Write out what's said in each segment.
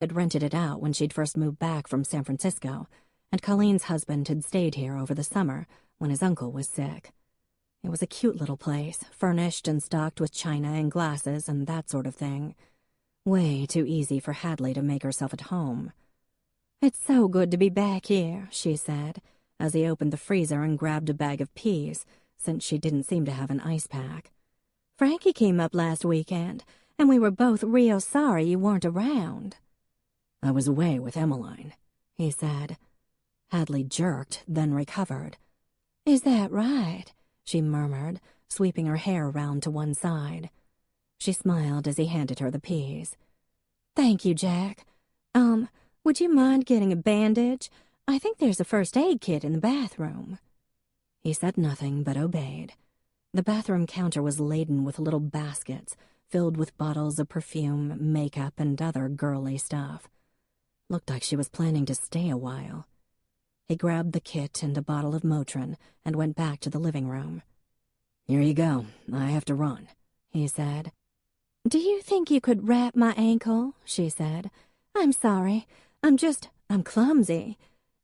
had rented it out when she'd first moved back from San Francisco, and Colleen's husband had stayed here over the summer when his uncle was sick. It was a cute little place, furnished and stocked with china and glasses and that sort of thing. Way too easy for Hadley to make herself at home. "It's so good to be back here," she said, as he opened the freezer and grabbed a bag of peas, since she didn't seem to have an ice pack. "Frankie came up last weekend, and we were both real sorry you weren't around." "I was away with Emmeline," he said. Hadley jerked, then recovered. "Is that right?" she murmured, sweeping her hair round to one side. She smiled as he handed her the peas. "Thank you, Jack. Would you mind getting a bandage? I think there's a first aid kit in the bathroom." He said nothing but obeyed. The bathroom counter was laden with little baskets filled with bottles of perfume, makeup, and other girly stuff. Looked like she was planning to stay a while. He grabbed the kit and a bottle of Motrin and went back to the living room. "Here you go. I have to run," he said. "Do you think you could wrap my ankle?" she said. "I'm sorry. I'm clumsy.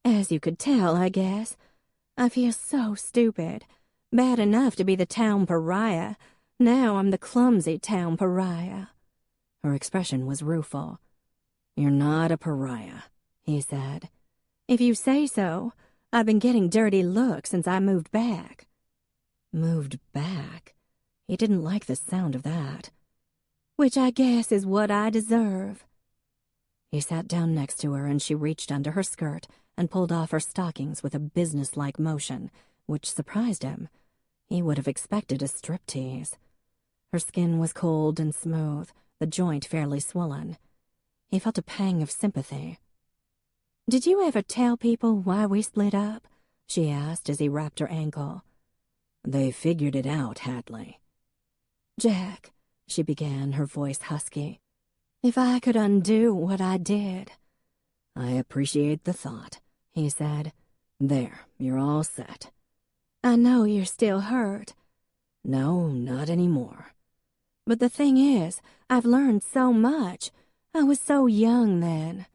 As you could tell, I guess. I feel so stupid. Bad enough to be the town pariah. Now I'm the clumsy town pariah." Her expression was rueful. "You're not a pariah," he said. "If you say so. I've been getting dirty looks since I moved back." Moved back? He didn't like the sound of that. "Which I guess is what I deserve." He sat down next to her and she reached under her skirt and pulled off her stockings with a businesslike motion, which surprised him. He would have expected a striptease. Her skin was cold and smooth, the joint fairly swollen. He felt a pang of sympathy. "Did you ever tell people why we split up?" she asked as he wrapped her ankle. "They figured it out, Hadley." "Jack," she began, her voice husky, "if I could undo what I did." "I appreciate the thought," he said. "There, you're all set." "I know you're still hurt." "No, not anymore." "But the thing is, I've learned so much. I was so young then."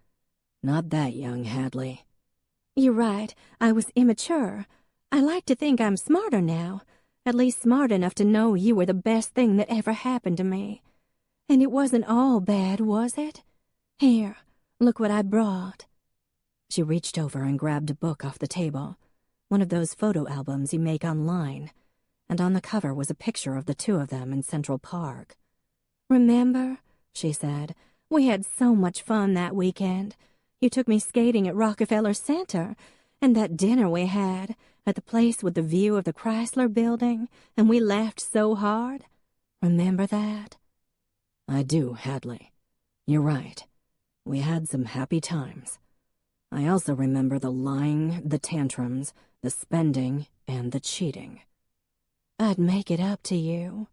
"Not that young, Hadley." "You're right, I was immature. I like to think I'm smarter now, at least smart enough to know you were the best thing that ever happened to me. And it wasn't all bad, was it? Here, look what I brought." She reached over and grabbed a book off the table, one of those photo albums you make online, and on the cover was a picture of the two of them in Central Park. "Remember?" she said. "We had so much fun that weekend. You took me skating at Rockefeller Center, and that dinner we had at the place with the view of the Chrysler Building, and we laughed so hard. Remember that?" "I do, Hadley. You're right. We had some happy times. I also remember the lying, the tantrums, the spending, and the cheating." "I'd make it up to you."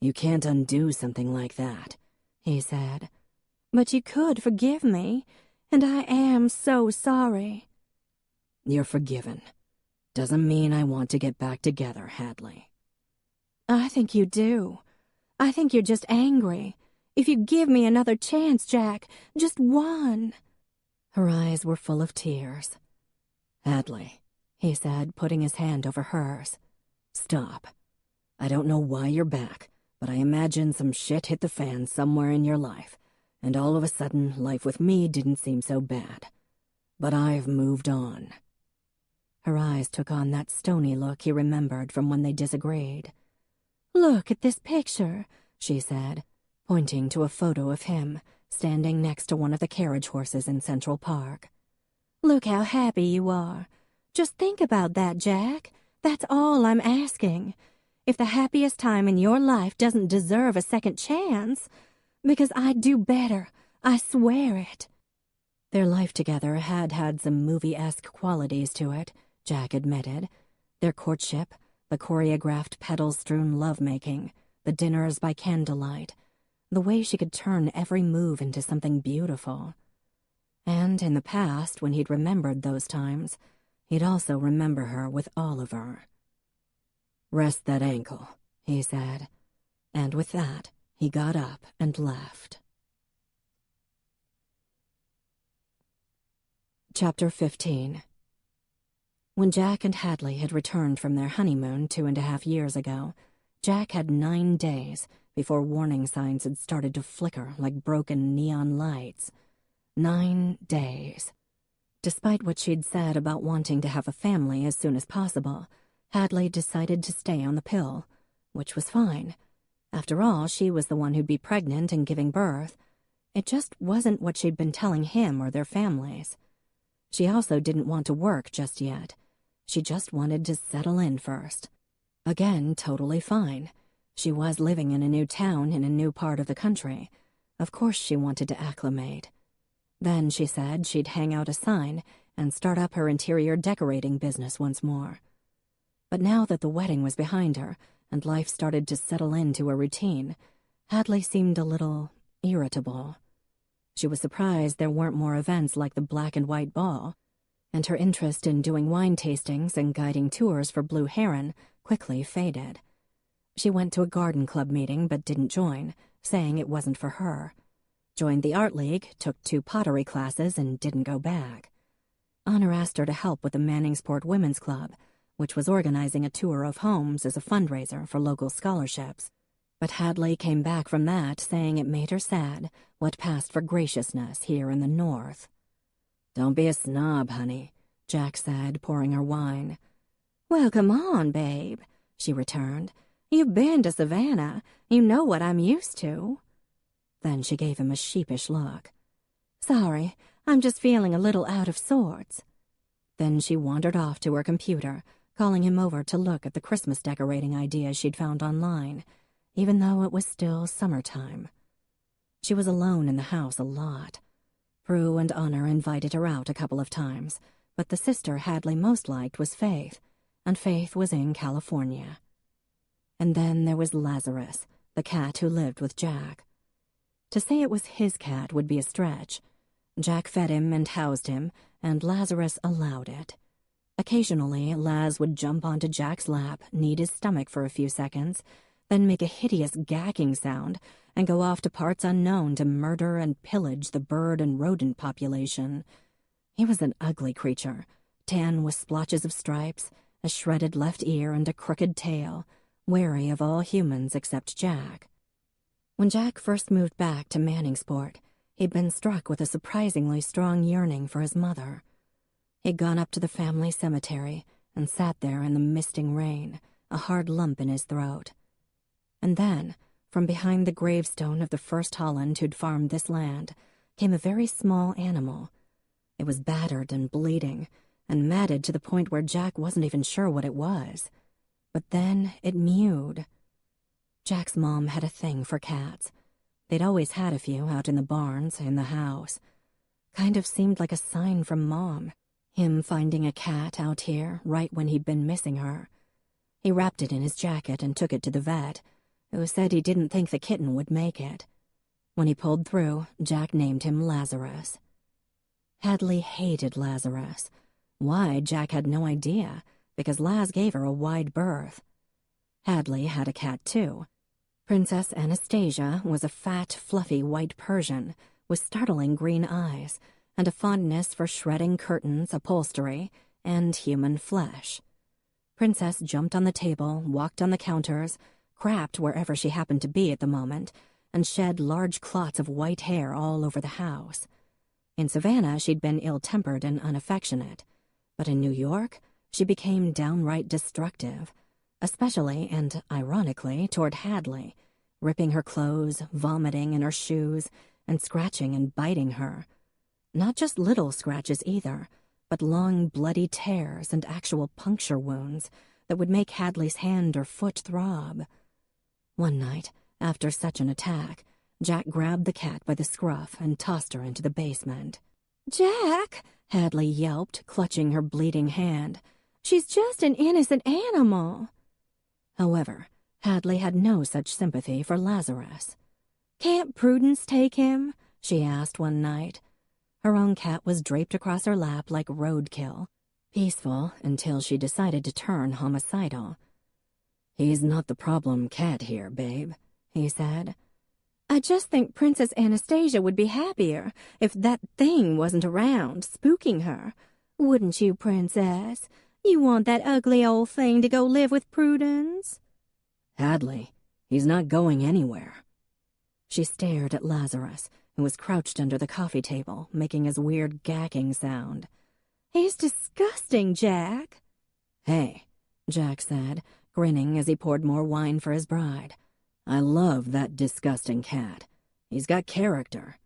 "You can't undo something like that," he said. "But you could forgive me, and I am so sorry." "You're forgiven. Doesn't mean I want to get back together, Hadley." "I think you do. I think you're just angry. If you give me another chance, Jack, just one." Her eyes were full of tears. "Hadley," he said, putting his hand over hers. "Stop. I don't know why you're back, but I imagine some shit hit the fan somewhere in your life, and all of a sudden life with me didn't seem so bad. But I've moved on." Her eyes took on that stony look he remembered from when they disagreed. "Look at this picture," she said, pointing to a photo of him standing next to one of the carriage horses in Central Park. "Look how happy you are. Just think about that, Jack. That's all I'm asking. If the happiest time in your life doesn't deserve a second chance, because I'd do better, I swear it." Their life together had had some movie-esque qualities to it, Jack admitted. Their courtship, the choreographed petal-strewn lovemaking, the dinners by candlelight, the way she could turn every move into something beautiful. And in the past, when he'd remembered those times, he'd also remember her with Oliver. "Rest that ankle," he said, and with that, he got up and left. Chapter 15. When Jack and Hadley had returned from their honeymoon 2.5 years ago, Jack had 9 days before warning signs had started to flicker like broken neon lights. 9 days. Despite what she'd said about wanting to have a family as soon as possible, Hadley decided to stay on the pill, which was fine. After all, she was the one who'd be pregnant and giving birth. It just wasn't what she'd been telling him or their families. She also didn't want to work just yet. She just wanted to settle in first. Again, totally fine. She was living in a new town in a new part of the country. Of course she wanted to acclimate. Then, she said, she'd hang out a sign and start up her interior decorating business once more. But now that the wedding was behind her and life started to settle into a routine, Hadley seemed a little irritable. She was surprised there weren't more events like the black and white ball, and her interest in doing wine tastings and guiding tours for Blue Heron quickly faded. She went to a garden club meeting but didn't join, saying it wasn't for her. Joined the art league, took 2 pottery classes, and didn't go back. Honor asked her to help with the Manningsport Women's Club, which was organizing a tour of homes as a fundraiser for local scholarships. But Hadley came back from that saying it made her sad what passed for graciousness here in the North. "Don't be a snob, honey," Jack said, pouring her wine. "Well, come on, babe," she returned. "You've been to Savannah. You know what I'm used to." Then she gave him a sheepish look. "Sorry, I'm just feeling a little out of sorts." Then she wandered off to her computer, calling him over to look at the Christmas decorating ideas she'd found online, even though it was still summertime. She was alone in the house a lot. Prue and Honor invited her out a couple of times, but the sister Hadley most liked was Faith, and Faith was in California. And then there was Lazarus, the cat who lived with Jack. To say it was his cat would be a stretch. Jack fed him and housed him, and Lazarus allowed it. Occasionally, Laz would jump onto Jack's lap, knead his stomach for a few seconds, then make a hideous gagging sound and go off to parts unknown to murder and pillage the bird and rodent population. He was an ugly creature, tan with splotches of stripes, a shredded left ear and a crooked tail, wary of all humans except Jack. When Jack first moved back to Manningsport, he'd been struck with a surprisingly strong yearning for his mother. He'd gone up to the family cemetery and sat there in the misting rain, a hard lump in his throat. And then, from behind the gravestone of the first Holland who'd farmed this land, came a very small animal. It was battered and bleeding, and matted to the point where Jack wasn't even sure what it was. But then it mewed. Jack's mom had a thing for cats. They'd always had a few out in the barns, in the house. Kind of seemed like a sign from Mom, him finding a cat out here right when he'd been missing her. He wrapped it in his jacket and took it to the vet, who said he didn't think the kitten would make it. When he pulled through, Jack named him Lazarus. Hadley hated Lazarus. Why, Jack had no idea, because Laz gave her a wide berth. Hadley had a cat, too. Princess Anastasia was a fat, fluffy white Persian with startling green eyes and a fondness for shredding curtains, upholstery, and human flesh. Princess jumped on the table, walked on the counters, crapped wherever she happened to be at the moment, and shed large clots of white hair all over the house. In Savannah, she'd been ill-tempered and unaffectionate, but in New York, she became downright destructive, especially and ironically toward Hadley, ripping her clothes, vomiting in her shoes, and scratching and biting her. Not just little scratches either, but long bloody tears and actual puncture wounds that would make Hadley's hand or foot throb. One night, after such an attack, Jack grabbed the cat by the scruff and tossed her into the basement. "Jack," Hadley yelped, clutching her bleeding hand. "She's just an innocent animal." However, Hadley had no such sympathy for Lazarus. "Can't Prudence take him?" she asked one night. Her own cat was draped across her lap like roadkill, peaceful until she decided to turn homicidal. "He's not the problem cat here, babe," he said. I just think Princess Anastasia would be happier if that thing wasn't around, spooking her. Wouldn't you, Princess? You want that ugly old thing to go live with Prudence?" "Hadley, he's not going anywhere." She stared at Lazarus, who was crouched under the coffee table, making his weird gacking sound. "He's disgusting, Jack." "Hey," Jack said, grinning as he poured more wine for his bride. "I love that disgusting cat. He's got character.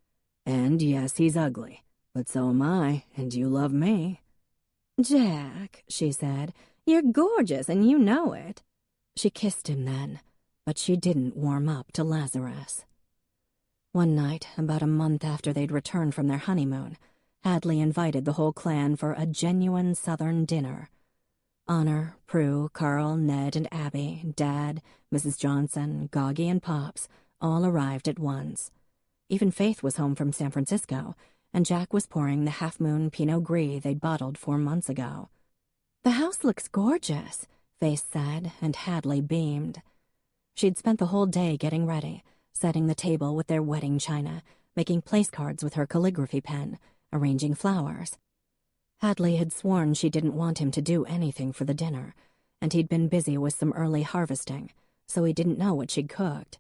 And yes, he's ugly, but so am I, and you love me." "Jack," she said, "you're gorgeous and you know it." She kissed him then, but she didn't warm up to Lazarus. One night, about a month after they'd returned from their honeymoon, Hadley invited the whole clan for a genuine Southern dinner. Honor, Prue, Carl, Ned, and Abby, Dad, Mrs. Johnson, Goggy, and Pops all arrived at once. Even Faith was home from San Francisco, and Jack was pouring the half-moon Pinot Gris they'd bottled 4 months ago. "The house looks gorgeous," Faith said, and Hadley beamed. She'd spent the whole day getting ready, setting the table with their wedding china, making place cards with her calligraphy pen, arranging flowers. Hadley had sworn she didn't want him to do anything for the dinner, and he'd been busy with some early harvesting, so he didn't know what she'd cooked.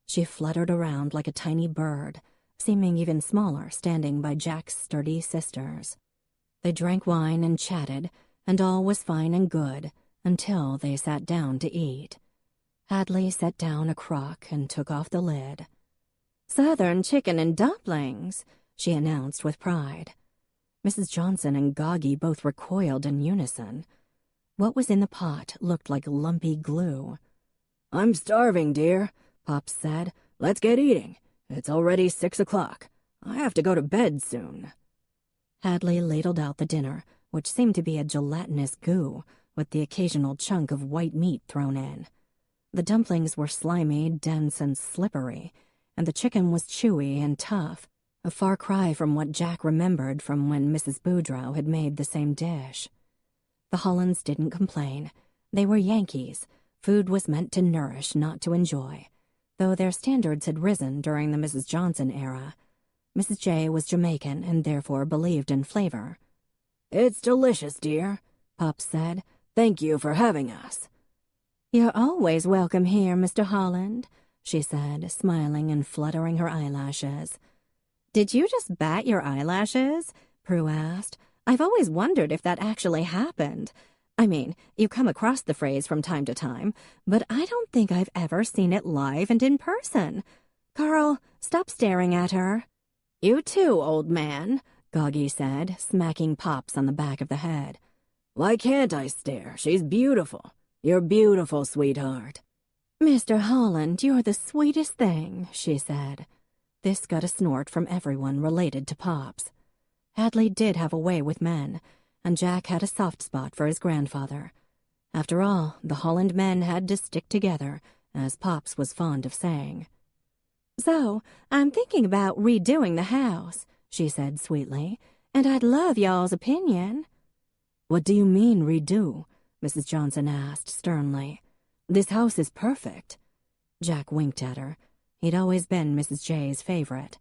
She fluttered around like a tiny bird, seeming even smaller standing by Jack's sturdy sisters. They drank wine and chatted, and all was fine and good until they sat down to eat. Hadley set down a crock and took off the lid. "Southern chicken and dumplings," she announced with pride. Mrs. Johnson and Goggy both recoiled in unison. What was in the pot looked like lumpy glue. "I'm starving, dear," Pops said. "Let's get eating. It's already 6 o'clock. I have to go to bed soon." Hadley ladled out the dinner, which seemed to be a gelatinous goo, with the occasional chunk of white meat thrown in. The dumplings were slimy, dense, and slippery, and the chicken was chewy and tough, a far cry from what Jack remembered from when Mrs. Boudreau had made the same dish. The Hollands didn't complain. They were Yankees. Food was meant to nourish, not to enjoy, though their standards had risen during the Mrs. Johnson era. Mrs. J was Jamaican and therefore believed in flavor. "It's delicious, dear," Pop said. "Thank you for having us." "You're always welcome here, Mr. Holland," she said, smiling and fluttering her eyelashes. "Did you just bat your eyelashes?" Prue asked. "I've always wondered if that actually happened. I mean, you come across the phrase from time to time, but I don't think I've ever seen it live and in person. Carl, stop staring at her." "You too, old man," Goggy said, smacking Pops on the back of the head. "Why can't I stare? She's beautiful. You're beautiful, sweetheart." "Mr. Holland, you're the sweetest thing," she said. This got a snort from everyone related to Pops. Hadley did have a way with men, and Jack had a soft spot for his grandfather. After all, the Holland men had to stick together, as Pops was fond of saying. "So, I'm thinking about redoing the house," she said sweetly, "and I'd love y'all's opinion." "What do you mean, redo?" Mrs. Johnson asked sternly. "This house is perfect." Jack winked at her. He'd always been Mrs. J's favorite.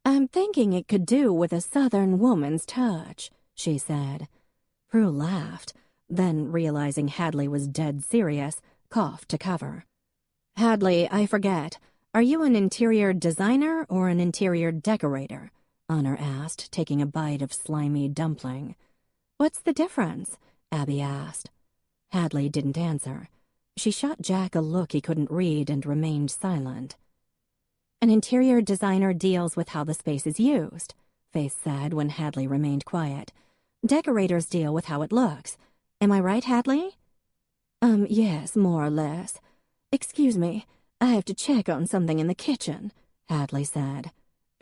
"I'm thinking it could do with a Southern woman's touch," she said. Prue laughed, then, realizing Hadley was dead serious, coughed to cover. "Hadley, I forget. Are you an interior designer or an interior decorator?" Honor asked, taking a bite of slimy dumpling. "What's the difference?" Abby asked. Hadley didn't answer. She shot Jack a look he couldn't read and remained silent. "An interior designer deals with how the space is used," Faith said when Hadley remained quiet. "Decorators deal with how it looks. Am I right, Hadley?" Yes, more or less. Excuse me, I have to check on something in the kitchen," Hadley said.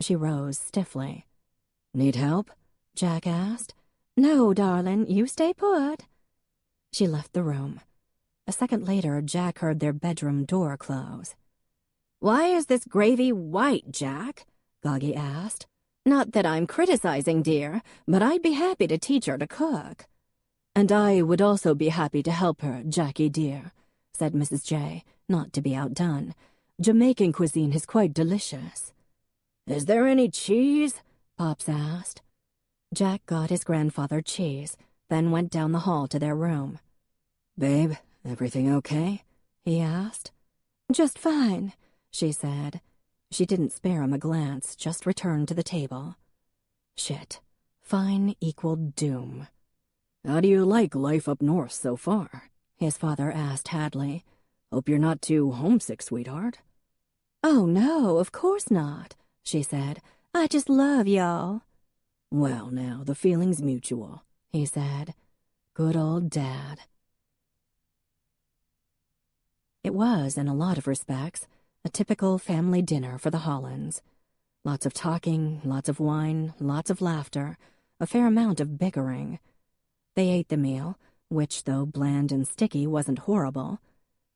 She rose stiffly. "Need help?" Jack asked. "No, darling, you stay put." She left the room. A second later, Jack heard their bedroom door close. "Why is this gravy white, Jack?" Goggy asked. "Not that I'm criticizing, dear, but I'd be happy to teach her to cook." "And I would also be happy to help her, Jackie dear," said Mrs. J, not to be outdone. Jamaican cuisine is quite delicious." "Is there any cheese?" Pops asked. Jack got his grandfather cheese, then went down the hall to their room. "Babe, everything okay?" he asked. "Just fine," she said. She didn't spare him a glance, just returned to the table. Shit. Fine equaled doom. "How do you like life up north so far?" his father asked Hadley. "Hope you're not too homesick, sweetheart." "Oh, no, of course not," she said. "I just love y'all." "Well, now, the feeling's mutual," he said. Good old Dad. It was, in a lot of respects, a typical family dinner for the Hollands. Lots of talking, lots of wine, lots of laughter, a fair amount of bickering. They ate the meal, which, though bland and sticky, wasn't horrible.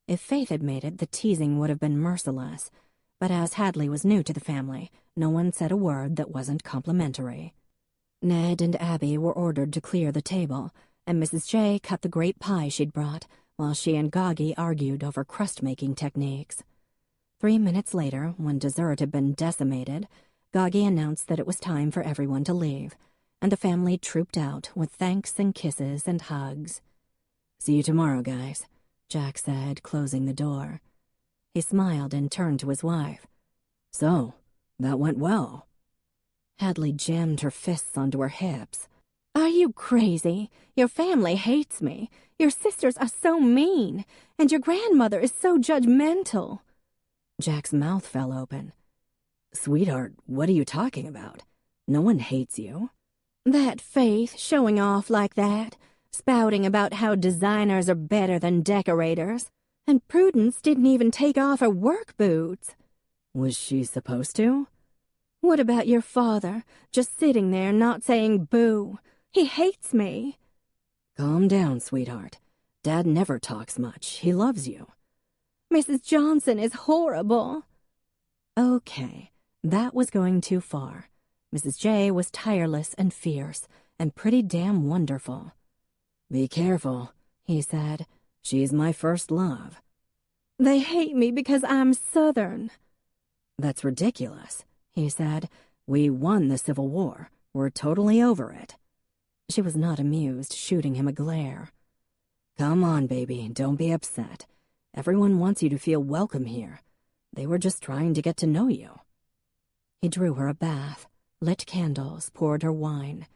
If Faith had made it, the teasing would have been merciless, but as Hadley was new to the family, no one said a word that wasn't complimentary. Ned and Abby were ordered to clear the table, and Mrs. J cut the great pie she'd brought, while she and Goggy argued over crust-making techniques. 3 minutes later, when dessert had been decimated, Goggy announced that it was time for everyone to leave, and the family trooped out with thanks and kisses and hugs. "See you tomorrow, guys," Jack said, closing the door. He smiled and turned to his wife. "So, that went well." Hadley jammed her fists onto her hips. "Are you crazy? Your family hates me. Your sisters are so mean, and your grandmother is so judgmental." Jack's mouth fell open. "Sweetheart, what are you talking about? No one hates you." "That Faith showing off like that, spouting about how designers are better than decorators, and Prudence didn't even take off her work boots." "Was she supposed to?" "What about your father, just sitting there not saying boo? He hates me." "Calm down, sweetheart. Dad never talks much. He loves you." "Mrs. Johnson is horrible." Okay, that was going too far. Mrs. J was tireless and fierce, and pretty damn wonderful. "Be careful," he said. "She's my first love." "They hate me because I'm Southern." "That's ridiculous," he said. "We won the Civil War. We're totally over it." She was not amused, shooting him a glare. "Come on, baby, don't be upset. Everyone wants you to feel welcome here. They were just trying to get to know you." He drew her a bath, lit candles, poured her wine,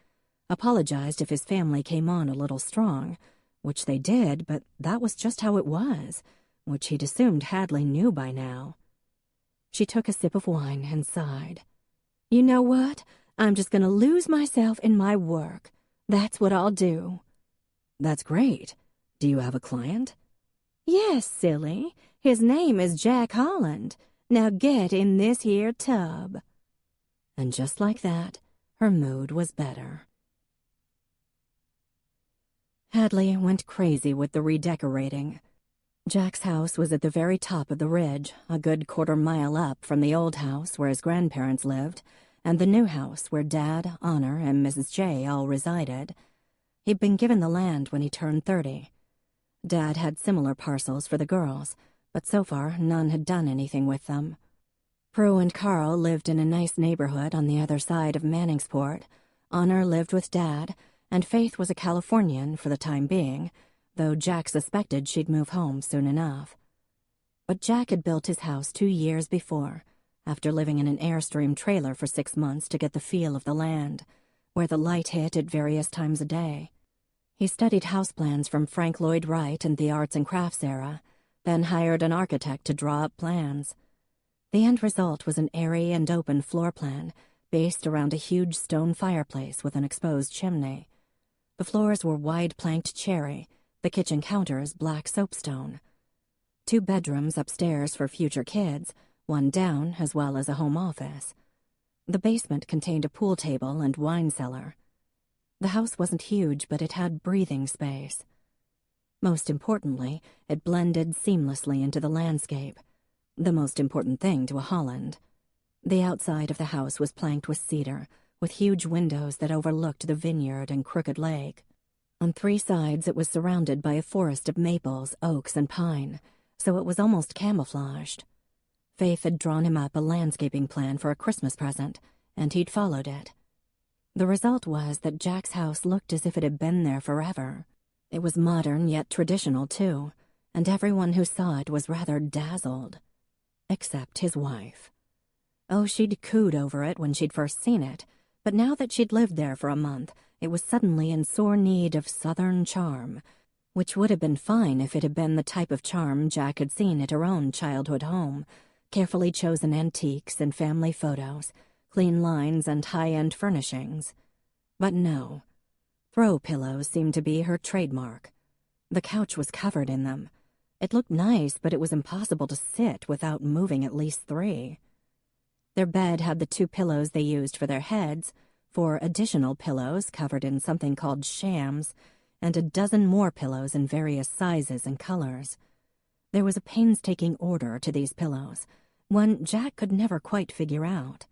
apologized if his family came on a little strong, which they did, but that was just how it was, which he'd assumed Hadley knew by now. She took a sip of wine and sighed. "You know what? I'm just going to lose myself in my work. That's what I'll do." "That's great. Do you have a client?" "Yes, silly. His name is Jack Holland. Now get in this here tub." And just like that, her mood was better. Hadley went crazy with the redecorating. Jack's house was at the very top of the ridge, a good quarter-mile up from the old house where his grandparents lived, and the new house where Dad, Honor, and Mrs. J all resided. He'd been given the land when he turned 30. Dad had similar parcels for the girls, but so far none had done anything with them. Prue and Carl lived in a nice neighborhood on the other side of Manningsport. Honor lived with Dad, and Faith was a Californian for the time being, though Jack suspected she'd move home soon enough. But Jack had built his house 2 years before, after living in an Airstream trailer for 6 months to get the feel of the land, where the light hit at various times a day. He studied house plans from Frank Lloyd Wright and the arts and crafts era, then hired an architect to draw up plans. The end result was an airy and open floor plan based around a huge stone fireplace with an exposed chimney. The floors were wide-planked cherry, the kitchen counters black soapstone. 2 bedrooms upstairs for future kids, 1 down, as well as a home office. The basement contained a pool table and wine cellar. The house wasn't huge, but it had breathing space. Most importantly, it blended seamlessly into the landscape, the most important thing to a Holland. The outside of the house was planked with cedar, with huge windows that overlooked the vineyard and crooked lake. On 3 sides it was surrounded by a forest of maples, oaks, and pine, so it was almost camouflaged. Faith had drawn him up a landscaping plan for a Christmas present, and he'd followed it. The result was that Jack's house looked as if it had been there forever. It was modern yet traditional, too, and everyone who saw it was rather dazzled. Except his wife. Oh, she'd cooed over it when she'd first seen it, but now that she'd lived there for a month, it was suddenly in sore need of southern charm, which would have been fine if it had been the type of charm Jack had seen at her own childhood home, carefully chosen antiques and family photos, clean lines and high-end furnishings. But no. Throw pillows seemed to be her trademark. The couch was covered in them. It looked nice, but it was impossible to sit without moving at least 3. Their bed had the 2 pillows they used for their heads, 4 additional pillows covered in something called shams, and a dozen more pillows in various sizes and colors. There was a painstaking order to these pillows, one Jack could never quite figure out.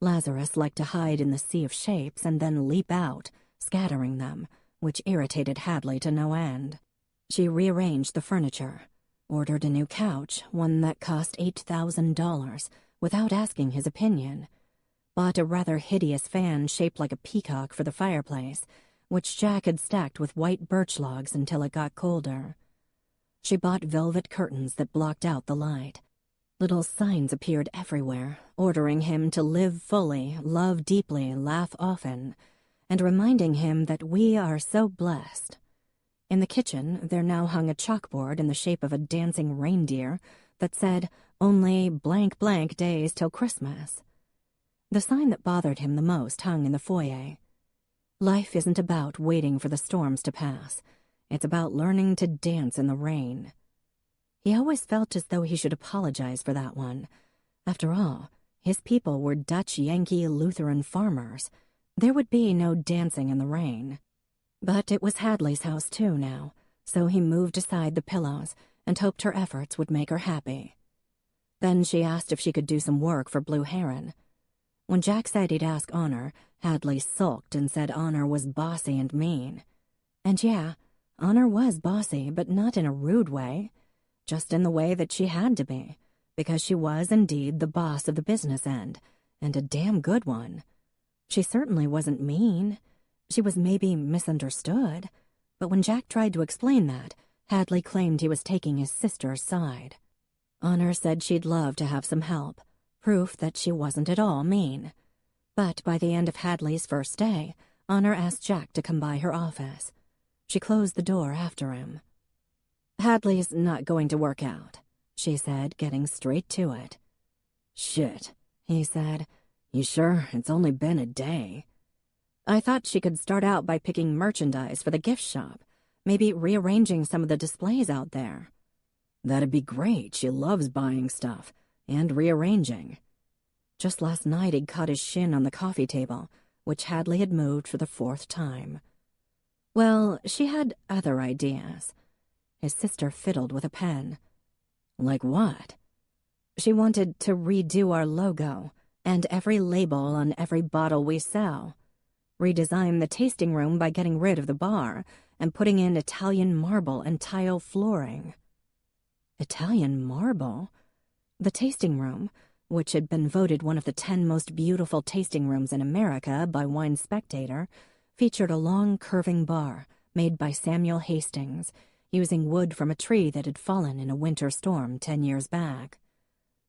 Lazarus liked to hide in the sea of shapes and then leap out, scattering them, which irritated Hadley to no end. She rearranged the furniture, ordered a new couch, one that cost $8,000, without asking his opinion, bought a rather hideous fan shaped like a peacock for the fireplace, which Jack had stacked with white birch logs until it got colder. She bought velvet curtains that blocked out the light. Little signs appeared everywhere, ordering him to live fully, love deeply, laugh often, and reminding him that we are so blessed. In the kitchen, there now hung a chalkboard in the shape of a dancing reindeer that said, "Only blank blank days till Christmas." The sign that bothered him the most hung in the foyer. Life isn't about waiting for the storms to pass. It's about learning to dance in the rain. He always felt as though he should apologize for that one. After all, his people were Dutch Yankee Lutheran farmers. There would be no dancing in the rain. But it was Hadley's house too now, so he moved aside the pillows and hoped her efforts would make her happy. Then she asked if she could do some work for Blue Heron. When Jack said he'd ask Honor, Hadley sulked and said Honor was bossy and mean. And yeah, Honor was bossy, but not in a rude way, just in the way that she had to be, because she was indeed the boss of the business end, and a damn good one. She certainly wasn't mean. She was maybe misunderstood, but when Jack tried to explain that, Hadley claimed he was taking his sister's side. Honor said she'd love to have some help, proof that she wasn't at all mean. But by the end of Hadley's first day, Honor asked Jack to come by her office. She closed the door after him. "Hadley's not going to work out," she said, getting straight to it. "Shit," he said. "You sure? It's only been a day." "I thought she could start out by picking merchandise for the gift shop, maybe rearranging some of the displays out there." "That'd be great. She loves buying stuff and rearranging." Just last night he'd caught his shin on the coffee table, which Hadley had moved for the 4th time. Well, she had other ideas. His sister fiddled with a pen. "Like what?" "She wanted to redo our logo and every label on every bottle we sell. Redesign the tasting room by getting rid of the bar and putting in Italian marble and tile flooring." Italian marble? The tasting room, which had been voted one of the 10 most beautiful tasting rooms in America by Wine Spectator, featured a long curving bar made by Samuel Hastings, using wood from a tree that had fallen in a winter storm 10 years back.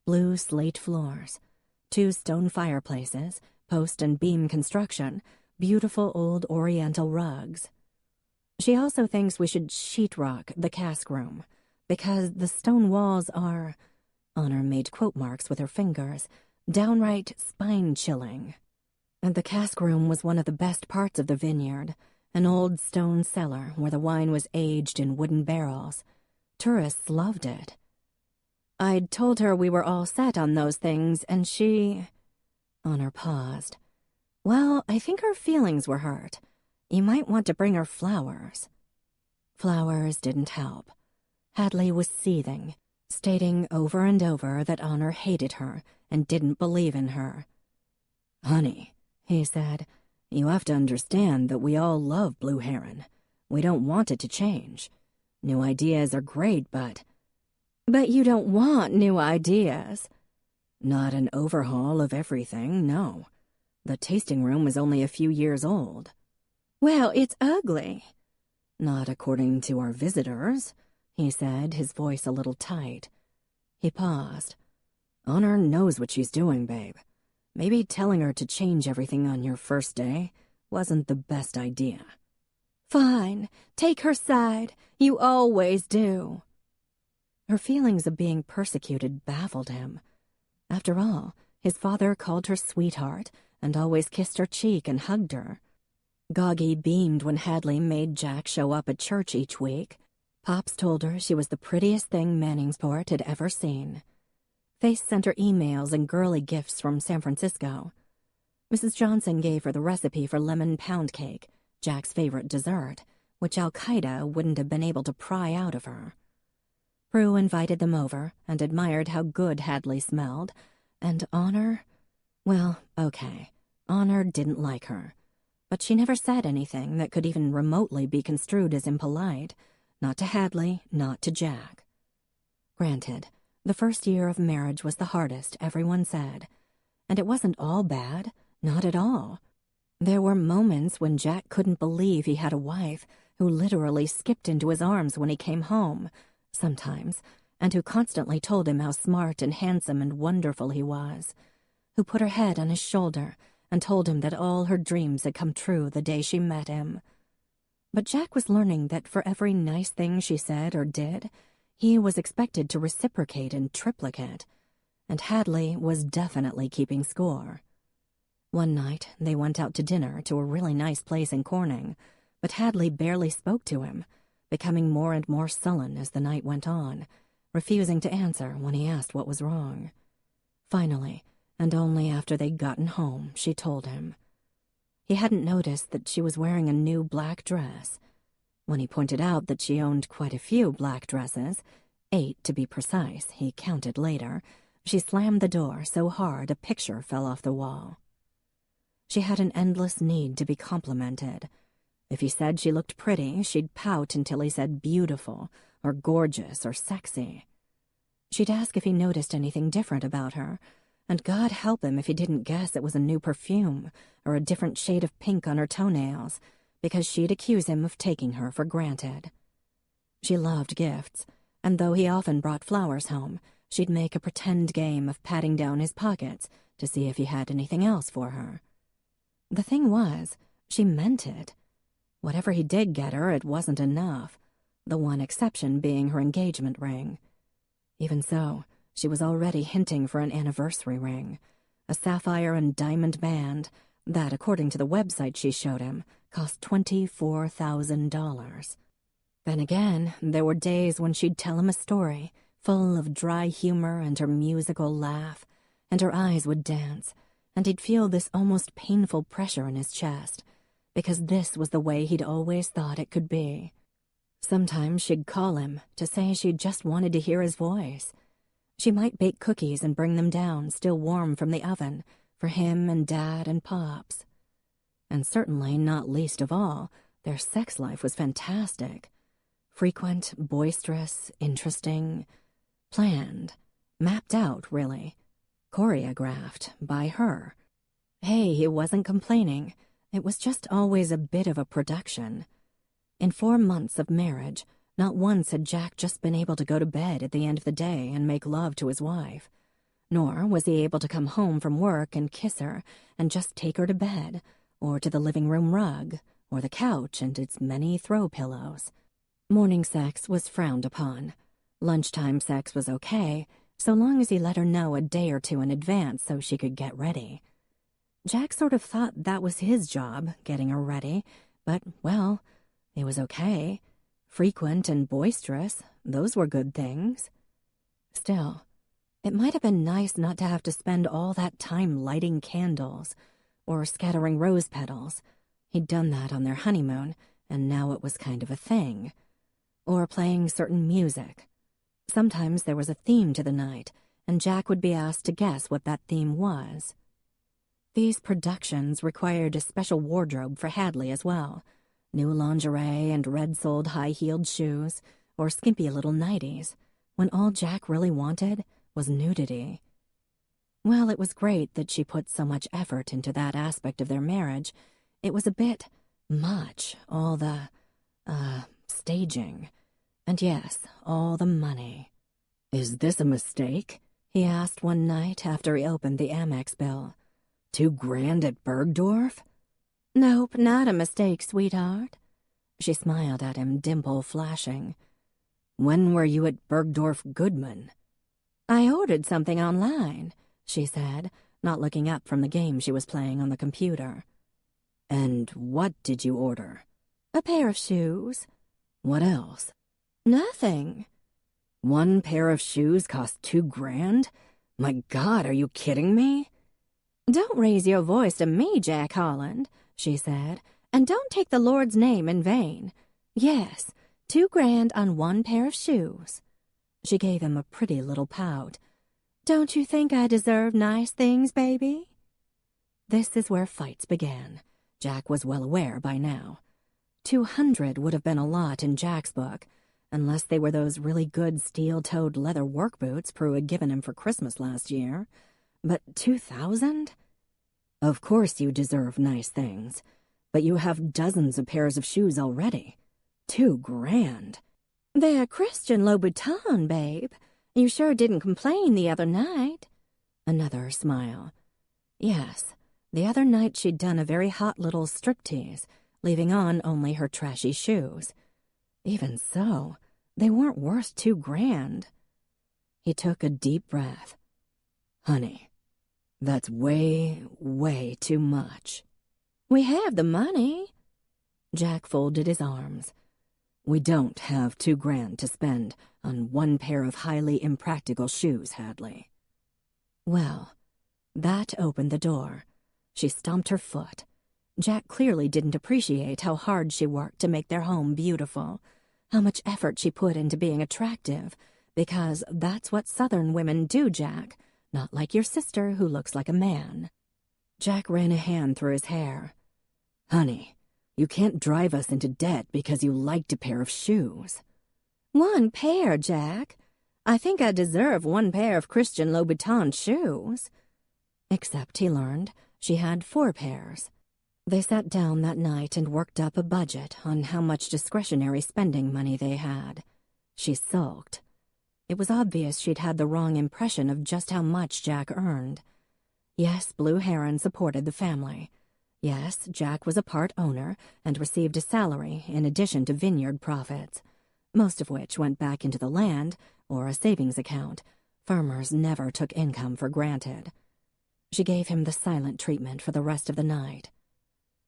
Blue slate floors, 2 stone fireplaces, post and beam construction, beautiful old oriental rugs. She also thinks we should sheetrock the cask room, because the stone walls are, Honor made quote marks with her fingers, downright spine-chilling. And the cask room was one of the best parts of the vineyard, an old stone cellar where the wine was aged in wooden barrels. Tourists loved it. I'd told her we were all set on those things, and she... Honor paused. "Well, I think her feelings were hurt. You might want to bring her flowers." Flowers didn't help. Hadley was seething, stating over and over that Honor hated her and didn't believe in her. "Honey," he said, "you have to understand that we all love Blue Heron. We don't want it to change. New ideas are great, but..." "But you don't want new ideas," Not an overhaul of everything, no. The tasting room is only a few years old. Well, it's ugly. Not according to our visitors, he said, his voice a little tight. He paused. Honor knows what she's doing, babe. Maybe telling her to change everything on your first day wasn't the best idea. Fine, take her side. You always do. Her feelings of being persecuted baffled him. After all, his father called her sweetheart and always kissed her cheek and hugged her. Goggy beamed when Hadley made Jack show up at church each week. Pops told her she was the prettiest thing Manningsport had ever seen. Face sent her emails and girly gifts from San Francisco. Mrs. Johnson gave her the recipe for lemon pound cake, Jack's favorite dessert, which Al-Qaeda wouldn't have been able to pry out of her. Prue invited them over and admired how good Hadley smelled, and Honor, well, okay, Honor didn't like her. But she never said anything that could even remotely be construed as impolite, not to Hadley, not to Jack. Granted, the first year of marriage was the hardest, everyone said. And it wasn't all bad, not at all. There were moments when Jack couldn't believe he had a wife who literally skipped into his arms when he came home, sometimes, and who constantly told him how smart and handsome and wonderful he was, who put her head on his shoulder and told him that all her dreams had come true the day she met him. But Jack was learning that for every nice thing she said or did, he was expected to reciprocate in triplicate, and Hadley was definitely keeping score. One night, they went out to dinner to a really nice place in Corning, but Hadley barely spoke to him, becoming more and more sullen as the night went on, refusing to answer when he asked what was wrong. Finally, and only after they'd gotten home, she told him. He hadn't noticed that she was wearing a new black dress. When he pointed out that she owned quite a few black dresses, 8 to be precise, he counted later, she slammed the door so hard a picture fell off the wall. She had an endless need to be complimented. If he said she looked pretty, she'd pout until he said beautiful, or gorgeous, or sexy. She'd ask if he noticed anything different about her, and God help him if he didn't guess it was a new perfume or a different shade of pink on her toenails, because she'd accuse him of taking her for granted. She loved gifts, and though he often brought flowers home, she'd make a pretend game of patting down his pockets to see if he had anything else for her. The thing was, she meant it. Whatever he did get her, it wasn't enough, the one exception being her engagement ring. Even so, she was already hinting for an anniversary ring, a sapphire and diamond band that, according to the website she showed him, cost $24,000. Then again, there were days when she'd tell him a story, full of dry humor and her musical laugh, and her eyes would dance, and he'd feel this almost painful pressure in his chest, because this was the way he'd always thought it could be. Sometimes she'd call him to say she just wanted to hear his voice. She might bake cookies and bring them down, still warm from the oven, for him and Dad and Pops. And certainly, not least of all, their sex life was fantastic. Frequent, boisterous, interesting, planned, mapped out, really. Choreographed by her. Hey, he wasn't complaining. It was just always a bit of a production. In 4 months of marriage, not once had Jack just been able to go to bed at the end of the day and make love to his wife. Nor was he able to come home from work and kiss her and just take her to bed, or to the living room rug, or the couch and its many throw pillows. Morning sex was frowned upon. Lunchtime sex was okay, so long as he let her know a day or two in advance so she could get ready. Jack sort of thought that was his job, getting her ready, but, well, it was okay. Frequent and boisterous, those were good things. Still, it might have been nice not to have to spend all that time lighting candles or scattering rose petals. He'd done that on their honeymoon, and now it was kind of a thing. Or playing certain music. Sometimes there was a theme to the night, and Jack would be asked to guess what that theme was. These productions required a special wardrobe for Hadley as well. New lingerie and red-soled high-heeled shoes, or skimpy little nighties, when all Jack really wanted was nudity. While it was great that she put so much effort into that aspect of their marriage, it was a bit much, all the, staging. And yes, all the money. "Is this a mistake?" he asked one night after he opened the Amex bill. $2,000 at Bergdorf? Nope, not a mistake, sweetheart. She smiled at him, dimple flashing. "When were you at Bergdorf Goodman?" "I ordered something online," she said, not looking up from the game she was playing on the computer. "And what did you order?" "A pair of shoes." "What else?" "Nothing." "One pair of shoes cost $2,000? My God, are you kidding me?" "Don't raise your voice to me, Jack Holland," she said, "and don't take the Lord's name in vain. Yes, $2,000 on one pair of shoes." She gave him a pretty little pout. "Don't you think I deserve nice things, baby?" This is where fights began. Jack was well aware by now. 200 would have been a lot in Jack's book, unless they were those really good steel-toed leather work boots Prue had given him for Christmas last year. But 2,000? "Of course you deserve nice things, but you have dozens of pairs of shoes already. $2,000. "They're Christian Louboutin, babe. You sure didn't complain the other night." Another smile. Yes, the other night she'd done a very hot little striptease, leaving on only her trashy shoes. Even so, they weren't worth $2,000. He took a deep breath. "Honey, that's way, way too much." "We have the money." Jack folded his arms. "We don't have $2,000 to spend on one pair of highly impractical shoes, Hadley." Well, that opened the door. She stomped her foot. Jack clearly didn't appreciate how hard she worked to make their home beautiful, how much effort she put into being attractive, because that's what Southern women do, Jack, not like your sister who looks like a man. Jack ran a hand through his hair. "Honey, you can't drive us into debt because you liked a pair of shoes." "One pair, Jack. I think I deserve one pair of Christian Louboutin shoes." Except, he learned, she had 4 pairs. They sat down that night and worked up a budget on how much discretionary spending money they had. She sulked. It was obvious she'd had the wrong impression of just how much Jack earned. Yes, Blue Heron supported the family. Yes, Jack was a part owner and received a salary in addition to vineyard profits, most of which went back into the land or a savings account. Farmers never took income for granted. She gave him the silent treatment for the rest of the night.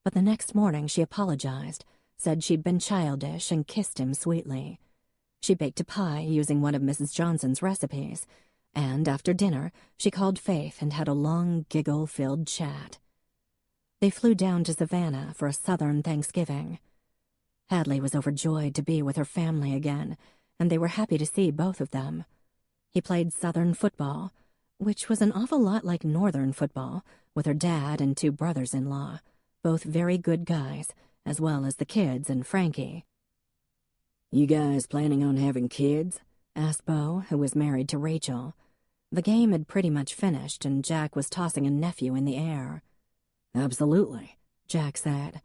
But the next morning she apologized, said she'd been childish, and kissed him sweetly. She baked a pie using one of Mrs. Johnson's recipes, and after dinner she called Faith and had a long, giggle-filled chat. They flew down to Savannah for a Southern Thanksgiving. Hadley was overjoyed to be with her family again, and they were happy to see both of them. He played Southern football, which was an awful lot like Northern football, with her dad and 2 brothers-in-law, both very good guys, as well as the kids and Frankie. "You guys planning on having kids?" asked Beau, who was married to Rachel. The game had pretty much finished, and Jack was tossing a nephew in the air. "Absolutely," Jack said.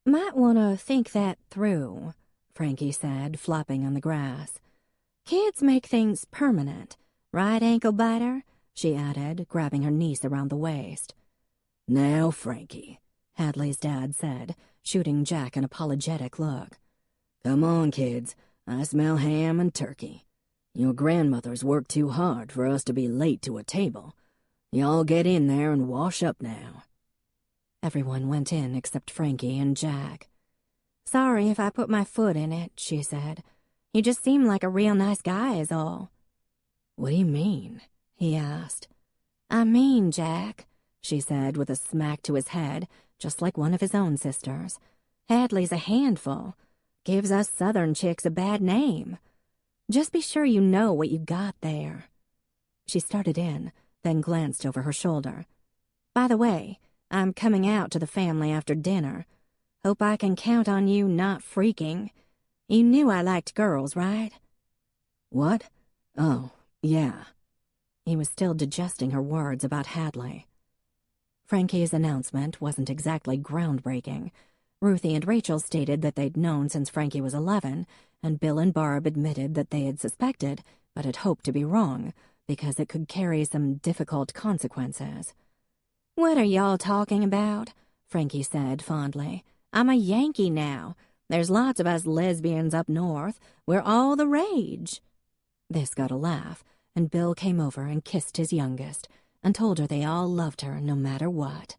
"Might want to think that through," Frankie said, flopping on the grass. "Kids make things permanent. Right, ankle-biter?" she added, grabbing her niece around the waist. "Now, Frankie," Hadley's dad said, shooting Jack an apologetic look. "Come on, kids. I smell ham and turkey. Your grandmother's worked too hard for us to be late to a table. Y'all get in there and wash up now." Everyone went in except Frankie and Jack. "Sorry if I put my foot in it," she said. "You just seem like a real nice guy is all." "What do you mean?" he asked. "I mean, Jack," she said with a smack to his head, just like one of his own sisters. "Hadley's a handful. Gives us Southern chicks a bad name. Just be sure you know what you got there." She started in, then glanced over her shoulder. "By the way, I'm coming out to the family after dinner. Hope I can count on you not freaking. You knew I liked girls, right?" "What? Oh, yeah." He was still digesting her words about Hadley. Frankie's announcement wasn't exactly groundbreaking. Ruthie and Rachel stated that they'd known since Frankie was 11, and Bill and Barb admitted that they had suspected, but had hoped to be wrong, because it could carry some difficult consequences. "What are y'all talking about?" Frankie said fondly. "I'm a Yankee now. There's lots of us lesbians up north. We're all the rage." This got a laugh, and Bill came over and kissed his youngest, and told her they all loved her no matter what.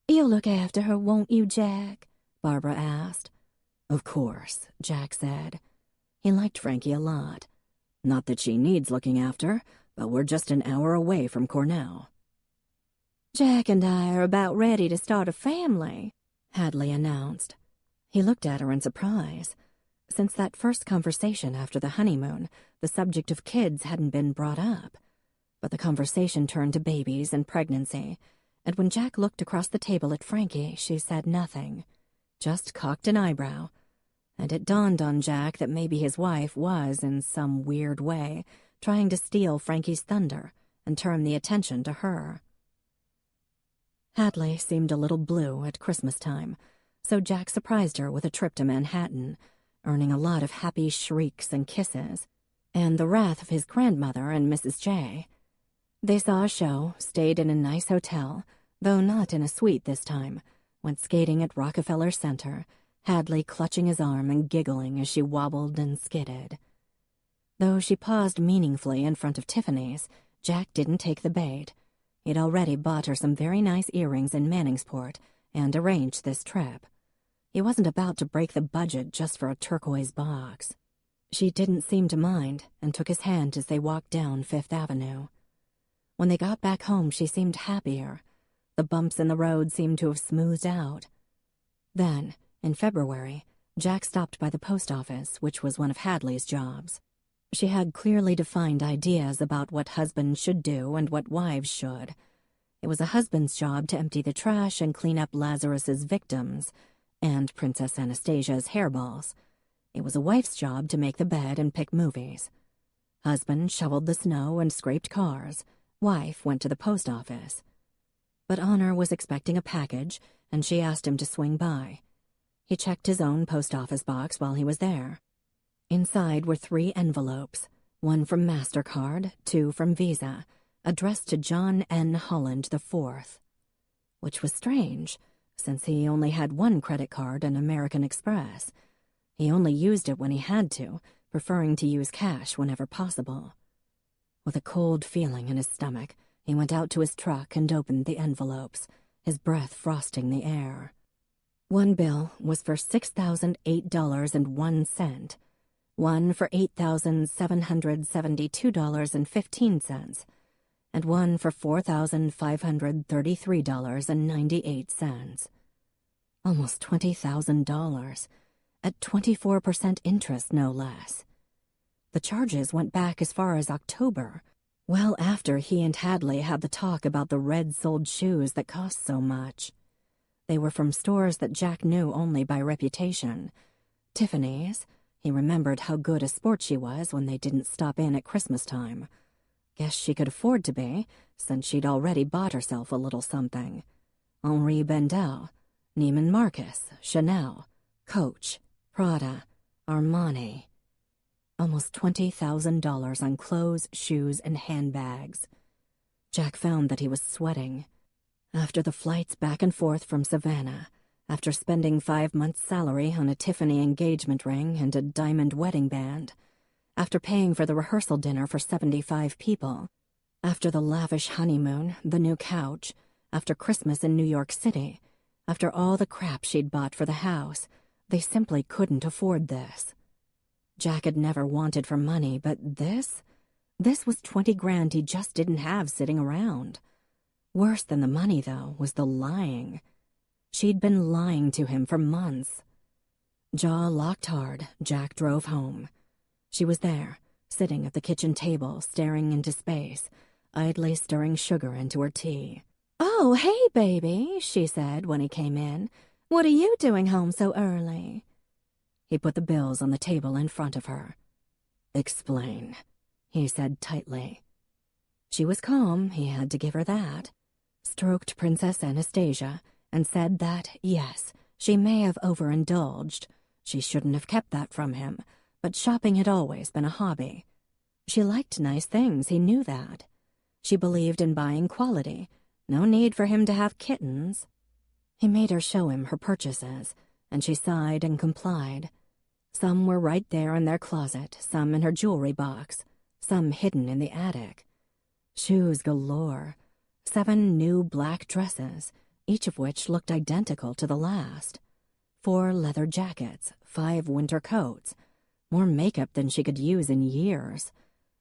"You'll look after her, won't you, Jack?" Barbara asked. Of course, Jack said. He liked Frankie a lot. Not that she needs looking after, but we're just an hour away from Cornell. "Jack and I are about ready to start a family," Hadley announced. He looked at her in surprise. Since that first conversation after the honeymoon, the subject of kids hadn't been brought up. But the conversation turned to babies and pregnancy, and when Jack looked across the table at Frankie, she said nothing, just cocked an eyebrow. And it dawned on Jack that maybe his wife was, in some weird way, trying to steal Frankie's thunder and turn the attention to her. Hadley seemed a little blue at Christmas time, so Jack surprised her with a trip to Manhattan, earning a lot of happy shrieks and kisses, and the wrath of his grandmother and Mrs. J. They saw a show, stayed in a nice hotel, though not in a suite this time, went skating at Rockefeller Center, Hadley clutching his arm and giggling as she wobbled and skidded. Though she paused meaningfully in front of Tiffany's, Jack didn't take the bait. He'd already bought her some very nice earrings in Manningsport and arranged this trip. He wasn't about to break the budget just for a turquoise box. She didn't seem to mind and took his hand as they walked down Fifth Avenue. When they got back home, she seemed happier. The bumps in the road seemed to have smoothed out. Then, in February, Jack stopped by the post office, which was one of Hadley's jobs. She had clearly defined ideas about what husbands should do and what wives should. It was a husband's job to empty the trash and clean up Lazarus's victims and Princess Anastasia's hairballs. It was a wife's job to make the bed and pick movies. Husband shoveled the snow and scraped cars. Wife went to the post office. But Honor was expecting a package, and she asked him to swing by. He checked his own post office box while he was there. Inside were 3 envelopes, one from MasterCard, 2 from Visa, addressed to John N. Holland IV. Which was strange, since he only had 1 credit card and American Express. He only used it when he had to, preferring to use cash whenever possible. With a cold feeling in his stomach, he went out to his truck and opened the envelopes, his breath frosting the air. One bill was for $6,008.01, one for $8,772.15, and one for $4,533.98. Almost $20,000, at 24% interest, no less. The charges went back as far as October, well after he and Hadley had the talk about the red-soled shoes that cost so much. They were from stores that Jack knew only by reputation. Tiffany's. He remembered how good a sport she was when they didn't stop in at Christmas time. Guess she could afford to be, since she'd already bought herself a little something. Henri Bendel, Neiman Marcus, Chanel, Coach, Prada, Armani. Almost $20,000 on clothes, shoes, and handbags. Jack found that he was sweating. After the flights back and forth from Savannah, after spending 5 months' salary on a Tiffany engagement ring and a diamond wedding band, after paying for the rehearsal dinner for 75 people, after the lavish honeymoon, the new couch, after Christmas in New York City, after all the crap she'd bought for the house, they simply couldn't afford this. Jack had never wanted for money, but this was 20 grand he just didn't have sitting around. Worse than the money, though, was the lying. She'd been lying to him for months. Jaw locked hard, Jack drove home. She was there, sitting at the kitchen table, staring into space, idly stirring sugar into her tea. "Oh, hey, baby," she said when he came in. "What are you doing home so early?" He put the bills on the table in front of her. "Explain," he said tightly. She was calm, he had to give her that. Stroked Princess Anastasia and said that, yes, she may have overindulged. She shouldn't have kept that from him, but shopping had always been a hobby. She liked nice things, he knew that. She believed in buying quality. No need for him to have kittens. He made her show him her purchases, and she sighed and complied. Some were right there in their closet, some in her jewelry box, some hidden in the attic. Shoes galore. 7 new black dresses, each of which looked identical to the last. 4 leather jackets, 5 winter coats, more makeup than she could use in years.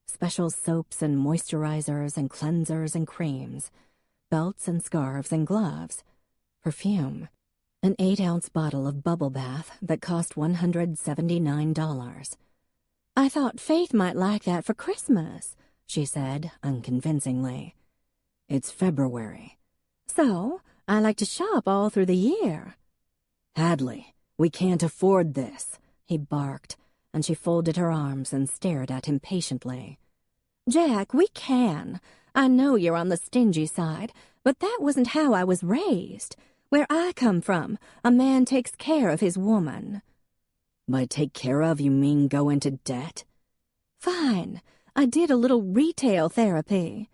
Special soaps and moisturizers and cleansers and creams, belts and scarves and gloves, perfume, an 8-ounce bottle of bubble bath that cost $179. "I thought Faith might like that for Christmas," she said unconvincingly. "It's February." "So, I like to shop all through the year." "Hadley, we can't afford this," he barked, and she folded her arms and stared at him patiently. "Jack, we can. I know you're on the stingy side, but that wasn't how I was raised. Where I come from, a man takes care of his woman." "By take care of, you mean go into debt?" "Fine. I did a little retail therapy."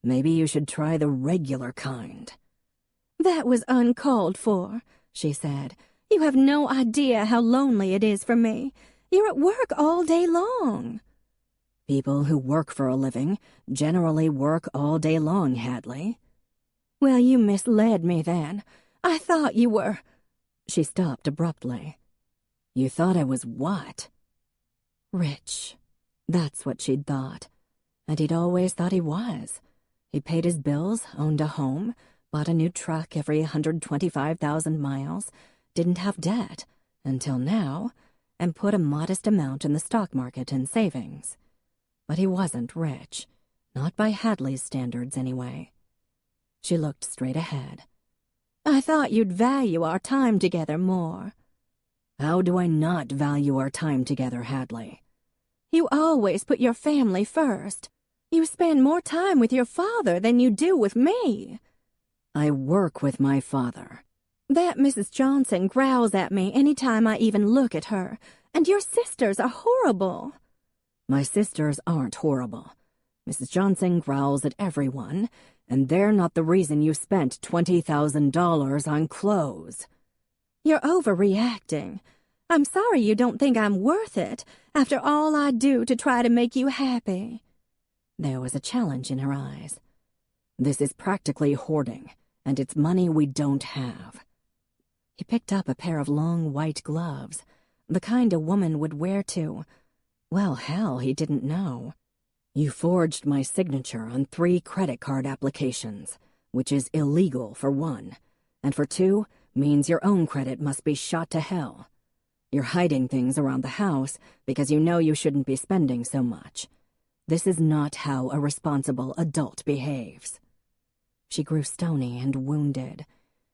"Maybe you should try the regular kind." "That was uncalled for," she said. "You have no idea how lonely it is for me. You're at work all day long." "People who work for a living generally work all day long, Hadley." "Well, you misled me then. I thought you were—" She stopped abruptly. "You thought I was what?" Rich. That's what she'd thought. And he'd always thought he was. He paid his bills, owned a home, bought a new truck every 125,000 miles, didn't have debt, until now, and put a modest amount in the stock market and savings. But he wasn't rich. Not by Hadley's standards, anyway. She looked straight ahead. "I thought you'd value our time together more." "How do I not value our time together, Hadley?" "You always put your family first. You spend more time with your father than you do with me." "I work with my father." "That Mrs. Johnson growls at me any time I even look at her, and your sisters are horrible." "My sisters aren't horrible. Mrs. Johnson growls at everyone, and they're not the reason you spent $20,000 on clothes." "You're overreacting. I'm sorry you don't think I'm worth it, after all I do to try to make you happy." There was a challenge in her eyes. "This is practically hoarding, and it's money we don't have." He picked up a pair of long white gloves, the kind a woman would wear to— well, hell, he didn't know. "You forged my signature on 3 credit card applications, which is illegal for 1, and for 2 means your own credit must be shot to hell. You're hiding things around the house because you know you shouldn't be spending so much. This is not how a responsible adult behaves." She grew stony and wounded.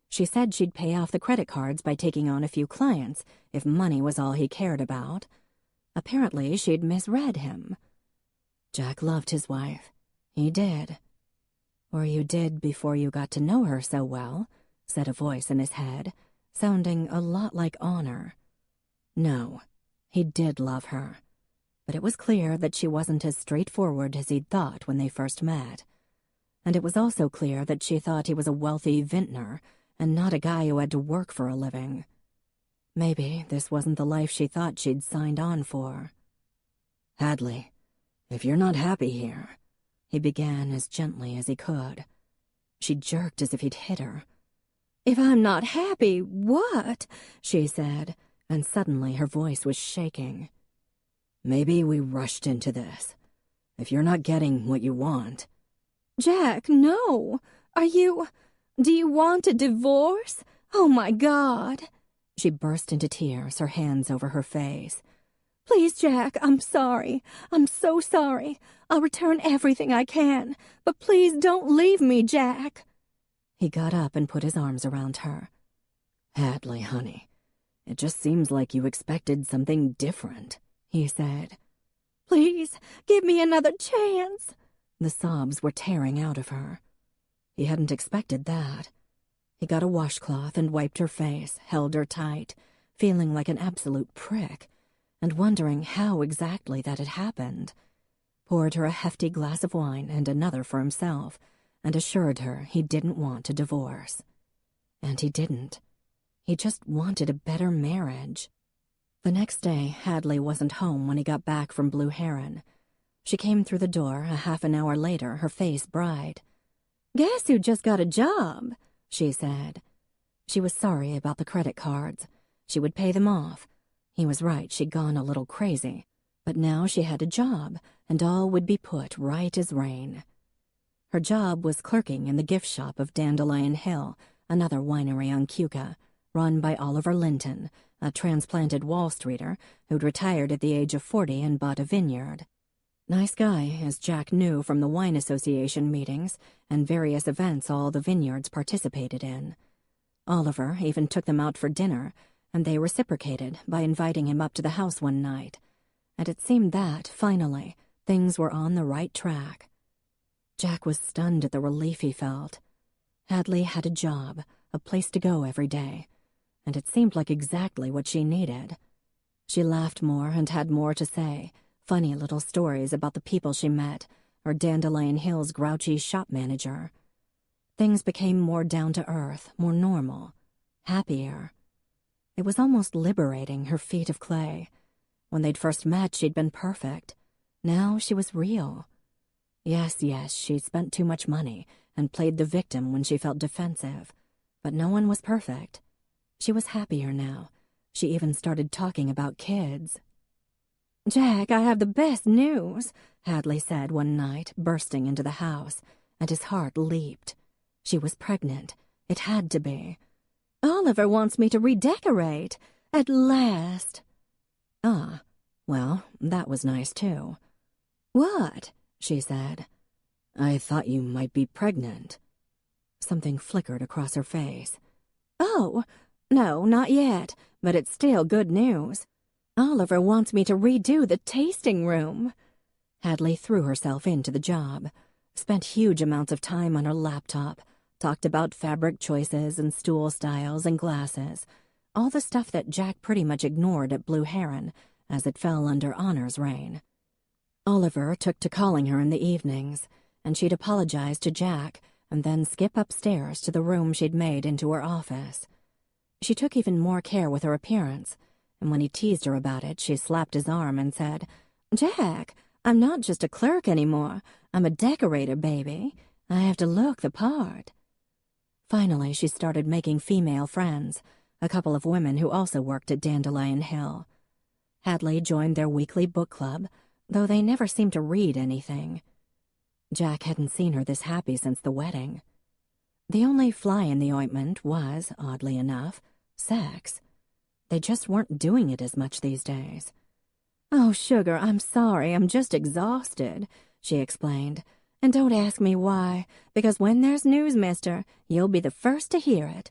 She said she'd pay off the credit cards by taking on a few clients if money was all he cared about. Apparently, she'd misread him. Jack loved his wife. He did. "Or you did before you got to know her so well," said a voice in his head, sounding a lot like honor. No, he did love her. But it was clear that she wasn't as straightforward as he'd thought when they first met. And it was also clear that she thought he was a wealthy vintner and not a guy who had to work for a living. Maybe this wasn't the life she thought she'd signed on for. "Hadley, if you're not happy here," he began as gently as he could. She jerked as if he'd hit her. "If I'm not happy, what?" she said, and suddenly her voice was shaking. "Maybe we rushed into this. If you're not getting what you want—" "Jack, no! Do you want a divorce? Oh, my God!" She burst into tears, her hands over her face. "Please, Jack, I'm sorry. I'm so sorry. I'll return everything I can. But please don't leave me, Jack." He got up and put his arms around her. "Hadley, honey, it just seems like you expected something different," he said. "Please, give me another chance." The sobs were tearing out of her. He hadn't expected that. He got a washcloth and wiped her face, held her tight, feeling like an absolute prick, and wondering how exactly that had happened. Poured her a hefty glass of wine and another for himself, and assured her he didn't want a divorce. And he didn't. He just wanted a better marriage. The next day, Hadley wasn't home when he got back from Blue Heron. She came through the door a half an hour later, her face bright. "Guess who just got a job?" she said. She was sorry about the credit cards. She would pay them off. He was right, she'd gone a little crazy. But now she had a job, and all would be put right as rain. Her job was clerking in the gift shop of Dandelion Hill, another winery on Keuka, run by Oliver Linton, a transplanted Wall Streeter who'd retired at the age of 40 and bought a vineyard. Nice guy, as Jack knew from the wine association meetings and various events all the vineyards participated in. Oliver even took them out for dinner, and they reciprocated by inviting him up to the house one night. And it seemed that, finally, things were on the right track. Jack was stunned at the relief he felt. Hadley had a job, a place to go every day, and it seemed like exactly what she needed. She laughed more and had more to say, funny little stories about the people she met, or Dandelion Hill's grouchy shop manager. Things became more down to earth, more normal, happier. It was almost liberating, her feet of clay. When they'd first met, she'd been perfect. Now she was real. Yes, she'd spent too much money and played the victim when she felt defensive. But no one was perfect. She was happier now. She even started talking about kids. "Jack, I have the best news," Hadley said one night, bursting into the house, and his heart leaped. She was pregnant. It had to be. "Oliver wants me to redecorate. At last." "Ah, well, that was nice, too." "What?" she said. "I thought you might be pregnant." Something flickered across her face. "Oh, no, not yet, but it's still good news. Oliver wants me to redo the tasting room." Hadley threw herself into the job, spent huge amounts of time on her laptop, talked about fabric choices and stool styles and glasses, all the stuff that Jack pretty much ignored at Blue Heron, as it fell under Honor's reign. Oliver took to calling her in the evenings, and she'd apologize to Jack and then skip upstairs to the room she'd made into her office. She took even more care with her appearance, and when he teased her about it, she slapped his arm and said, "Jack, I'm not just a clerk anymore. I'm a decorator, baby. I have to look the part." Finally, she started making female friends, a couple of women who also worked at Dandelion Hill. Hadley joined their weekly book club, though they never seemed to read anything. Jack hadn't seen her this happy since the wedding. The only fly in the ointment was, oddly enough, sex. They just weren't doing it as much these days. "Oh, sugar, I'm sorry, I'm just exhausted," she explained. "And don't ask me why, because when there's news, mister, you'll be the first to hear it.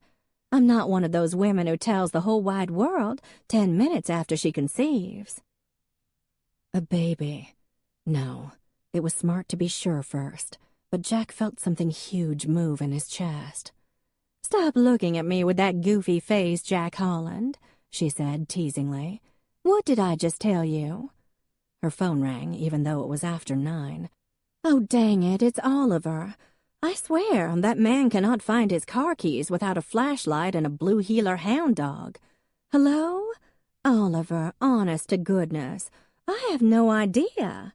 I'm not one of those women who tells the whole wide world 10 minutes after she conceives." A baby. No, it was smart to be sure first, but Jack felt something huge move in his chest. "Stop looking at me with that goofy face, Jack Holland," she said teasingly. "What did I just tell you?" Her phone rang, even though it was after 9. "Oh, dang it, it's Oliver. I swear, that man cannot find his car keys without a flashlight and a blue heeler hound dog. Hello? Oliver, honest to goodness, I have no idea."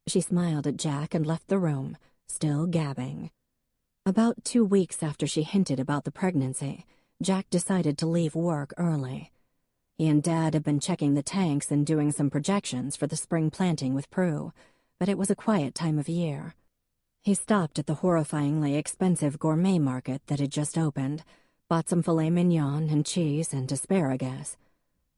She smiled at Jack and left the room, still gabbing. About 2 weeks after she hinted about the pregnancy, Jack decided to leave work early. He and Dad had been checking the tanks and doing some projections for the spring planting with Prue, but it was a quiet time of year. He stopped at the horrifyingly expensive gourmet market that had just opened, bought some filet mignon and cheese and asparagus.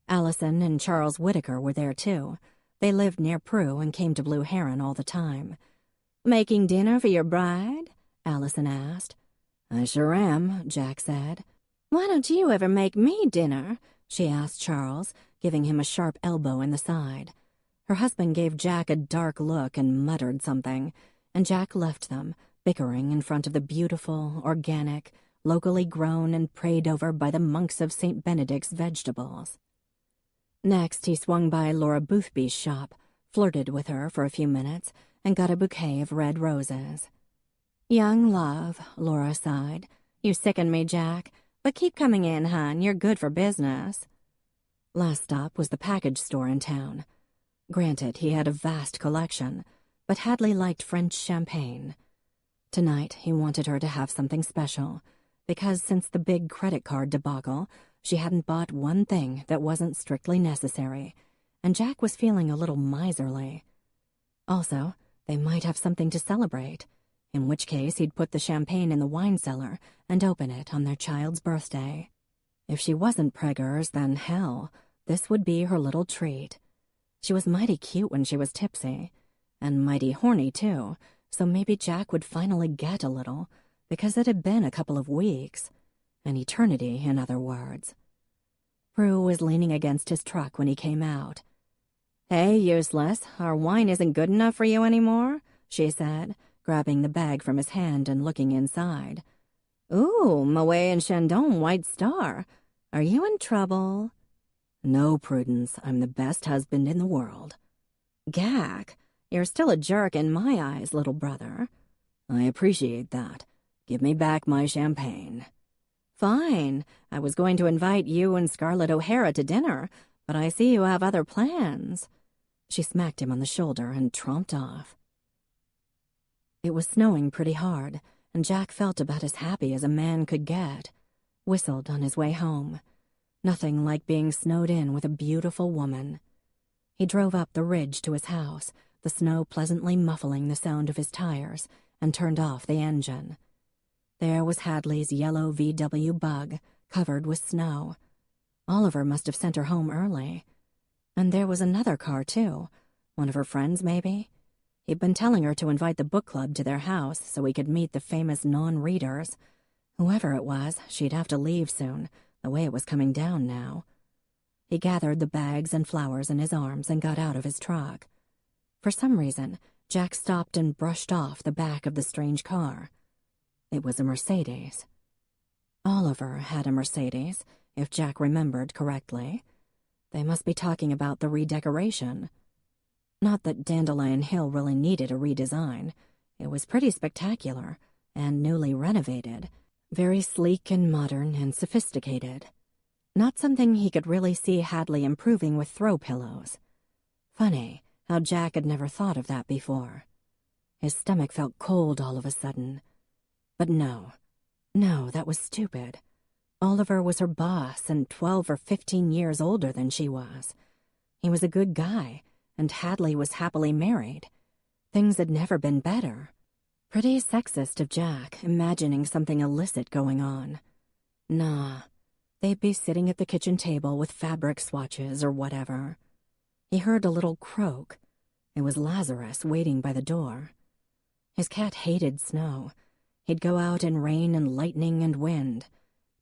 Allison and Charles Whitaker were there too. They lived near Prue and came to Blue Heron all the time. "Making dinner for your bride?" Allison asked. "I sure am," Jack said. "Why don't you ever make me dinner?" she asked Charles, giving him a sharp elbow in the side. Her husband gave Jack a dark look and muttered something. and Jack left them, bickering in front of the beautiful, organic, locally grown and prayed over by the monks of St. Benedict's vegetables. Next, he swung by Laura Boothby's shop, flirted with her for a few minutes, and got a bouquet of red roses. "Young love," Laura sighed. "You sicken me, Jack, but keep coming in, hon. You're good for business." Last stop was the package store in town. Granted, he had a vast collection, but Hadley liked French champagne. Tonight, he wanted her to have something special, because since the big credit card debacle, she hadn't bought one thing that wasn't strictly necessary, and Jack was feeling a little miserly. Also, they might have something to celebrate, in which case he'd put the champagne in the wine cellar and open it on their child's birthday. If she wasn't preggers, then hell, this would be her little treat. She was mighty cute when she was tipsy, and mighty horny too, so maybe Jack would finally get a little, because it had been a couple of weeks. An eternity, in other words. Prue was leaning against his truck when he came out. "Hey, useless, our wine isn't good enough for you anymore?" she said, grabbing the bag from his hand and looking inside. "Ooh, Moet and Chandon White Star. Are you in trouble?" "No, Prudence, I'm the best husband in the world." "Gack, you're still a jerk in my eyes, little brother." "I appreciate that. Give me back my champagne." "Fine. I was going to invite you and Scarlett O'Hara to dinner, but I see you have other plans." She smacked him on the shoulder and tromped off. It was snowing pretty hard, and Jack felt about as happy as a man could get. Whistled on his way home. Nothing like being snowed in with a beautiful woman. He drove up the ridge to his house, the snow pleasantly muffling the sound of his tires, and turned off the engine. There was Hadley's yellow VW Bug, covered with snow. Oliver must have sent her home early. And there was another car, too. One of her friends, maybe? He'd been telling her to invite the book club to their house so he could meet the famous non-readers. Whoever it was, she'd have to leave soon, the way it was coming down now. He gathered the bags and flowers in his arms and got out of his truck. For some reason, Jack stopped and brushed off the back of the strange car. It was a Mercedes. Oliver had a Mercedes, if Jack remembered correctly. They must be talking about the redecoration. Not that Dandelion Hill really needed a redesign. It was pretty spectacular and newly renovated, very sleek and modern and sophisticated. Not something he could really see Hadley improving with throw pillows. Funny how Jack had never thought of that before. His stomach felt cold all of a sudden. But no, that was stupid. Oliver was her boss and 12 or 15 years older than she was. He was a good guy, and Hadley was happily married. Things had never been better. Pretty sexist of Jack, imagining something illicit going on. Nah, they'd be sitting at the kitchen table with fabric swatches or whatever. He heard a little croak. It was Lazarus waiting by the door. His cat hated snow. He'd go out in rain and lightning and wind.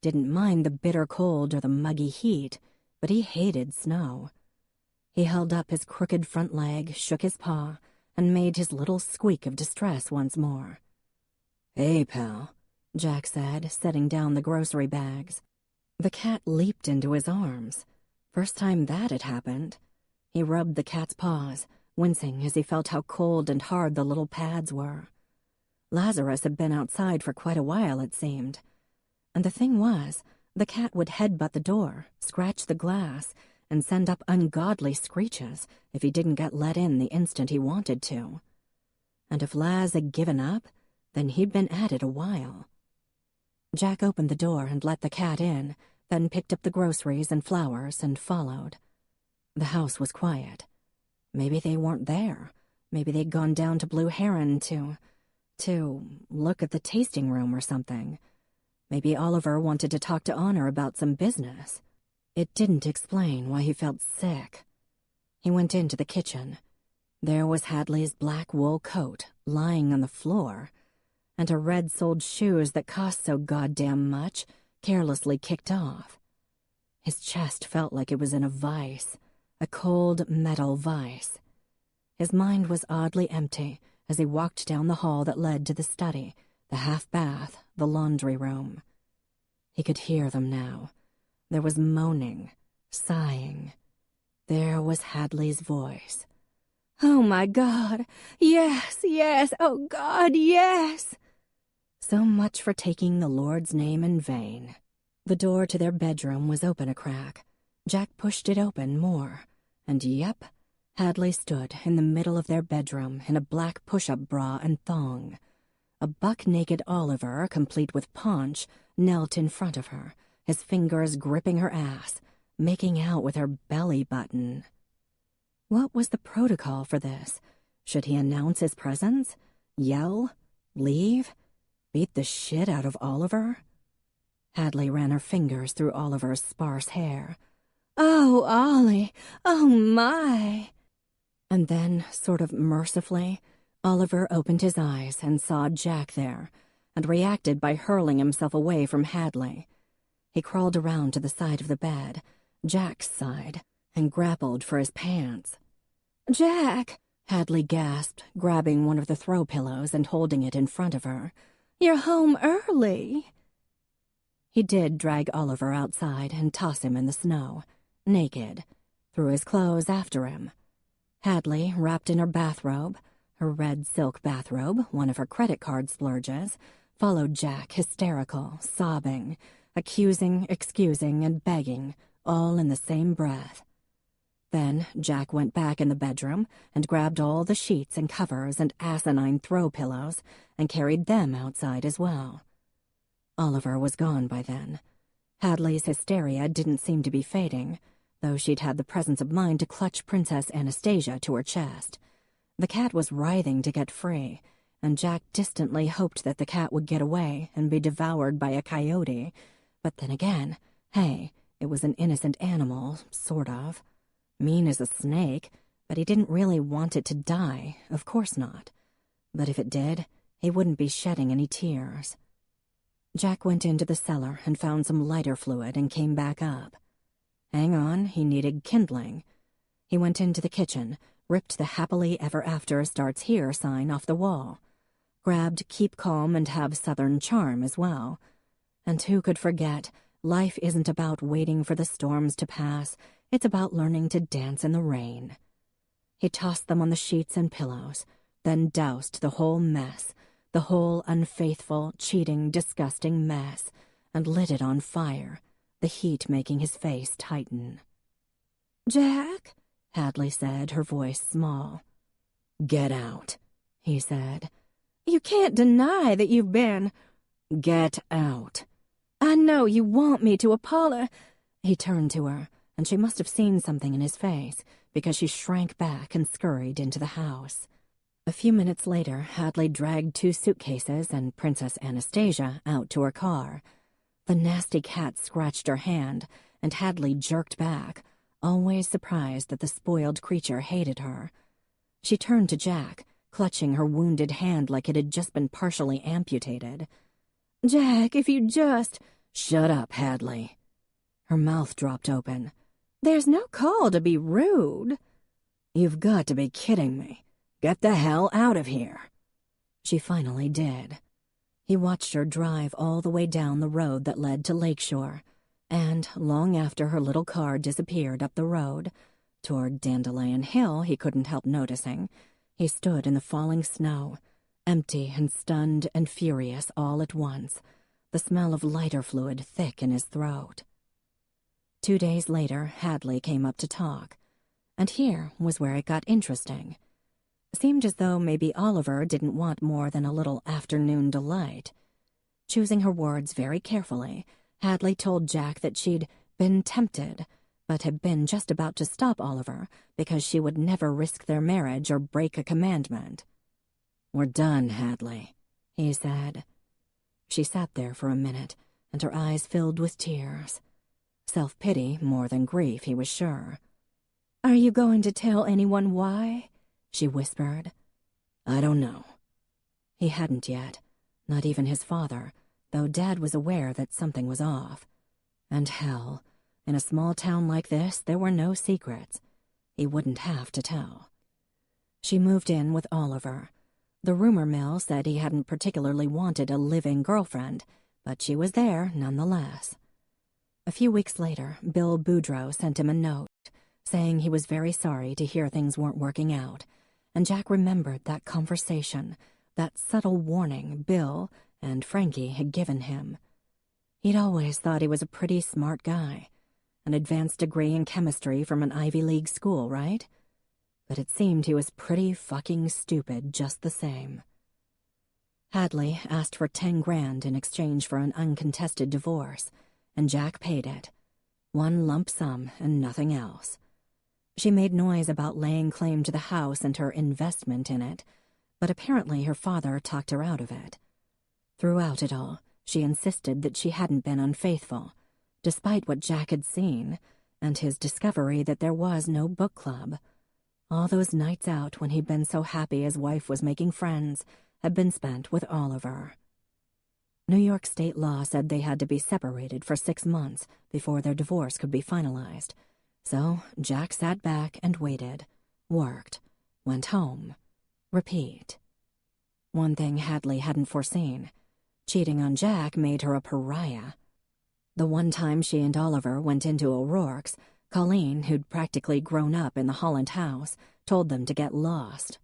Didn't mind the bitter cold or the muggy heat, but he hated snow. He held up his crooked front leg, shook his paw, and made his little squeak of distress once more. "Hey, pal," Jack said, setting down the grocery bags. The cat leaped into his arms. First time that had happened. He rubbed the cat's paws, wincing as he felt how cold and hard the little pads were. Lazarus had been outside for quite a while, it seemed. And the thing was, the cat would headbutt the door, scratch the glass, and send up ungodly screeches if he didn't get let in the instant he wanted to. And if Laz had given up, then he'd been at it a while. Jack opened the door and let the cat in, then picked up the groceries and flowers and followed. The house was quiet. Maybe they weren't there. Maybe they'd gone down to Blue Heron to look at the tasting room or something. Maybe Oliver wanted to talk to Honor about some business. It didn't explain why he felt sick. He went into the kitchen. There was Hadley's black wool coat lying on the floor, and her red-soled shoes that cost so goddamn much, carelessly kicked off. His chest felt like it was in a vice, a cold metal vice. His mind was oddly empty as he walked down the hall that led to the study, the half-bath, the laundry room. He could hear them now. There was moaning, sighing. There was Hadley's voice. "Oh, my God! Yes, yes! Oh, God, yes!" So much for taking the Lord's name in vain. The door to their bedroom was open a crack. Jack pushed it open more, and yep, Hadley stood in the middle of their bedroom in a black push-up bra and thong. A buck-naked Oliver, complete with paunch, knelt in front of her, his fingers gripping her ass, making out with her belly button. What was the protocol for this? Should he announce his presence? Yell? Leave? Beat the shit out of Oliver? Hadley ran her fingers through Oliver's sparse hair. "Oh, Ollie! Oh, my!" And then, sort of mercifully, Oliver opened his eyes and saw Jack there, and reacted by hurling himself away from Hadley. He crawled around to the side of the bed, Jack's side, and grappled for his pants. "Jack!" Hadley gasped, grabbing one of the throw pillows and holding it in front of her. "You're home early." He did drag Oliver outside and toss him in the snow, naked, threw his clothes after him. Hadley, wrapped in her bathrobe, her red silk bathrobe, one of her credit card splurges, followed Jack, hysterical, sobbing, accusing, excusing, and begging, all in the same breath. Then Jack went back in the bedroom and grabbed all the sheets and covers and asinine throw pillows and carried them outside as well. Oliver was gone by then. Hadley's hysteria didn't seem to be fading, though she'd had the presence of mind to clutch Princess Anastasia to her chest. The cat was writhing to get free, and Jack distantly hoped that the cat would get away and be devoured by a coyote. But then again, hey, it was an innocent animal, sort of. Mean as a snake, but he didn't really want it to die, of course not. But if it did, he wouldn't be shedding any tears. Jack went into the cellar and found some lighter fluid and came back up. Hang on, he needed kindling. He went into the kitchen, ripped the happily ever after starts here sign off the wall, grabbed keep calm and have southern charm as well. And who could forget, life isn't about waiting for the storms to pass, it's about learning to dance in the rain. He tossed them on the sheets and pillows, then doused the whole mess, the whole unfaithful, cheating, disgusting mess, and lit it on fire, the heat making his face tighten. "Jack?" Hadley said, her voice small. "Get out," he said. "You can't deny that you've been—" "Get out." "I know you want me to apologize." He turned to her, and she must have seen something in his face, because she shrank back and scurried into the house. A few minutes later, Hadley dragged 2 suitcases and Princess Anastasia out to her car. The nasty cat scratched her hand, and Hadley jerked back, always surprised that the spoiled creature hated her. She turned to Jack, clutching her wounded hand like it had just been partially amputated. "Jack, if you just—" "Shut up, Hadley." Her mouth dropped open. "There's no call to be rude." "You've got to be kidding me. Get the hell out of here." She finally did. He watched her drive all the way down the road that led to Lakeshore, and, long after her little car disappeared up the road, toward Dandelion Hill he couldn't help noticing, he stood in the falling snow, empty and stunned and furious all at once, the smell of lighter fluid thick in his throat. 2 days later, Hadley came up to talk, and here was where it got interesting. Seemed as though maybe Oliver didn't want more than a little afternoon delight. Choosing her words very carefully, Hadley told Jack that she'd been tempted, but had been just about to stop Oliver because she would never risk their marriage or break a commandment. "We're done, Hadley," he said. She sat there for a minute, and her eyes filled with tears. Self-pity more than grief, he was sure. "Are you going to tell anyone why?" she whispered. "I don't know." He hadn't yet, not even his father, though Dad was aware that something was off. And hell, in a small town like this, there were no secrets. He wouldn't have to tell. She moved in with Oliver. The rumor mill said he hadn't particularly wanted a living girlfriend, but she was there nonetheless. A few weeks later, Bill Boudreaux sent him a note, saying he was very sorry to hear things weren't working out, and Jack remembered that conversation, that subtle warning Bill and Frankie had given him. He'd always thought he was a pretty smart guy, an advanced degree in chemistry from an Ivy League school, right? But it seemed he was pretty fucking stupid just the same. Hadley asked for 10 grand in exchange for an uncontested divorce, and Jack paid it. One lump sum and nothing else. She made noise about laying claim to the house and her investment in it, but apparently her father talked her out of it. Throughout it all, she insisted that she hadn't been unfaithful, despite what Jack had seen, and his discovery that there was no book club. All those nights out when he'd been so happy his wife was making friends had been spent with Oliver. New York state law said they had to be separated for 6 months before their divorce could be finalized, so Jack sat back and waited, worked, went home, repeat. One thing Hadley hadn't foreseen: cheating on Jack made her a pariah. The one time she and Oliver went into O'Rourke's, Colleen, who'd practically grown up in the Holland house, told them to get lost.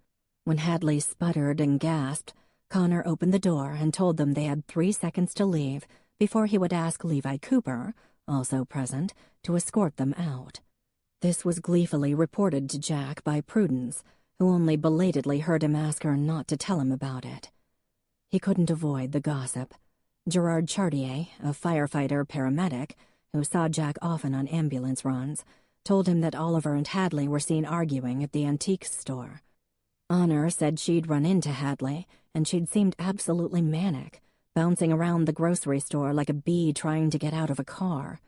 When Hadley sputtered and gasped, Connor opened the door and told them they had 3 seconds to leave before he would ask Levi Cooper, also present, to escort them out. This was gleefully reported to Jack by Prudence, who only belatedly heard him ask her not to tell him about it. He couldn't avoid the gossip. Gerard Chartier, a firefighter-paramedic, who saw Jack often on ambulance runs, told him that Oliver and Hadley were seen arguing at the antiques store. Honor said she'd run into Hadley, and she'd seemed absolutely manic, bouncing around the grocery store like a bee trying to get out of a car.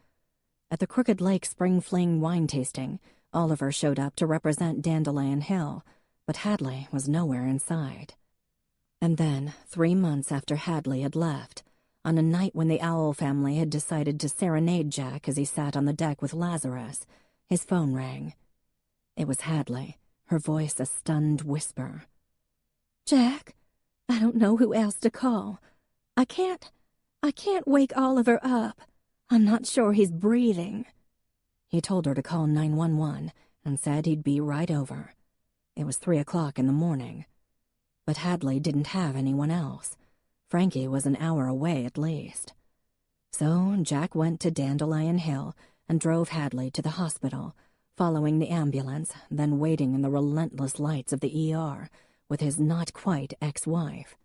At the Crooked Lake Spring Fling wine tasting, Oliver showed up to represent Dandelion Hill, but Hadley was nowhere in sight. And then, 3 months after Hadley had left, on a night when the Owl family had decided to serenade Jack as he sat on the deck with Lazarus, his phone rang. It was Hadley, her voice a stunned whisper. "Jack, I don't know who else to call. I can't wake Oliver up. I'm not sure he's breathing." He told her to call 911 and said he'd be right over. It was 3 o'clock in the morning. But Hadley didn't have anyone else. Frankie was an hour away at least. So Jack went to Dandelion Hill and drove Hadley to the hospital, following the ambulance, then waiting in the relentless lights of the ER with his not-quite ex-wife.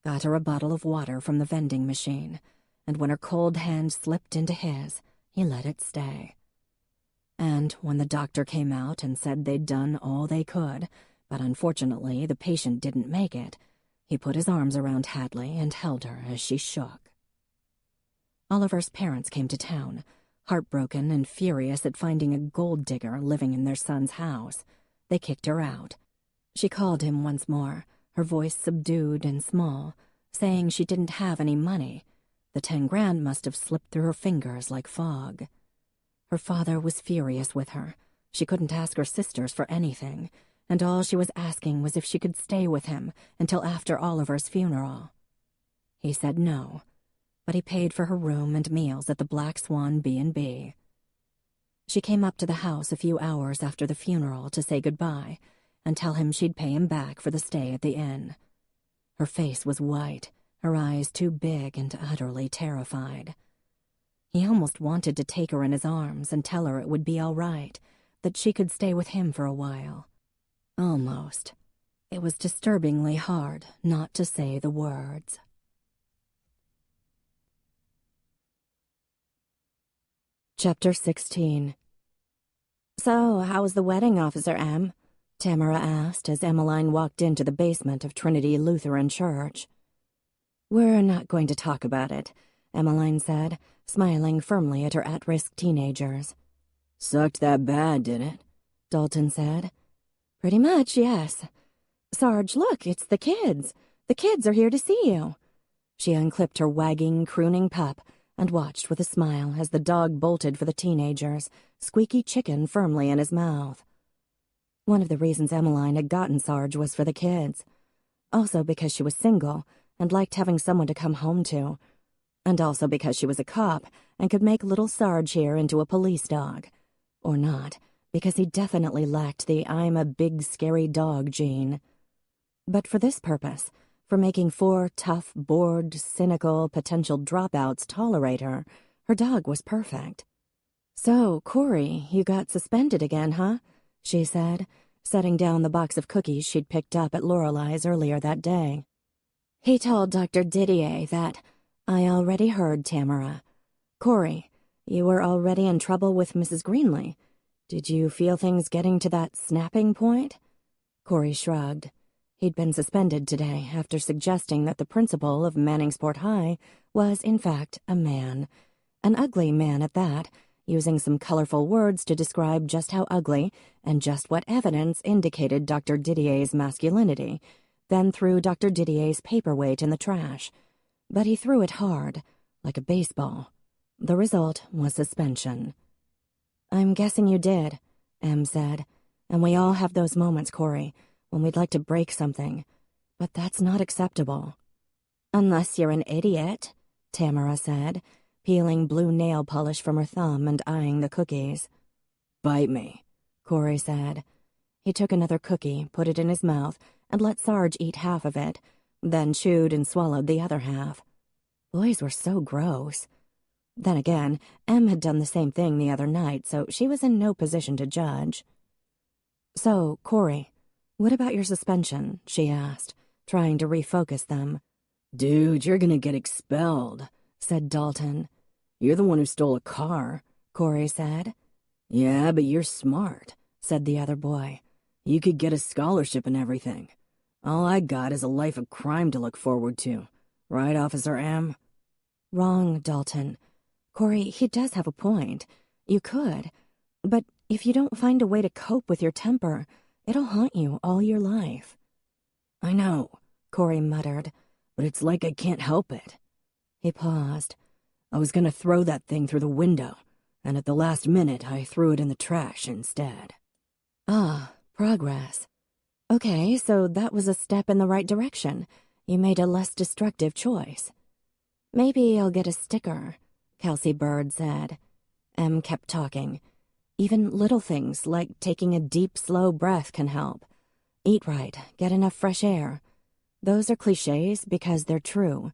Got her a bottle of water from the vending machine, and when her cold hand slipped into his, he let it stay. And when the doctor came out and said they'd done all they could, but unfortunately the patient didn't make it, he put his arms around Hadley and held her as she shook. Oliver's parents came to town, heartbroken and furious at finding a gold digger living in their son's house. They kicked her out. She called him once more, her voice subdued and small, saying she didn't have any money. The 10 grand must have slipped through her fingers like fog. Her father was furious with her. She couldn't ask her sisters for anything, and all she was asking was if she could stay with him until after Oliver's funeral. He said no, but he paid for her room and meals at the Black Swan B&B. She came up to the house a few hours after the funeral to say goodbye and tell him she'd pay him back for the stay at the inn. Her face was white, her eyes too big and utterly terrified. He almost wanted to take her in his arms and tell her it would be all right, that she could stay with him for a while. Almost. It was disturbingly hard not to say the words. Chapter 16. "So, how was the wedding, Officer M?" Tamara asked as Emmeline walked into the basement of Trinity Lutheran Church. "We're not going to talk about it," Emmeline said, smiling firmly at her at-risk teenagers. "Sucked that bad, did it?" Dalton said. "Pretty much, yes. Sarge, look, it's the kids. The kids are here to see you." She unclipped her wagging, crooning pup and watched with a smile as the dog bolted for the teenagers, Squeaky Chicken firmly in his mouth. One of the reasons Emmeline had gotten Sarge was for the kids. Also because she was single and liked having someone to come home to. And also because she was a cop and could make little Sarge here into a police dog. Or not, because he definitely lacked the I'm a big scary dog gene. But for this purpose, for making 4 tough, bored, cynical, potential dropouts tolerate her, her dog was perfect. "So, Corey, you got suspended again, huh?" she said, setting down the box of cookies she'd picked up at Lorelei's earlier that day. "He told Dr. Didier that I already heard, Tamara. Corey, you were already in trouble with Mrs. Greenlee. Did you feel things getting to that snapping point?" Corey shrugged. He'd been suspended today after suggesting that the principal of Manningsport High was, in fact, a man. An ugly man at that, using some colorful words to describe just how ugly and just what evidence indicated Dr. Didier's masculinity, then threw Dr. Didier's paperweight in the trash. But he threw it hard, like a baseball. The result was suspension. "I'm guessing you did," Em said. "And we all have those moments, Corey, when we'd like to break something. But that's not acceptable." "Unless you're an idiot," Tamara said, peeling blue nail polish from her thumb and eyeing the cookies. "Bite me," Corey said. He took another cookie, put it in his mouth, and let Sarge eat half of it, then chewed and swallowed the other half. Boys were so gross. Then again, Em had done the same thing the other night, so she was in no position to judge. "So, Corey, what about your suspension?" she asked, trying to refocus them. "Dude, you're gonna get expelled," said Dalton. "You're the one who stole a car," Corey said. "Yeah, but you're smart," said the other boy. "You could get a scholarship and everything. All I got is a life of crime to look forward to. Right, Officer M?" "Wrong, Dalton. Corey, he does have a point. You could. But if you don't find a way to cope with your temper, it'll haunt you all your life." "I know," Corey muttered, "but it's like I can't help it." He paused. "I was gonna throw that thing through the window, and at the last minute I threw it in the trash instead." "Ah, progress. Okay, so that was a step in the right direction. You made a less destructive choice." "Maybe I'll get a sticker," Kelsey Bird said. Em kept talking. "Even little things like taking a deep, slow breath can help. Eat right, get enough fresh air. Those are cliches because they're true.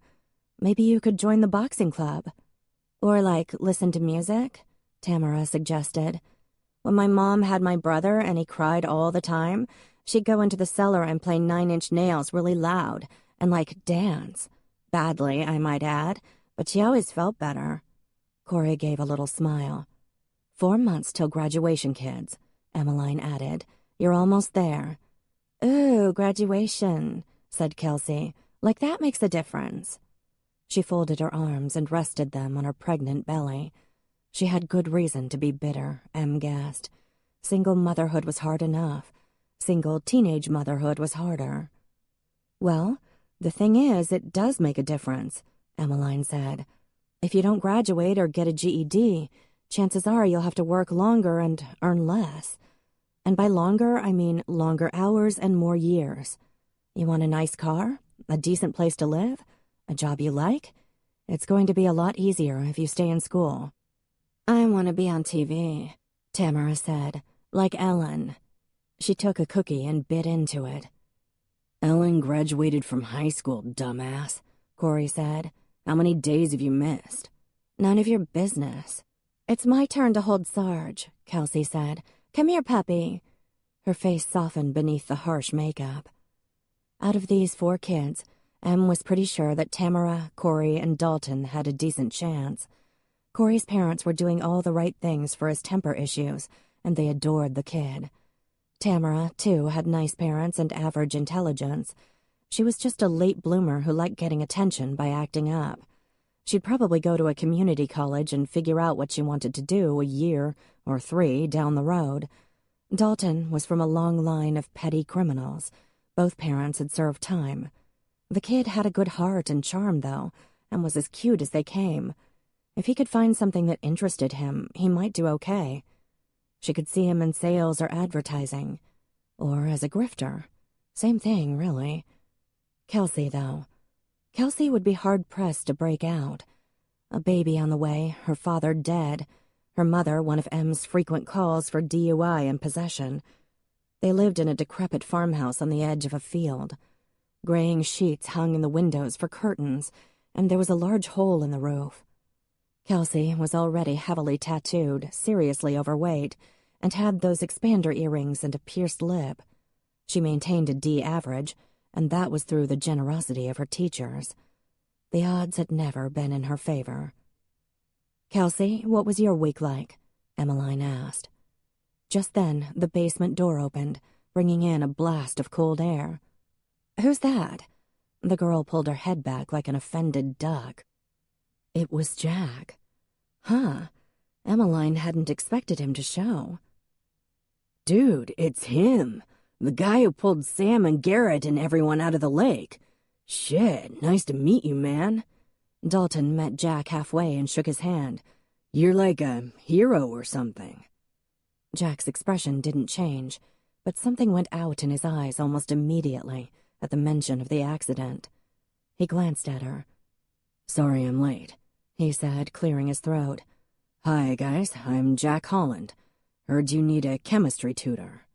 Maybe you could join the boxing club. Or listen to music," Tamara suggested. "When my mom had my brother and he cried all the time, she'd go into the cellar and play 9-inch Nails really loud and dance. Badly, I might add, but she always felt better." Corey gave a little smile. 4 months till graduation, kids," Emmeline added. "You're almost there." "Ooh, graduation," said Kelsey. "That makes a difference." She folded her arms and rested them on her pregnant belly. She had good reason to be bitter, Em gasped. Single motherhood was hard enough. Single teenage motherhood was harder. "Well, the thing is, it does make a difference," Emmeline said. "If you don't graduate or get a GED, chances are you'll have to work longer and earn less. And by longer, I mean longer hours and more years. You want a nice car? A decent place to live? A job you like? It's going to be a lot easier if you stay in school." "I want to be on TV," Tamara said, like Ellen. She took a cookie and bit into it. "Ellen graduated from high school, dumbass," Corey said. "How many days have you missed?" "None of your business." "It's my turn to hold Sarge," Kelsey said. "Come here, puppy." Her face softened beneath the harsh makeup. Out of these 4 kids, Em was pretty sure that Tamara, Corey, and Dalton had a decent chance. Corey's parents were doing all the right things for his temper issues, and they adored the kid. Tamara, too, had nice parents and average intelligence. She was just a late bloomer who liked getting attention by acting up. She'd probably go to a community college and figure out what she wanted to do a year or 3 down the road. Dalton was from a long line of petty criminals. Both parents had served time. The kid had a good heart and charm, though, and was as cute as they came. If he could find something that interested him, he might do okay. She could see him in sales or advertising. Or as a grifter. Same thing, really. Kelsey, though. Kelsey would be hard-pressed to break out. A baby on the way, her father dead, her mother one of M's frequent calls for DUI and possession. They lived in a decrepit farmhouse on the edge of a field. Graying sheets hung in the windows for curtains, and there was a large hole in the roof. Kelsey was already heavily tattooed, seriously overweight, and had those expander earrings and a pierced lip. She maintained a D average, and that was through the generosity of her teachers. The odds had never been in her favor. "Kelsey, what was your week like?" Emmeline asked. Just then, the basement door opened, bringing in a blast of cold air. "Who's that?" The girl pulled her head back like an offended duck. It was Jack. Huh. Emmeline hadn't expected him to show. "Dude, it's him. The guy who pulled Sam and Garrett and everyone out of the lake. Shit, nice to meet you, man." Dalton met Jack halfway and shook his hand. "You're like a hero or something." Jack's expression didn't change, but something went out in his eyes almost immediately at the mention of the accident. He glanced at her. "Sorry I'm late," he said, clearing his throat. "Hi, guys, I'm Jack Holland. Heard you need a chemistry tutor."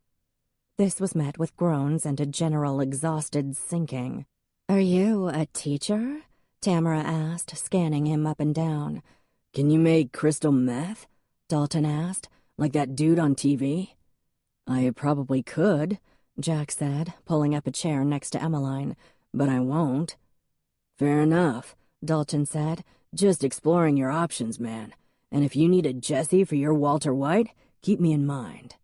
This was met with groans and a general exhausted sinking. "Are you a teacher?" Tamara asked, scanning him up and down. "Can you make crystal meth?" Dalton asked. "Like that dude on TV?" "I probably could," Jack said, pulling up a chair next to Emmeline, "but I won't." "Fair enough," Dalton said. "Just exploring your options, man. And if you need a Jesse for your Walter White, keep me in mind."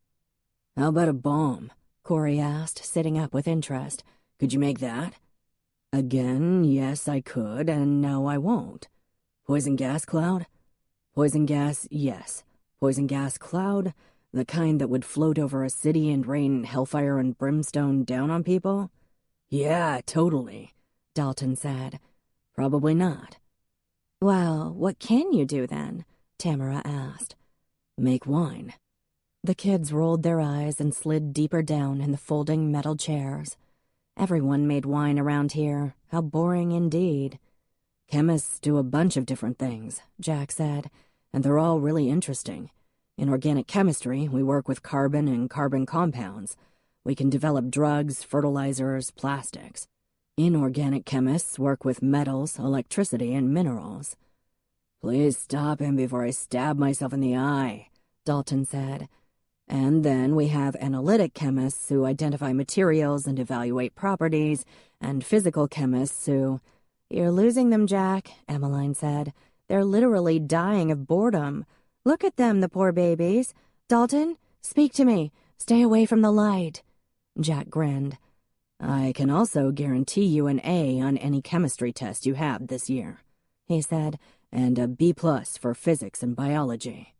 "How about a bomb?" Corey asked, sitting up with interest. "Could you make that?" "Again, yes, I could, and no, I won't." "Poison gas cloud?" "Poison gas, yes. Poison gas cloud, the kind that would float over a city and rain hellfire and brimstone down on people?" "Yeah, totally," Dalton said. "Probably not." "Well, what can you do then?" Tamara asked. "Make wine." The kids rolled their eyes and slid deeper down in the folding metal chairs. Everyone made wine around here. How boring indeed. "Chemists do a bunch of different things," Jack said, "and they're all really interesting. In organic chemistry, we work with carbon and carbon compounds. We can develop drugs, fertilizers, plastics. Inorganic chemists work with metals, electricity, and minerals." "Please stop him before I stab myself in the eye," Dalton said. "And then we have analytic chemists who identify materials and evaluate properties, and physical chemists who—" "You're losing them, Jack," Emmeline said. "They're literally dying of boredom. Look at them, the poor babies. Dalton, speak to me. Stay away from the light." Jack grinned. "I can also guarantee you an A on any chemistry test you have this year," he said, "and a B+ for physics and biology."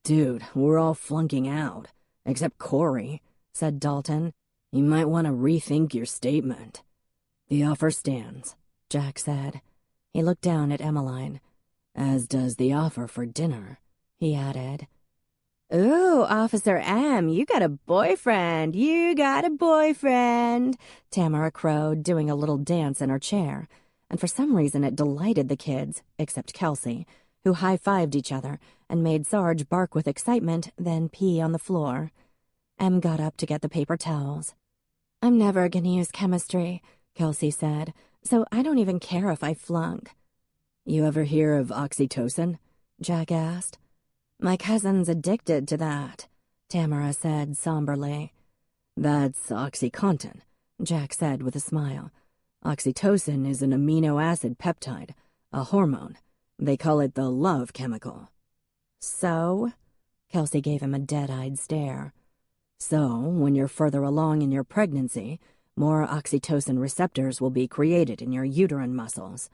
"Dude, we're all flunking out. Except Corey," said Dalton. "You might want to rethink your statement." "The offer stands," Jack said. He looked down at Emmeline. "As does the offer for dinner," he added. "Ooh, Officer M, you got a boyfriend. You got a boyfriend," Tamara crowed, doing a little dance in her chair. And for some reason it delighted the kids, except Kelsey, who high-fived each other and made Sarge bark with excitement, then pee on the floor. Em got up to get the paper towels. "I'm never going to use chemistry," Kelsey said, "so I don't even care if I flunk." "You ever hear of oxytocin?" Jack asked. "My cousin's addicted to that," Tamara said somberly. "That's OxyContin," Jack said with a smile. "Oxytocin is an amino acid peptide, a hormone. They call it the love chemical." "So?" Kelsey gave him a dead-eyed stare. "So, when you're further along in your pregnancy, more oxytocin receptors will be created in your uterine muscles.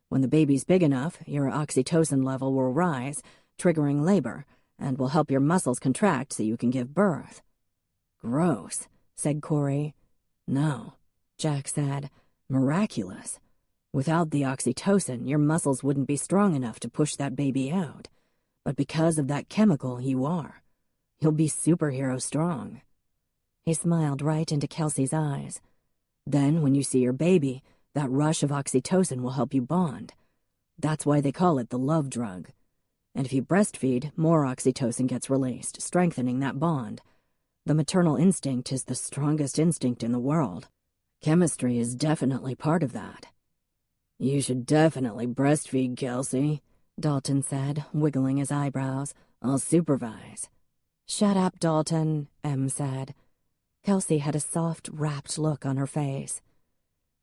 When the baby's big enough, your oxytocin level will rise, triggering labor, and will help your muscles contract so you can give birth." "Gross," said Corey. "No," Jack said. "Miraculous. Without the oxytocin, your muscles wouldn't be strong enough to push that baby out. But because of that chemical, you are. You'll be superhero strong." He smiled right into Kelsey's eyes. Then, when you see your baby, that rush of oxytocin will help you bond. That's why they call it the love drug. And if you breastfeed, more oxytocin gets released, strengthening that bond. The maternal instinct is the strongest instinct in the world. Chemistry is definitely part of that. You should definitely breastfeed, Kelsey, Dalton said, wiggling his eyebrows. I'll supervise. Shut up, Dalton, Em said. Kelsey had a soft, rapt look on her face.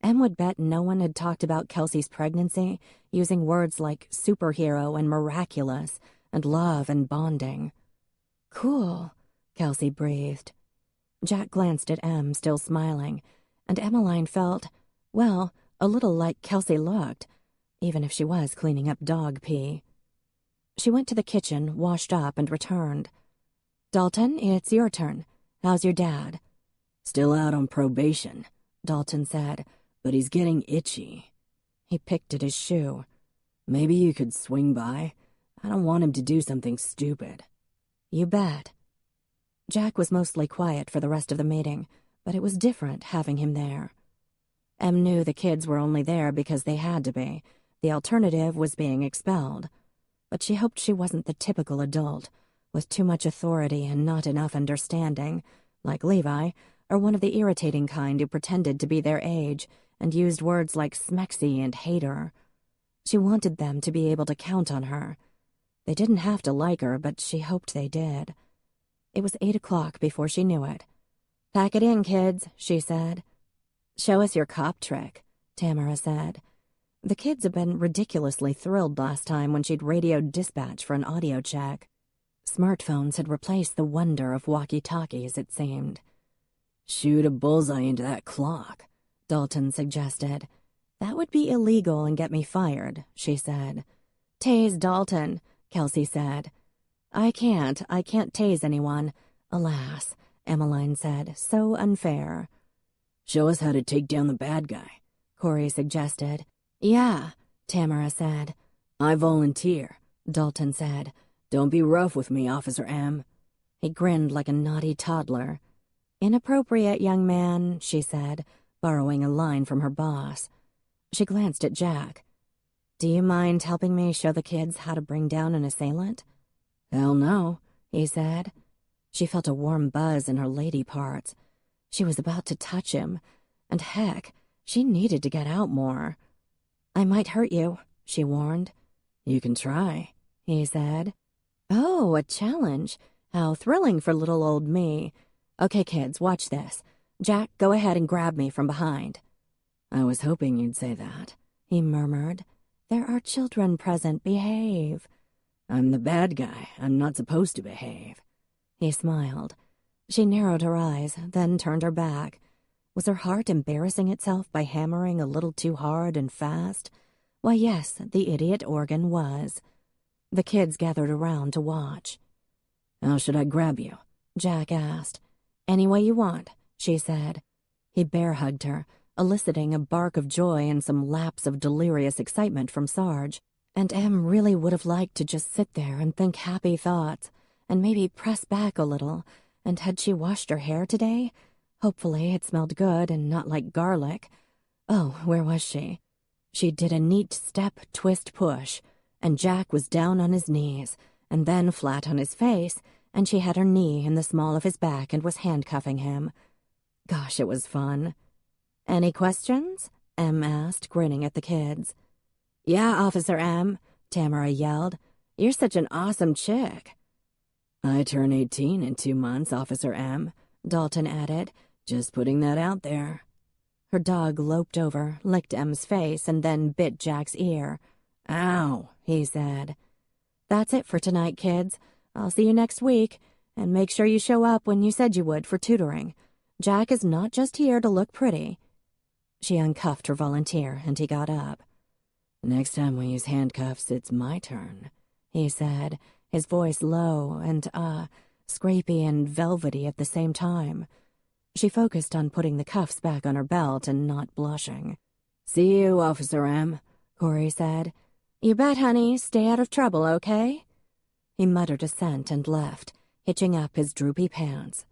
Em would bet no one had talked about Kelsey's pregnancy using words like superhero and miraculous and love and bonding. Cool, Kelsey breathed. Jack glanced at Em, still smiling, and Emmeline felt, well, a little like Kelsey looked, even if she was cleaning up dog pee. She went to the kitchen, washed up, and returned. Dalton, it's your turn. How's your dad? Still out on probation, Dalton said, but he's getting itchy. He picked at his shoe. Maybe you could swing by? I don't want him to do something stupid. You bet. Jack was mostly quiet for the rest of the meeting, but it was different having him there. Em knew the kids were only there because they had to be. The alternative was being expelled. But she hoped she wasn't the typical adult, with too much authority and not enough understanding, like Levi, or one of the irritating kind who pretended to be their age and used words like smexy and hater. She wanted them to be able to count on her. They didn't have to like her, but she hoped they did. It was 8 o'clock before she knew it. Pack it in, kids, she said. Show us your cop trick, Tamara said. The kids had been ridiculously thrilled last time when she'd radioed dispatch for an audio check. Smartphones had replaced the wonder of walkie-talkies, it seemed. Shoot a bullseye into that clock, Dalton suggested. That would be illegal and get me fired, she said. Tase Dalton, Kelsey said. I can't tase anyone. Alas, Emmeline said, so unfair. Show us how to take down the bad guy, Corey suggested. Yeah, Tamara said. I volunteer, Dalton said. Don't be rough with me, Officer M. He grinned like a naughty toddler. Inappropriate, young man, she said, borrowing a line from her boss. She glanced at Jack. Do you mind helping me show the kids how to bring down an assailant? Hell no, he said. She felt a warm buzz in her lady parts. She was about to touch him, and heck, she needed to get out more. I might hurt you, she warned. You can try, he said. Oh, a challenge. How thrilling for little old me. Okay, kids, watch this. Jack, go ahead and grab me from behind. I was hoping you'd say that, he murmured. There are children present. Behave. I'm the bad guy. I'm not supposed to behave. He smiled. She narrowed her eyes, then turned her back. Was her heart embarrassing itself by hammering a little too hard and fast? Why, yes, the idiot organ was. The kids gathered around to watch. How should I grab you? Jack asked. Any way you want, she said. He bear-hugged her, eliciting a bark of joy and some lapse of delirious excitement from Sarge. And Em really would have liked to just sit there and think happy thoughts, and maybe press back a little. And had she washed her hair today? Hopefully it smelled good and not like garlic. Oh, where was she? She did a neat step, twist, push, and Jack was down on his knees, and then flat on his face, and she had her knee in the small of his back and was handcuffing him. Gosh, it was fun. Any questions? Em asked, grinning at the kids. Yeah, Officer M, Tamara yelled. You're such an awesome chick. I turn 18 in 2 months, Officer M, Dalton added, just putting that out there. Her dog loped over, licked Em's face, and then bit Jack's ear. Ow, he said. That's it for tonight, kids. I'll see you next week, and make sure you show up when you said you would for tutoring. Jack is not just here to look pretty. She uncuffed her volunteer, and he got up. Next time we use handcuffs, it's my turn, he said, his voice low and, scrapey and velvety at the same time. She focused on putting the cuffs back on her belt and not blushing. See you, Officer M, Corey said. You bet, honey. Stay out of trouble, okay? He muttered assent and left, hitching up his droopy pants.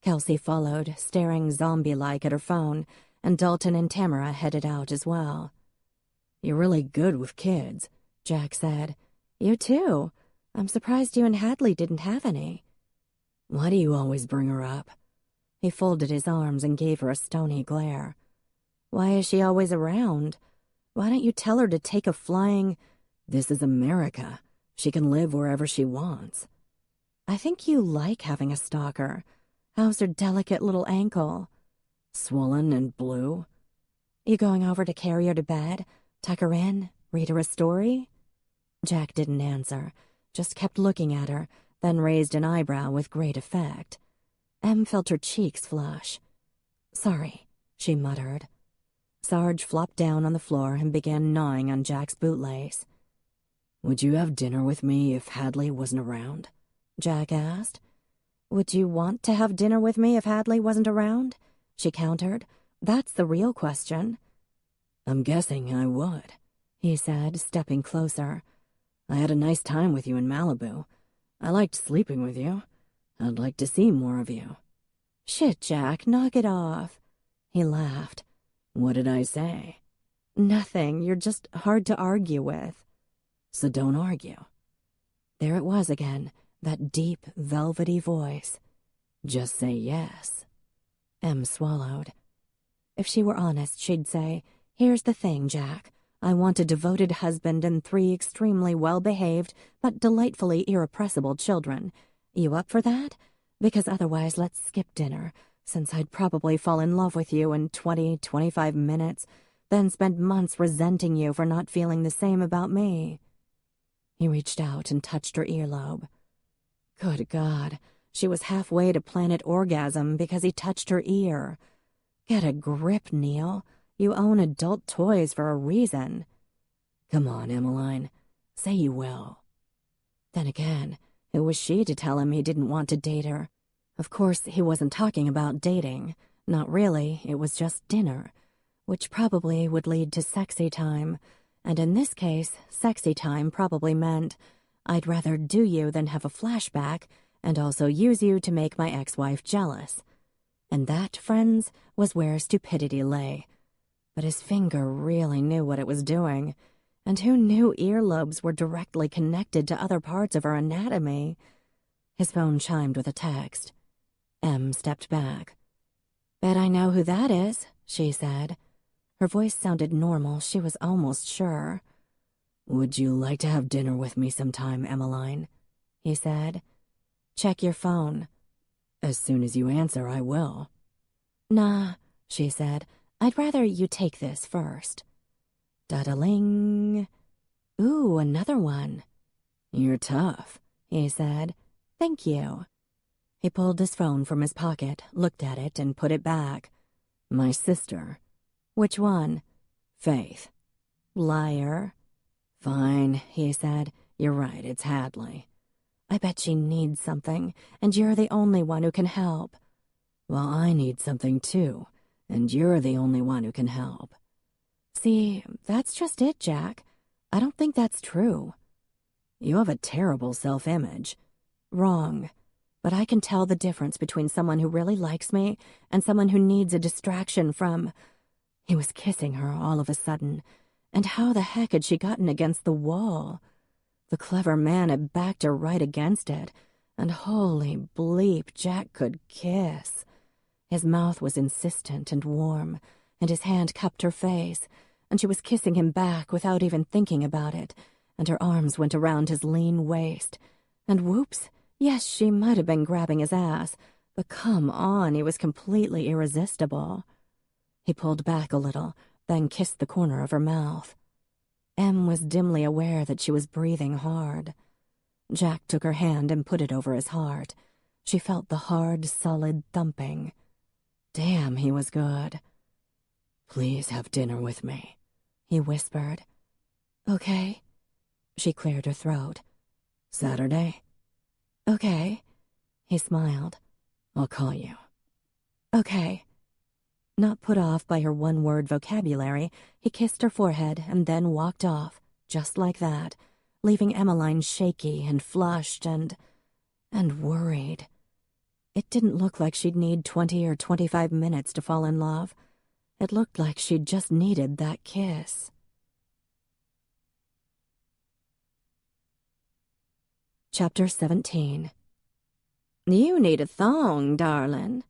Kelsey followed, staring zombie-like at her phone, and Dalton and Tamara headed out as well. "You're really good with kids," Jack said. "You too. I'm surprised you and Hadley didn't have any." "Why do you always bring her up?" He folded his arms and gave her a stony glare. "Why is she always around? Why don't you tell her to take a flying—" "This is America. She can live wherever she wants." "I think you like having a stalker. How's her delicate little ankle?" "Swollen and blue." "You going over to carry her to bed? Tuck her in? Read her a story?" Jack didn't answer, just kept looking at her, then raised an eyebrow with great effect. Em felt her cheeks flush. "Sorry," she muttered. Sarge flopped down on the floor and began gnawing on Jack's bootlace. "Would you have dinner with me if Hadley wasn't around?" Jack asked. "Would you want to have dinner with me if Hadley wasn't around?" she countered. "That's the real question." "I'm guessing I would," he said, stepping closer. "I had a nice time with you in Malibu. I liked sleeping with you. I'd like to see more of you." "Shit, Jack, knock it off." He laughed. "What did I say?" "Nothing. You're just hard to argue with." "So don't argue." There it was again, that deep, velvety voice. "Just say yes." Em swallowed. If she were honest, she'd say, "Here's the thing, Jack. I want a devoted husband and 3 extremely well-behaved but delightfully irrepressible children. You up for that? Because otherwise let's skip dinner, since I'd probably fall in love with you in 20-25 minutes, then spend months resenting you for not feeling the same about me." He reached out and touched her earlobe. Good God, she was halfway to planet orgasm because he touched her ear. Get a grip, Neil. You own adult toys for a reason. "Come on, Emmeline. Say you will." Then again, who was she to tell him he didn't want to date her? Of course, he wasn't talking about dating. Not really, it was just dinner, which probably would lead to sexy time. And in this case, sexy time probably meant, I'd rather do you than have a flashback, and also use you to make my ex-wife jealous. And that, friends, was where stupidity lay. But his finger really knew what it was doing. And who knew earlobes were directly connected to other parts of her anatomy? His phone chimed with a text. Em stepped back. "Bet I know who that is," she said. Her voice sounded normal, she was almost sure. "Would you like to have dinner with me sometime, Emmeline?" he said. "Check your phone." "As soon as you answer, I will." "Nah," she said. "I'd rather you take this first." Da-da-ling. Ooh, another one. "You're tough," he said. "Thank you." He pulled his phone from his pocket, looked at it, and put it back. "My sister." "Which one?" "Faith." "Liar." "Fine," he said. "You're right, it's Hadley." "I bet she needs something, and you're the only one who can help." "Well, I need something too, and you're the only one who can help." "See, that's just it, Jack. I don't think that's true." "You have a terrible self-image." "Wrong. But I can tell the difference between someone who really likes me and someone who needs a distraction from—" He was kissing her all of a sudden. And how the heck had she gotten against the wall? The clever man had backed her right against it, and holy bleep, Jack could kiss. His mouth was insistent and warm, and his hand cupped her face, and she was kissing him back without even thinking about it, and her arms went around his lean waist. And whoops, yes, she might have been grabbing his ass, but come on, he was completely irresistible. He pulled back a little, then kissed the corner of her mouth. Em was dimly aware that she was breathing hard. Jack took her hand and put it over his heart. She felt the hard, solid thumping. Damn, he was good. "Please have dinner with me," he whispered. "Okay." She cleared her throat. "Saturday?" "Okay." He smiled. "I'll call you." "Okay." Not put off by her one-word vocabulary, he kissed her forehead and then walked off, just like that, leaving Emmeline shaky and flushed and worried. It didn't look like she'd need 20 or 25 minutes to fall in love. It looked like she'd just needed that kiss. Chapter 17. "You need a thong, darling."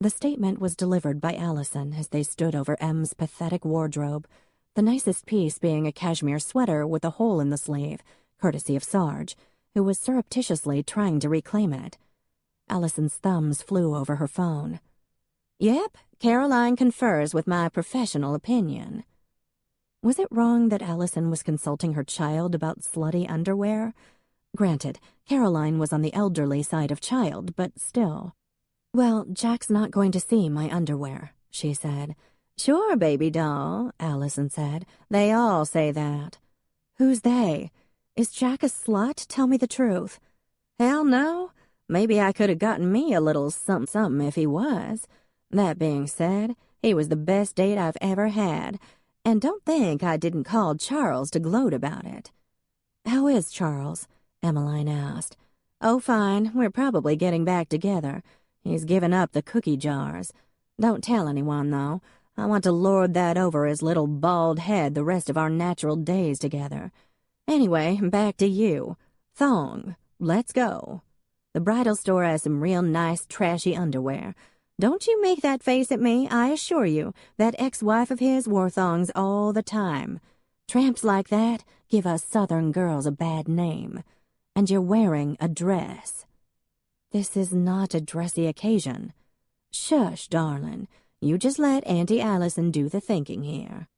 The statement was delivered by Allison as they stood over M's pathetic wardrobe, the nicest piece being a cashmere sweater with a hole in the sleeve, courtesy of Sarge, who was surreptitiously trying to reclaim it. Allison's thumbs flew over her phone. "Yep, Caroline confers with my professional opinion." Was it wrong that Allison was consulting her child about slutty underwear? Granted, Caroline was on the elderly side of child, but still. "Well, Jack's not going to see my underwear," she said. "Sure, baby doll," Allison said. "They all say that." "Who's they? Is Jack a slut? Tell me the truth." "Hell no. Maybe I could have gotten me a little something if he was. That being said, he was the best date I've ever had, and don't think I didn't call Charles to gloat about it." "How is Charles?" Emmeline asked. "Oh, fine. We're probably getting back together. He's given up the cookie jars. Don't tell anyone, though. I want to lord that over his little bald head the rest of our natural days together. Anyway, back to you. Thong. Let's go. The bridal store has some real nice, trashy underwear. Don't you make that face at me. I assure you, that ex-wife of his wore thongs all the time. Tramps like that give us Southern girls a bad name. And you're wearing a dress." "This is not a dressy occasion." "Shush, darling. You just let Auntie Allison do the thinking here."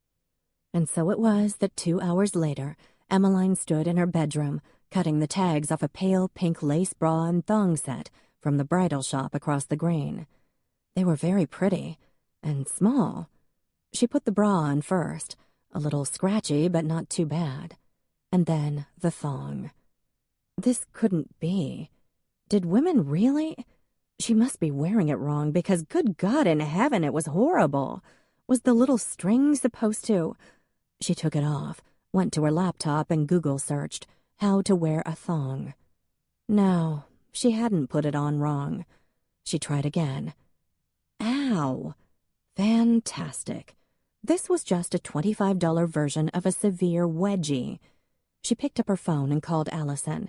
And so it was that 2 hours later, Emmeline stood in her bedroom, cutting the tags off a pale pink lace bra and thong set from the bridal shop across the green. They were very pretty and small. She put the bra on first, a little scratchy but not too bad, and then the thong. This couldn't be. Did women really? She must be wearing it wrong because, good God in heaven, it was horrible. Was the little string supposed to? She took it off, went to her laptop and Google searched how to wear a thong. No, she hadn't put it on wrong. She tried again. Ow! Fantastic. This was just a $25 version of a severe wedgie. She picked up her phone and called Allison.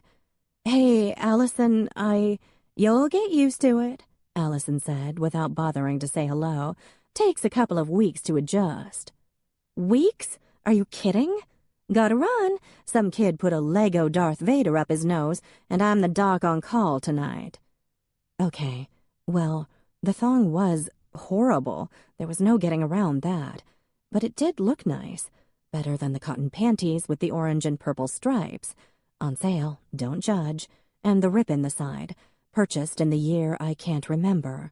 "Hey, Allison, You'll get used to it," Allison said, without bothering to say hello. "Takes a couple of weeks to adjust." "Weeks? Are you kidding?" "Gotta run. Some kid put a Lego Darth Vader up his nose, and I'm the doc on call tonight." Okay, well, the thong was horrible. There was no getting around that. But it did look nice. Better than the cotton panties with the orange and purple stripes. On sale, don't judge. And the rip in the side, purchased in the year I can't remember.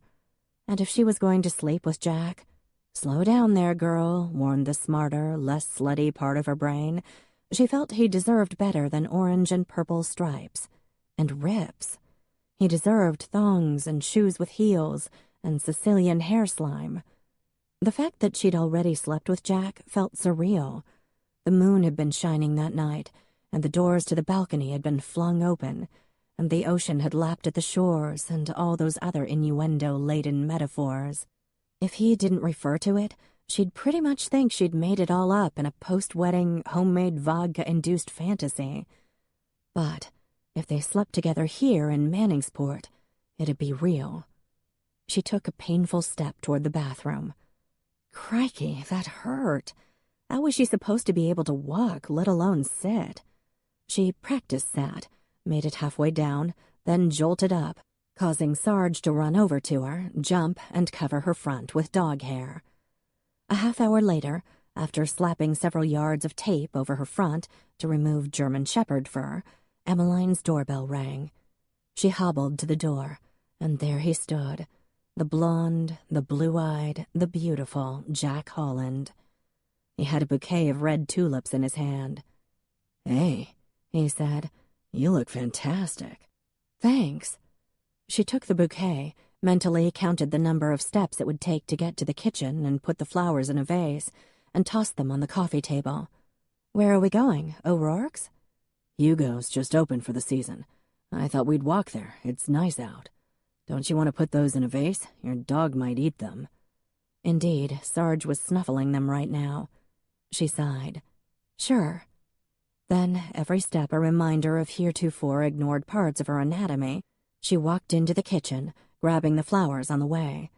And if she was going to sleep with Jack? Slow down there, girl, warned the smarter, less slutty part of her brain. She felt he deserved better than orange and purple stripes. And rips. He deserved thongs and shoes with heels and Sicilian hair slime. The fact that she'd already slept with Jack felt surreal. The moon had been shining that night, and the doors to the balcony had been flung open, and the ocean had lapped at the shores and all those other innuendo-laden metaphors. If he didn't refer to it, she'd pretty much think she'd made it all up in a post-wedding, homemade vodka-induced fantasy. But if they slept together here in Manningsport, it'd be real. She took a painful step toward the bathroom. Crikey, that hurt. How was she supposed to be able to walk, let alone sit? She practiced sat, made it halfway down, then jolted up, causing Sarge to run over to her, jump, and cover her front with dog hair. A half hour later, after slapping several yards of tape over her front to remove German Shepherd fur, Emmeline's doorbell rang. She hobbled to the door, and there he stood, the blonde, the blue-eyed, the beautiful Jack Holland. He had a bouquet of red tulips in his hand. "Hey," he said, "you look fantastic." "Thanks." She took the bouquet, mentally counted the number of steps it would take to get to the kitchen and put the flowers in a vase, and tossed them on the coffee table. "Where are we going? O'Rourke's?" "Hugo's just open for the season. I thought we'd walk there. It's nice out. Don't you want to put those in a vase? Your dog might eat them." Indeed, Sarge was snuffling them right now. She sighed. Sure. Then, every step a reminder of heretofore ignored parts of her anatomy, she walked into the kitchen, grabbing the flowers on the way.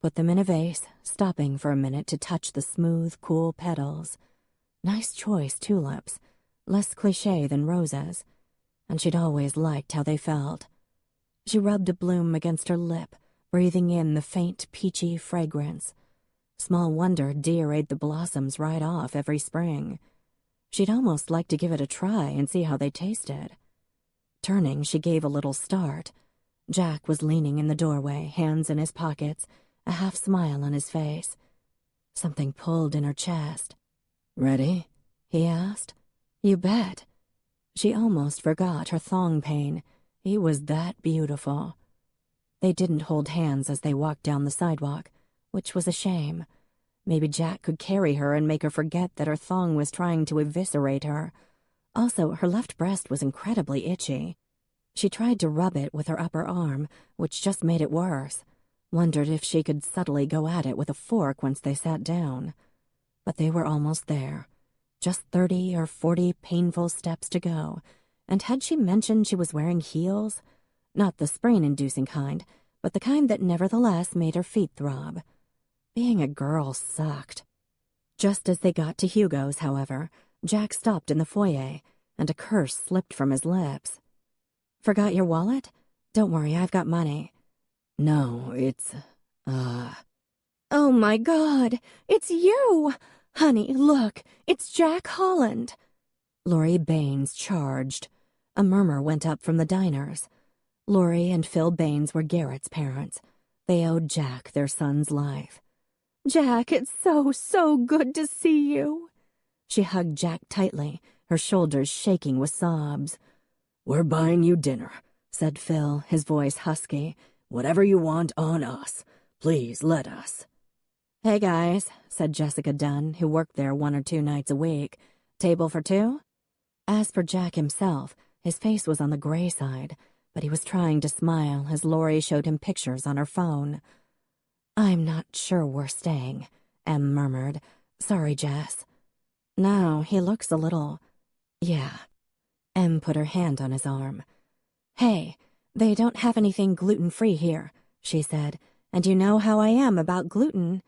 Put them in a vase, stopping for a minute to touch the smooth, cool petals. Nice choice tulips, less cliché than roses, and she'd always liked how they felt. She rubbed a bloom against her lip, breathing in the faint, peachy fragrance. Small wonder deer ate the blossoms right off every spring. She'd almost like to give it a try and see how they tasted. Turning, she gave a little start. Jack was leaning in the doorway, hands in his pockets, a half smile on his face. Something pulled in her chest. "Ready?" he asked. "You bet." She almost forgot her thong pain. He was that beautiful. They didn't hold hands as they walked down the sidewalk, which was a shame. Maybe Jack could carry her and make her forget that her thong was trying to eviscerate her. Also, her left breast was incredibly itchy. She tried to rub it with her upper arm, which just made it worse. Wondered if she could subtly go at it with a fork once they sat down. But they were almost there. Just 30 or 40 painful steps to go. And had she mentioned she was wearing heels? Not the sprain-inducing kind, but the kind that nevertheless made her feet throb. Being a girl sucked. Just as they got to Hugo's, however, Jack stopped in the foyer, and a curse slipped from his lips. "Forgot your wallet? Don't worry, I've got money." "No, it's, Oh my God, it's you! Honey, look, it's Jack Holland. Lori Baines charged. A murmur went up from the diners. Lori and Phil Baines were Garrett's parents. They owed Jack their son's life. "Jack, it's so good to see you." She hugged Jack tightly, her shoulders shaking with sobs. "We're buying you dinner," said Phil, his voice husky. "Whatever you want on us. Please let us." "Hey, guys," said Jessica Dunn, who worked there 1 or 2 nights a week. "Table for 2? As for Jack himself, his face was on the gray side, but he was trying to smile as Lori showed him pictures on her phone. "I'm not sure we're staying," Em murmured. "Sorry, Jess." "No, he looks a little—" "Yeah." Em put her hand on his arm. "Hey, they don't have anything gluten-free here," she said, "and you know how I am about gluten."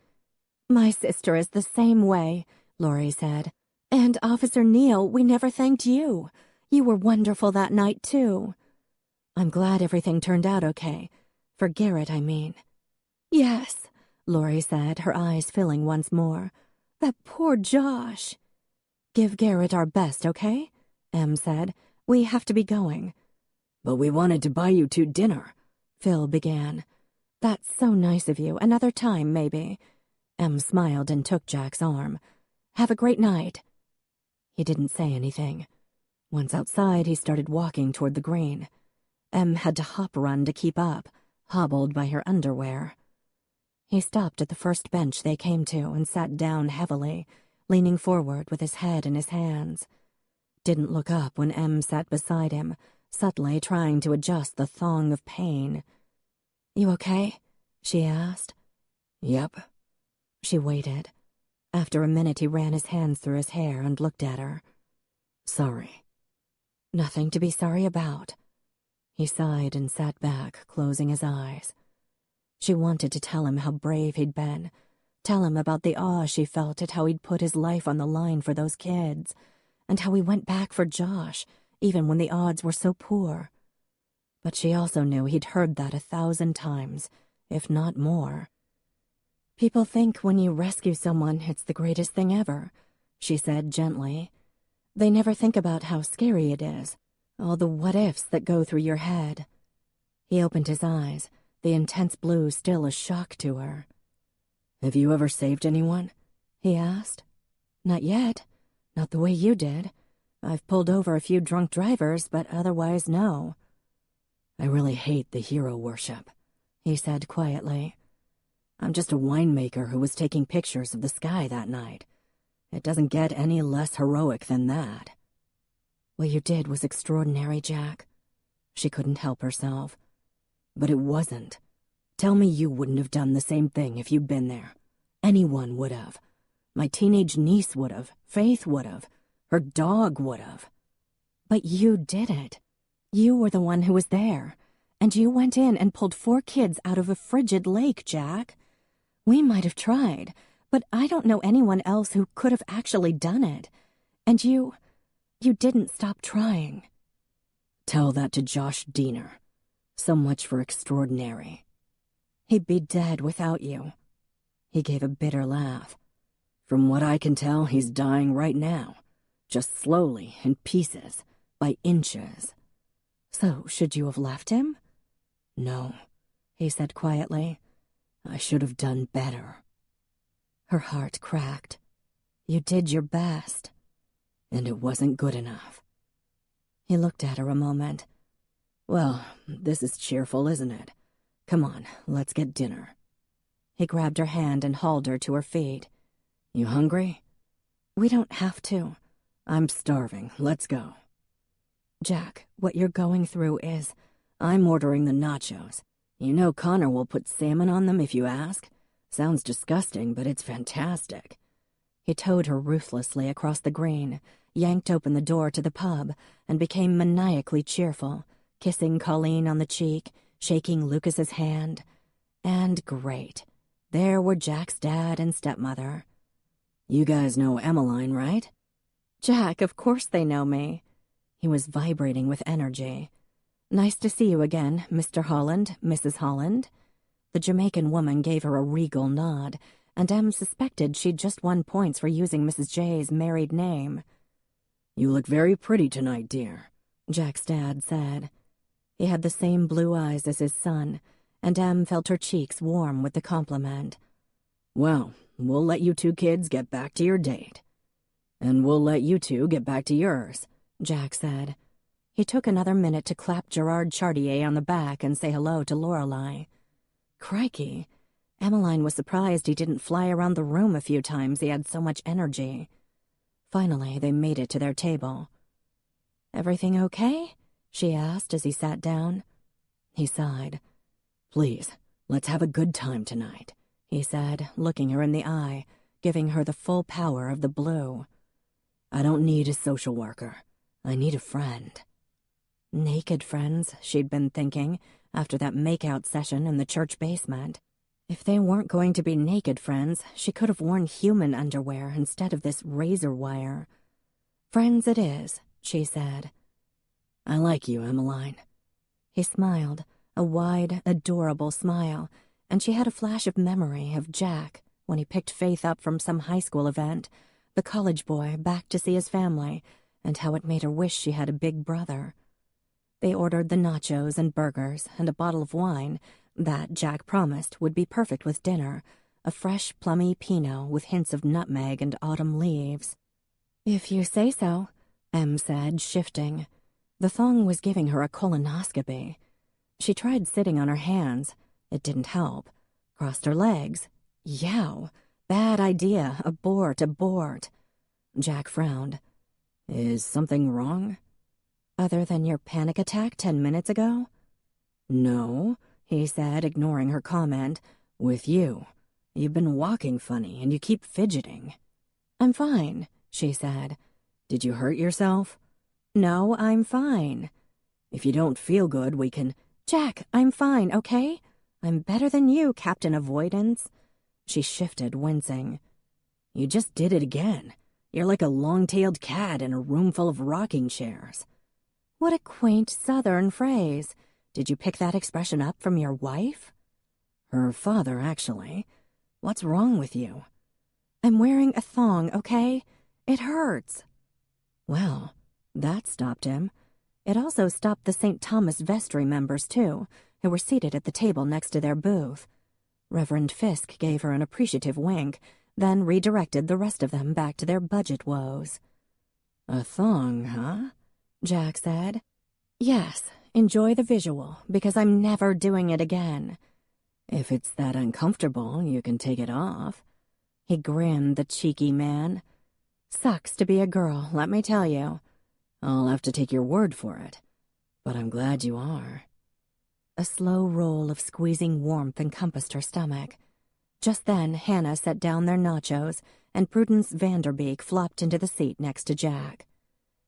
"My sister is the same way," Lori said. "And Officer Neal, we never thanked you. You were wonderful that night, too." "I'm glad everything turned out okay. For Garrett, I mean." "Yes," Lori said, her eyes filling once more. "That poor Josh." "Give Garrett our best, okay?" Em said. "We have to be going." "But we wanted to buy you 2 dinner," Phil began. "That's so nice of you. Another time, maybe." Em smiled and took Jack's arm. "Have a great night." He didn't say anything. Once outside, he started walking toward the green. Em had to hop-run to keep up, hobbled by her underwear. He stopped at the first bench they came to and sat down heavily, leaning forward with his head in his hands. Didn't look up when Em sat beside him, subtly trying to adjust the thong of pain. "You okay?" she asked. "Yep." She waited. After a minute, he ran his hands through his hair and looked at her. "Sorry." "Nothing to be sorry about." He sighed and sat back, closing his eyes. She wanted to tell him how brave he'd been, tell him about the awe she felt at how he'd put his life on the line for those kids, and how he went back for Josh, even when the odds were so poor. But she also knew he'd heard that 1,000 times, if not more. "People think when you rescue someone, it's the greatest thing ever," she said gently. "They never think about how scary it is, all the what-ifs that go through your head." He opened his eyes, the intense blue still a shock to her. "Have you ever saved anyone?" he asked. "Not yet. Not the way you did. I've pulled over a few drunk drivers, but otherwise no." "I really hate the hero worship," he said quietly. "I'm just a winemaker who was taking pictures of the sky that night. It doesn't get any less heroic than that." "What you did was extraordinary, Jack." She couldn't help herself. "But it wasn't. Tell me you wouldn't have done the same thing if you'd been there." Anyone would have. My teenage niece would have. Faith would have. Her dog would have. But you did it. You were the one who was there. And you went in and pulled 4 kids out of a frigid lake, Jack. We might have tried, but I don't know anyone else who could have actually done it. And you didn't stop trying. Tell that to Josh Diener. So much for extraordinary. He'd be dead without you. He gave a bitter laugh. From what I can tell, he's dying right now. Just slowly, in pieces, by inches. So, should you have left him? No, he said quietly. I should have done better. Her heart cracked. You did your best. And it wasn't good enough. He looked at her a moment. Well, this is cheerful, isn't it? Come on, let's get dinner. He grabbed her hand and hauled her to her feet. You hungry? We don't have to. I'm starving. Let's go. Jack, what you're going through is... I'm ordering the nachos. You know Connor will put salmon on them if you ask. Sounds disgusting, but it's fantastic. He towed her ruthlessly across the green, yanked open the door to the pub, and became maniacally cheerful, kissing Colleen on the cheek, shaking Lucas's hand. And great. There were Jack's dad and stepmother. You guys know Emmeline, right? Jack, of course they know me. He was vibrating with energy. Nice to see you again, Mr. Holland, Mrs. Holland. The Jamaican woman gave her a regal nod, and Em suspected she'd just won points for using Mrs. J's married name. You look very pretty tonight, dear, Jack's dad said. He had the same blue eyes as his son, and Em felt her cheeks warm with the compliment. Well, we'll let you 2 kids get back to your date. And we'll let you 2 get back to yours, Jack said. He took another minute to clap Gerard Chartier on the back and say hello to Lorelei. Crikey, Emmeline was surprised he didn't fly around the room a few times, he had so much energy. Finally, they made it to their table. Everything okay? She asked as he sat down. He sighed. Please, let's have a good time tonight, he said, looking her in the eye, giving her the full power of the blue. I don't need a social worker. I need a friend. Naked friends, she'd been thinking, after that make-out session in the church basement. If they weren't going to be naked friends, she could have worn human underwear instead of this razor wire. Friends it is, she said. I like you, Emmeline. He smiled, a wide, adorable smile, and she had a flash of memory of Jack when he picked Faith up from some high school event, the college boy back to see his family, and how it made her wish she had a big brother. They ordered the nachos and burgers and a bottle of wine that, Jack promised, would be perfect with dinner, a fresh, plummy Pinot with hints of nutmeg and autumn leaves. If you say so, Em said, shifting. The thong was giving her a colonoscopy. She tried sitting on her hands. It didn't help. Crossed her legs. Yow! Bad idea. Abort, abort. Jack frowned. Is something wrong? Other than your panic attack 10 minutes ago? No, he said, ignoring her comment. With you. You've been walking funny, and you keep fidgeting. I'm fine, she said. Did you hurt yourself? No, I'm fine. If you don't feel good, we can... Jack, I'm fine, okay? I'm better than you, Captain Avoidance. She shifted, wincing. You just did it again. You're like a long-tailed cat in a room full of rocking chairs. What a quaint southern phrase. Did you pick that expression up from your wife? Her father, actually. What's wrong with you? I'm wearing a thong, okay? It hurts. Well, that stopped him. It also stopped the St. Thomas vestry members, too, who were seated at the table next to their booth. Reverend Fisk gave her an appreciative wink, then redirected the rest of them back to their budget woes. A thong, huh? Jack said. Yes, enjoy the visual, because I'm never doing it again. If it's that uncomfortable, you can take it off. He grinned, the cheeky man. Sucks to be a girl, let me tell you. I'll have to take your word for it, but I'm glad you are. A slow roll of squeezing warmth encompassed her stomach. Just then, Hannah set down their nachos, and Prudence Vanderbeek flopped into the seat next to Jack.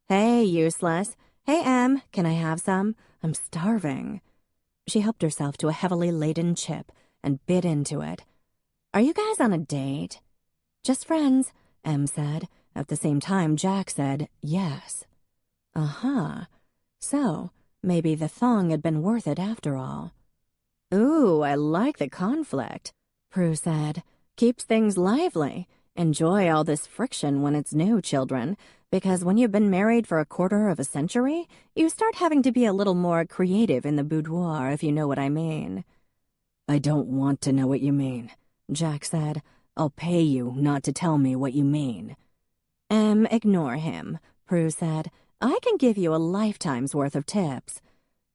"Hey, useless. Hey, Em, can I have some? I'm starving." She helped herself to a heavily laden chip and bit into it. "Are you guys on a date?" "Just friends," Em said. At the same time, Jack said yes. Uh-huh. So, maybe the thong had been worth it after all. "Ooh, I like the conflict," Prue said. "Keeps things lively. Enjoy all this friction when it's new, children, because when you've been married for a quarter of a century, you start having to be a little more creative in the boudoir, if you know what I mean." "I don't want to know what you mean," Jack said. "I'll pay you not to tell me what you mean." Ignore him," Prue said. "I can give you a lifetime's worth of tips."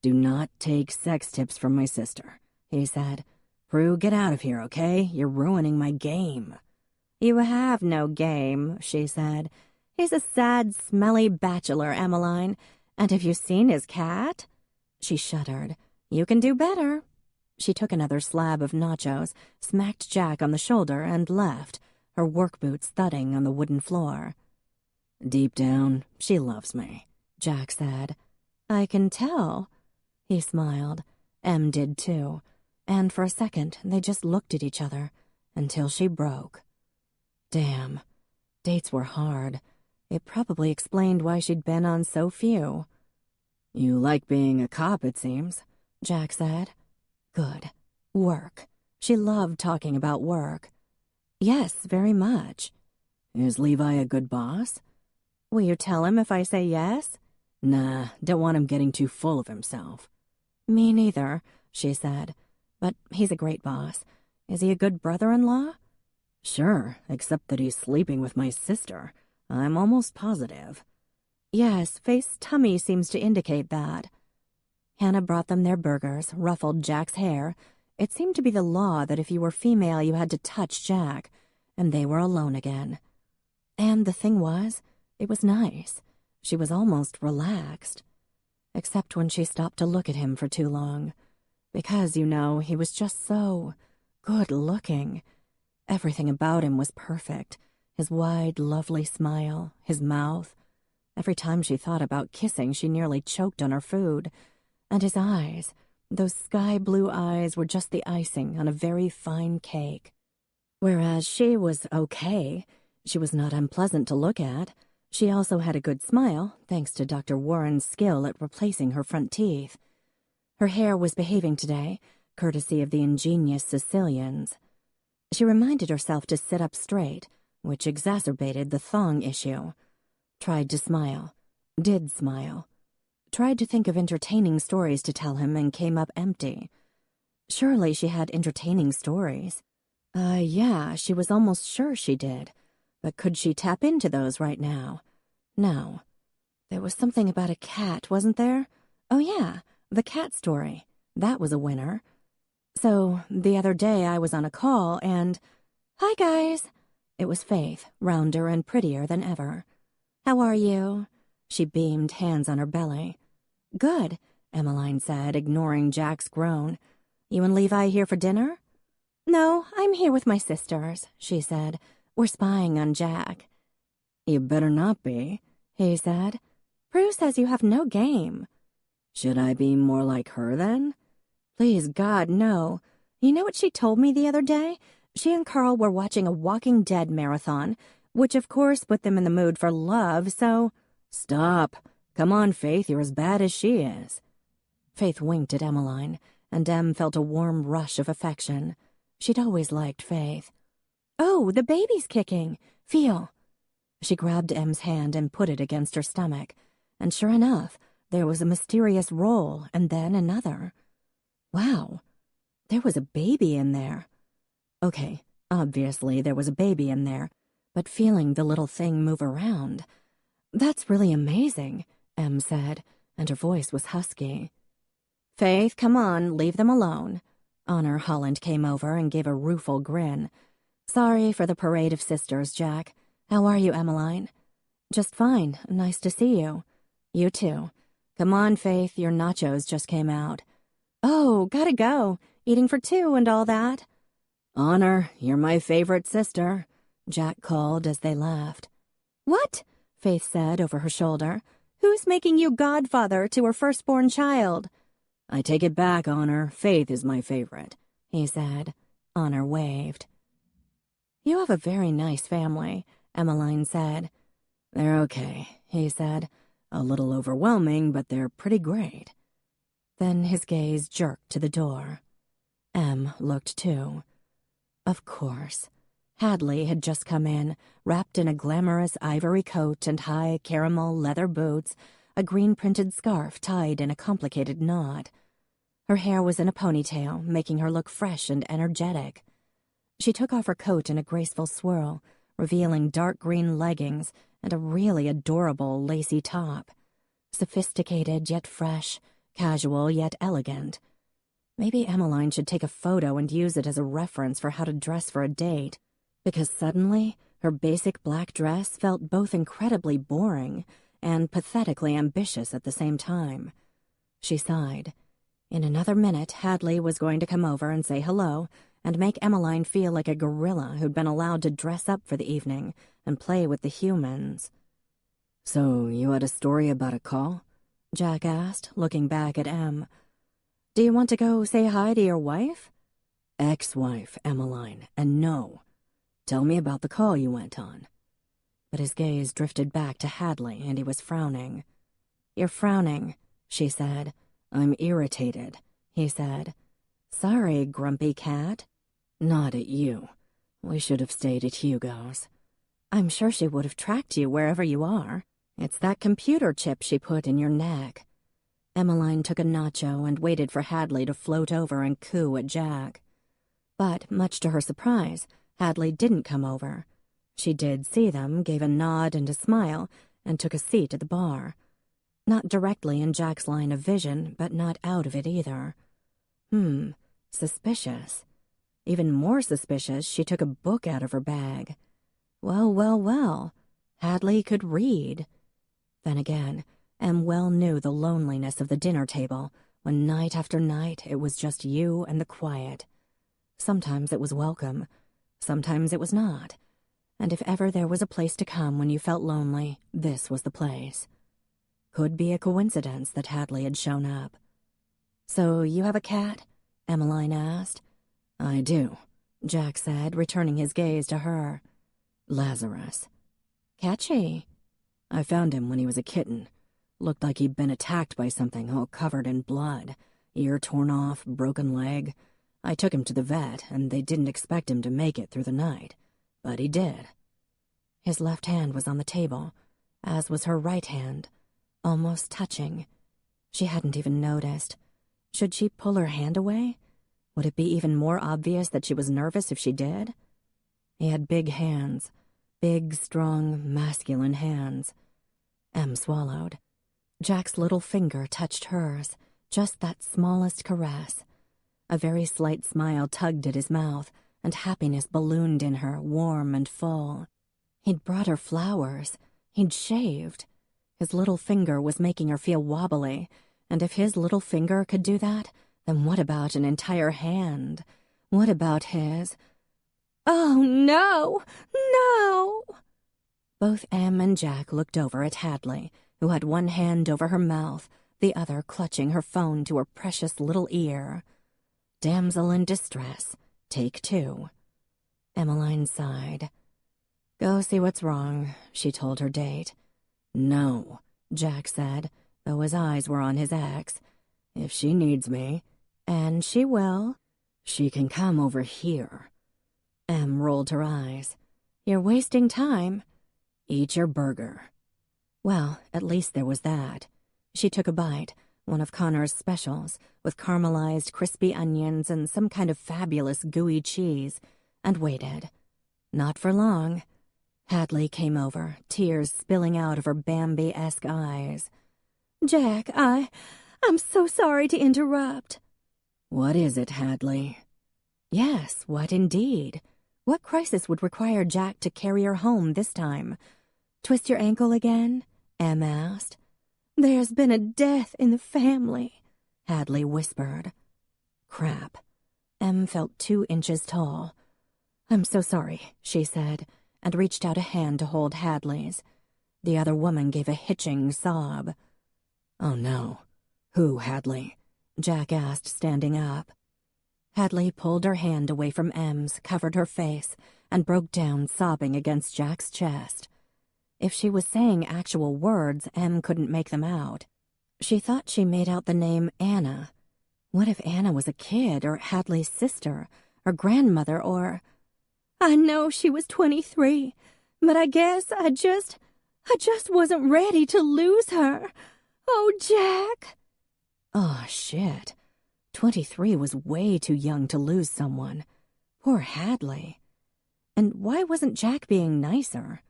"Do not take sex tips from my sister," he said. "Prue, get out of here, okay? You're ruining my game." "You have no game," she said. "He's a sad, smelly bachelor, Emmeline. And have you seen his cat?" She shuddered. "You can do better." She took another slab of nachos, smacked Jack on the shoulder, and left, her work boots thudding on the wooden floor. "Deep down, she loves me," Jack said. "I can tell." He smiled. Em did too. And for a second, they just looked at each other, until she broke. Damn. Dates were hard. It probably explained why she'd been on so few. "You like being a cop, it seems," Jack said. Good. Work. She loved talking about work. "Yes, very much." "Is Levi a good boss?" "Will you tell him if I say yes?" "Nah, don't want him getting too full of himself." "Me neither," she said. "But he's a great boss. Is he a good brother-in-law?" "Sure, except that he's sleeping with my sister. I'm almost positive." "Yes, Faith's tummy seems to indicate that." Hannah brought them their burgers, ruffled Jack's hair. It seemed to be the law that if you were female you had to touch Jack, and they were alone again. And the thing was, it was nice. She was almost relaxed. Except when she stopped to look at him for too long. Because, you know, he was just so good-looking. Everything about him was perfect. His wide, lovely smile, his mouth. Every time she thought about kissing, she nearly choked on her food. And his eyes, those sky-blue eyes were just the icing on a very fine cake. Whereas she was okay. She was not unpleasant to look at. She also had a good smile, thanks to Dr. Warren's skill at replacing her front teeth. Her hair was behaving today, courtesy of the ingenious Sicilians. She reminded herself to sit up straight, which exacerbated the thong issue. Tried to smile. Did smile. Tried to think of entertaining stories to tell him and came up empty. Surely she had entertaining stories. Yeah, she was almost sure she did. But could she tap into those right now? No. There was something about a cat, wasn't there? Oh yeah, the cat story. That was a winner. So, the other day I was on a call and... "Hi, guys!" It was Faith, rounder and prettier than ever. "How are you?" She beamed, hands on her belly. "Good," Emmeline said, ignoring Jack's groan. "You and Levi here for dinner?" "No, I'm here with my sisters," she said. "We're spying on Jack." "You better not be," he said. "Prue says you have no game." "Should I be more like her then?" "Please, God, no. You know what she told me the other day? She and Carl were watching a Walking Dead marathon, which of course put them in the mood for love, so—" "Stop. Come on, Faith, you're as bad as she is." Faith winked at Emmeline, and Em felt a warm rush of affection. She'd always liked Faith. "Oh, the baby's kicking. Feel." She grabbed Em's hand and put it against her stomach, and sure enough, there was a mysterious roll and then another. Wow, there was a baby in there. Okay, obviously there was a baby in there, but feeling the little thing move around. "That's really amazing," Em said, and her voice was husky. "Faith, come on, leave them alone." Honor Holland came over and gave a rueful grin. "Sorry for the parade of sisters, Jack. How are you, Emmeline?" "Just fine. Nice to see you." "You too. Come on, Faith, your nachos just came out." "Oh, gotta go. Eating for two and all that." "Honor, you're my favorite sister," Jack called as they laughed. "What?" Faith said over her shoulder. "Who's making you godfather to her firstborn child?" "I take it back, Honor. Faith is my favorite," he said. Honor waved. "You have a very nice family," Emmeline said. "They're okay," he said. "A little overwhelming, but they're pretty great." Then his gaze jerked to the door. Em looked too. Of course. Hadley had just come in, wrapped in a glamorous ivory coat and high caramel leather boots, a green-printed scarf tied in a complicated knot. Her hair was in a ponytail, making her look fresh and energetic. She took off her coat in a graceful swirl, revealing dark green leggings and a really adorable lacy top. Sophisticated yet fresh, casual yet elegant. Maybe Emmeline should take a photo and use it as a reference for how to dress for a date, because suddenly her basic black dress felt both incredibly boring and pathetically ambitious at the same time. She sighed. In another minute, Hadley was going to come over and say hello and make Emmeline feel like a gorilla who'd been allowed to dress up for the evening and play with the humans. "So you had a story about a call?" Jack asked, looking back at Em. "Do you want to go say hi to your wife?" "Ex-wife, Emmeline, and no. Tell me about the call you went on." But his gaze drifted back to Hadley, and he was frowning. "You're frowning," she said. "I'm irritated," he said. "Sorry, grumpy cat." "Not at you. We should have stayed at Hugo's." "I'm sure she would have tracked you wherever you are. It's that computer chip she put in your neck." Emmeline took a nacho and waited for Hadley to float over and coo at Jack. But, much to her surprise, Hadley didn't come over. She did see them, gave a nod and a smile, and took a seat at the bar. Not directly in Jack's line of vision, but not out of it either. Suspicious. Even more suspicious, she took a book out of her bag. Well, Hadley could read. Then again, Em well knew the loneliness of the dinner table, when night after night it was just you and the quiet. Sometimes it was welcome, sometimes it was not. And if ever there was a place to come when you felt lonely, this was the place. Could be a coincidence that Hadley had shown up. "So you have a cat?" Emmeline asked. "I do," Jack said, returning his gaze to her. "Lazarus." "Catchy." "I found him when he was a kitten. Looked like he'd been attacked by something all covered in blood. Ear torn off, broken leg. I took him to the vet, and they didn't expect him to make it through the night. But he did." His left hand was on the table, as was her right hand, almost touching. She hadn't even noticed. Should she pull her hand away? Would it be even more obvious that she was nervous if she did? He had big hands. Big, strong, masculine hands. Em swallowed. Jack's little finger touched hers, just that smallest caress. A very slight smile tugged at his mouth, and happiness ballooned in her, warm and full. He'd brought her flowers. He'd shaved. His little finger was making her feel wobbly, and if his little finger could do that, then what about an entire hand? What about his... "Oh, no! No!" Both Em and Jack looked over at Hadley, who had one hand over her mouth, the other clutching her phone to her precious little ear. Damsel in distress. Take 2. Emmeline sighed. "Go see what's wrong," she told her date. "No," Jack said, though his eyes were on his ex. "If she needs me." "And she will." "She can come over here." Em rolled her eyes. "You're wasting time." "Eat your burger." Well, at least there was that. She took a bite, one of Connor's specials, with caramelized crispy onions and some kind of fabulous gooey cheese, and waited. Not for long. Hadley came over, tears spilling out of her Bambi-esque eyes. "Jack, I'm so sorry to interrupt." "What is it, Hadley?" Yes, what indeed? What crisis would require Jack to carry her home this time? "Twist your ankle again?" Em asked. "There's been a death in the family," Hadley whispered. Crap. Em felt 2 inches tall. "I'm so sorry," she said, and reached out a hand to hold Hadley's. The other woman gave a hitching sob. "Oh, no. Who, Hadley?" Jack asked, standing up. Hadley pulled her hand away from Em's, covered her face, and broke down sobbing against Jack's chest. If she was saying actual words, Em couldn't make them out. She thought she made out the name Anna. What if Anna was a kid, or Hadley's sister, or grandmother, or... "I know she was 23, but I guess I just wasn't ready to lose her. Oh, Jack." Oh, shit. 23 was way too young to lose someone. Poor Hadley. And why wasn't Jack being nicer?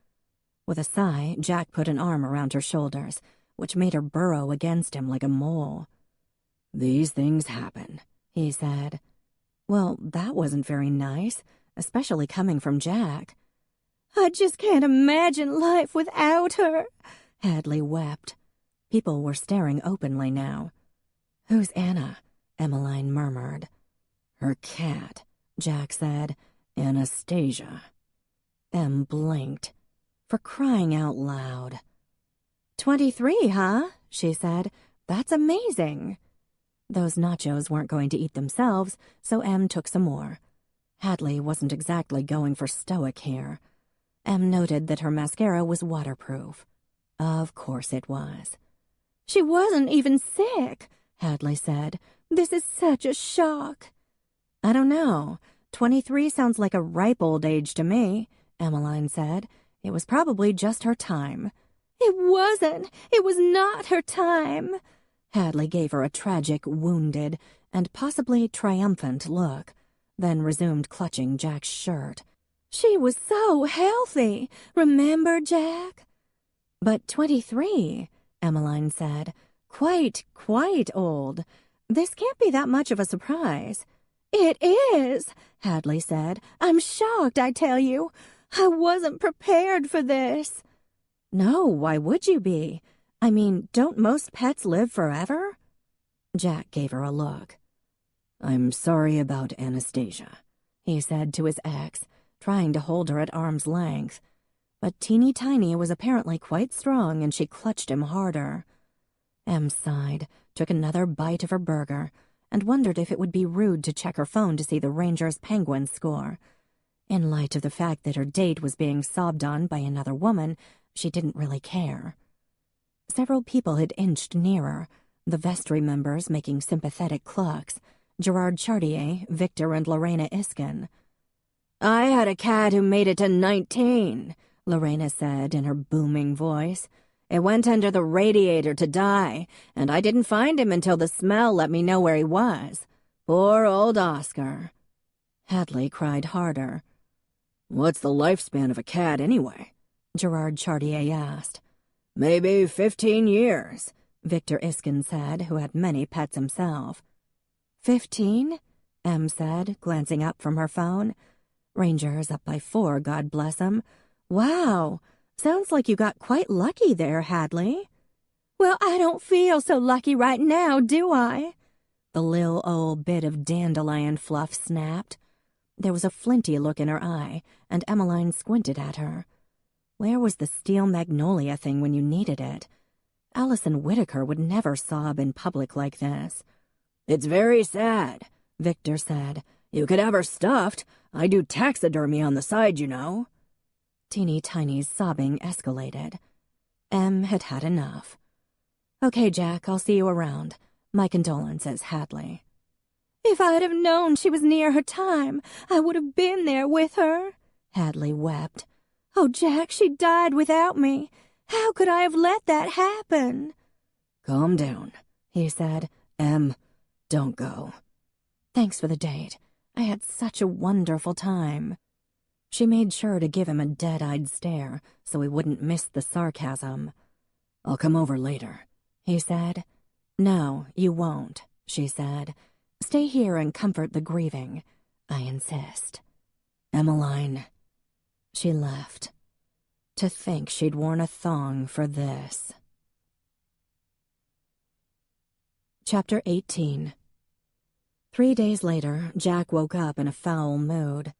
With a sigh, Jack put an arm around her shoulders, which made her burrow against him like a mole. "These things happen," he said. Well, that wasn't very nice, especially coming from Jack. "I just can't imagine life without her," Hadley wept. People were staring openly now. "Who's Anna?" Emmeline murmured. "Her cat," Jack said. "Anastasia." Em blinked. For crying out loud. 23, huh? She said. "That's amazing." Those nachos weren't going to eat themselves, so Em took some more. Hadley wasn't exactly going for stoic here. Em noted that her mascara was waterproof. Of course it was. "She wasn't even sick," Hadley said. "This is such a shock." "I don't know. 23 sounds like a ripe old age to me," Emmeline said. "It was probably just her time." "It wasn't. It was not her time." Hadley gave her a tragic, wounded, and possibly triumphant look, then resumed clutching Jack's shirt. "She was so healthy. Remember, Jack?" "But 23, Emmeline said. Quite old. This can't be that much of a surprise." "It is," Hadley said. "I'm shocked, I tell you. I wasn't prepared for this." "No, why would you be? I mean, don't most pets live forever?" Jack gave her a look. "I'm sorry about Anastasia," he said to his ex, trying to hold her at arm's length. But Teeny Tiny was apparently quite strong, and she clutched him harder. Em sighed, took another bite of her burger, and wondered if it would be rude to check her phone to see the Rangers' Penguins score. In light of the fact that her date was being sobbed on by another woman, she didn't really care. Several people had inched nearer, the vestry members making sympathetic clucks, Gerard Chartier, Victor, and Lorena Iskin. "I had a cat who made it to 19, Lorena said in her booming voice. "It went under the radiator to die, and I didn't find him until the smell let me know where he was. Poor old Oscar." Hadley cried harder. "What's the lifespan of a cat, anyway?" Gerard Chartier asked. "Maybe 15 years, Victor Iskin said, who had many pets himself. 15? Em said, glancing up from her phone. Rangers up by 4, God bless 'em. Wow, sounds like you got quite lucky there, Hadley. Well, I don't feel so lucky right now, do I? The lil' old bit of dandelion fluff snapped. There was a flinty look in her eye, and Emmeline squinted at her. Where was the steel magnolia thing when you needed it? Allison Whitaker would never sob in public like this. "It's very sad," Victor said. "You could have her stuffed. I do taxidermy on the side, you know." Teeny Tiny's sobbing escalated. Em had had enough. "Okay, Jack, I'll see you around. My condolences, Hadley." "If I'd have known she was near her time, I would have been there with her," Hadley wept. "Oh, Jack, she died without me. How could I have let that happen?" "Calm down," he said. "Em, don't go." "Thanks for the date. I had such a wonderful time." She made sure to give him a dead-eyed stare so he wouldn't miss the sarcasm. "I'll come over later," he said. "No, you won't," she said. "Stay here and comfort the grieving. I insist." "Emmeline." She left. To think she'd worn a thong for this. Chapter 18. 3 days later, Jack woke up in a foul mood.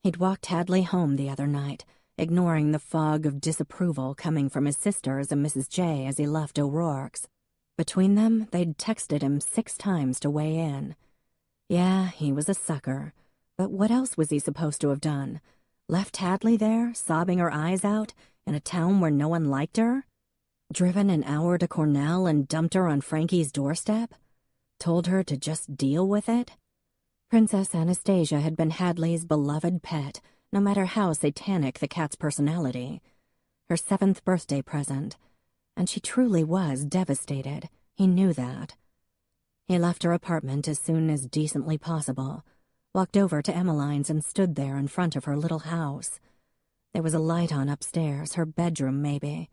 He'd walked Hadley home the other night, ignoring the fog of disapproval coming from his sisters and Mrs. J as he left O'Rourke's. Between them, they'd texted him 6 times to weigh in. Yeah, he was a sucker, but what else was he supposed to have done? Left Hadley there, sobbing her eyes out, in a town where no one liked her? Driven an hour to Cornell and dumped her on Frankie's doorstep? Told her to just deal with it? Princess Anastasia had been Hadley's beloved pet, no matter how satanic the cat's personality. Her 7th birthday present. And she truly was devastated. He knew that. He left her apartment as soon as decently possible, walked over to Emmeline's and stood there in front of her little house. There was a light on upstairs, her bedroom maybe.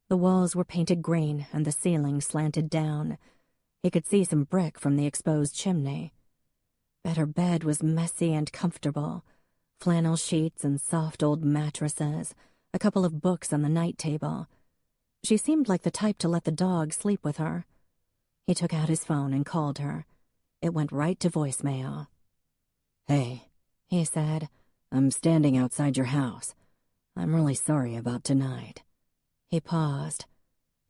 The walls were painted green and the ceiling slanted down. He could see some brick from the exposed chimney. But her bed was messy and comfortable. Flannel sheets and soft old mattresses, a couple of books on the night table. She seemed like the type to let the dog sleep with her. He took out his phone and called her. It went right to voicemail. "Hey," he said. "I'm standing outside your house. I'm really sorry about tonight." He paused.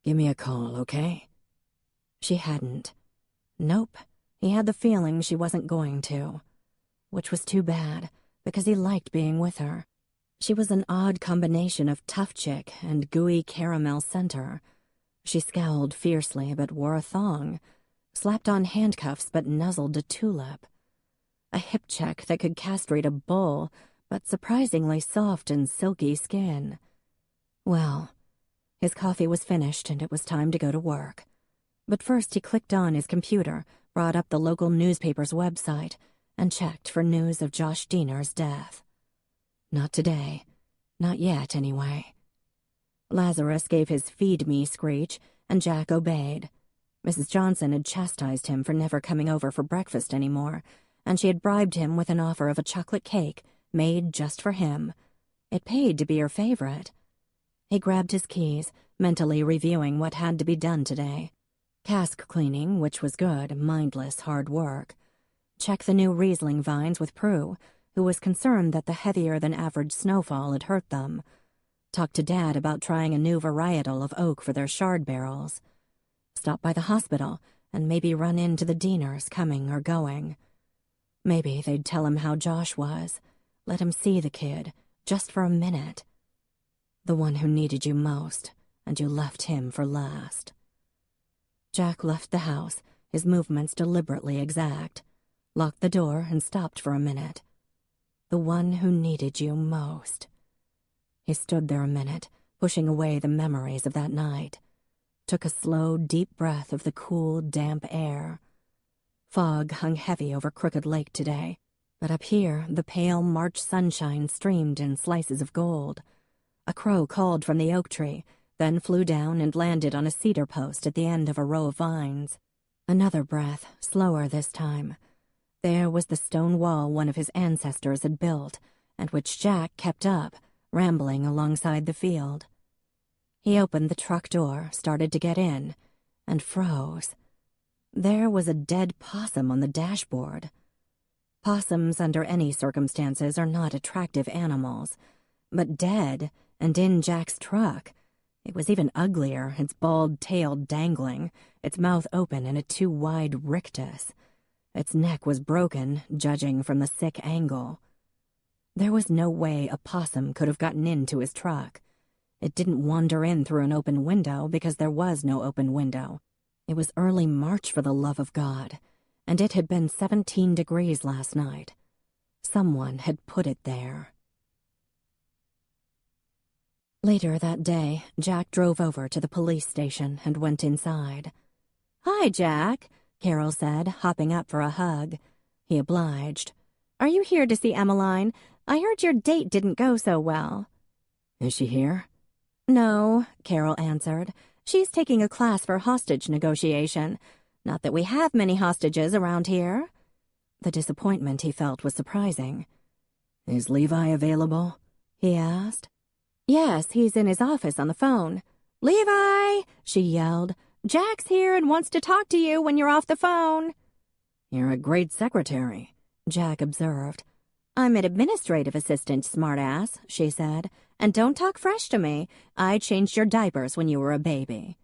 "Give me a call, okay?" She hadn't. Nope. He had the feeling she wasn't going to. Which was too bad, because he liked being with her. She was an odd combination of tough chick and gooey caramel center. She scowled fiercely but wore a thong, slapped on handcuffs but nuzzled a tulip. A hip check that could castrate a bull, but surprisingly soft and silky skin. Well, his coffee was finished and it was time to go to work. But first he clicked on his computer, brought up the local newspaper's website, and checked for news of Josh Diener's death. Not today. Not yet, anyway. Lazarus gave his feed me screech, and Jack obeyed. Mrs. Johnson had chastised him for never coming over for breakfast anymore, and she had bribed him with an offer of a chocolate cake made just for him. It paid to be her favorite. He grabbed his keys, mentally reviewing what had to be done today. Cask cleaning, which was good, mindless, hard work. Check the new Riesling vines with Prue, who was concerned that the heavier-than-average snowfall had hurt them. Talk to Dad about trying a new varietal of oak for their shard barrels. Stop by the hospital and maybe run into the Dieners coming or going. Maybe they'd tell him how Josh was. Let him see the kid, just for a minute. The one who needed you most, and you left him for last. Jack left the house, his movements deliberately exact. Locked the door and stopped for a minute. The one who needed you most. He stood there a minute, pushing away the memories of that night. Took a slow, deep breath of the cool, damp air. Fog hung heavy over Crooked Lake today, but up here the pale March sunshine streamed in slices of gold. A crow called from the oak tree, then flew down and landed on a cedar post at the end of a row of vines. Another breath, slower this time. There was the stone wall one of his ancestors had built, and which Jack kept up, rambling alongside the field. He opened the truck door, started to get in, and froze. There was a dead possum on the dashboard. Possums, under any circumstances, are not attractive animals. But dead, and in Jack's truck. It was even uglier, its bald tail dangling, its mouth open in a too wide rictus. Its neck was broken, judging from the sick angle. There was no way a possum could have gotten into his truck. It didn't wander in through an open window because there was no open window. It was early March, for the love of God, and it had been 17 degrees last night. Someone had put it there. Later that day, Jack drove over to the police station and went inside. "Hi, Jack," Carol said, hopping up for a hug. He obliged. "Are you here to see Emmeline? I heard your date didn't go so well." "Is she here?" "No," Carol answered. "She's taking a class for hostage negotiation. Not that we have many hostages around here." The disappointment he felt was surprising. "Is Levi available?" he asked. "Yes, he's in his office on the phone." "Levi!" she yelled. "Jack's here and wants to talk to you when you're off the phone." "You're a great secretary," Jack observed. "I'm an administrative assistant, smartass," she said. "And don't talk fresh to me. I changed your diapers when you were a baby."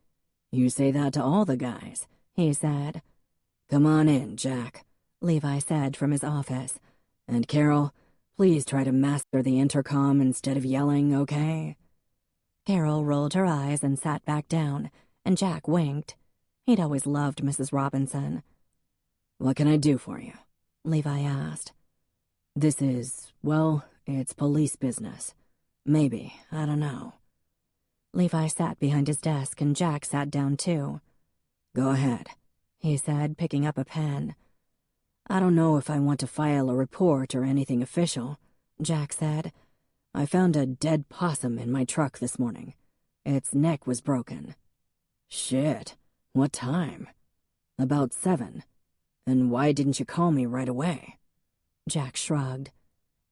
"You say that to all the guys," he said. "Come on in, Jack," Levi said from his office. "And Carol, please try to master the intercom instead of yelling, okay?" Carol rolled her eyes and sat back down, and Jack winked. He'd always loved Mrs. Robinson. "What can I do for you?" Levi asked. "This is, well, it's police business. Maybe, I don't know." Levi sat behind his desk and Jack sat down too. "Go ahead," he said, picking up a pen. "I don't know if I want to file a report or anything official," Jack said. "I found a dead possum in my truck this morning. Its neck was broken." "Shit, what time?" "About 7. And why didn't you call me right away?" Jack shrugged.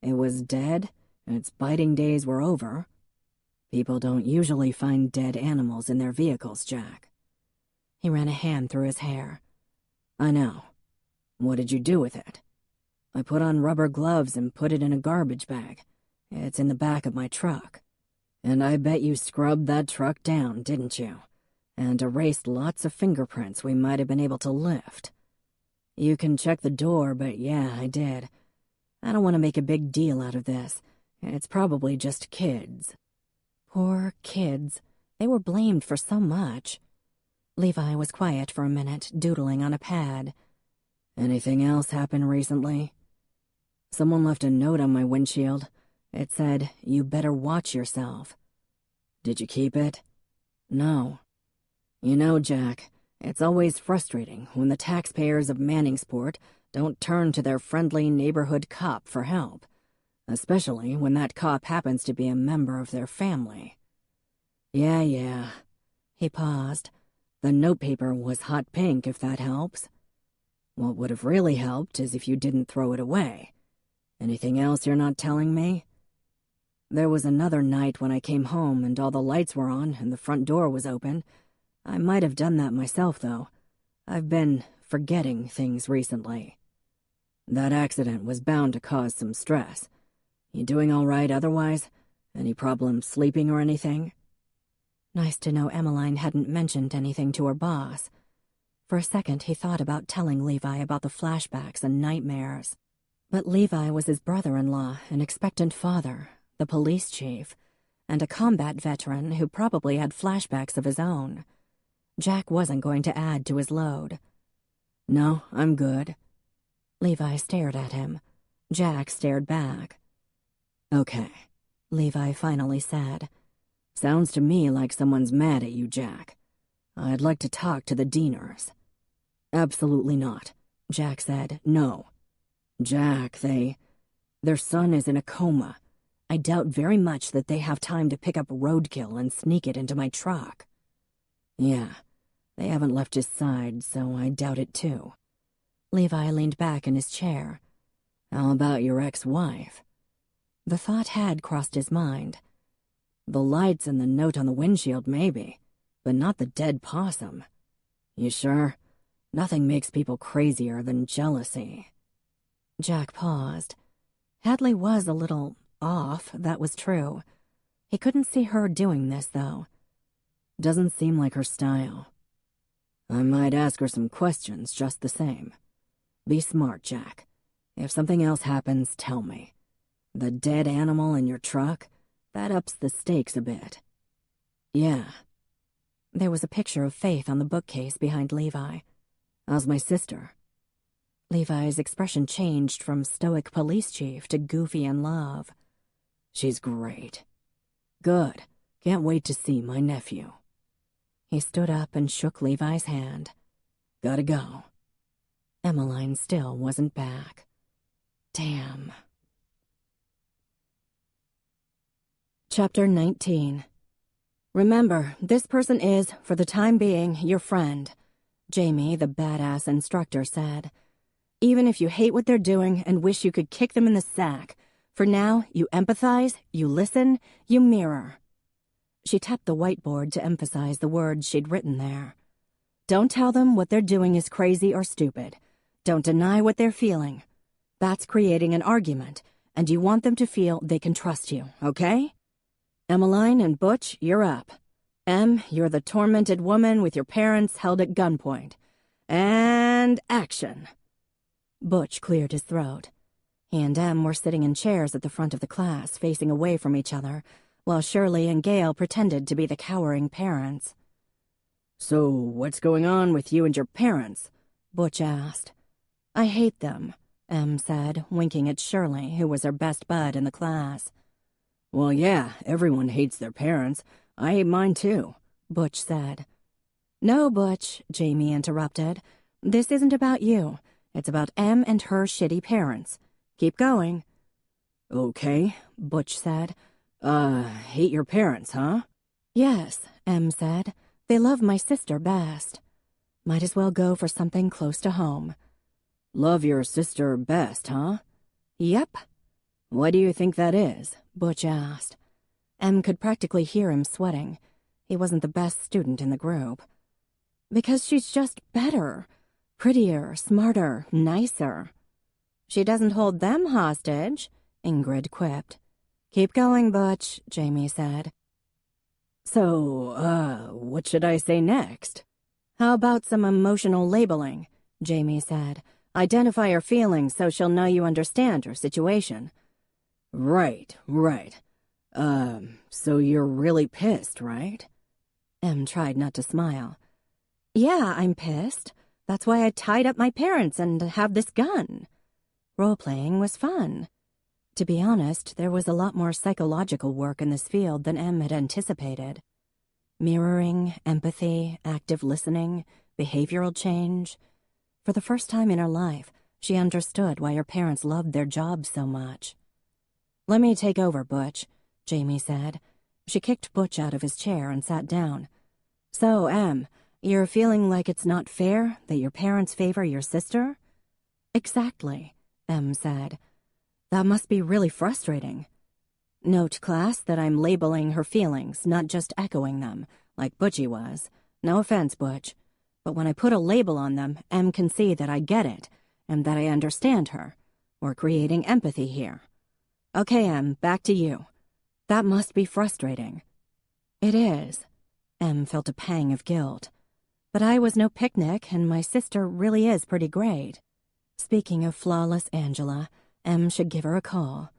"It was dead, and its biting days were over. People don't usually find dead animals in their vehicles, Jack." He ran a hand through his hair. "I know. What did you do with it?" "I put on rubber gloves and put it in a garbage bag. It's in the back of my truck. And I bet you scrubbed that truck down, didn't you? And erased lots of fingerprints we might have been able to lift." "You can check the door, but yeah, I did. I don't want to make a big deal out of this. It's probably just kids." Poor kids. They were blamed for so much. Levi was quiet for a minute, doodling on a pad. "Anything else happen recently?" "Someone left a note on my windshield. It said, 'You better watch yourself.'" "Did you keep it?" "No." "You know, Jack, it's always frustrating when the taxpayers of Manningsport don't turn to their friendly neighborhood cop for help, especially when that cop happens to be a member of their family." Yeah. He paused. "The notepaper was hot pink, if that helps." "What would have really helped is if you didn't throw it away. Anything else you're not telling me?" "There was another night when I came home and all the lights were on and the front door was open. I might have done that myself, though. I've been forgetting things recently." "That accident was bound to cause some stress. You doing all right otherwise? Any problems sleeping or anything?" Nice to know Emmeline hadn't mentioned anything to her boss. For a second he thought about telling Levi about the flashbacks and nightmares. But Levi was his brother-in-law, an expectant father, the police chief, and a combat veteran who probably had flashbacks of his own. Jack wasn't going to add to his load. "No, I'm good." Levi stared at him. Jack stared back. "Okay," Levi finally said. "Sounds to me like someone's mad at you, Jack. I'd like to talk to the Deaners." "Absolutely not," Jack said. "No." "Jack, their son is in a coma. I doubt very much that they have time to pick up roadkill and sneak it into my truck." "Yeah, they haven't left his side, so I doubt it too." Levi leaned back in his chair. "How about your ex-wife?" The thought had crossed his mind. "The lights and the note on the windshield, maybe, but not the dead possum." "You sure? Nothing makes people crazier than jealousy." Jack paused. Hadley was a little off, that was true. He couldn't see her doing this, though. "Doesn't seem like her style." "I might ask her some questions just the same. Be smart, Jack. If something else happens, tell me. The dead animal in your truck, that ups the stakes a bit." "Yeah." There was a picture of Faith on the bookcase behind Levi. "How's my sister?" Levi's expression changed from stoic police chief to goofy in love. "She's great." "Good. Can't wait to see my nephew." He stood up and shook Levi's hand. "Gotta go." Emmeline still wasn't back. Damn. Chapter 19. "Remember, this person is, for the time being, your friend," Jamie, the badass instructor, said. "Even if you hate what they're doing and wish you could kick them in the sack, for now, you empathize, you listen, you mirror." She tapped the whiteboard to emphasize the words she'd written there. "Don't tell them what they're doing is crazy or stupid. Don't deny what they're feeling. That's creating an argument, and you want them to feel they can trust you, okay? Emmeline and Butch, you're up. Em, you're the tormented woman with your parents held at gunpoint. And action. Butch cleared his throat. He and Em were sitting in chairs at the front of the class, facing away from each other, while Shirley and Gail pretended to be the cowering parents. "So, what's going on with you and your parents?" Butch asked. "I hate them," Em said, winking at Shirley, who was her best bud in the class. "Well, yeah, everyone hates their parents. I hate mine too," Butch said. "No, Butch," Jamie interrupted. "This isn't about you. It's about Em and her shitty parents. Keep going." "Okay," Butch said. Hate your parents, huh?" "Yes," Em said. "They love my sister best. Might as well go for something close to home." "Love your sister best, huh?" "Yep." "Why do you think that is?" Butch asked. Em could practically hear him sweating. He wasn't the best student in the group. "Because she's just better. Prettier, smarter, nicer." "She doesn't hold them hostage," Ingrid quipped. "Keep going, Butch," Jamie said. "So, what should I say next?" "How about some emotional labeling?" Jamie said. "Identify her feelings so she'll know you understand her situation." Right. So you're really pissed, right?" Em tried not to smile. "Yeah, I'm pissed. That's why I tied up my parents and have this gun." Role-playing was fun. To be honest, there was a lot more psychological work in this field than Em had anticipated. Mirroring, empathy, active listening, behavioral change. For the first time in her life, she understood why her parents loved their jobs so much. "Let me take over, Butch," Jamie said. She kicked Butch out of his chair and sat down. "So, Em, you're feeling like it's not fair that your parents favor your sister?" "Exactly," Em said. "That must be really frustrating." "Note, class, that I'm labeling her feelings, not just echoing them, like Butchie was. No offense, Butch. But when I put a label on them, Em can see that I get it, and that I understand her. We're creating empathy here. Okay, Em, back to you. That must be frustrating." "It is." Em felt a pang of guilt. "But I was no picnic, and my sister really is pretty great. Speaking of flawless Angela, Em should give her a call."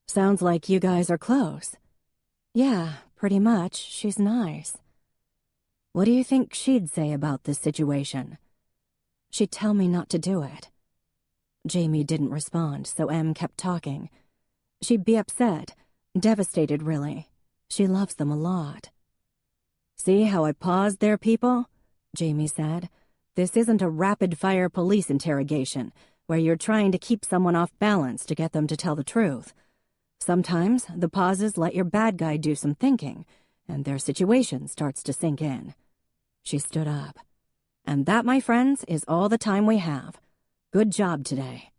"Sounds like you guys are close." "Yeah, pretty much. She's nice." "What do you think she'd say about this situation?" "She'd tell me not to do it." Jamie didn't respond, so Em kept talking. "She'd be upset, devastated really. She loves them a lot." "See how I paused there, people?" Jamie said. "This isn't a rapid-fire police interrogation where you're trying to keep someone off balance to get them to tell the truth. Sometimes the pauses let your bad guy do some thinking, and their situation starts to sink in." She stood up. "And that, my friends, is all the time we have. Good job today."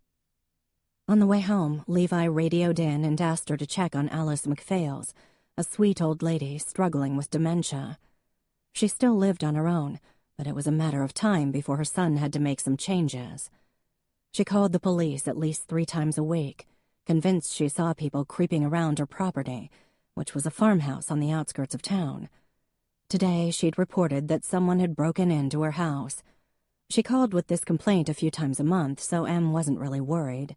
On the way home, Levi radioed in and asked her to check on Alice McPhails, a sweet old lady struggling with dementia. She still lived on her own, but it was a matter of time before her son had to make some changes. She called the police at least 3 times a week, convinced she saw people creeping around her property, which was a farmhouse on the outskirts of town. Today, she'd reported that someone had broken into her house. She called with this complaint a few times a month, so Em wasn't really worried.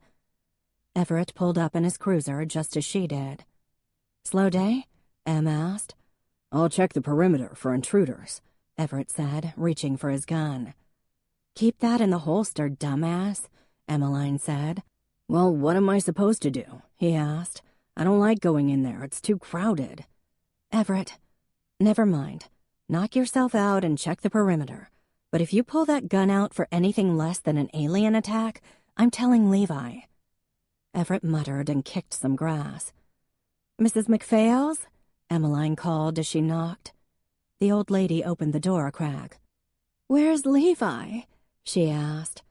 Everett pulled up in his cruiser just as she did. "Slow day?" Em asked. "I'll check the perimeter for intruders," Everett said, reaching for his gun. "Keep that in the holster, dumbass," Emmeline said. "Well, what am I supposed to do?" he asked. "I don't like going in there. It's too crowded." "Everett, never mind. Knock yourself out and check the perimeter. But if you pull that gun out for anything less than an alien attack, I'm telling Levi." Everett muttered and kicked some grass. "Mrs. McPhails?" Emmeline called as she knocked. The old lady opened the door a crack. "Where's Levi?" she asked.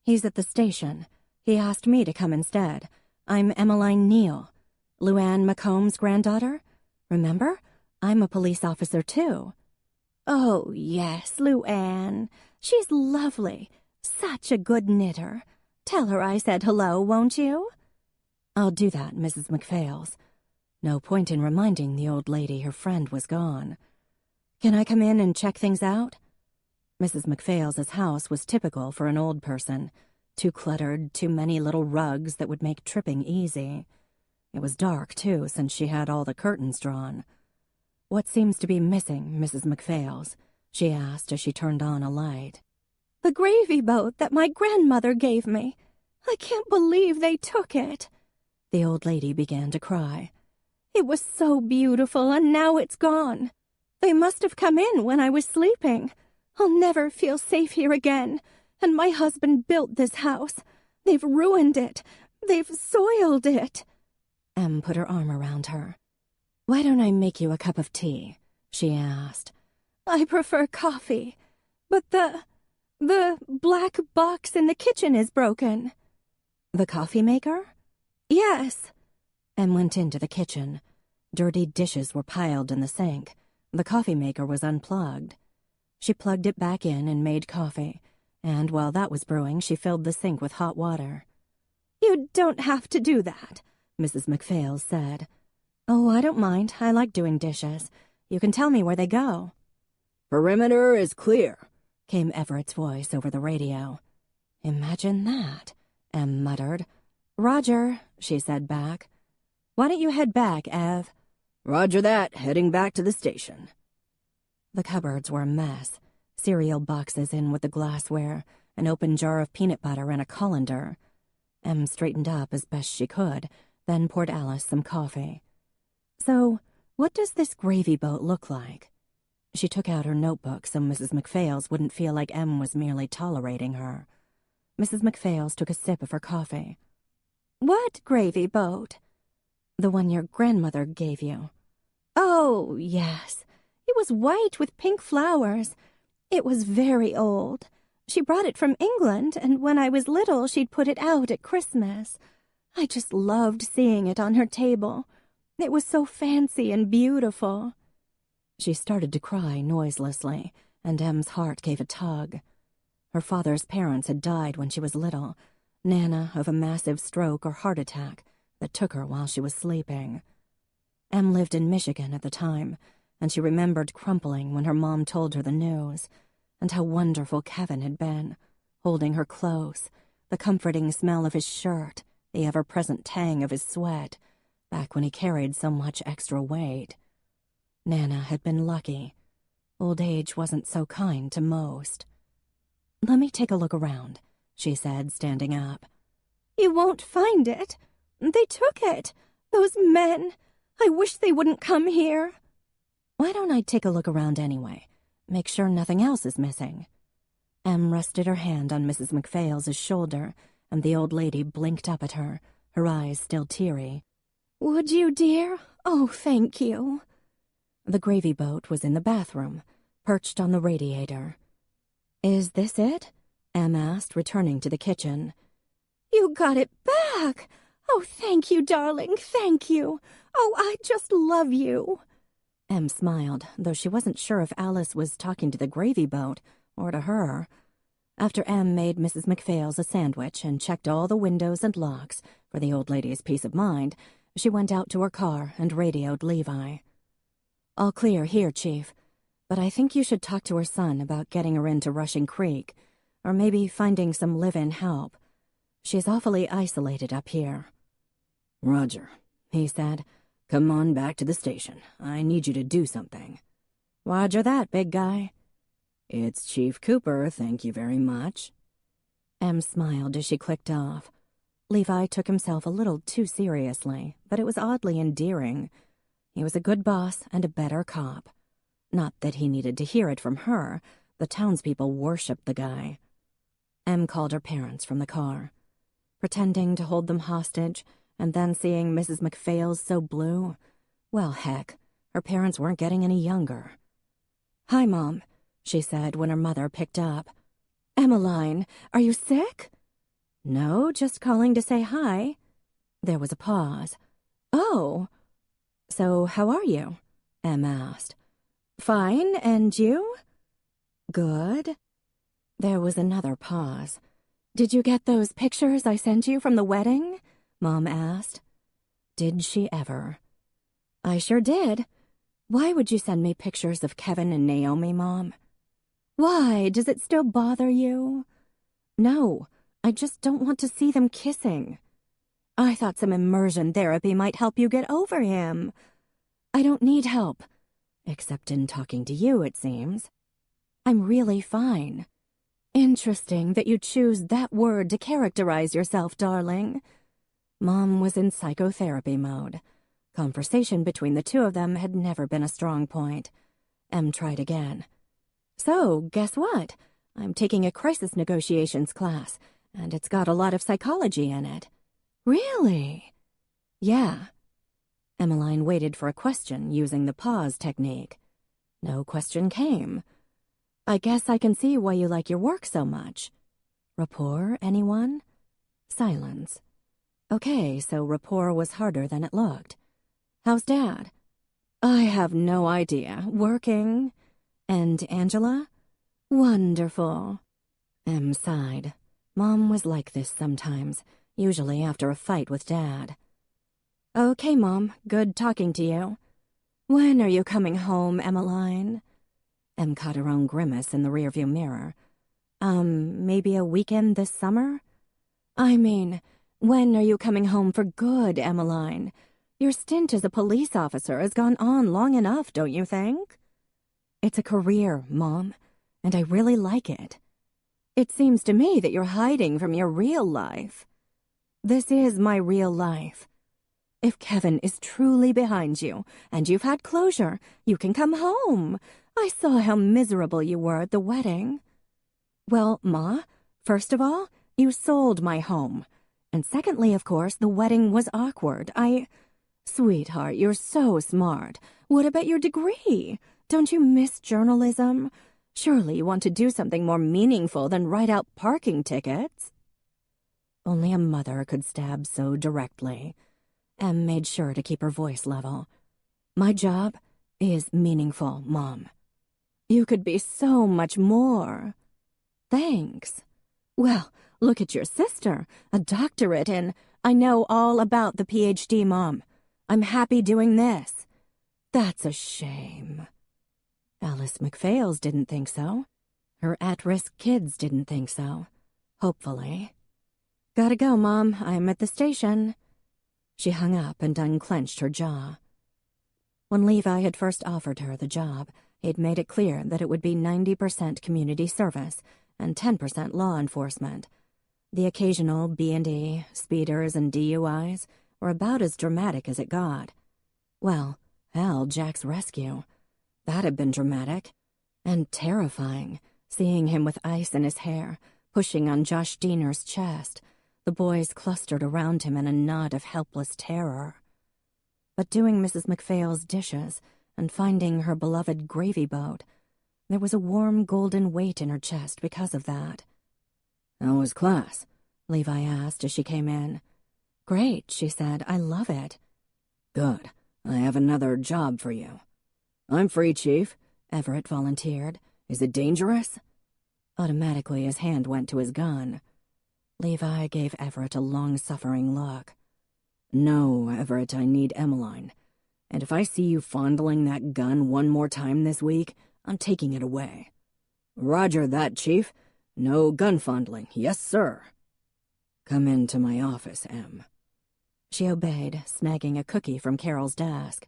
"He's at the station. He asked me to come instead. I'm Emmeline Neal, Luann Macomb's granddaughter. Remember? I'm a police officer, too." "Oh, yes, Luann. She's lovely. Such a good knitter. Tell her I said hello, won't you?" "I'll do that, Mrs. MacPhail's." No point in reminding the old lady her friend was gone. "Can I come in and check things out?" Mrs. MacPhail's house was typical for an old person. Too cluttered, too many little rugs that would make tripping easy. It was dark, too, since she had all the curtains drawn. "What seems to be missing, Mrs. MacPhail's?" she asked as she turned on a light. "The gravy boat that my grandmother gave me. I can't believe they took it." The old lady began to cry. "It was so beautiful, and now it's gone. They must have come in when I was sleeping. I'll never feel safe here again. And my husband built this house. They've ruined it. They've soiled it." Em put her arm around her. "Why don't I make you a cup of tea?" she asked. "I prefer coffee. But the black box in the kitchen is broken." "The coffee maker?" "Yes." Em went into the kitchen. Dirty dishes were piled in the sink. The coffee maker was unplugged. She plugged it back in and made coffee, and while that was brewing, she filled the sink with hot water. "You don't have to do that," Mrs. MacPhail said. "Oh, I don't mind. I like doing dishes. You can tell me where they go." "Perimeter is clear," came Everett's voice over the radio. "Imagine that," Em muttered. "Roger," she said back. "Why don't you head back, Ev?" "Roger that. Heading back to the station." The cupboards were a mess. Cereal boxes in with the glassware, an open jar of peanut butter, and a colander. Em straightened up as best she could, then poured Alice some coffee. "So, what does this gravy boat look like?" She took out her notebook so Mrs. MacPhail's wouldn't feel like Em was merely tolerating her. Mrs. MacPhail's took a sip of her coffee. "What gravy boat?" "The one your grandmother gave you." "Oh, yes. It was white with pink flowers. It was very old. She brought it from England, and when I was little, she'd put it out at Christmas. I just loved seeing it on her table. It was so fancy and beautiful." She started to cry noiselessly, and Em's heart gave a tug. Her father's parents had died when she was little, Nana of a massive stroke or heart attack that took her while she was sleeping. Em lived in Michigan at the time, and she remembered crumpling when her mom told her the news, and how wonderful Kevin had been, holding her close, the comforting smell of his shirt, the ever-present tang of his sweat, back when he carried so much extra weight. Nana had been lucky. Old age wasn't so kind to most. "Let me take a look around," she said, standing up. "You won't find it. They took it. Those men. I wish they wouldn't come here." "Why don't I take a look around anyway? Make sure nothing else is missing." Em rested her hand on Mrs. MacPhail's shoulder, and the old lady blinked up at her, her eyes still teary. "Would you, dear? Oh, thank you." The gravy boat was in the bathroom, perched on the radiator. "Is this it?" Em asked, returning to the kitchen. "You got it back! Oh, thank you, darling, thank you. Oh, I just love you." Em smiled, though she wasn't sure if Alice was talking to the gravy boat or to her. After Em made Mrs. MacPhail's a sandwich and checked all the windows and locks for the old lady's peace of mind, she went out to her car and radioed Levi. "All clear here, Chief, but I think you should talk to her son about getting her into Rushing Creek, or maybe finding some live-in help. She's awfully isolated up here." "Roger," he said. "Come on back to the station. I need you to do something." "Roger that, big guy." "It's Chief Cooper, thank you very much." Em smiled as she clicked off. Levi took himself a little too seriously, but it was oddly endearing. He was a good boss and a better cop. Not that he needed to hear it from her. The townspeople worshipped the guy. Em called her parents from the car. Pretending to hold them hostage, and then seeing Mrs. MacPhail's so blue. Well, heck, her parents weren't getting any younger. "Hi, Mom," she said when her mother picked up. "Emmeline, are you sick?" "No, just calling to say hi." There was a pause. "Oh. So how are you?" Em asked. "Fine, and you?" "Good." There was another pause. "Did you get those pictures I sent you from the wedding?" Mom asked. Did she ever? I sure did. Why would you send me pictures of Kevin and Naomi, Mom? Why? Does it still bother you? No, I just don't want to see them kissing. I thought some immersion therapy might help you get over him. I don't need help. Except in talking to you, it seems. I'm really fine. Interesting that you choose that word to characterize yourself, darling. Mom was in psychotherapy mode. Conversation between the two of them had never been a strong point. Em tried again. So, guess what? I'm taking a crisis negotiations class, and it's got a lot of psychology in it. Really? Yeah. Emmeline waited for a question using the pause technique. No question came. I guess I can see why you like your work so much. Rapport, anyone? Silence. Okay, so rapport was harder than it looked. How's Dad? I have no idea. Working. And Angela? Wonderful. Em sighed. Mom was like this sometimes, usually after a fight with Dad. Okay, Mom, good talking to you. When are you coming home, Emmeline? Em caught her own grimace in the rearview mirror. Maybe a weekend this summer? I mean, when are you coming home for good, Emmeline? Your stint as a police officer has gone on long enough, don't you think? It's a career, Mom, and I really like it. It seems to me that you're hiding from your real life. This is my real life. If Kevin is truly behind you, and you've had closure, you can come home. I saw how miserable you were at the wedding. Well, Ma, first of all, you sold my home. And secondly, of course, the wedding was awkward. Sweetheart, you're so smart. What about your degree? Don't you miss journalism? Surely you want to do something more meaningful than write out parking tickets. Only a mother could stab so directly. Em made sure to keep her voice level. My job is meaningful, Mom. You could be so much more. Thanks. Well, look at your sister, a doctorate in... I know all about the PhD, Mom. I'm happy doing this. That's a shame. Alice MacPhails didn't think so. Her at-risk kids didn't think so. Hopefully. Gotta go, Mom. I'm at the station. She hung up and unclenched her jaw. When Levi had first offered her the job, he'd made it clear that it would be 90% community service and 10% law enforcement. The occasional B&E, speeders, and DUIs were about as dramatic as it got. Well, hell, Jack's rescue. That had been dramatic. And terrifying, seeing him with ice in his hair, pushing on Josh Diener's chest, the boys clustered around him in a knot of helpless terror. But doing Mrs. MacPhail's dishes and finding her beloved gravy boat, there was a warm golden weight in her chest because of that. How was class? Levi asked as she came in. Great, she said. I love it. Good. I have another job for you. I'm free, Chief, Everett volunteered. Is it dangerous? Automatically, his hand went to his gun. Levi gave Everett a long-suffering look. No, Everett, I need Emmeline. And if I see you fondling that gun one more time this week, I'm taking it away. Roger that, Chief. No gun fondling. Yes, sir. Come into my office, Em. She obeyed, snagging a cookie from Carol's desk.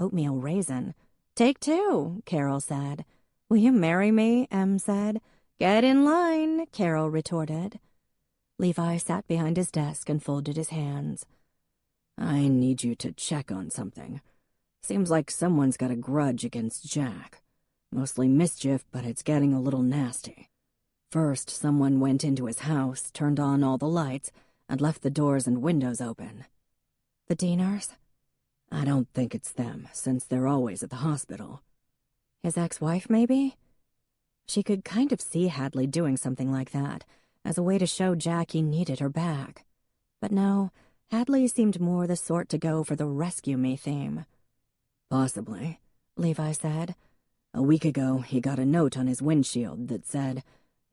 Oatmeal raisin. Take two, Carol said. Will you marry me? Em said. Get in line, Carol retorted. Levi sat behind his desk and folded his hands. I need you to check on something. Seems like someone's got a grudge against Jack. Mostly mischief, but it's getting a little nasty. First, someone went into his house, turned on all the lights, and left the doors and windows open. The Dieners? I don't think it's them, since they're always at the hospital. His ex-wife, maybe? She could kind of see Hadley doing something like that, as a way to show Jack he needed her back. But no, Hadley seemed more the sort to go for the rescue me theme. Possibly, Levi said. A week ago, he got a note on his windshield that said,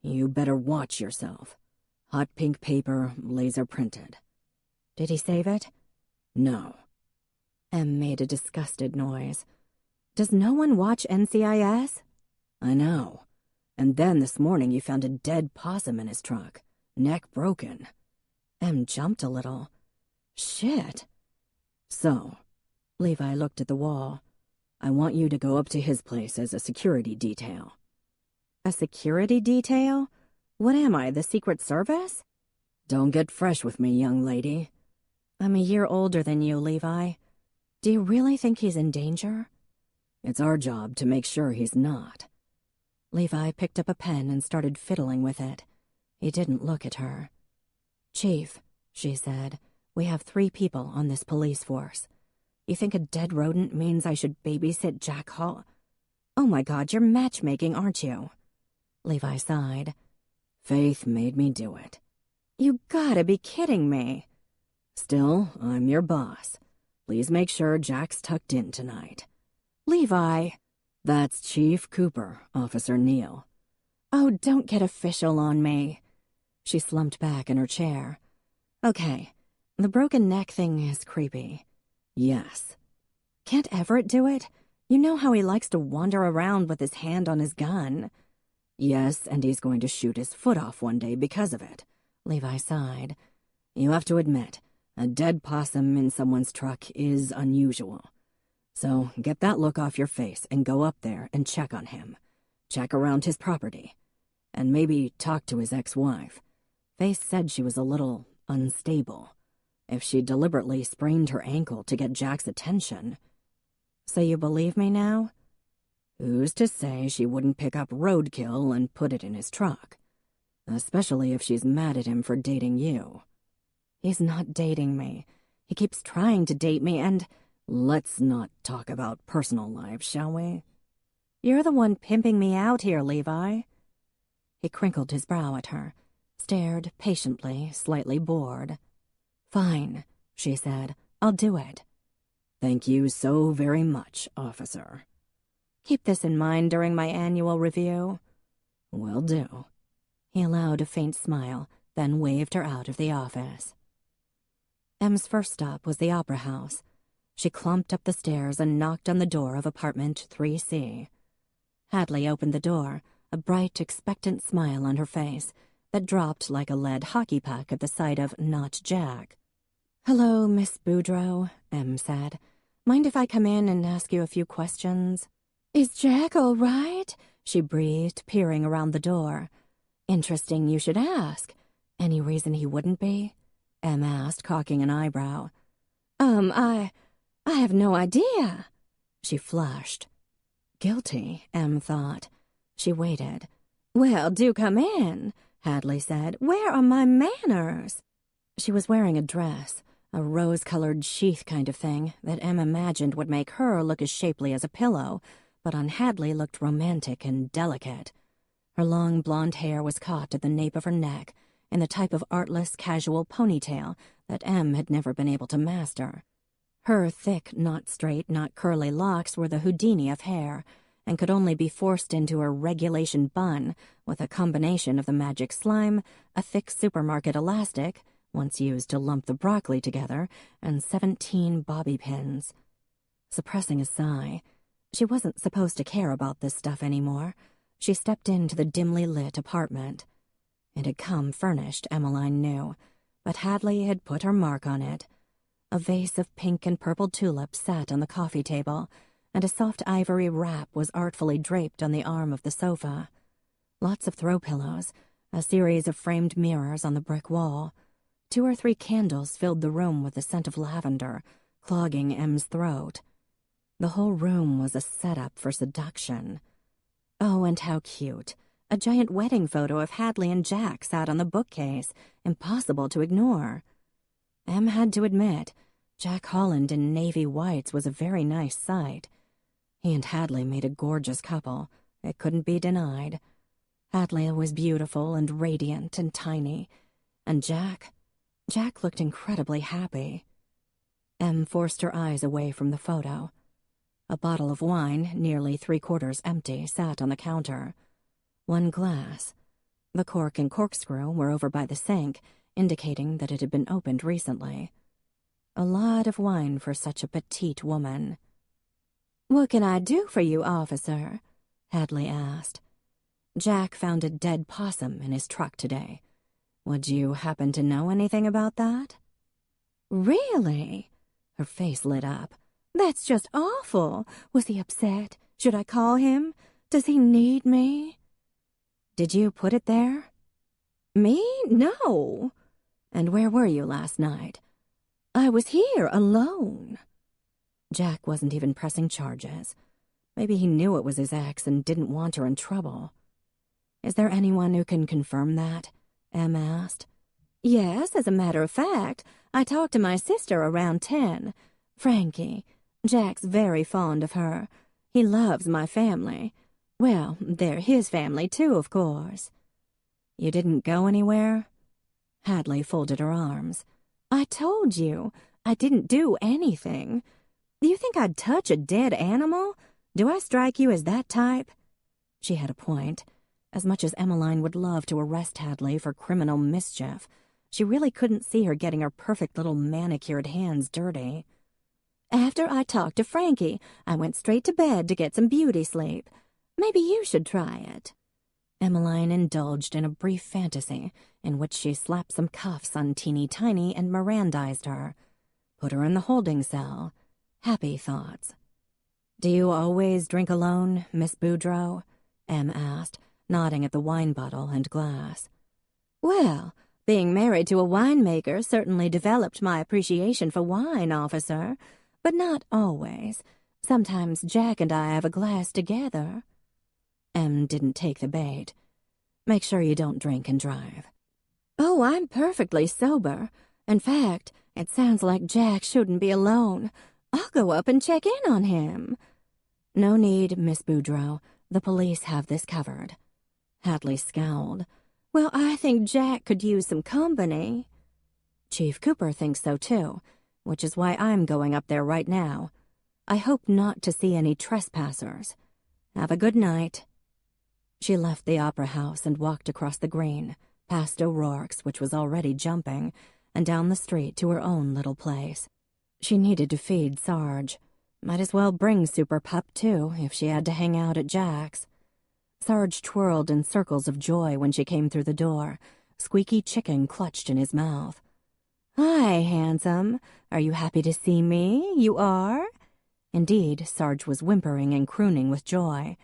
"You better watch yourself." Hot pink paper, laser printed. Did he save it? No. Em made a disgusted noise. Does no one watch NCIS? I know. And then this morning you found a dead possum in his truck, neck broken. Em jumped a little. Shit. So, Levi looked at the wall. I want you to go up to his place as a security detail. A security detail? What am I, the Secret Service? Don't get fresh with me, young lady. I'm a year older than you, Levi. Do you really think he's in danger? It's our job to make sure he's not. Levi picked up a pen and started fiddling with it. He didn't look at her. Chief, she said, we have 3 people on this police force. You think a dead rodent means I should babysit Jack Hall? Oh my God, you're matchmaking, aren't you? Levi sighed. Faith made me do it. You gotta be kidding me. Still, I'm your boss. Please make sure Jack's tucked in tonight. Levi. That's Chief Cooper, Officer Neal. Oh, don't get official on me. She slumped back in her chair. Okay, the broken neck thing is creepy. Yes. Can't Everett do it? You know how he likes to wander around with his hand on his gun. Yes, and he's going to shoot his foot off one day because of it. Levi sighed. You have to admit, a dead possum in someone's truck is unusual. So get that look off your face and go up there and check on him. Check around his property. And maybe talk to his ex-wife. Faith said she was a little unstable. If she deliberately sprained her ankle to get Jack's attention. So you believe me now? Who's to say she wouldn't pick up roadkill and put it in his truck? Especially if she's mad at him for dating you. He's not dating me. He keeps trying to date me and... Let's not talk about personal lives, shall we? You're the one pimping me out here, Levi. He crinkled his brow at her, stared patiently, slightly bored. Fine, she said. I'll do it. Thank you so very much, officer. Keep this in mind during my annual review. Will do. He allowed a faint smile, then waved her out of the office. Em's first stop was the Opera House. She clumped up the stairs and knocked on the door of apartment 3C. Hadley opened the door, a bright, expectant smile on her face that dropped like a lead hockey puck at the sight of not Jack. "Hello, Miss Boudreaux," Em said. "Mind if I come in and ask you a few questions?" "Is Jack all right?" she breathed, peering around the door. "Interesting you should ask. Any reason he wouldn't be?" Em asked, cocking an eyebrow. I have no idea." She flushed. Guilty, Em thought. She waited. "Well, do come in," Hadley said. "Where are my manners?" She was wearing a dress, a rose-colored sheath kind of thing that Em imagined would make her look as shapely as a pillow, but on Hadley looked romantic and delicate. Her long blonde hair was caught at the nape of her neck in the type of artless, casual ponytail that Em had never been able to master. Her thick, not straight, not curly locks were the Houdini of hair, and could only be forced into her regulation bun with a combination of the magic slime, a thick supermarket elastic, once used to lump the broccoli together, and 17 bobby pins. Suppressing a sigh, she wasn't supposed to care about this stuff anymore. She stepped into the dimly lit apartment. It had come furnished, Emmeline knew, but Hadley had put her mark on it. A vase of pink and purple tulips sat on the coffee table, and a soft ivory wrap was artfully draped on the arm of the sofa. Lots of throw pillows, a series of framed mirrors on the brick wall. 2 or 3 candles filled the room with the scent of lavender, clogging Em's throat. The whole room was a setup for seduction. Oh, and how cute. A giant wedding photo of Hadley and Jack sat on the bookcase, impossible to ignore. Em had to admit, Jack Holland in navy whites was a very nice sight. He and Hadley made a gorgeous couple. It couldn't be denied. Hadley was beautiful and radiant and tiny. And Jack looked incredibly happy. Em forced her eyes away from the photo. A bottle of wine, nearly 3/4 empty, sat on the counter. 1 glass. The cork and corkscrew were over by the sink, indicating that it had been opened recently. A lot of wine for such a petite woman. "What can I do for you, officer?" Hadley asked. "Jack found a dead possum in his truck today. Would you happen to know anything about that?" "Really?" Her face lit up. "That's just awful. Was he upset? Should I call him? Does he need me?" "Did you put it there?" "Me? No." "And where were you last night?" "I was here alone." Jack wasn't even pressing charges. Maybe he knew it was his ex and didn't want her in trouble. "Is there anyone who can confirm that?" Em asked. "Yes, as a matter of fact. I talked to my sister around 10. Frankie. Jack's very fond of her. He loves my family. Well, they're his family too, of course." "You didn't go anywhere?" Hadley folded her arms. "I told you, I didn't do anything. Do you think I'd touch a dead animal? Do I strike you as that type?" She had a point. As much as Emmeline would love to arrest Hadley for criminal mischief, she really couldn't see her getting her perfect little manicured hands dirty. "After I talked to Frankie, I went straight to bed to get some beauty sleep. Maybe you should try it." Emmeline indulged in a brief fantasy in which she slapped some cuffs on Teeny Tiny and Mirandized her. Put her in the holding cell. Happy thoughts. "Do you always drink alone, Miss Boudreaux?" Em asked, nodding at the wine bottle and glass. "Well, being married to a winemaker certainly developed my appreciation for wine, officer, but not always. Sometimes Jack and I have a glass together." Em didn't take the bait. "Make sure you don't drink and drive." "Oh, I'm perfectly sober. In fact, it sounds like Jack shouldn't be alone. I'll go up and check in on him." "No need, Miss Boudreaux. The police have this covered." Hadley scowled. "Well, I think Jack could use some company." "Chief Cooper thinks so too, which is why I'm going up there right now. I hope not to see any trespassers. Have a good night." She left the opera house and walked across the green, past O'Rourke's, which was already jumping, and down the street to her own little place. She needed to feed Sarge. Might as well bring Super Pup, too, if she had to hang out at Jack's. Sarge twirled in circles of joy when she came through the door, squeaky chicken clutched in his mouth. "Hi, handsome. Are you happy to see me? You are?" Indeed, Sarge was whimpering and crooning with joy.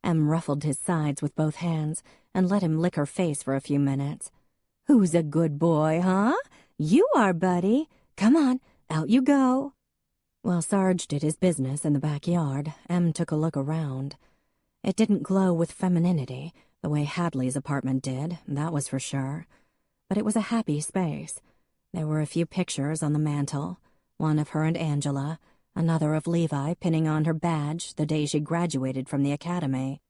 Em ruffled his sides with both hands and let him lick her face for a few minutes. "Who's a good boy, huh? You are, buddy. Come on, out you go." While Sarge did his business in the backyard, Em took a look around. It didn't glow with femininity, the way Hadley's apartment did, that was for sure. But it was a happy space. There were a few pictures on the mantel, one of her and Angela, another of Levi pinning on her badge the day she graduated from the academy.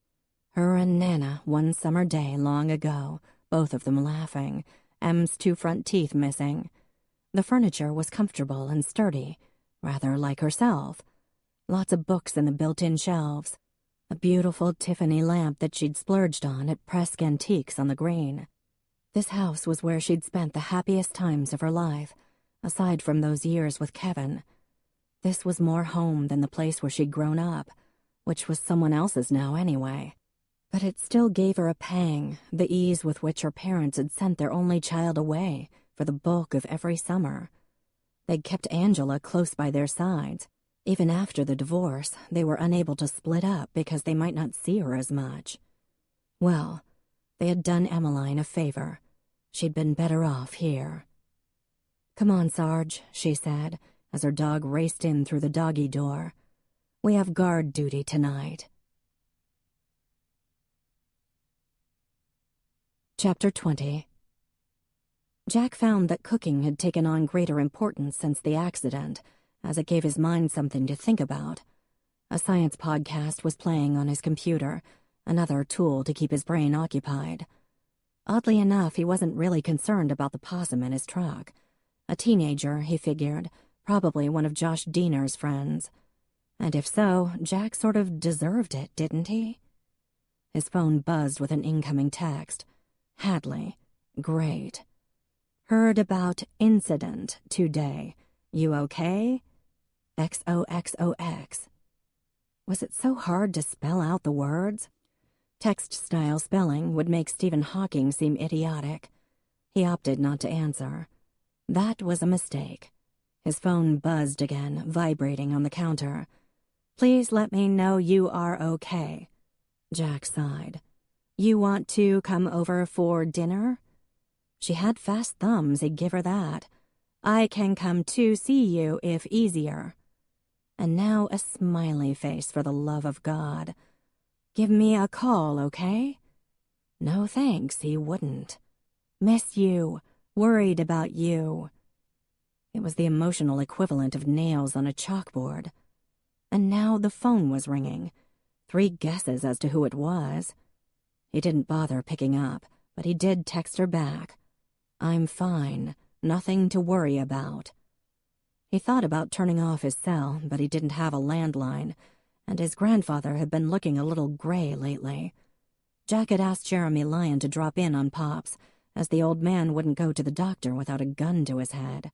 Her and Nana one summer day long ago, both of them laughing, Em's 2 front teeth missing. The furniture was comfortable and sturdy, rather like herself. Lots of books in the built-in shelves. A beautiful Tiffany lamp that she'd splurged on at Presque Antiques on the Green. This house was where she'd spent the happiest times of her life, aside from those years with Kevin. This was more home than the place where she'd grown up, which was someone else's now anyway. But it still gave her a pang, the ease with which her parents had sent their only child away for the bulk of every summer. They'd kept Angela close by their sides. Even after the divorce, they were unable to split up because they might not see her as much. Well, they had done Emmeline a favor. She'd been better off here. "Come on, Sarge," she said, as her dog raced in through the doggy door. "We have guard duty tonight." Chapter 20. Jack found that cooking had taken on greater importance since the accident, as it gave his mind something to think about. A science podcast was playing on his computer, another tool to keep his brain occupied. Oddly enough, he wasn't really concerned about the possum in his truck. A teenager, he figured, probably one of Josh Diener's friends. And if so, Jack sort of deserved it, didn't he? His phone buzzed with an incoming text. Hadley. Great. Heard about incident today. You okay? XOXOX. Was it so hard to spell out the words? Text-style spelling would make Stephen Hawking seem idiotic. He opted not to answer. That was a mistake. His phone buzzed again, vibrating on the counter. Please let me know you are okay. Jack sighed. You want to come over for dinner? She had fast thumbs, he'd give her that. I can come to see you if easier. And now a smiley face for the love of God. Give me a call, okay? No thanks, he wouldn't. Miss you. Worried about you. It was the emotional equivalent of nails on a chalkboard. And now the phone was ringing. 3 guesses as to who it was. He didn't bother picking up, but he did text her back. I'm fine. Nothing to worry about. He thought about turning off his cell, but he didn't have a landline, and his grandfather had been looking a little gray lately. Jack had asked Jeremy Lyon to drop in on Pops, as the old man wouldn't go to the doctor without a gun to his head.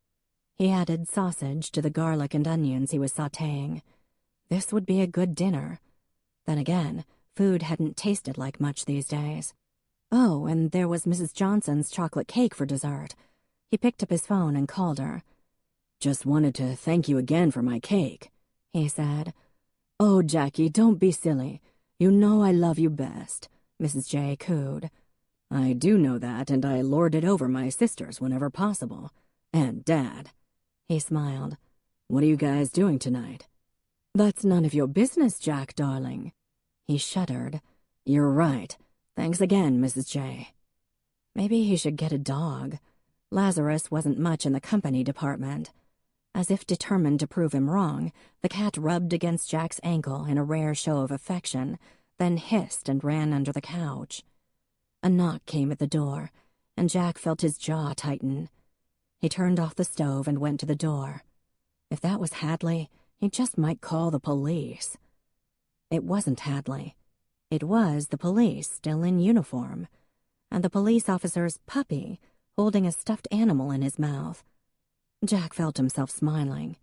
He added sausage to the garlic and onions he was sautéing. This would be a good dinner. Then again, food hadn't tasted like much these days. Oh, and there was Mrs. Johnson's chocolate cake for dessert. He picked up his phone and called her. Just wanted to thank you again for my cake, he said. Oh, Jackie, don't be silly. You know I love you best, Mrs. J cooed. I do know that, and I lord it over my sisters whenever possible. And Dad. He smiled. What are you guys doing tonight? That's none of your business, Jack, darling. He shuddered. You're right. Thanks again, Mrs. J. Maybe he should get a dog. Lazarus wasn't much in the company department. As if determined to prove him wrong, the cat rubbed against Jack's ankle in a rare show of affection, then hissed and ran under the couch. A knock came at the door, and Jack felt his jaw tighten. He turned off the stove and went to the door. If that was Hadley, he just might call the police. It wasn't Hadley. It was the police, still in uniform, and the police officer's puppy, holding a stuffed animal in his mouth. Jack felt himself smiling.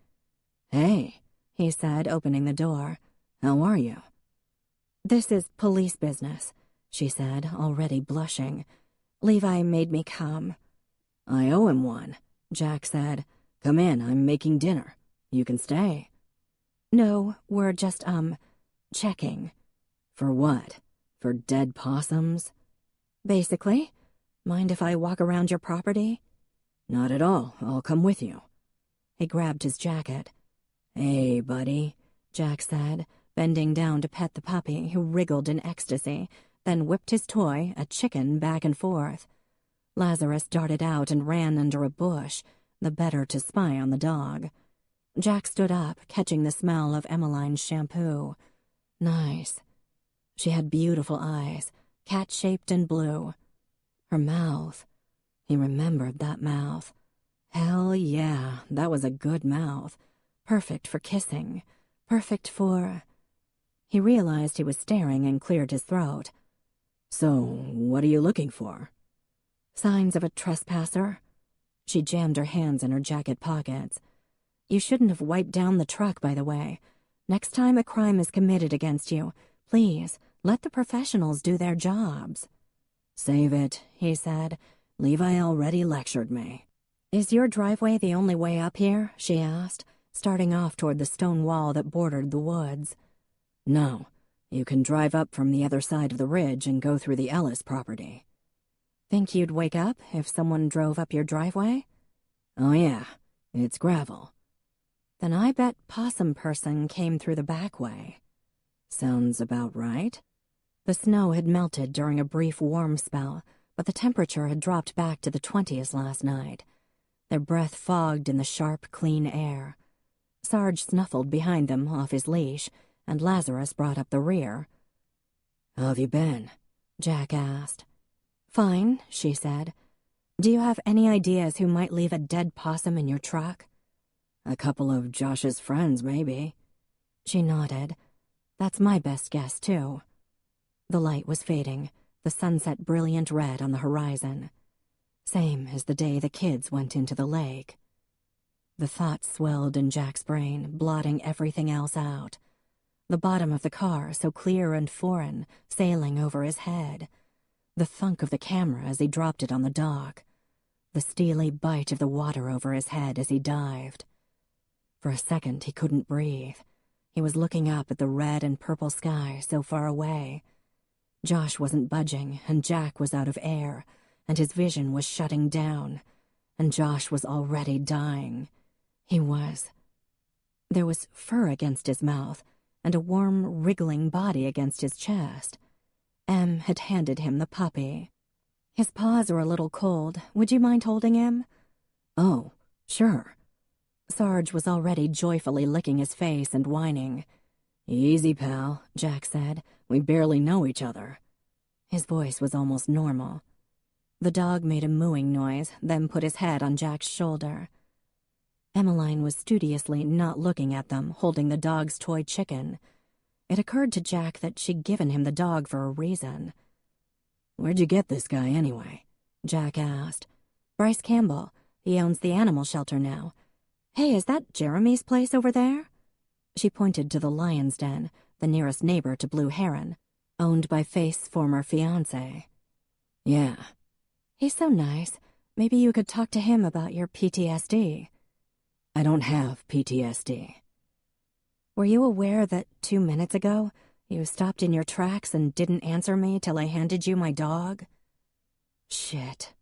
Hey, he said, opening the door. How are you? This is police business, she said, already blushing. Levi made me come. I owe him one, Jack said. Come in, I'm making dinner. You can stay. No, we're just, checking. For what? For dead possums? Basically. Mind if I walk around your property? Not at all. I'll come with you. He grabbed his jacket. Hey, buddy, Jack said, bending down to pet the puppy, who wriggled in ecstasy, then whipped his toy, a chicken, back and forth. Lazarus darted out and ran under a bush, the better to spy on the dog. Jack stood up, catching the smell of Emmeline's shampoo. Nice. She had beautiful eyes, cat-shaped and blue. Her mouth. He remembered that mouth. Hell yeah, that was a good mouth. Perfect for kissing. Perfect for... He realized he was staring and cleared his throat. So, what are you looking for? Signs of a trespasser. She jammed her hands in her jacket pockets. You shouldn't have wiped down the truck, by the way. Next time a crime is committed against you, please, let the professionals do their jobs. Save it, he said. Levi already lectured me. Is your driveway the only way up here? She asked, starting off toward the stone wall that bordered the woods. No, you can drive up from the other side of the ridge and go through the Ellis property. Think you'd wake up if someone drove up your driveway? Oh yeah, it's gravel. Then I bet Possum Person came through the back way. Sounds about right. The snow had melted during a brief warm spell, but the temperature had dropped back to the 20s last night. Their breath fogged in the sharp, clean air. Sarge snuffled behind them off his leash, and Lazarus brought up the rear. How have you been? Jack asked. Fine, she said. Do you have any ideas who might leave a dead possum in your truck? A couple of Josh's friends, maybe. She nodded. That's my best guess, too. The light was fading, the sunset brilliant red on the horizon. Same as the day the kids went into the lake. The thoughts swelled in Jack's brain, blotting everything else out. The bottom of the car, so clear and foreign, sailing over his head. The thunk of the camera as he dropped it on the dock. The steely bite of the water over his head as he dived. For a second, he couldn't breathe. He was looking up at the red and purple sky so far away. Josh wasn't budging, and Jack was out of air, and his vision was shutting down, and Josh was already dying. He was. There was fur against his mouth, and a warm, wriggling body against his chest. Em had handed him the puppy. His paws are a little cold. Would you mind holding him? Oh, sure. Sarge was already joyfully licking his face and whining. Easy, pal, Jack said. We barely know each other. His voice was almost normal. The dog made a mooing noise, then put his head on Jack's shoulder. Emmeline was studiously not looking at them, holding the dog's toy chicken. It occurred to Jack that she'd given him the dog for a reason. Where'd you get this guy, anyway? Jack asked. Bryce Campbell. He owns the animal shelter now. Hey, is that Jeremy's place over there? She pointed to the lion's den, the nearest neighbor to Blue Heron, owned by Faith's former fiancé. Yeah. He's so nice. Maybe you could talk to him about your PTSD. I don't have PTSD. Were you aware that 2 minutes ago you stopped in your tracks and didn't answer me till I handed you my dog? Shit.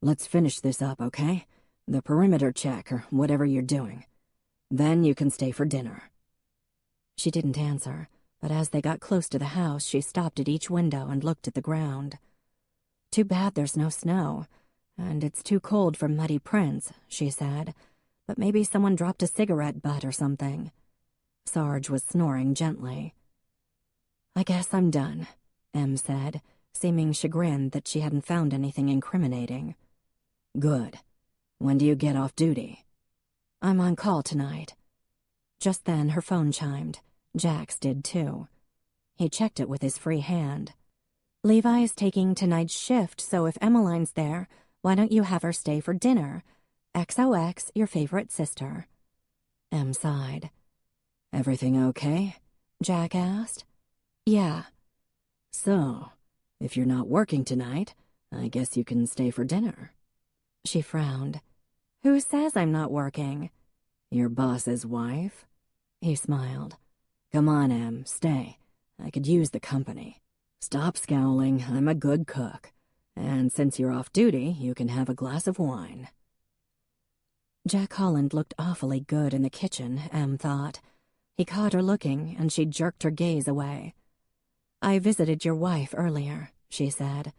Let's finish this up, okay? The perimeter check, or whatever you're doing. Then you can stay for dinner. She didn't answer, but as they got close to the house, she stopped at each window and looked at the ground. Too bad there's no snow, and it's too cold for muddy prints, she said, but maybe someone dropped a cigarette butt or something. Sarge was snoring gently. I guess I'm done, Em said, seeming chagrined that she hadn't found anything incriminating. Good. When do you get off duty? I'm on call tonight. Just then her phone chimed. Jack's did too. He checked it with his free hand. Levi's taking tonight's shift, so if Emmeline's there, why don't you have her stay for dinner? XOX, your favorite sister. Em sighed. Everything okay? Jack asked. Yeah. So, if you're not working tonight, I guess you can stay for dinner. She frowned. Who says I'm not working? Your boss's wife? He smiled. Come on, Em, stay. I could use the company. Stop scowling, I'm a good cook. And since you're off duty, you can have a glass of wine. Jack Holland looked awfully good in the kitchen, Em thought. He caught her looking, and she jerked her gaze away. I visited your wife earlier, she said.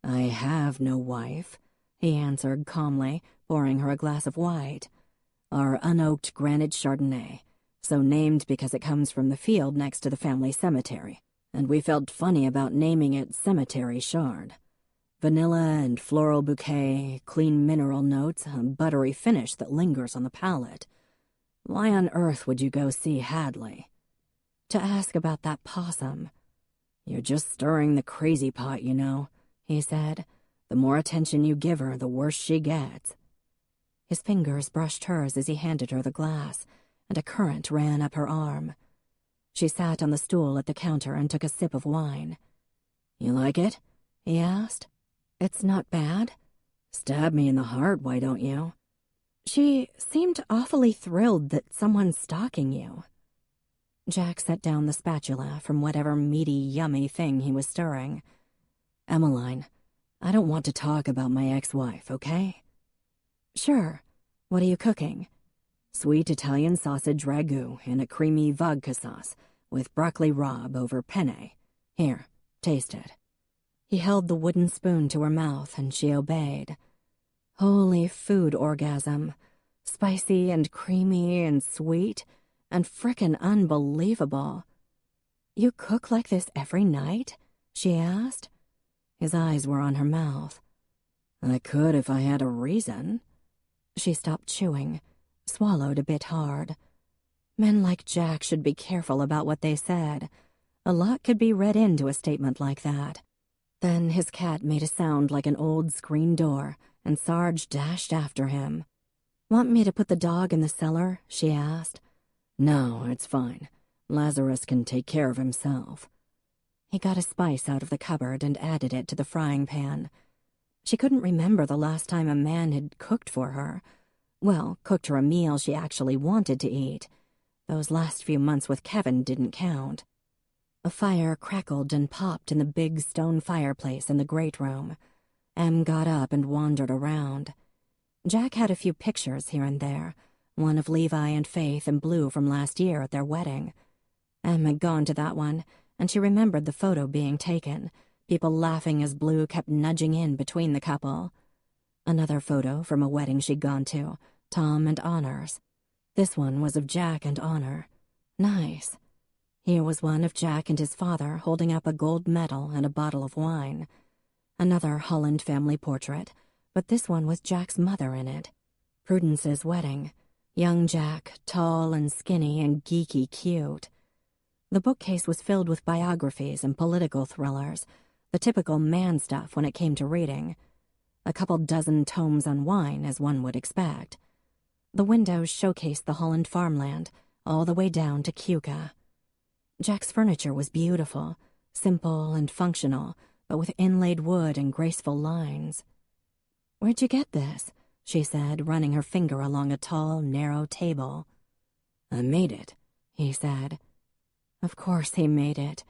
I have no wife, he answered calmly, pouring her a glass of white. Our unoaked granite Chardonnay, so named because it comes from the field next to the family cemetery, and we felt funny about naming it Cemetery Chard. Vanilla and floral bouquet, clean mineral notes, a buttery finish that lingers on the palate. Why on earth would you go see Hadley? To ask about that possum. You're just stirring the crazy pot, you know, he said. The more attention you give her, the worse she gets. His fingers brushed hers as he handed her the glass, and a current ran up her arm. She sat on the stool at the counter and took a sip of wine. You like it? He asked. It's not bad. Stab me in the heart, why don't you? She seemed awfully thrilled that someone's stalking you. Jack set down the spatula from whatever meaty, yummy thing he was stirring. Emmeline, I don't want to talk about my ex-wife, okay? Sure. What are you cooking? Sweet Italian sausage ragu in a creamy vodka sauce with broccoli rabe over penne. Here, taste it. He held the wooden spoon to her mouth, and she obeyed. Holy food orgasm. Spicy and creamy and sweet and frickin' unbelievable. You cook like this every night? She asked. His eyes were on her mouth. I could if I had a reason. She stopped chewing, swallowed a bit hard. Men like Jack should be careful about what they said. A lot could be read into a statement like that. Then his cat made a sound like an old screen door, and Sarge dashed after him. "Want me to put the dog in the cellar?" she asked. "No, it's fine. Lazarus can take care of himself." He got a spice out of the cupboard and added it to the frying pan. She couldn't remember the last time a man had cooked for her. Well, cooked her a meal she actually wanted to eat. Those last few months with Kevin didn't count. A fire crackled and popped in the big stone fireplace in the great room. Em got up and wandered around. Jack had a few pictures here and there, one of Levi and Faith in blue from last year at their wedding. Em had gone to that one, and she remembered the photo being taken, people laughing as Blue kept nudging in between the couple. Another photo from a wedding she'd gone to, Tom and Honor's. This one was of Jack and Honor. Nice. Here was one of Jack and his father holding up a gold medal and a bottle of wine. Another Holland family portrait, but this one was Jack's mother in it. Prudence's wedding. Young Jack, tall and skinny and geeky cute. The bookcase was filled with biographies and political thrillers, the typical man stuff when it came to reading. A couple dozen tomes on wine, as one would expect. The windows showcased the Holland farmland, all the way down to Keuka. Jack's furniture was beautiful, simple and functional, but with inlaid wood and graceful lines. "Where'd you get this?" she said, running her finger along a tall, narrow table. "I made it," he said. Of course he made it.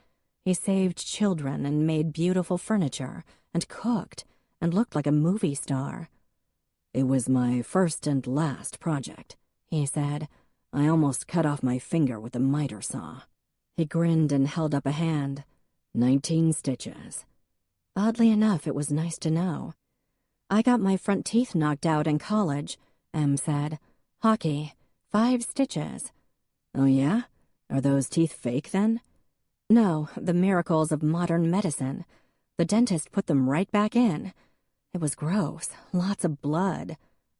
He saved children and made beautiful furniture, and cooked, and looked like a movie star. "It was my first and last project," he said. "I almost cut off my finger with the miter saw." He grinned and held up a hand. 19 stitches. Oddly enough, it was nice to know. "I got my front teeth knocked out in college," Em said. "Hockey. 5 stitches. "Oh, yeah? Are those teeth fake, then?" "No, the miracles of modern medicine. The dentist put them right back in. It was gross. Lots of blood.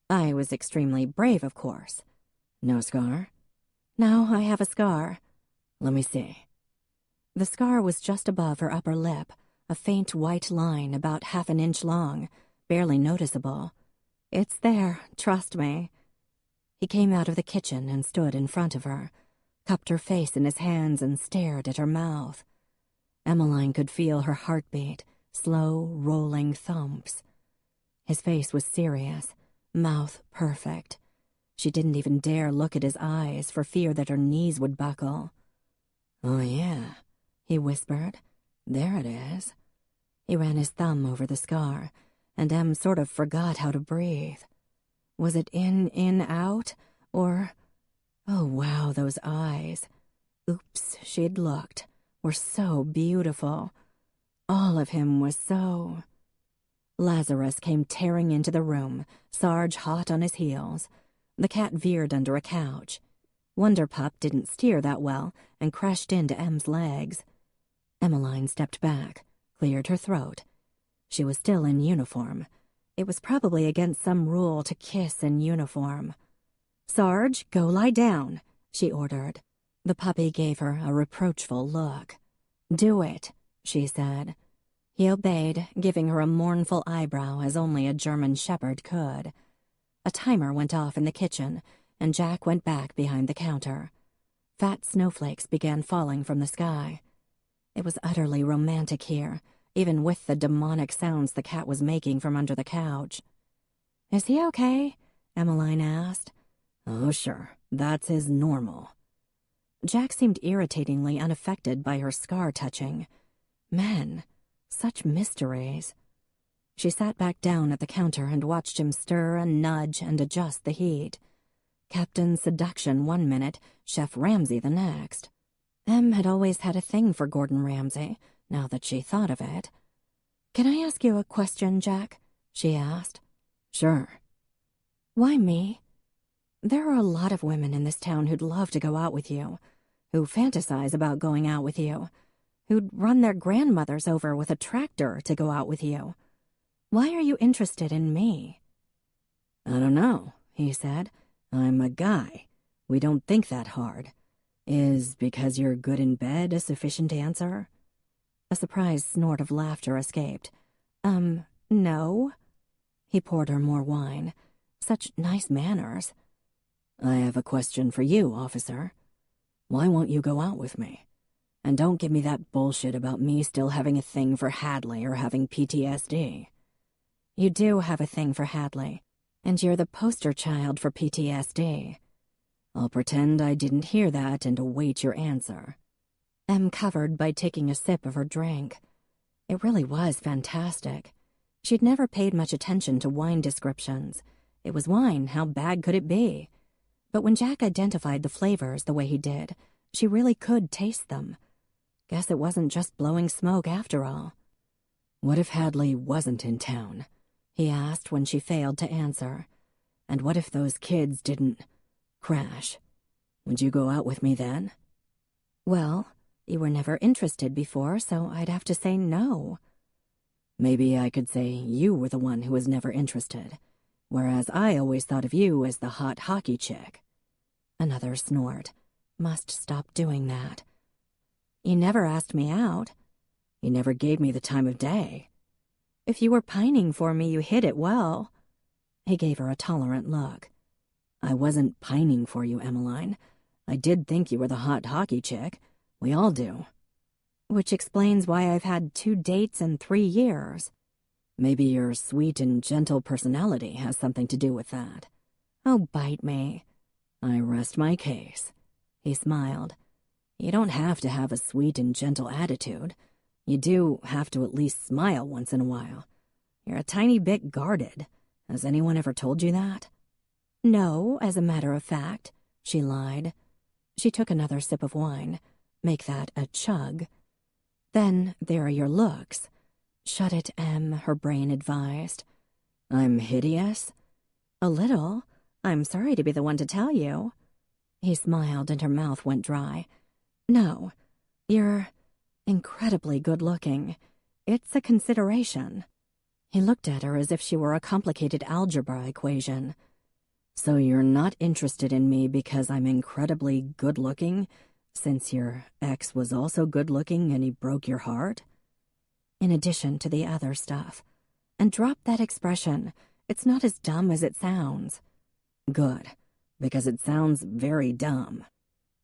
I was extremely brave, of course." "No scar?" "No, I have a scar." "Let me see." The scar was just above her upper lip, a faint white line about 1/2 inch long, barely noticeable. "It's there, trust me." He came out of the kitchen and stood in front of her, cupped her face in his hands and stared at her mouth. Emmeline could feel her heartbeat, slow, rolling thumps. His face was serious, mouth perfect. She didn't even dare look at his eyes for fear that her knees would buckle. "Oh, yeah," he whispered. "There it is." He ran his thumb over the scar, and Em sort of forgot how to breathe. Was it in, out, or... Oh, wow, those eyes. Oops, she'd looked. Were so beautiful. All of him was so... Lazarus came tearing into the room, Sarge hot on his heels. The cat veered under a couch. Wonder Pup didn't steer that well and crashed into Em's legs. Emmeline stepped back, cleared her throat. She was still in uniform. It was probably against some rule to kiss in uniform. "Sarge, go lie down," she ordered. The puppy gave her a reproachful look. "Do it," she said. He obeyed, giving her a mournful eyebrow as only a German shepherd could. A timer went off in the kitchen, and Jack went back behind the counter. Fat snowflakes began falling from the sky. It was utterly romantic here, even with the demonic sounds the cat was making from under the couch. "Is he okay?" Emmeline asked. "Oh, sure. That's his normal." Jack seemed irritatingly unaffected by her scar touching. Men, such mysteries. She sat back down at the counter and watched him stir and nudge and adjust the heat. Captain Seduction one minute, Chef Ramsay the next. Em had always had a thing for Gordon Ramsay, now that she thought of it. "Can I ask you a question, Jack?" she asked. "Sure." "Why me? There are a lot of women in this town who'd love to go out with you, who fantasize about going out with you, who'd run their grandmothers over with a tractor to go out with you. Why are you interested in me?" "I don't know," he said. "I'm a guy. We don't think that hard. Is because you're good in bed a sufficient answer?" A surprised snort of laughter escaped. No." He poured her more wine. Such nice manners. I have a question for you, officer. Why won't you go out with me? And don't give me that bullshit about me still having a thing for Hadley or having PTSD. You do have a thing for Hadley, and you're the poster child for PTSD. I'll pretend I didn't hear that and await your answer. Em covered by taking a sip of her drink. It really was fantastic. She'd never paid much attention to wine descriptions. It was wine, how bad could it be? But when Jack identified the flavors the way he did, she really could taste them. Guess it wasn't just blowing smoke after all. What if Hadley wasn't in town? He asked when she failed to answer. And what if those kids didn't crash? Would you go out with me then? Well, you were never interested before, so I'd have to say no. Maybe I could say you were the one who was never interested, whereas I always thought of you as the hot hockey chick. Another snort. Must stop doing that. You never asked me out. You never gave me the time of day. If you were pining for me, you hid it well. He gave her a tolerant look. I wasn't pining for you, Emmeline. I did think you were the hot hockey chick. We all do. Which explains why I've had 2 dates in 3 years. Maybe your sweet and gentle personality has something to do with that. Oh, bite me. I rest my case. He smiled. You don't have to have a sweet and gentle attitude. You do have to at least smile once in a while. You're a tiny bit guarded. Has anyone ever told you that? No, as a matter of fact, she lied. She took another sip of wine. Make that a chug. Then there are your looks. Shut it, Em, her brain advised. I'm hideous? A little. I'm sorry to be the one to tell you. He smiled and her mouth went dry. No, you're incredibly good-looking. It's a consideration. He looked at her as if she were a complicated algebra equation. So you're not interested in me because I'm incredibly good-looking, since your ex was also good-looking and he broke your heart? In addition to the other stuff. And drop that expression. It's not as dumb as it sounds. Good, because it sounds very dumb.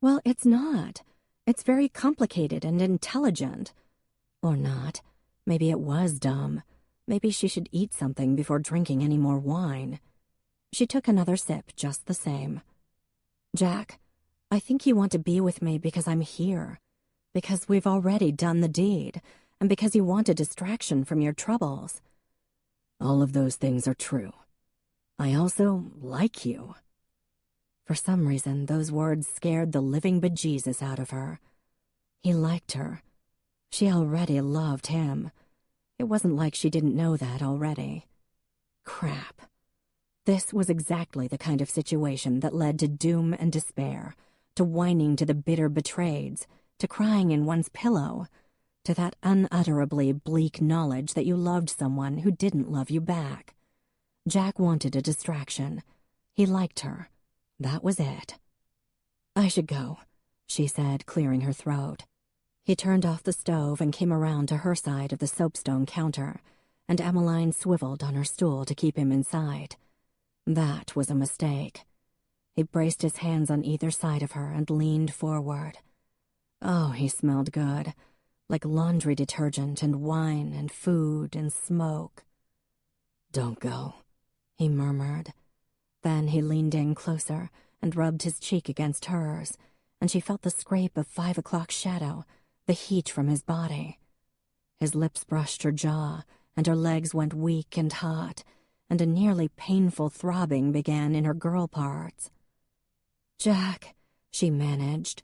Well, it's not. It's very complicated and intelligent. Or not. Maybe it was dumb. Maybe she should eat something before drinking any more wine. She took another sip just the same. Jack, I think you want to be with me because I'm here. Because we've already done the deed. And because you want a distraction from your troubles. All of those things are true. I also like you. For some reason, those words scared the living bejesus out of her. He liked her. She already loved him. It wasn't like she didn't know that already. Crap. This was exactly the kind of situation that led to doom and despair, to whining to the bitter betrayeds, to crying in one's pillow, to that unutterably bleak knowledge that you loved someone who didn't love you back. Jack wanted a distraction. He liked her. That was it. I should go, she said, clearing her throat. He turned off the stove and came around to her side of the soapstone counter, and Emmeline swiveled on her stool to keep him in sight. That was a mistake. He braced his hands on either side of her and leaned forward. Oh, he smelled good, like laundry detergent and wine and food and smoke. Don't go, he murmured. Then he leaned in closer and rubbed his cheek against hers, and she felt the scrape of 5 o'clock shadow, the heat from his body. His lips brushed her jaw, and her legs went weak and hot, and a nearly painful throbbing began in her girl parts. Jack, she managed.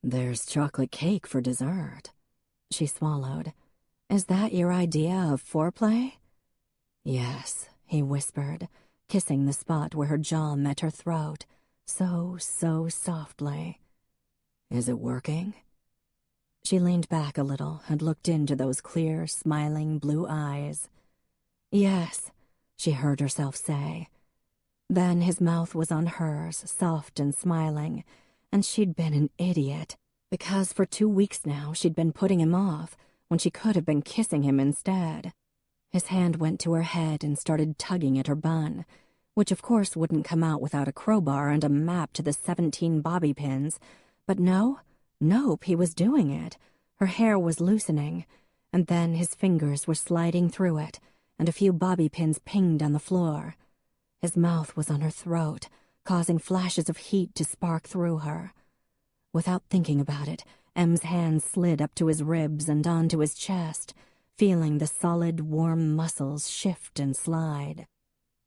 There's chocolate cake for dessert. She swallowed. Is that your idea of foreplay? Yes, he whispered, kissing the spot where her jaw met her throat, so softly. Is it working? She leaned back a little and looked into those clear, smiling blue eyes. Yes, she heard herself say. Then his mouth was on hers, soft and smiling, and she'd been an idiot, because for 2 weeks now she'd been putting him off when she could have been kissing him instead. His hand went to her head and started tugging at her bun, which of course wouldn't come out without a crowbar and a map to the 17 bobby pins. But nope, he was doing it. Her hair was loosening, and then his fingers were sliding through it, and a few bobby pins pinged on the floor. His mouth was on her throat, causing flashes of heat to spark through her. Without thinking about it, M's hand slid up to his ribs and onto his chest, feeling the solid, warm muscles shift and slide.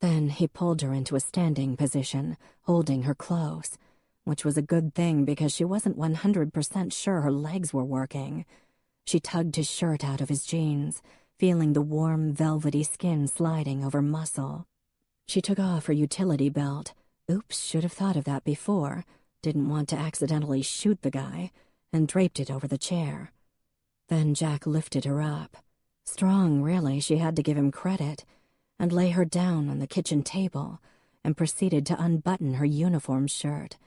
Then he pulled her into a standing position, holding her close, which was a good thing because she wasn't 100% sure her legs were working. She tugged his shirt out of his jeans, feeling the warm, velvety skin sliding over muscle. She took off her utility belt. Oops, should have thought of that before. Didn't want to accidentally shoot the guy, and draped it over the chair. Then Jack lifted her up. Strong, really, she had to give him credit, and lay her down on the kitchen table, and proceeded to unbutton her uniform shirt,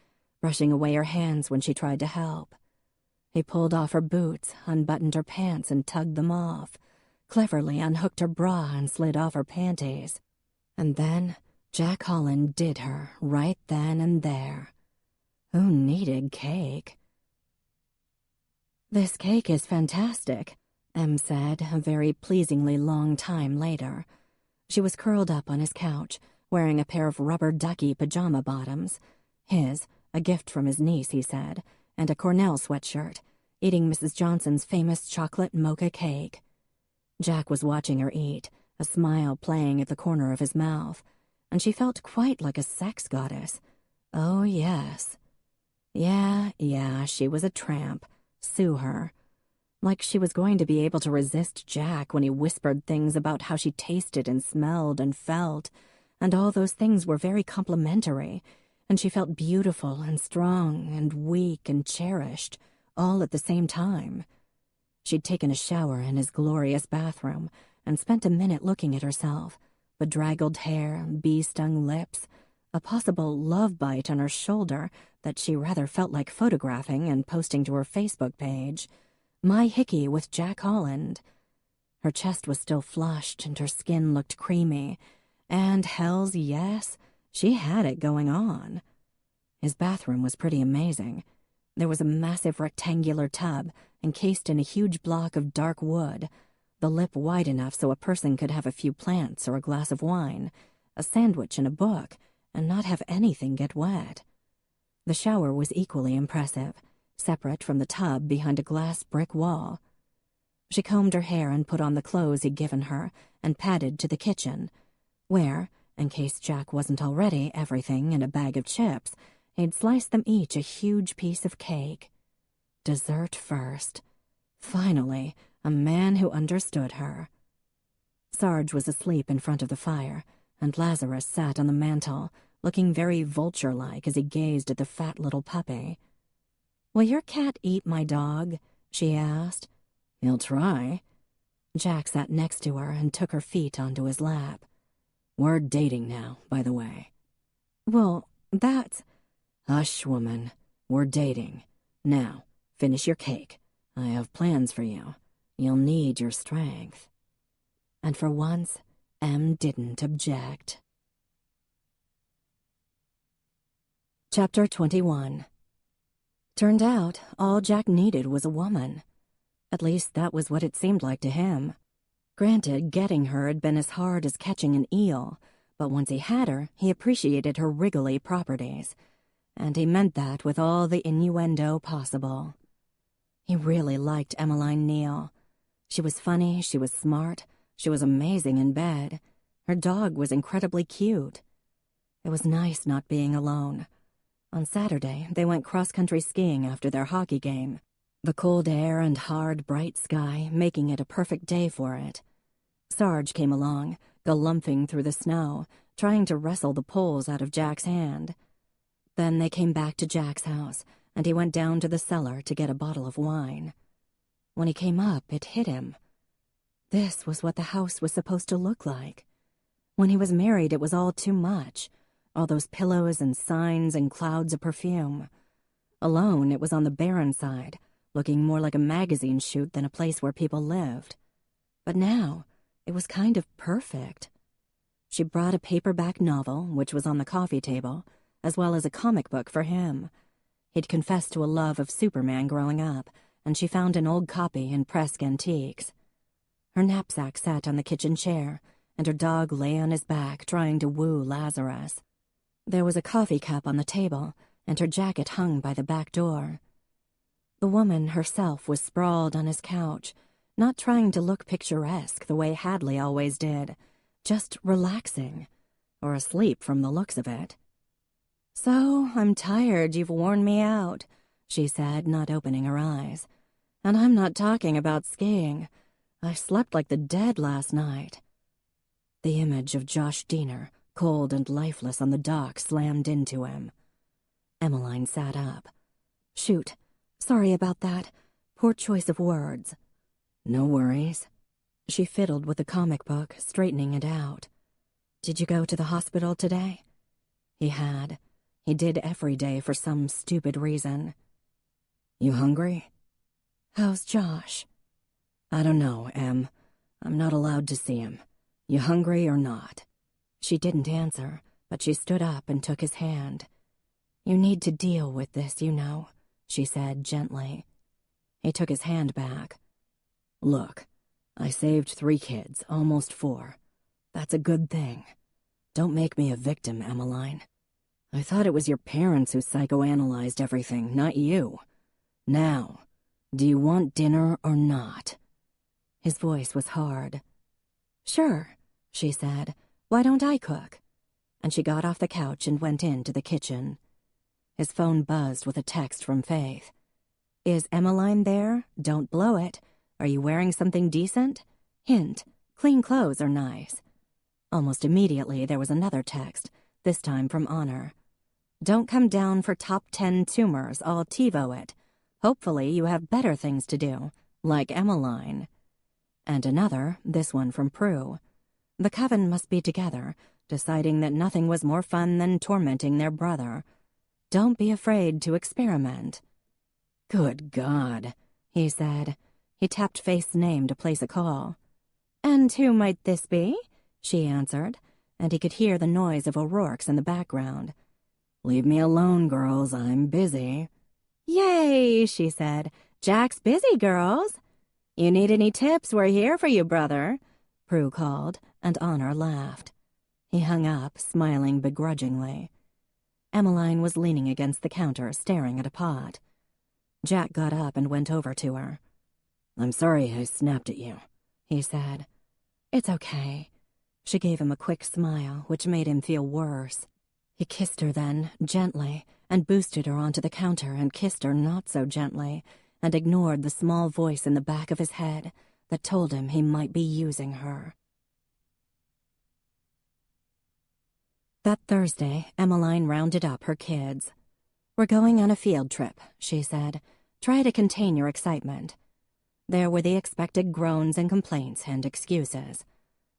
brushing away her hands when she tried to help. He pulled off her boots, unbuttoned her pants, and tugged them off, cleverly unhooked her bra and slid off her panties. And then Jack Holland did her right then and there. Who needed cake? "This cake is fantastic," Em said a very pleasingly long time later. She was curled up on his couch, wearing a pair of rubber ducky pajama bottoms. His, a gift from his niece, he said, and a Cornell sweatshirt, eating Mrs. Johnson's famous chocolate mocha cake. Jack was watching her eat, a smile playing at the corner of his mouth, and she felt quite like a sex goddess. Oh, yes. Yeah, she was a tramp. Sue her. Like she was going to be able to resist Jack when he whispered things about how she tasted and smelled and felt, and all those things were very complimentary, and she felt beautiful and strong and weak and cherished, all at the same time. She'd taken a shower in his glorious bathroom and spent a minute looking at herself, bedraggled hair, bee-stung lips, a possible love bite on her shoulder that she rather felt like photographing and posting to her Facebook page. My Hickey with Jack Holland. Her chest was still flushed and her skin looked creamy, and hells yes, she had it going on. His bathroom was pretty amazing. There was a massive rectangular tub encased in a huge block of dark wood, the lip wide enough so a person could have a few plants or a glass of wine, a sandwich and a book, and not have anything get wet. The shower was equally impressive, separate from the tub behind a glass brick wall. She combed her hair and put on the clothes he'd given her and padded to the kitchen, where, in case Jack wasn't already everything in a bag of chips, he'd sliced them each a huge piece of cake. Dessert first. Finally, a man who understood her. Sarge was asleep in front of the fire, and Lazarus sat on the mantel, looking very vulture-like as he gazed at the fat little puppy. "Will your cat eat my dog?" she asked. "He'll try." Jack sat next to her and took her feet onto his lap. "We're dating now, by the way." "Well, that's—" "Hush, woman. We're dating. Now, finish your cake. I have plans for you. You'll need your strength." And for once, Em didn't object. Chapter 21. Turned out, all Jack needed was a woman. At least that was what it seemed like to him. Granted, getting her had been as hard as catching an eel, but once he had her, he appreciated her wriggly properties. And he meant that with all the innuendo possible. He really liked Emmeline Neal. She was funny, she was smart, she was amazing in bed. Her dog was incredibly cute. It was nice not being alone. On Saturday, they went cross-country skiing after their hockey game, the cold air and hard, bright sky making it a perfect day for it. Sarge came along, galumphing through the snow, trying to wrestle the poles out of Jack's hand. Then they came back to Jack's house, and he went down to the cellar to get a bottle of wine. When he came up, it hit him. This was what the house was supposed to look like. When he was married, it was all too much. All those pillows and signs and clouds of perfume. Alone, it was on the barren side, looking more like a magazine shoot than a place where people lived. But now, it was kind of perfect. She brought a paperback novel, which was on the coffee table, as well as a comic book for him. He'd confessed to a love of Superman growing up, and she found an old copy in Presque Antiques. Her knapsack sat on the kitchen chair, and her dog lay on his back trying to woo Lazarus. There was a coffee cup on the table, and her jacket hung by the back door. The woman herself was sprawled on his couch, not trying to look picturesque the way Hadley always did, just relaxing, or asleep from the looks of it. "So, I'm tired you've worn me out," she said, not opening her eyes. "And I'm not talking about skiing. I slept like the dead last night." The image of Josh Diener, cold and lifeless on the dock, slammed into him. Emmeline sat up. "Shoot. Sorry about that. Poor choice of words." "No worries." She fiddled with the comic book, straightening it out. "Did you go to the hospital today?" He had. He did every day for some stupid reason. "You hungry?" "How's Josh?" "I don't know, Em. I'm not allowed to see him. You hungry or not?" She didn't answer, but she stood up and took his hand. "You need to deal with this, you know," she said gently. He took his hand back. "Look, I saved 3 kids, almost 4. That's a good thing. Don't make me a victim, Emmeline. I thought it was your parents who psychoanalyzed everything, not you. Now, do you want dinner or not?" His voice was hard. "Sure," she said. "Why don't I cook?" And she got off the couch and went into the kitchen. His phone buzzed with a text from Faith. "Is Emmeline there? Don't blow it. Are you wearing something decent? Hint, clean clothes are nice." Almost immediately there was another text, this time from Honor. "Don't come down for top 10 tumors, I'll TiVo it. Hopefully you have better things to do, like Emmeline." And another, this one from Prue. The coven must be together, deciding that nothing was more fun than tormenting their brother. Don't be afraid to experiment. "Good God," he said. He tapped Faith's name to place a call. "And who might this be?" she answered, and he could hear the noise of O'Rourke's in the background. "Leave me alone, girls. I'm busy." "Yay," she said. "Jack's busy, girls." "You need any tips, we're here for you, brother," Prue called, and Honor laughed. He hung up, smiling begrudgingly. Emmeline was leaning against the counter, staring at a pot. Jack got up and went over to her. "I'm sorry I snapped at you," he said. "It's okay." She gave him a quick smile, which made him feel worse. He kissed her then, gently, and boosted her onto the counter and kissed her not so gently, and ignored the small voice in the back of his head that told him he might be using her. That Thursday, Emmeline rounded up her kids. "We're going on a field trip," she said. "Try to contain your excitement." There were the expected groans and complaints and excuses.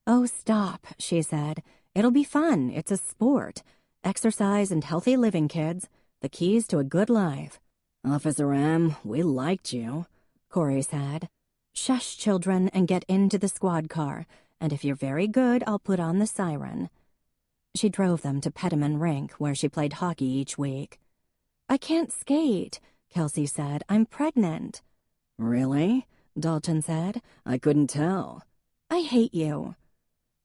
"Oh, stop," she said. "It'll be fun. It's a sport. Exercise and healthy living, kids. The keys to a good life." "Officer M, we liked you," Corey said. "Shush, children, and get into the squad car. And if you're very good, I'll put on the siren." She drove them to Pettiman Rink, where she played hockey each week. "I can't skate," Kelsey said. "I'm pregnant." "Really?" Dalton said. "I couldn't tell." "I hate you."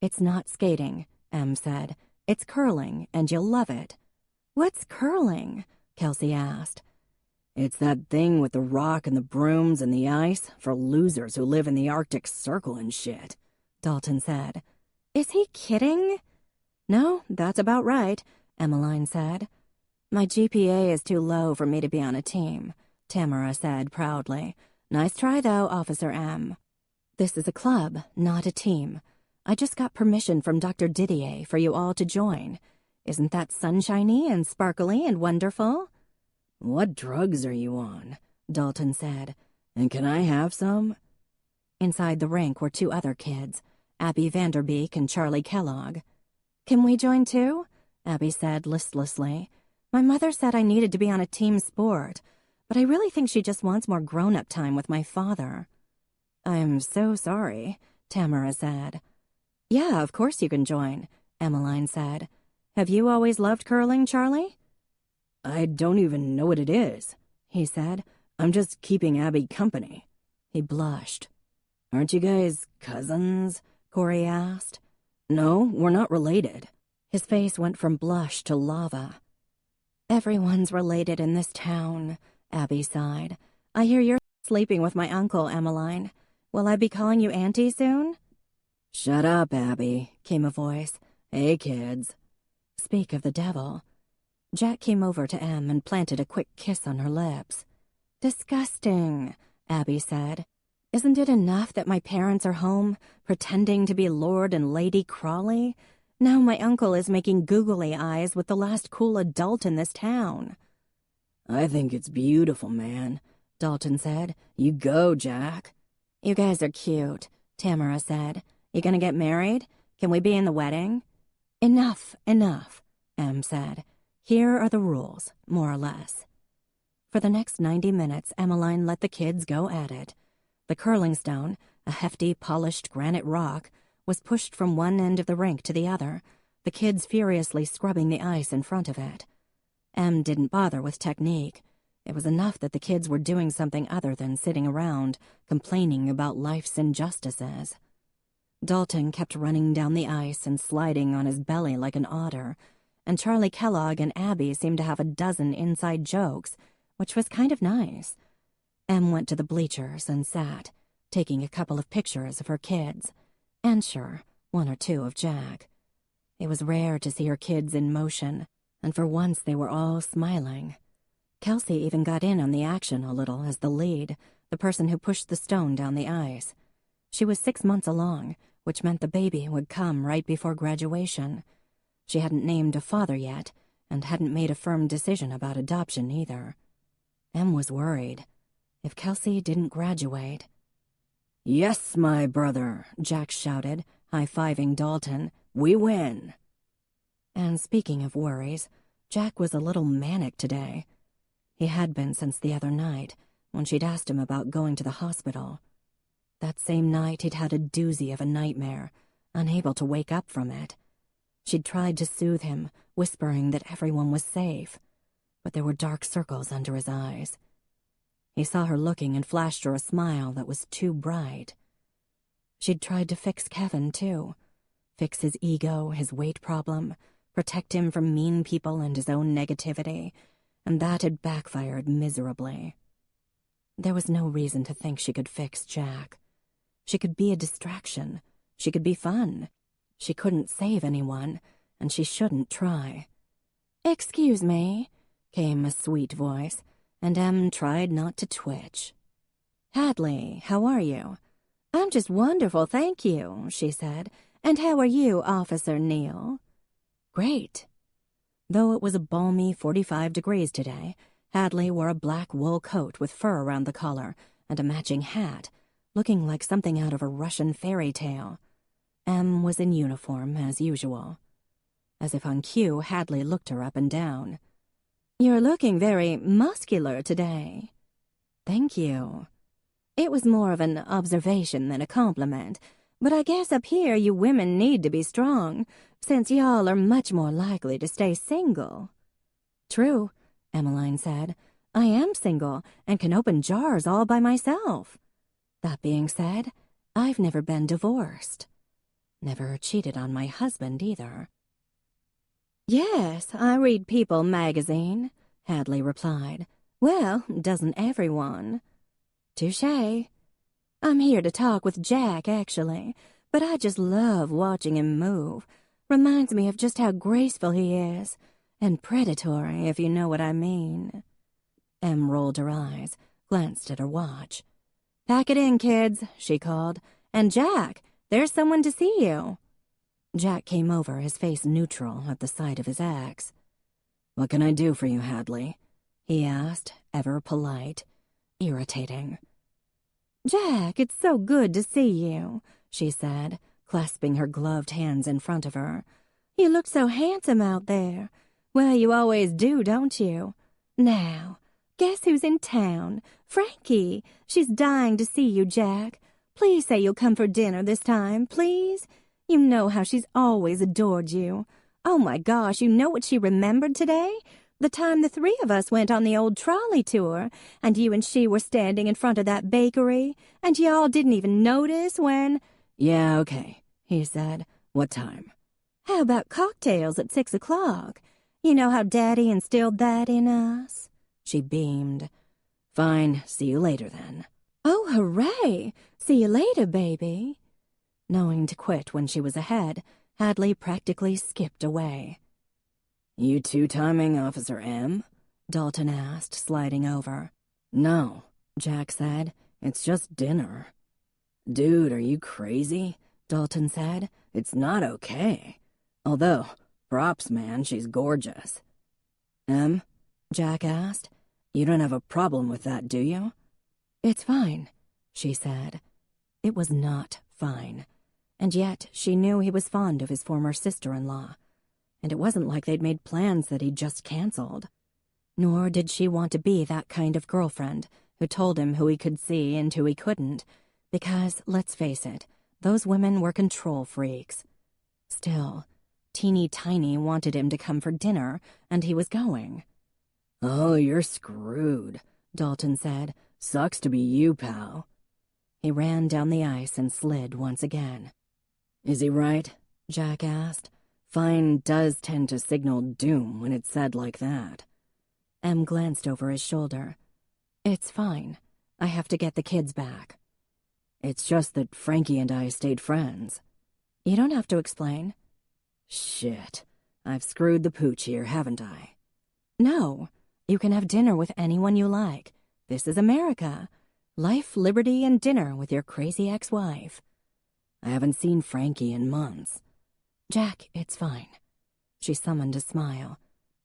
"It's not skating," Em said. "It's curling, and you'll love it." "What's curling?" Kelsey asked. "It's that thing with the rock and the brooms and the ice for losers who live in the Arctic Circle and shit," Dalton said. "Is he kidding?" "No, that's about right," Emmeline said. "My GPA is too low for me to be on a team," Tamara said proudly. "Nice try, though, Officer M." "This is a club, not a team. I just got permission from Dr. Didier for you all to join. Isn't that sunshiny and sparkly and wonderful?" "What drugs are you on?" Dalton said. "And can I have some?" Inside the rink were 2 other kids, Abby Vanderbeek and Charlie Kellogg. "Can we join too?" Abby said listlessly. "My mother said I needed to be on a team sport, but I really think she just wants more grown-up time with my father." "I'm so sorry," Tamara said. "Yeah, of course you can join," Emmeline said. "Have you always loved curling, Charlie?" "I don't even know what it is," he said. "I'm just keeping Abby company." He blushed. "Aren't you guys cousins?" Corey asked. "No, we're not related." His face went from blush to lava. "Everyone's related in this town," Abby sighed. "I hear you're sleeping with my uncle, Emmeline. Will I be calling you Auntie soon?" "Shut up, Abby," came a voice. "Hey, kids." Speak of the devil. Jack came over to Em and planted a quick kiss on her lips. "Disgusting," Abby said. "Isn't it enough that my parents are home, pretending to be Lord and Lady Crawley? Now my uncle is making googly eyes with the last cool adult in this town." "I think it's beautiful, man," Dalton said. "You go, Jack." "You guys are cute," Tamara said. "You gonna get married? Can we be in the wedding?" "Enough, enough," Em said. "Here are the rules, more or less." For the next 90 minutes, Emmeline let the kids go at it. The curling stone, a hefty, polished granite rock, was pushed from one end of the rink to the other, the kids furiously scrubbing the ice in front of it. Em didn't bother with technique. It was enough that the kids were doing something other than sitting around, complaining about life's injustices. Dalton kept running down the ice and sliding on his belly like an otter, and Charlie Kellogg and Abby seemed to have a dozen inside jokes, which was kind of nice. Em went to the bleachers and sat, taking a couple of pictures of her kids, and sure, one or two of Jack. It was rare to see her kids in motion, and for once they were all smiling. Kelsey even got in on the action a little as the lead, the person who pushed the stone down the ice. She was 6 months along, which meant the baby would come right before graduation. She hadn't named a father yet, and hadn't made a firm decision about adoption either. Em was worried. If Kelsey didn't graduate... "Yes, my brother," Jack shouted, high-fiving Dalton. "We win." And speaking of worries, Jack was a little manic today. He had been since the other night, when she'd asked him about going to the hospital. That same night he'd had a doozy of a nightmare, unable to wake up from it. She'd tried to soothe him, whispering that everyone was safe, but there were dark circles under his eyes. He saw her looking and flashed her a smile that was too bright. She'd tried to fix Kevin, too. Fix his ego, his weight problem, protect him from mean people and his own negativity, and that had backfired miserably. There was no reason to think she could fix Jack. She could be a distraction. She could be fun. She couldn't save anyone, and she shouldn't try. "Excuse me," came a sweet voice, and Em tried not to twitch. "Hadley, how are you?" "I'm just wonderful, thank you," she said. "And how are you, Officer Neal?" "Great." Though it was a balmy 45 degrees today, Hadley wore a black wool coat with fur around the collar and a matching hat, looking like something out of a Russian fairy tale. Em was in uniform, as usual. As if on cue, Hadley looked her up and down. "You're looking very muscular today." "Thank you." "It was more of an observation than a compliment, but I guess up here you women need to be strong, since y'all are much more likely to stay single." "True," Emmeline said. "I am single and can open jars all by myself. That being said, I've never been divorced. Never cheated on my husband either." "Yes, I read People magazine," Hadley replied. "Well, doesn't everyone?" "Touché. I'm here to talk with Jack, actually, but I just love watching him move. Reminds me of just how graceful he is, and predatory, if you know what I mean." Em rolled her eyes, glanced at her watch. "Pack it in, kids," she called. "And Jack, there's someone to see you." Jack came over, his face neutral at the sight of his axe. "What can I do for you, Hadley?" he asked, ever polite. Irritating. "Jack, it's so good to see you," she said, clasping her gloved hands in front of her. "You look so handsome out there. Well, you always do, don't you? Now, guess who's in town? Frankie. She's dying to see you, Jack. Please say you'll come for dinner this time, please. You know how she's always adored you. Oh my gosh, you know what she remembered today? The time the three of us went on the old trolley tour, and you and she were standing in front of that bakery, and y'all didn't even notice when— Yeah, okay, he said. What time? How about cocktails at 6 o'clock? You know how Daddy instilled that in us? She beamed. Fine, see you later then. Oh, hooray! See you later, baby. Knowing to quit when she was ahead, Hadley practically skipped away. You two-timing Officer M? Dalton asked, sliding over. No, Jack said. It's just dinner. Dude, are you crazy? Dalton said. It's not okay. Although, props, man, she's gorgeous. M? Jack asked. You don't have a problem with that, do you? It's fine, she said. It was not fine, and yet she knew he was fond of his former sister-in-law, and it wasn't like they'd made plans that he'd just canceled. Nor did she want to be that kind of girlfriend who told him who he could see and who he couldn't, because, let's face it, those women were control freaks. Still, Teeny Tiny wanted him to come for dinner, and he was going. Oh, you're screwed, Dalton said. Sucks to be you, pal. He ran down the ice and slid once again. Is he right? Jack asked. Fine does tend to signal doom when it's said like that. Em glanced over his shoulder. It's fine. I have to get the kids back. It's just that Frankie and I stayed friends. You don't have to explain. Shit. I've screwed the pooch here, haven't I? No. You can have dinner with anyone you like. This is America. Life, liberty, and dinner with your crazy ex-wife. I haven't seen Frankie in months. Jack, it's fine. She summoned a smile.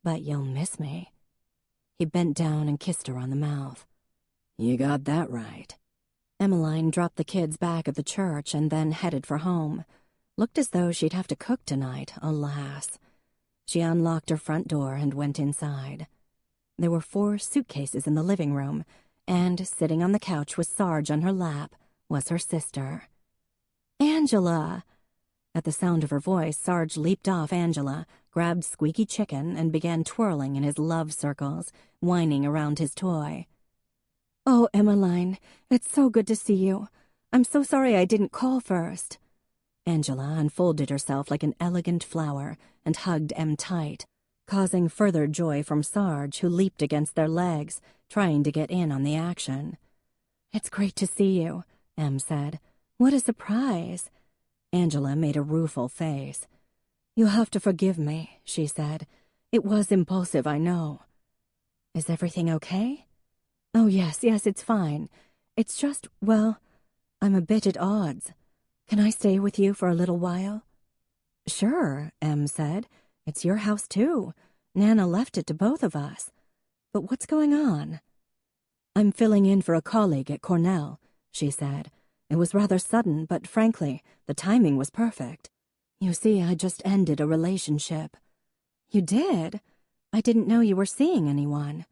But you'll miss me. He bent down and kissed her on the mouth. You got that right. Emmeline dropped the kids back at the church and then headed for home. Looked as though she'd have to cook tonight, alas. She unlocked her front door and went inside. There were 4 suitcases in the living room, and sitting on the couch with Sarge on her lap was her sister. Angela! At the sound of her voice, Sarge leaped off Angela, grabbed Squeaky Chicken, and began twirling in his love circles, whining around his toy. Oh, Emmeline, it's so good to see you. I'm so sorry I didn't call first. Angela unfolded herself like an elegant flower and hugged Em tight, causing further joy from Sarge, who leaped against their legs, trying to get in on the action. It's great to see you, Em said. What a surprise. Angela made a rueful face. You'll have to forgive me, she said. It was impulsive, I know. Is everything okay? Oh, yes, it's fine. It's just, well, I'm a bit at odds. Can I stay with you for a little while? Sure, Em said. It's your house, too. Nana left it to both of us. But what's going on? I'm filling in for a colleague at Cornell, she said. It was rather sudden, but frankly, the timing was perfect. You see, I just ended a relationship. You did? I didn't know you were seeing anyone.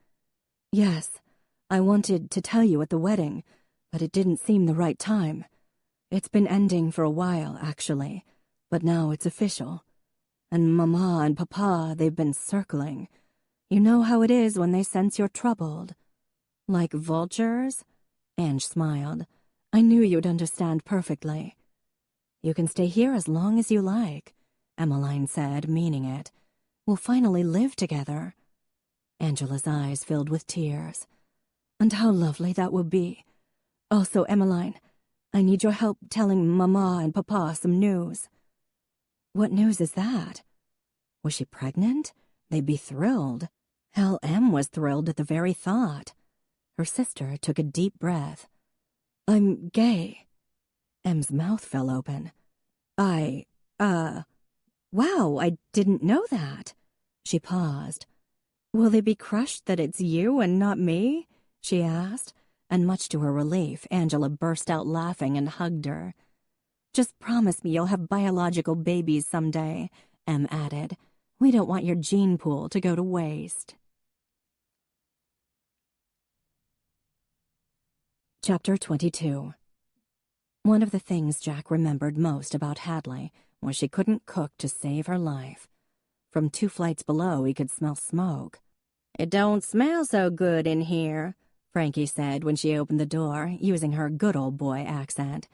Yes, I wanted to tell you at the wedding, but it didn't seem the right time. It's been ending for a while, actually, but now it's official. And Mama and Papa, they've been circling. You know how it is when they sense you're troubled. Like vultures? Ange smiled. I knew you'd understand perfectly. You can stay here as long as you like, Emmeline said, meaning it. We'll finally live together. Angela's eyes filled with tears. And how lovely that would be. Also, Emmeline, I need your help telling Mama and Papa some news. What news is that? Was she pregnant? They'd be thrilled. Hell, Em was thrilled at the very thought. Her sister took a deep breath. I'm gay. Em's mouth fell open. Wow, I didn't know that. She paused. Will they be crushed that it's you and not me? She asked, and much to her relief, Angela burst out laughing and hugged her. Just promise me you'll have biological babies someday, Em added. We don't want your gene pool to go to waste. Chapter 22. One of the things Jack remembered most about Hadley was she couldn't cook to save her life. From 2 flights below, he could smell smoke. "It don't smell so good in here," Frankie said when she opened the door, using her good old boy accent.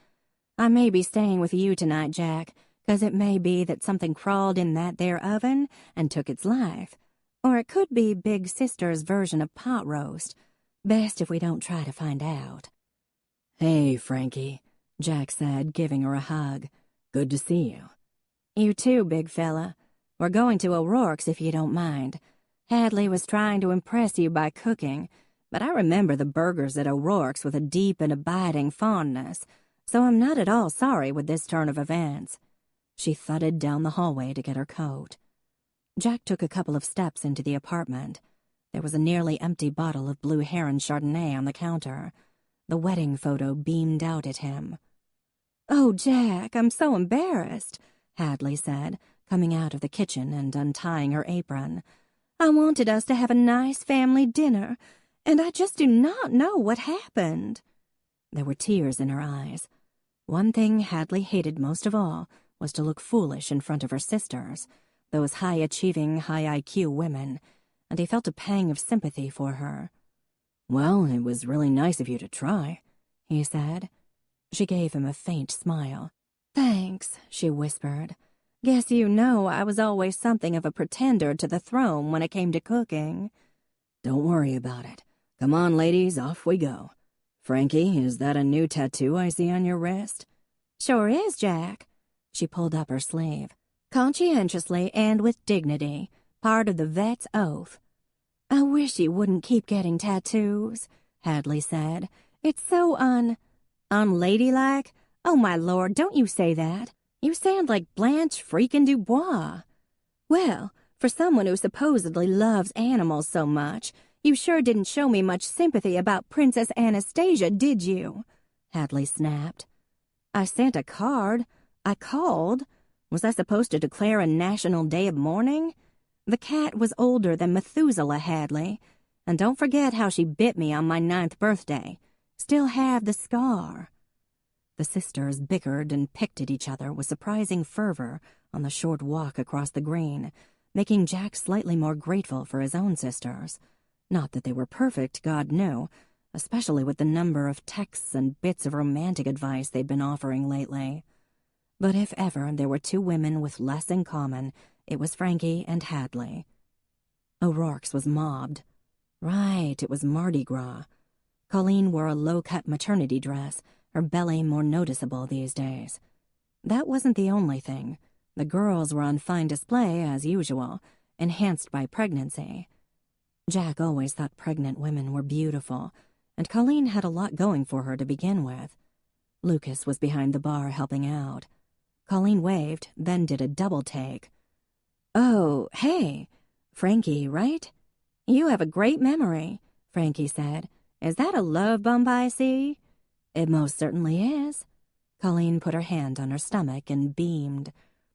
"I may be staying with you tonight, Jack, 'cause it may be that something crawled in that there oven and took its life. Or it could be Big Sister's version of pot roast. Best if we don't try to find out." "Hey, Frankie," Jack said, giving her a hug. "Good to see you." "You too, big fella. We're going to O'Rourke's if you don't mind. Hadley was trying to impress you by cooking, but I remember the burgers at O'Rourke's with a deep and abiding fondness, so I'm not at all sorry with this turn of events." She thudded down the hallway to get her coat. Jack took a couple of steps into the apartment. There was a nearly empty bottle of Blue Heron Chardonnay on the counter. The wedding photo beamed out at him. "Oh, Jack, I'm so embarrassed," Hadley said, coming out of the kitchen and untying her apron. "I wanted us to have a nice family dinner, and I just do not know what happened." There were tears in her eyes. One thing Hadley hated most of all was to look foolish in front of her sisters, those high-achieving, high-IQ women, and he felt a pang of sympathy for her. "Well, it was really nice of you to try," he said. She gave him a faint smile. "Thanks," she whispered. "Guess you know I was always something of a pretender to the throne when it came to cooking." "Don't worry about it. Come on, ladies, off we go. Frankie, is that a new tattoo I see on your wrist?" "Sure is, Jack." She pulled up her sleeve. "Conscientiously and with dignity. Part of the vet's oath." "I wish you wouldn't keep getting tattoos," Hadley said. "It's so unladylike. Oh, my lord, don't you say that. You sound like Blanche freaking Dubois." "Well, for someone who supposedly loves animals so much, you sure didn't show me much sympathy about Princess Anastasia, did you?" Hadley snapped. "I sent a card. I called. Was I supposed to declare a national day of mourning? The cat was older than Methuselah, Hadley. And don't forget how she bit me on my 9th birthday. Still have the scar." The sisters bickered and picked at each other with surprising fervor on the short walk across the green, making Jack slightly more grateful for his own sisters. Not that they were perfect, God knew, especially with the number of texts and bits of romantic advice they'd been offering lately. But if ever there were 2 women with less in common, it was Frankie and Hadley. O'Rourke's was mobbed. Right, it was Mardi Gras. Colleen wore a low-cut maternity dress, her belly more noticeable these days. That wasn't the only thing. The girls were on fine display, as usual, enhanced by pregnancy. Jack always thought pregnant women were beautiful, and Colleen had a lot going for her to begin with. Lucas was behind the bar helping out. Colleen waved, then did a double take. "Oh, hey, Frankie, right? You have a great memory," Frankie said. "Is that a love bump I see?" "It most certainly is." Colleen put her hand on her stomach and beamed.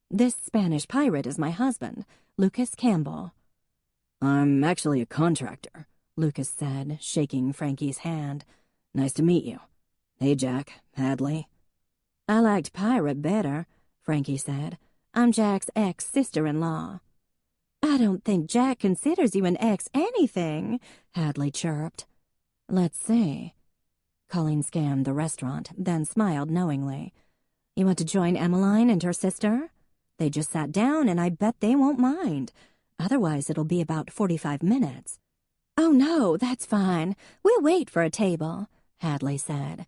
"This Spanish pirate is my husband, Lucas Campbell." "I'm actually a contractor," Lucas said, shaking Frankie's hand. "Nice to meet you. Hey, Jack, Hadley." "I liked pirate better," Frankie said. "I'm Jack's ex-sister-in-law." "I don't think Jack considers you an ex-anything," Hadley chirped. "Let's see." Colleen scanned the restaurant, then smiled knowingly. "You want to join Emmeline and her sister? They just sat down, and I bet they won't mind. Otherwise, it'll be about 45 minutes. "Oh, no, that's fine. We'll wait for a table," Hadley said.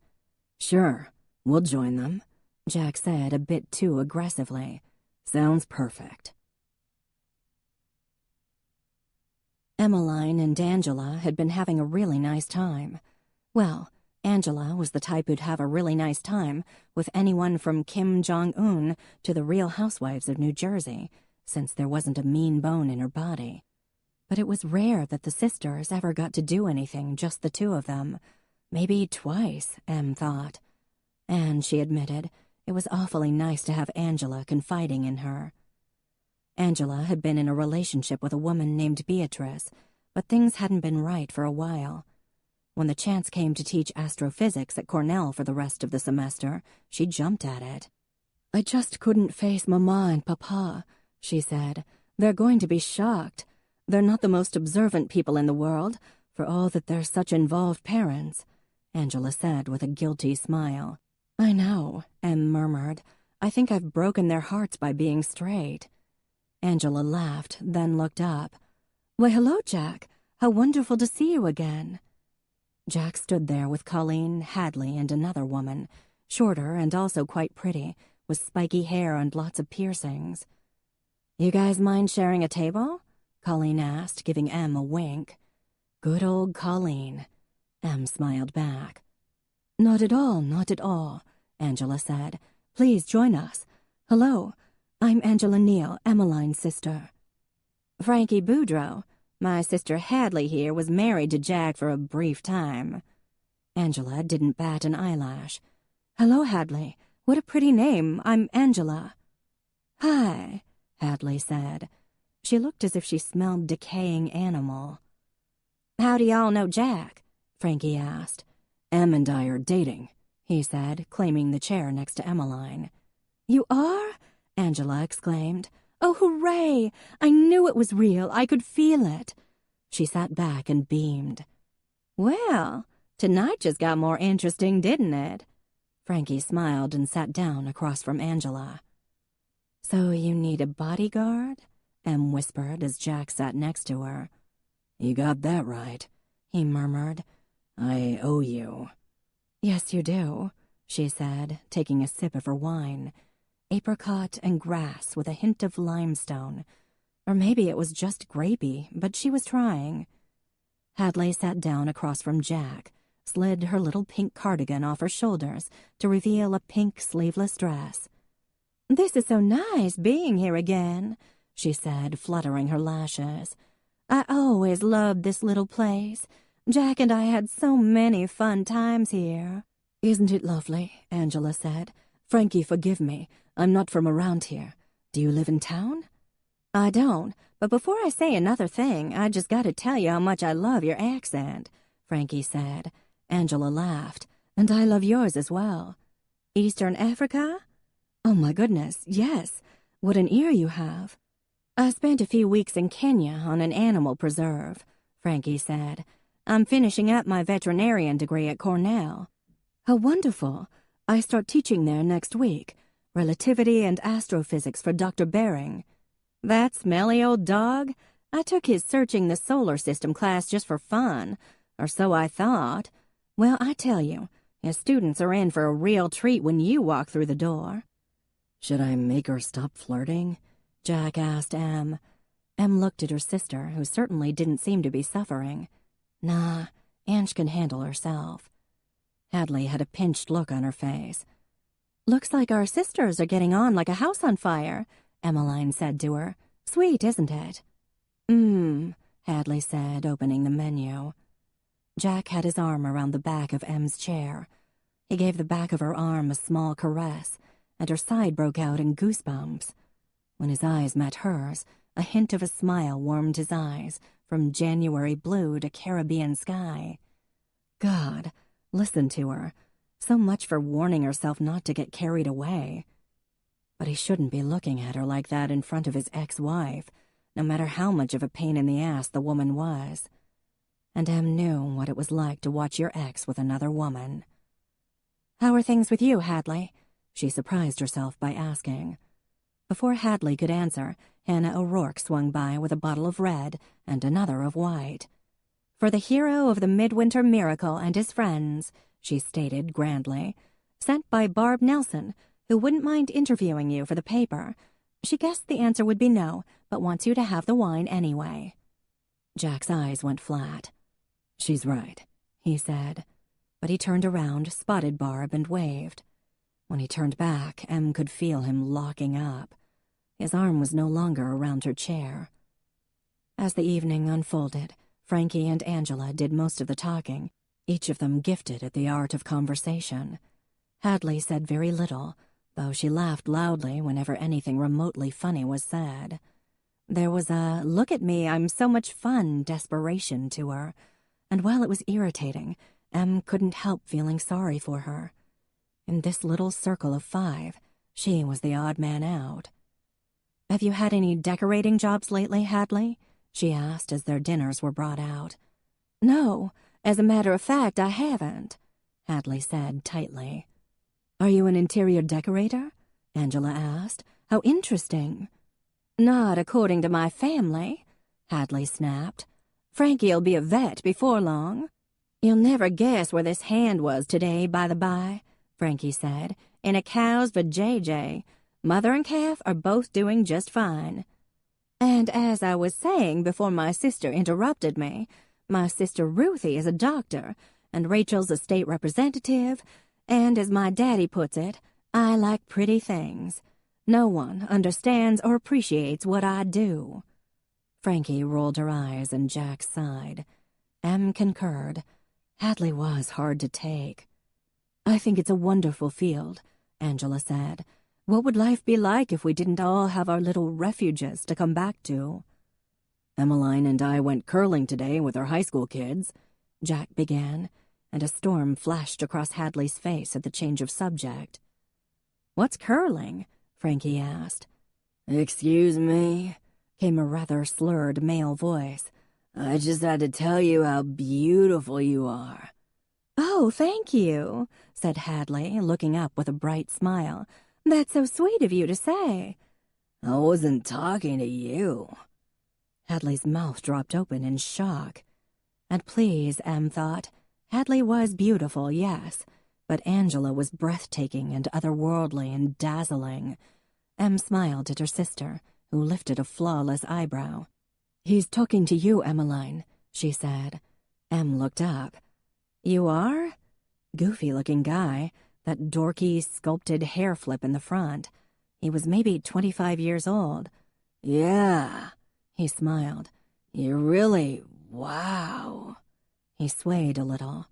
"Sure, we'll join them," Jack said a bit too aggressively. "Sounds perfect." Emmeline and Angela had been having a really nice time. Well, Angela was the type who'd have a really nice time with anyone from Kim Jong-un to the Real Housewives of New Jersey, since there wasn't a mean bone in her body. But it was rare that the sisters ever got to do anything, just the 2 of them. Maybe twice, Em thought. And, she admitted, it was awfully nice to have Angela confiding in her. Angela had been in a relationship with a woman named Beatrice, but things hadn't been right for a while. When the chance came to teach astrophysics at Cornell for the rest of the semester, she jumped at it. "I just couldn't face Mama and Papa," she said. "They're going to be shocked. They're not the most observant people in the world, for all that they're such involved parents," Angela said with a guilty smile. "I know," Em murmured. "I think I've broken their hearts by being straight." Angela laughed, then looked up. "Why, hello, Jack. How wonderful to see you again." Jack stood there with Colleen, Hadley, and another woman, shorter and also quite pretty, with spiky hair and lots of piercings. "You guys mind sharing a table?" Colleen asked, giving Em a wink. "Good old Colleen." Em smiled back. "Not at all, not at all," Angela said. "Please join us. Hello, I'm Angela Neal, Emmeline's sister." "Frankie Boudreaux. My sister Hadley here was married to Jack for a brief time." Angela didn't bat an eyelash. "Hello, Hadley. What a pretty name. I'm Angela." "Hi," Hadley said. She looked as if she smelled decaying animal. "How do y'all know Jack?" Frankie asked. "Em and I are dating," he said, claiming the chair next to Emmeline. "You are?" Angela exclaimed. "Oh, hooray! I knew it was real. I could feel it." She sat back and beamed. "Well, tonight just got more interesting, didn't it?" Frankie smiled and sat down across from Angela. "So you need a bodyguard?" Em whispered as Jack sat next to her. "You got that right," he murmured. "I owe you." "Yes, you do," she said, taking a sip of her wine. Apricot and grass with a hint of limestone. Or maybe it was just grapey, but she was trying. Hadley sat down across from Jack, slid her little pink cardigan off her shoulders to reveal a pink sleeveless dress. "This is so nice being here again," she said, fluttering her lashes. "I always loved this little place. Jack and I had so many fun times here." "Isn't it lovely?" Angela said. "Frankie, forgive me. I'm not from around here. Do you live in town?" "I don't, but before I say another thing, I just got to tell you how much I love your accent," Frankie said. Angela laughed. "And I love yours as well." "Eastern Africa?" "Oh, my goodness, yes. What an ear you have." "I spent a few weeks in Kenya on an animal preserve," Frankie said. "I'm finishing up my veterinarian degree at Cornell." "How wonderful. I start teaching there next week. Relativity and astrophysics for Dr. Bering." "That smelly old dog? I took his Searching the Solar System class just for fun, or so I thought. Well, I tell you, his students are in for a real treat when you walk through the door." "Should I make her stop flirting?" Jack asked Em. Em looked at her sister, who certainly didn't seem to be suffering. "Nah, Ange can handle herself." Hadley had a pinched look on her face. "Looks like our sisters are getting on like a house on fire," Emmeline said to her. "Sweet, isn't it?" Hadley said, opening the menu. Jack had his arm around the back of Em's chair. He gave the back of her arm a small caress, and her side broke out in goosebumps. When his eyes met hers, a hint of a smile warmed his eyes, from January blue to Caribbean sky. God, listen to her. So much for warning herself not to get carried away. But he shouldn't be looking at her like that in front of his ex-wife, no matter how much of a pain in the ass the woman was. And Em knew what it was like to watch your ex with another woman. "How are things with you, Hadley?" she surprised herself by asking. Before Hadley could answer, Hannah O'Rourke swung by with a bottle of red and another of white. "For the hero of the Midwinter Miracle and his friends," she stated grandly. "Sent by Barb Nelson, who wouldn't mind interviewing you for the paper. She guessed the answer would be no, but wants you to have the wine anyway." Jack's eyes went flat. "She's right," he said. But he turned around, spotted Barb, and waved. When he turned back, Em could feel him locking up. His arm was no longer around her chair. As the evening unfolded, Frankie and Angela did most of the talking, each of them gifted at the art of conversation. Hadley said very little, though she laughed loudly whenever anything remotely funny was said. There was a "look at me, I'm so much fun" desperation to her, and while it was irritating, Em couldn't help feeling sorry for her. In this little circle of 5, She was the odd man out. "Have you had any decorating jobs lately, Hadley?" she asked as their dinners were brought out. "No, as a matter of fact, I haven't," Hadley said tightly. "Are you an interior decorator?" Angela asked. "How interesting." "Not according to my family," Hadley snapped. "Frankie'll be a vet before long." "You'll never guess where this hand was today, by the by," Frankie said. "In a cow's vajayjay. Mother and calf are both doing just fine. And as I was saying before my sister interrupted me, my sister Ruthie is a doctor, and Rachel's a state representative, and as my daddy puts it, I like pretty things. No one understands or appreciates what I do." Frankie rolled her eyes and Jack sighed. Em concurred. Hadley was hard to take. "I think it's a wonderful field," Angela said. "What would life be like if we didn't all have our little refuges to come back to?" "Emmeline and I went curling today with our high school kids," Jack began, and a storm flashed across Hadley's face at the change of subject. "What's curling?" Frankie asked. "Excuse me," came a rather slurred male voice. "I just had to tell you how beautiful you are." "Oh, thank you," said Hadley, looking up with a bright smile. "That's so sweet of you to say." "I wasn't talking to you." Hadley's mouth dropped open in shock. And please, Em thought, Hadley was beautiful, yes, but Angela was breathtaking and otherworldly and dazzling. Em smiled at her sister, who lifted a flawless eyebrow. "He's talking to you, Emmeline," she said. Em looked up. "You are?" Goofy-looking guy, that dorky, sculpted hair flip in the front. He was maybe 25 years old. "Yeah," he smiled. "You really, wow." He swayed a little.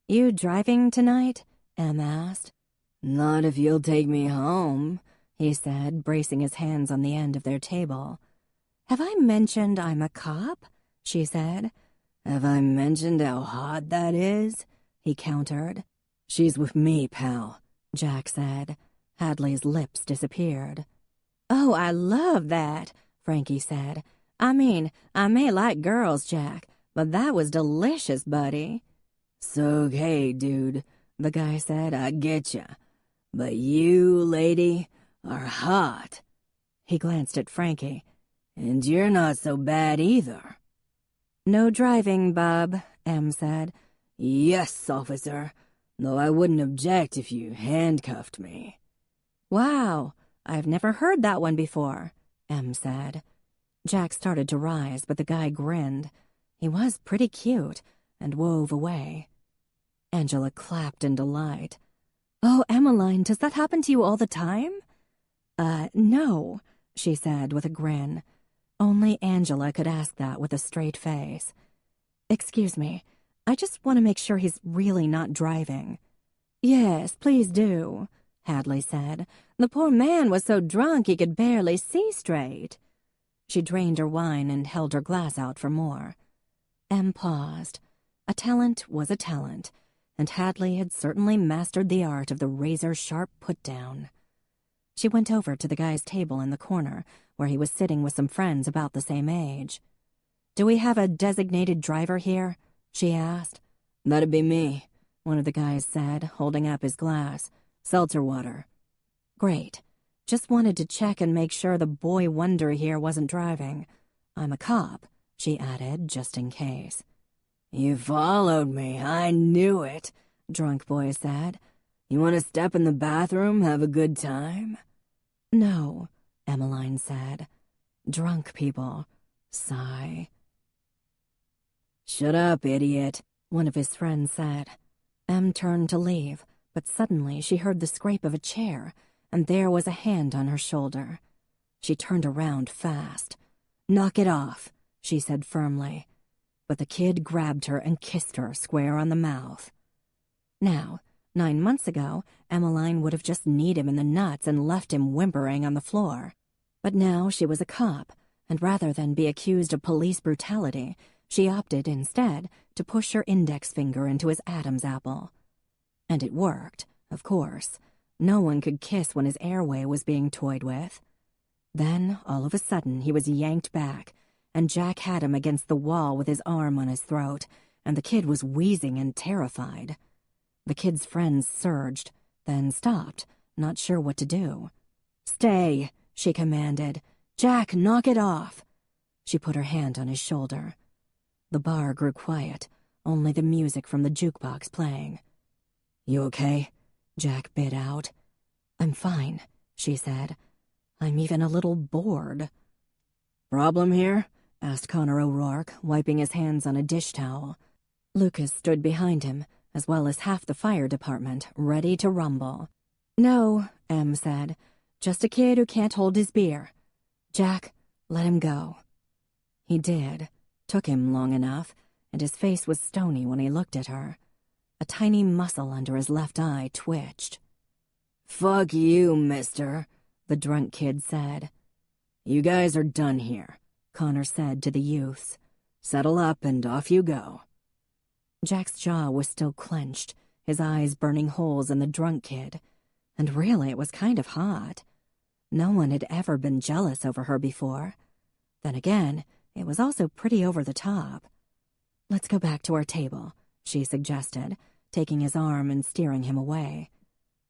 "You driving tonight?" Em asked. "Not if you'll take me home," he said, bracing his hands on the end of their table. "Have I mentioned I'm a cop?" she said. "Have I mentioned how hot that is?" he countered. "She's with me, pal," Jack said. Hadley's lips disappeared. "Oh, I love that," Frankie said. "I mean, I may like girls, Jack, but that was delicious, buddy." "It's okay, dude," the guy said. "I getcha. But you, lady, are hot." He glanced at Frankie. "And you're not so bad either." "No driving, bub," Em said. "Yes, officer, though I wouldn't object if you handcuffed me." "Wow, I've never heard that one before," Em said. Jack started to rise, but the guy grinned. He was pretty cute, and wove away. Angela clapped in delight. "Oh, Emmeline, does that happen to you all the time?" No," she said with a grin. Only Angela could ask that with a straight face. "Excuse me, I just want to make sure he's really not driving." "Yes, please do," Hadley said. "The poor man was so drunk he could barely see straight." She drained her wine and held her glass out for more. Em paused. A talent was a talent, and Hadley had certainly mastered the art of the razor-sharp put-down. She went over to the guy's table in the corner, where he was sitting with some friends about the same age. "Do we have a designated driver here?" she asked. "That'd be me," one of the guys said, holding up his glass. "Seltzer water." "Great. Just wanted to check and make sure the boy wonder here wasn't driving. I'm a cop," she added, just in case. "You followed me. I knew it," drunk boy said. "You want to step in the bathroom, have a good time?" "No," Emmeline said. "Drunk people. Sigh." "Shut up, idiot," one of his friends said. Em turned to leave, but suddenly she heard the scrape of a chair, and there was a hand on her shoulder. She turned around fast. "Knock it off," she said firmly. But the kid grabbed her and kissed her square on the mouth. Now, 9 months ago, Emmeline would have just kneed him in the nuts and left him whimpering on the floor. But now she was a cop, and rather than be accused of police brutality, she opted instead to push her index finger into his Adam's apple. And it worked, of course. No one could kiss when his airway was being toyed with. Then, all of a sudden, he was yanked back, and Jack had him against the wall with his arm on his throat, and the kid was wheezing and terrified. The kid's friends surged, then stopped, not sure what to do. "Stay," she commanded. "Jack, knock it off." She put her hand on his shoulder. The bar grew quiet, only the music from the jukebox playing. "You okay?" Jack bit out. "I'm fine," she said. "I'm even a little bored." "Problem here?" asked Connor O'Rourke, wiping his hands on a dish towel. Lucas stood behind him, as well as half the fire department, ready to rumble. "No," Em said. "Just a kid who can't hold his beer. Jack, let him go." He did. Took him long enough, and his face was stony when he looked at her. A tiny muscle under his left eye twitched. "Fuck you, mister," the drunk kid said. "You guys are done here," Connor said to the youths. "Settle up and off you go." Jack's jaw was still clenched, his eyes burning holes in the drunk kid. And really, it was kind of hot. No one had ever been jealous over her before. Then again, it was also pretty over the top. "Let's go back to our table," she suggested, taking his arm and steering him away.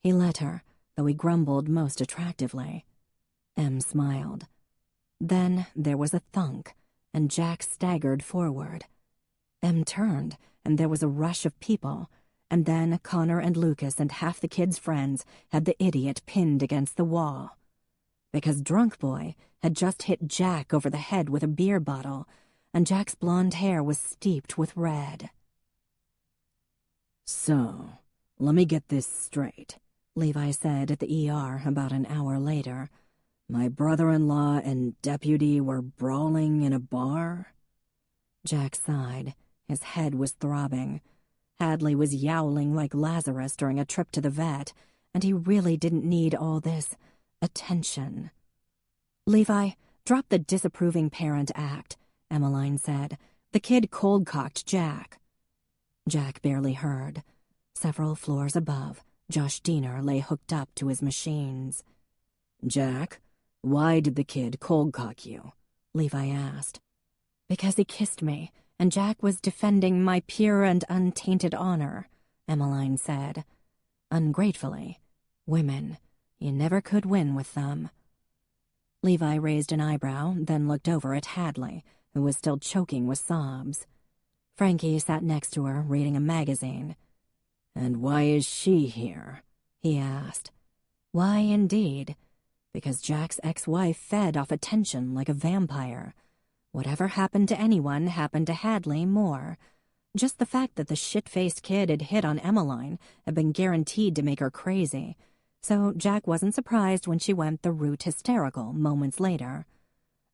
He let her, though he grumbled most attractively. Em smiled. Then there was a thunk, and Jack staggered forward. Em turned, and there was a rush of people, and then Connor and Lucas and half the kid's friends had the idiot pinned against the wall. Because Drunk Boy had just hit Jack over the head with a beer bottle, and Jack's blonde hair was steeped with red. "So, let me get this straight," Levi said at the ER about an hour later. "My brother-in-law and deputy were brawling in a bar?" Jack sighed. His head was throbbing. Hadley was yowling like Lazarus during a trip to the vet, and he really didn't need all this attention. "Levi, drop the disapproving parent act," Emmeline said. "The kid cold-cocked Jack." Jack barely heard. Several floors above, Josh Diener lay hooked up to his machines. "Jack, why did the kid cold-cock you?" Levi asked. "Because he kissed me, and Jack was defending my pure and untainted honor," Emmeline said. Ungratefully. Women. You never could win with them. Levi raised an eyebrow, then looked over at Hadley, who was still choking with sobs. Frankie sat next to her, reading a magazine. "And why is she here?" he asked. Why, indeed? Because Jack's ex-wife fed off attention like a vampire. Whatever happened to anyone happened to Hadley more. Just the fact that the shit-faced kid had hit on Emmeline had been guaranteed to make her crazy, so Jack wasn't surprised when she went the route hysterical moments later.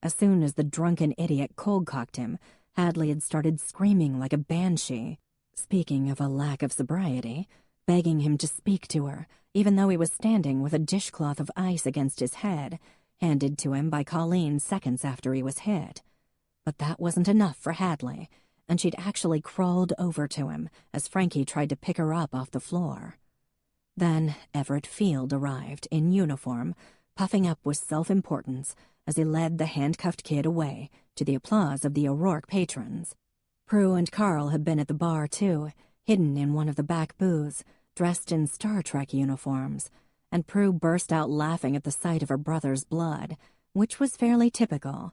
As soon as the drunken idiot cold-cocked him, Hadley had started screaming like a banshee. Speaking of a lack of sobriety, begging him to speak to her, even though he was standing with a dishcloth of ice against his head, handed to him by Colleen seconds after he was hit. But that wasn't enough for Hadley, and she'd actually crawled over to him as Frankie tried to pick her up off the floor. Then Everett Field arrived, in uniform, puffing up with self-importance as he led the handcuffed kid away, to the applause of the O'Rourke patrons. Prue and Carl had been at the bar, too, hidden in one of the back booths, dressed in Star Trek uniforms, and Prue burst out laughing at the sight of her brother's blood, which was fairly typical.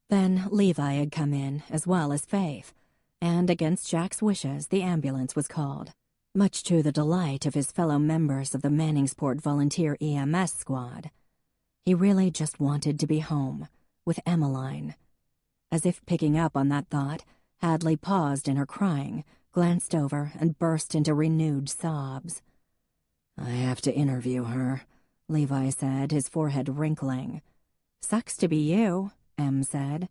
Then Levi had come in, as well as Faith, and against Jack's wishes, the ambulance was called, much to the delight of his fellow members of the Manningsport Volunteer EMS squad. He really just wanted to be home, with Emmeline. As if picking up on that thought, Hadley paused in her crying, glanced over, and burst into renewed sobs. "I have to interview her," Levi said, his forehead wrinkling. "Sucks to be you," Em said.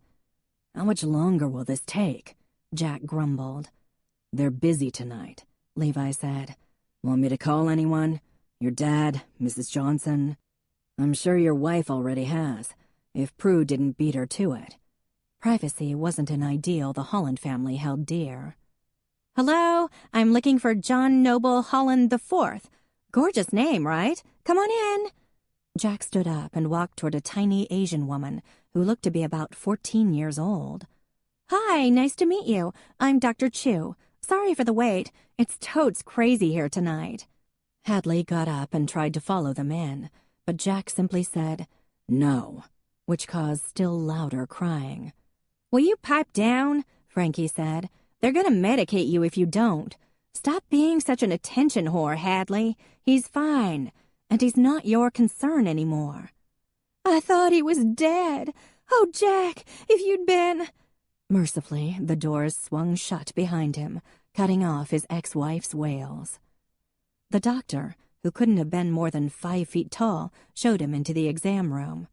"How much longer will this take?" Jack grumbled. "They're busy tonight," Levi said. "Want me to call anyone? Your dad, Mrs. Johnson?" "I'm sure your wife already has, if Prue didn't beat her to it." Privacy wasn't an ideal the Holland family held dear. "Hello, I'm looking for John Noble Holland IV. Gorgeous name, right? Come on in. Jack stood up and walked toward a tiny Asian woman who looked to be about 14 years old. Hi, nice to meet you. I'm Dr. Chu. Sorry for the wait. It's totes crazy here tonight. Hadley got up and tried to follow them in, but Jack simply said, "No," which caused still louder crying. "Will you pipe down?" Frankie said. "They're gonna medicate you if you don't. Stop being such an attention whore, Hadley. He's fine, and he's not your concern anymore." "I thought he was dead. Oh, Jack, if you'd been—" Mercifully, the doors swung shut behind him, cutting off his ex-wife's wails. The doctor, who couldn't have been more than 5 feet tall, showed him into the exam room.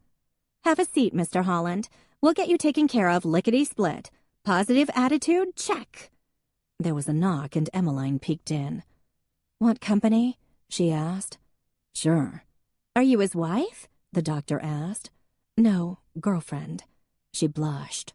"Have a seat, Mr. Holland. We'll get you taken care of lickety-split. Positive attitude? Check." There was a knock and Emmeline peeked in. "Want company?" she asked. "Sure." "Are you his wife?" the doctor asked. "No, girlfriend." She blushed.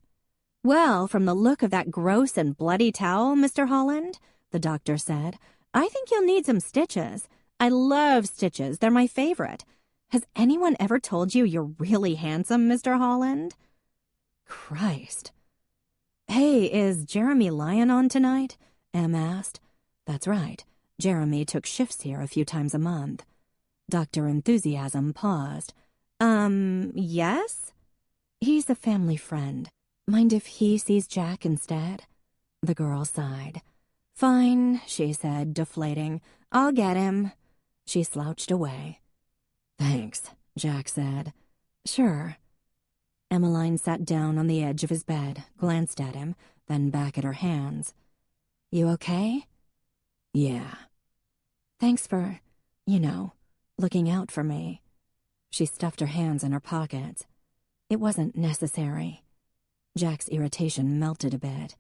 "Well, from the look of that gross and bloody towel, Mr. Holland," the doctor said, "I think you'll need some stitches. I love stitches. They're my favorite. Has anyone ever told you you're really handsome, Mr. Holland?" Christ. "Hey, is Jeremy Lyon on tonight?" Em asked. "That's right. Jeremy took shifts here a few times a month." Dr. Enthusiasm paused. Yes?" "He's a family friend. Mind if he sees Jack instead?" The girl sighed. "Fine," she said, deflating. "I'll get him." She slouched away. "Thanks," Jack said. "Sure." Emmeline sat down on the edge of his bed, glanced at him, then back at her hands. "You okay?" "Yeah." "Thanks for, looking out for me." She stuffed her hands in her pockets. "It wasn't necessary." Jack's irritation melted a bit.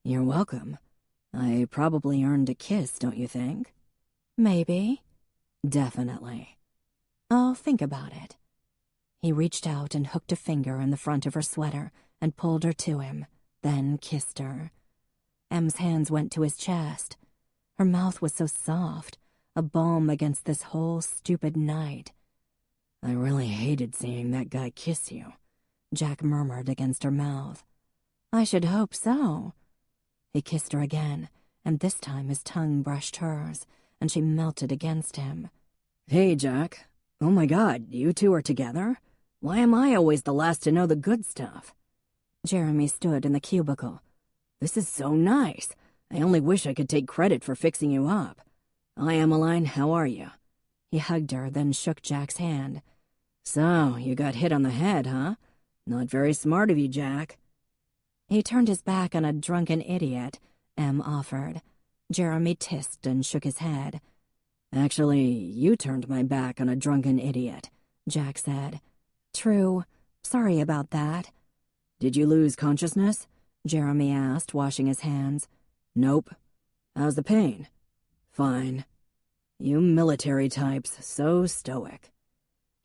"You're welcome. I probably earned a kiss, don't you think?" "Maybe." "Definitely." "I'll think about it." He reached out and hooked a finger in the front of her sweater and pulled her to him, then kissed her. Em's hands went to his chest. Her mouth was so soft, a balm against this whole stupid night. "I really hated seeing that guy kiss you," Jack murmured against her mouth. "I should hope so." He kissed her again, and this time his tongue brushed hers, and she melted against him. "Hey, Jack. Oh my God, you two are together? Why am I always the last to know the good stuff?" Jeremy stood in the cubicle. "This is so nice. I only wish I could take credit for fixing you up. Hi, Emmeline, how are you?" He hugged her, then shook Jack's hand. "So, you got hit on the head, huh? Not very smart of you, Jack." "He turned his back on a drunken idiot," Em offered. Jeremy tissed and shook his head. "Actually, you turned my back on a drunken idiot," Jack said. "True. Sorry about that." "Did you lose consciousness?" Jeremy asked, washing his hands. "Nope. How's the pain?" "Fine." "You military types, so stoic."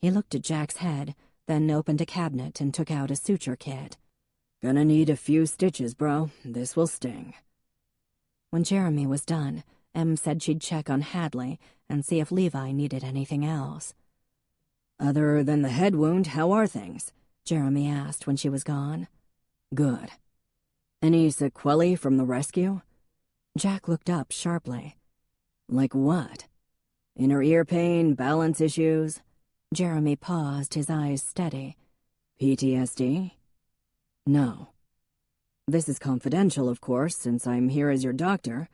He looked at Jack's head, then opened a cabinet and took out a suture kit. "Gonna need a few stitches, bro. This will sting." When Jeremy was done, Em said she'd check on Hadley and see if Levi needed anything else. "Other than the head wound, how are things?" Jeremy asked when she was gone. "Good. Any sequelae from the rescue?" Jack looked up sharply. "Like what? Inner ear pain, balance issues?" Jeremy paused, his eyes steady. "PTSD?" "No. This is confidential, of course, since I'm here as your doctor.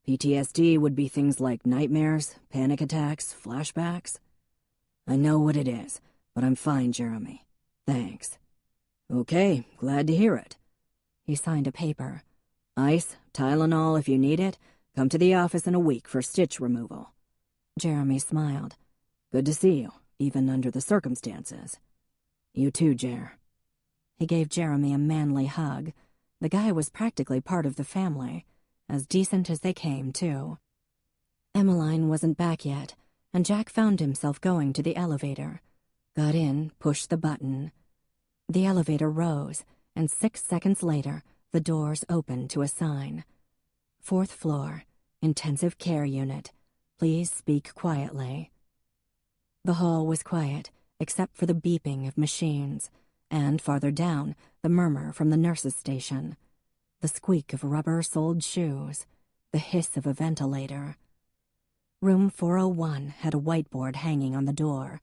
PTSD would be things like nightmares, panic attacks, flashbacks." "I know what it is, but I'm fine, Jeremy. Thanks." "Okay, glad to hear it." He signed a paper. "Ice, Tylenol if you need it. Come to the office in a week for stitch removal." Jeremy smiled. "Good to see you, even under the circumstances." "You too, Jer." He gave Jeremy a manly hug. The guy was practically part of the family. As decent as they came, too. Emmeline wasn't back yet, and Jack found himself going to the elevator. Got in, pushed the button. The elevator rose, and 6 seconds later, the doors opened to a sign. 4th floor, intensive care unit. Please speak quietly." The hall was quiet, except for the beeping of machines, and farther down, the murmur from the nurse's station, the squeak of rubber-soled shoes, the hiss of a ventilator. Room 401 had a whiteboard hanging on the door.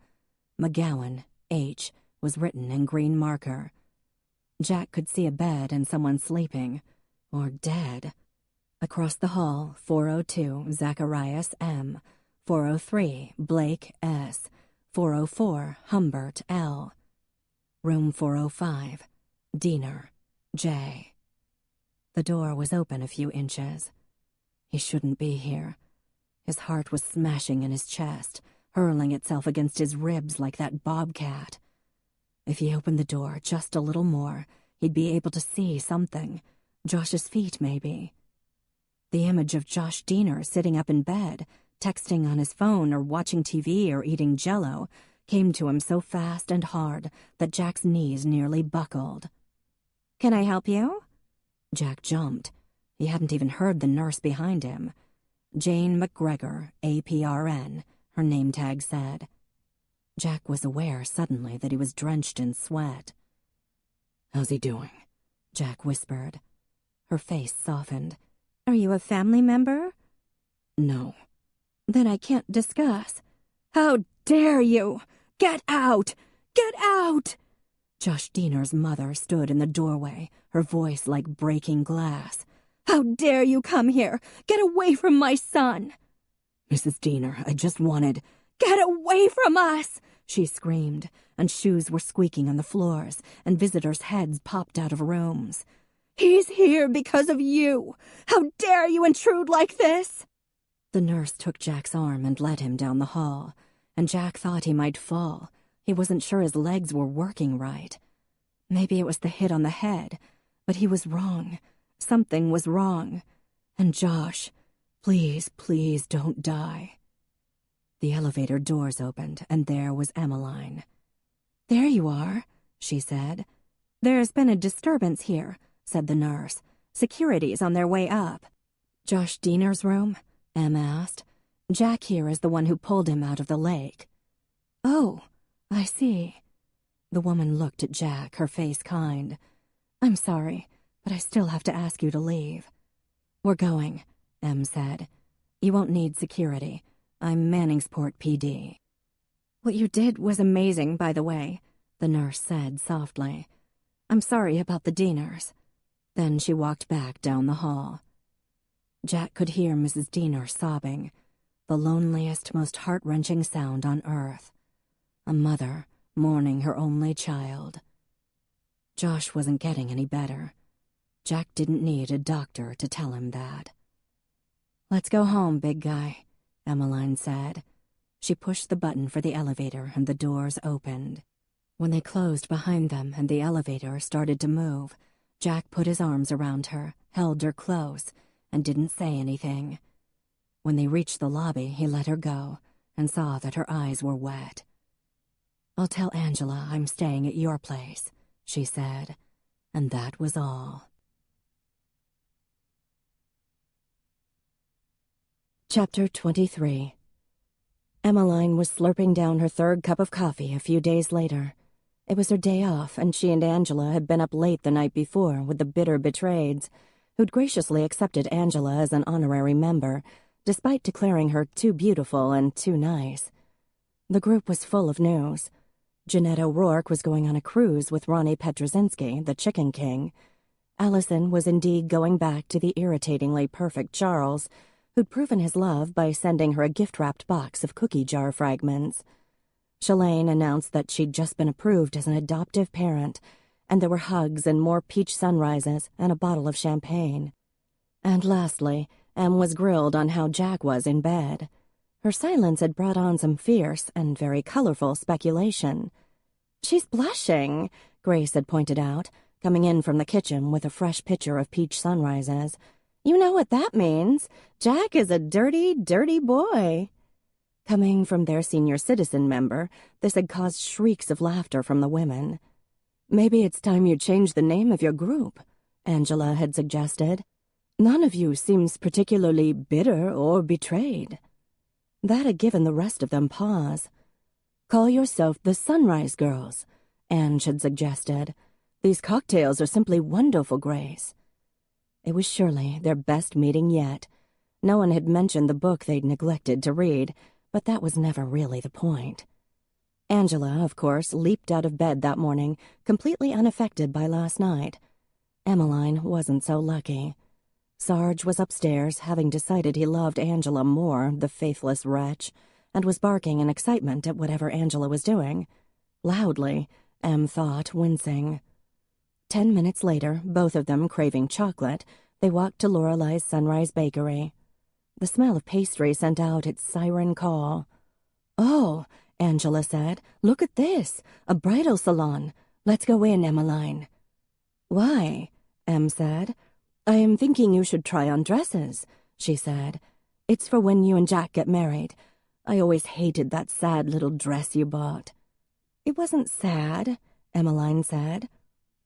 McGowan, H, was written in green marker. Jack could see a bed and someone sleeping, or dead. Across the hall, 402, Zacharias M., 403, Blake S., 404, Humbert L. Room 405, Diener J. The door was open a few inches. He shouldn't be here. His heart was smashing in his chest, hurling itself against his ribs like that bobcat. If he opened the door just a little more, he'd be able to see something. Josh's feet, maybe. The image of Josh Diener sitting up in bed, texting on his phone or watching TV or eating Jell-O, came to him so fast and hard that Jack's knees nearly buckled. "Can I help you?" Jack jumped. He hadn't even heard the nurse behind him. Jane McGregor, APRN, her name tag said. Jack was aware suddenly that he was drenched in sweat. "How's he doing?" Jack whispered. Her face softened. "Are you a family member?" "No." "Then I can't discuss." "How dare you! Get out! Get out!" Josh Diener's mother stood in the doorway, her voice like breaking glass. "How dare you come here! Get away from my son!" "Mrs. Diener, I just wanted—" "Get away from us!" she screamed, and shoes were squeaking on the floors, and visitors' heads popped out of rooms. "He's here because of you! How dare you intrude like this!" The nurse took Jack's arm and led him down the hall, and Jack thought he might fall. He wasn't sure his legs were working right. Maybe it was the hit on the head, but he was wrong. Something was wrong. And Josh, please, please don't die. The elevator doors opened, and there was Emmeline. "There you are," she said. "There's been a disturbance here," said the nurse. "Security's on their way up." "Josh Diener's room?" Em asked. "Jack here is the one who pulled him out of the lake." "Oh, I see." The woman looked at Jack, her face kind. "I'm sorry, but I still have to ask you to leave." "We're going," Em said. "You won't need security. I'm Manningsport PD." "What you did was amazing, by the way," the nurse said softly. "I'm sorry about the Dieners." Then she walked back down the hall. Jack could hear Mrs. Diener sobbing, the loneliest, most heart-wrenching sound on earth. A mother mourning her only child. Josh wasn't getting any better. Jack didn't need a doctor to tell him that. "Let's go home, big guy," Emmeline said. She pushed the button for the elevator and the doors opened. When they closed behind them and the elevator started to move, Jack put his arms around her, held her close, and didn't say anything. When they reached the lobby, he let her go and saw that her eyes were wet. "I'll tell Angela I'm staying at your place," she said, and that was all. Chapter 23. Emmeline was slurping down her third cup of coffee a few days later. It was her day off, and she and Angela had been up late the night before with the bitter betrayeds, who'd graciously accepted Angela as an honorary member, despite declaring her too beautiful and too nice. The group was full of news. Jeanette O'Rourke was going on a cruise with Ronnie Petrozinski, the Chicken King. Allison was indeed going back to the irritatingly perfect Charles, who'd proven his love by sending her a gift-wrapped box of cookie jar fragments. Shalane announced that she'd just been approved as an adoptive parent, and there were hugs and more peach sunrises and a bottle of champagne. And lastly, Em was grilled on how Jack was in bed. Her silence had brought on some fierce and very colorful speculation. "She's blushing," Grace had pointed out, coming in from the kitchen with a fresh pitcher of peach sunrises. "You know what that means. Jack is a dirty, dirty boy." Coming from their senior citizen member, this had caused shrieks of laughter from the women. "Maybe it's time you change the name of your group," Angela had suggested. "None of you seems particularly bitter or betrayed." That had given the rest of them pause. "Call yourself the Sunrise Girls," Ange had suggested. "These cocktails are simply wonderful, Grace." It was surely their best meeting yet. No one had mentioned the book they'd neglected to read, but that was never really the point. Angela, of course, leaped out of bed that morning, completely unaffected by last night. Emmeline wasn't so lucky. Sarge was upstairs, having decided he loved Angela more, the faithless wretch, and was barking in excitement at whatever Angela was doing. Loudly, Em thought, wincing. 10 minutes later, both of them craving chocolate, they walked to Lorelei's Sunrise Bakery. The smell of pastry sent out its siren call. "Oh," Angela said, "look at this, a bridal salon. Let's go in, Emmeline." "Why?" Em said. "I am thinking you should try on dresses," she said. "It's for when you and Jack get married. I always hated that sad little dress you bought." "It wasn't sad," Emmeline said.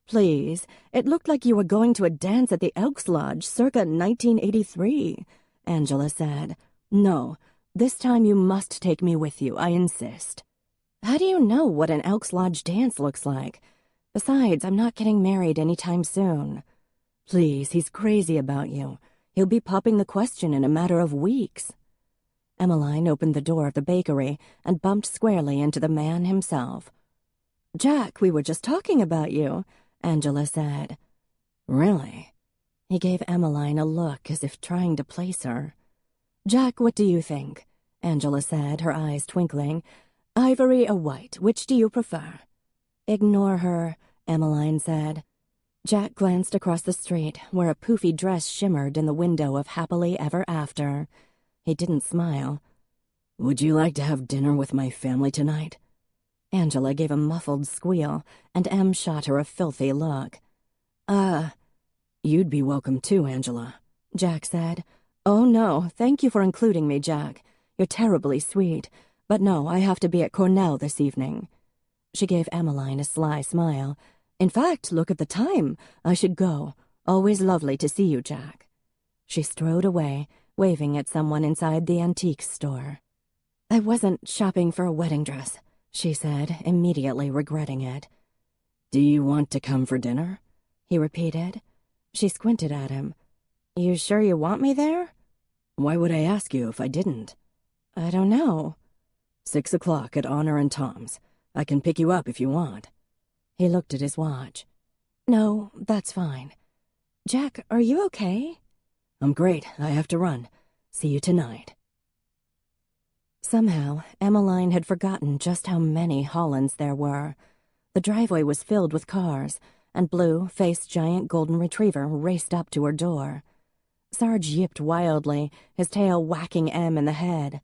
"Please, it looked like you were going to a dance at the Elks Lodge circa 1983, Angela said. "No, this time you must take me with you, I insist." "How do you know what an Elks Lodge dance looks like? Besides, I'm not getting married anytime soon." "Please, he's crazy about you. He'll be popping the question in a matter of weeks." Emmeline opened the door of the bakery and bumped squarely into the man himself. "Jack, we were just talking about you," Angela said. "Really?" He gave Emmeline a look as if trying to place her. "Jack, what do you think?" Angela said, her eyes twinkling. "Ivory or white, which do you prefer?" "Ignore her," Emmeline said. Jack glanced across the street, where a poofy dress shimmered in the window of Happily Ever After. He didn't smile. "Would you like to have dinner with my family tonight?" Angela gave a muffled squeal, and Em shot her a filthy look. You'd be welcome too, Angela," Jack said. "Oh, no, thank you for including me, Jack. You're terribly sweet. But no, I have to be at Cornell this evening." She gave Emmeline a sly smile. "In fact, look at the time. I should go. Always lovely to see you, Jack." She strode away, waving at someone inside the antiques store. "I wasn't shopping for a wedding dress," she said, immediately regretting it. "Do you want to come for dinner?" he repeated. She squinted at him. "You sure you want me there?" "Why would I ask you if I didn't?" "I don't know." 6 o'clock at Honor and Tom's. I can pick you up if you want." He looked at his watch. "No, that's fine. Jack, are you okay?" "I'm great. I have to run. See you tonight." Somehow, Emmeline had forgotten just how many Hollands there were. The driveway was filled with cars, and Blue-faced giant golden retriever raced up to her door. Sarge yipped wildly, his tail whacking Em in the head.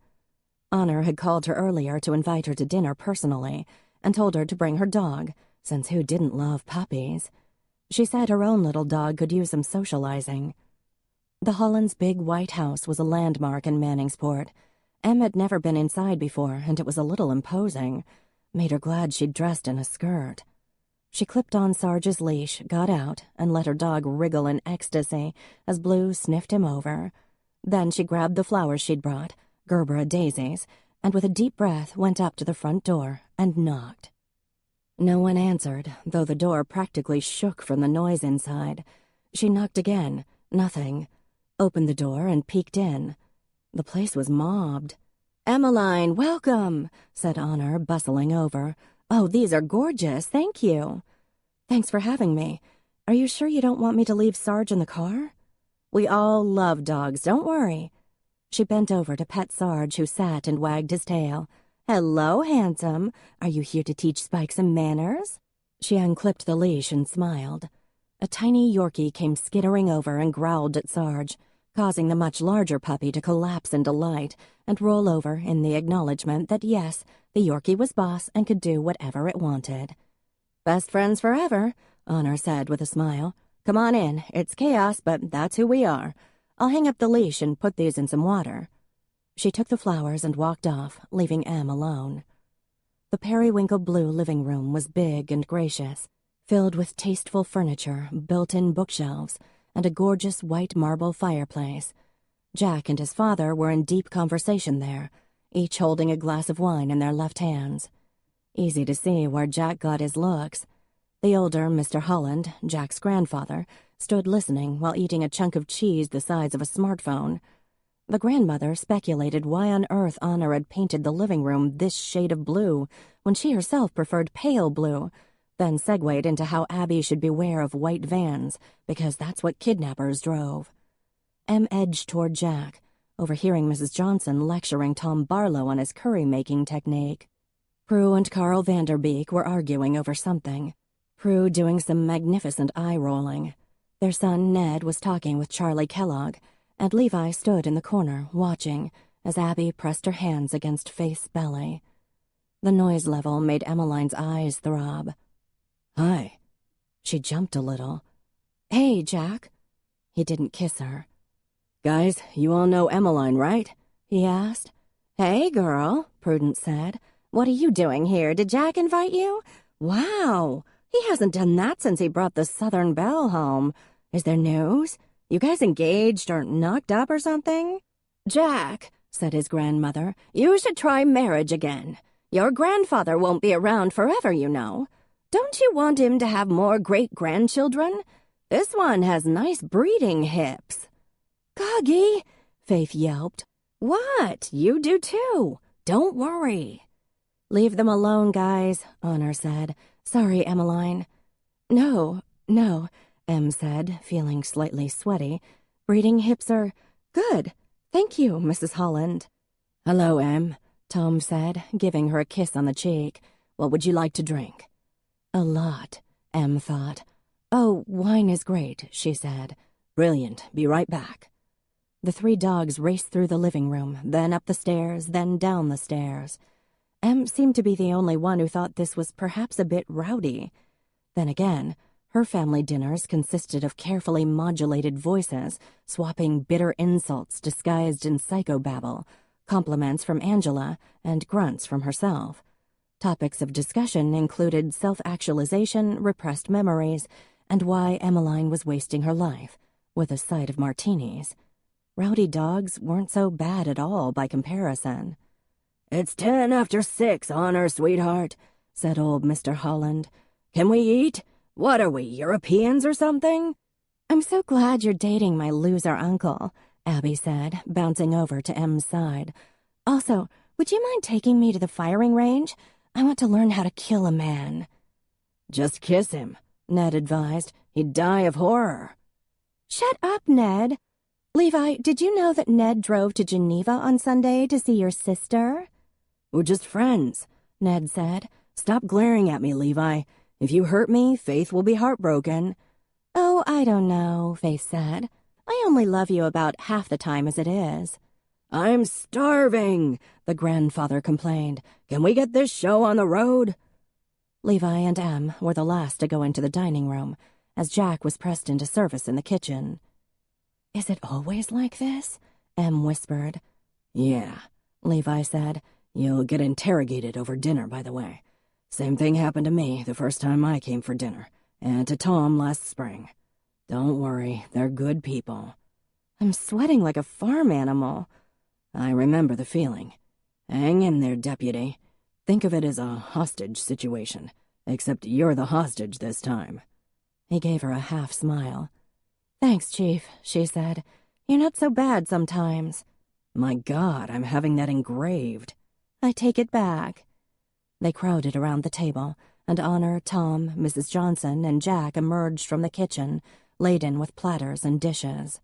Honor had called her earlier to invite her to dinner personally, and told her to bring her dog, since who didn't love puppies? She said her own little dog could use some socializing. The Hollands' big white house was a landmark in Manningsport. Em had never been inside before, and it was a little imposing. Made her glad she'd dressed in a skirt. She clipped on Sarge's leash, got out, and let her dog wriggle in ecstasy as Blue sniffed him over. Then she grabbed the flowers she'd brought, Gerbera daisies, and with a deep breath went up to the front door and knocked. No one answered, though the door practically shook from the noise inside. She knocked again. Nothing. Opened the door and peeked in. The place was mobbed. "Emmeline, welcome," said Honor, bustling over. "Oh, these are gorgeous, thank you." "Thanks for having me. Are you sure you don't want me to leave Sarge in the car?" "We all love dogs, don't worry." She bent over to pet Sarge, who sat and wagged his tail. "Hello, handsome. Are you here to teach Spike some manners?" She unclipped the leash and smiled. A tiny Yorkie came skittering over and growled at Sarge, causing the much larger puppy to collapse in delight and roll over in the acknowledgement that yes, the Yorkie was boss and could do whatever it wanted. "Best friends forever," Honor said with a smile. "Come on in. It's chaos, but that's who we are. I'll hang up the leash and put these in some water." She took the flowers and walked off, leaving Em alone. The periwinkle blue living room was big and gracious, filled with tasteful furniture, built-in bookshelves, and a gorgeous white marble fireplace. Jack and his father were in deep conversation there. each holding a glass of wine in their left hands. Easy to see where Jack got his looks. The older Mr. Holland, Jack's grandfather, stood listening while eating a chunk of cheese the size of a smartphone. The grandmother speculated why on earth Honor had painted the living room this shade of blue when she herself preferred pale blue, then segued into how Abby should beware of white vans because that's what kidnappers drove. Em edged toward Jack, overhearing Mrs. Johnson lecturing Tom Barlow on his curry-making technique. Prue and Carl Vanderbeek were arguing over something, Prue doing some magnificent eye-rolling. Their son Ned was talking with Charlie Kellogg, and Levi stood in the corner, watching, as Abby pressed her hands against Faith's belly. The noise level made Emmeline's eyes throb. Hi. She jumped a little. Hey, Jack. He didn't kiss her. Guys, you all know Emmeline, right? He asked. Hey, girl, Prudence said. What are you doing here? Did Jack invite you? Wow. He hasn't done that since he brought the Southern Belle home. Is there news? You guys engaged or knocked up or something? Jack, said his grandmother, you should try marriage again. Your grandfather won't be around forever, you know. Don't you want him to have more great-grandchildren? This one has nice breeding hips. Goggy, Faith yelped. What? You do too. Don't worry. Leave them alone, guys, Honor said. Sorry, Emmeline. No, Em said, feeling slightly sweaty. Breeding hips are good. Thank you, Mrs. Holland. Hello, Em, Tom said, giving her a kiss on the cheek. What would you like to drink? A lot, Em thought. Oh, wine is great, she said. Brilliant. Be right back. The three dogs raced through the living room, then up the stairs, then down the stairs. Em seemed to be the only one who thought this was perhaps a bit rowdy. Then again, her family dinners consisted of carefully modulated voices, swapping bitter insults disguised in psychobabble, compliments from Angela, and grunts from herself. Topics of discussion included self-actualization, repressed memories, and why Emmeline was wasting her life, with a side of martinis. Rowdy dogs weren't so bad at all by comparison. It's 6:10, Honor, sweetheart, said old Mr. Holland. Can we eat? What are we, Europeans or something? I'm so glad you're dating my loser uncle, Abby said, bouncing over to Em's side. Also, would you mind taking me to the firing range? I want to learn how to kill a man. Just kiss him, Ned advised. He'd die of horror. Shut up, Ned. Levi, did you know that Ned drove to Geneva on Sunday to see your sister? We're just friends, Ned said. Stop glaring at me, Levi. If you hurt me, Faith will be heartbroken. Oh, I don't know, Faith said. I only love you about half the time as it is. I'm starving, the grandfather complained. Can we get this show on the road? Levi and Em were the last to go into the dining room, as Jack was pressed into service in the kitchen. Is it always like this? Em whispered. Yeah, Levi said. You'll get interrogated over dinner, by the way. Same thing happened to me the first time I came for dinner, and to Tom last spring. Don't worry, they're good people. I'm sweating like a farm animal. I remember the feeling. Hang in there, deputy. Think of it as a hostage situation, except you're the hostage this time. He gave her a half smile. Thanks, Chief, she said. You're not so bad sometimes. My God, I'm having that engraved. I take it back. They crowded around the table, and Honor, Tom, Mrs. Johnson, and Jack emerged from the kitchen, laden with platters and dishes.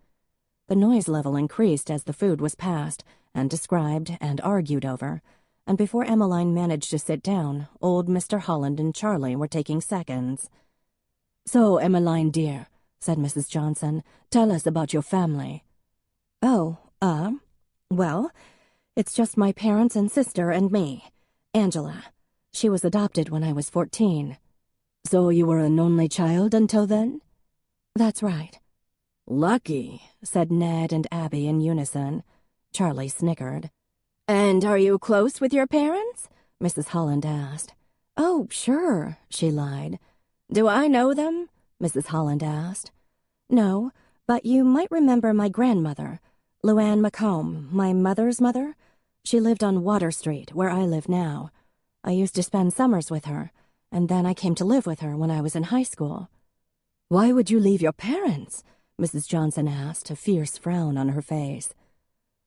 The noise level increased as the food was passed, and described and argued over, and before Emmeline managed to sit down, old Mr. Holland and Charlie were taking seconds. So, Emmeline, dear, said Mrs. Johnson, tell us about your family. Oh, well, it's just my parents and sister and me, Angela. She was adopted when I was 14. So you were an only child until then? That's right. Lucky, said Ned and Abby in unison. Charlie snickered. And are you close with your parents? Mrs. Holland asked. Oh, sure, she lied. Do I know them? Mrs. Holland asked. No, but you might remember my grandmother, Luann Macomb, my mother's mother. She lived on Water Street, where I live now. I used to spend summers with her, and then I came to live with her when I was in high school." "Why would you leave your parents?" Mrs. Johnson asked, a fierce frown on her face.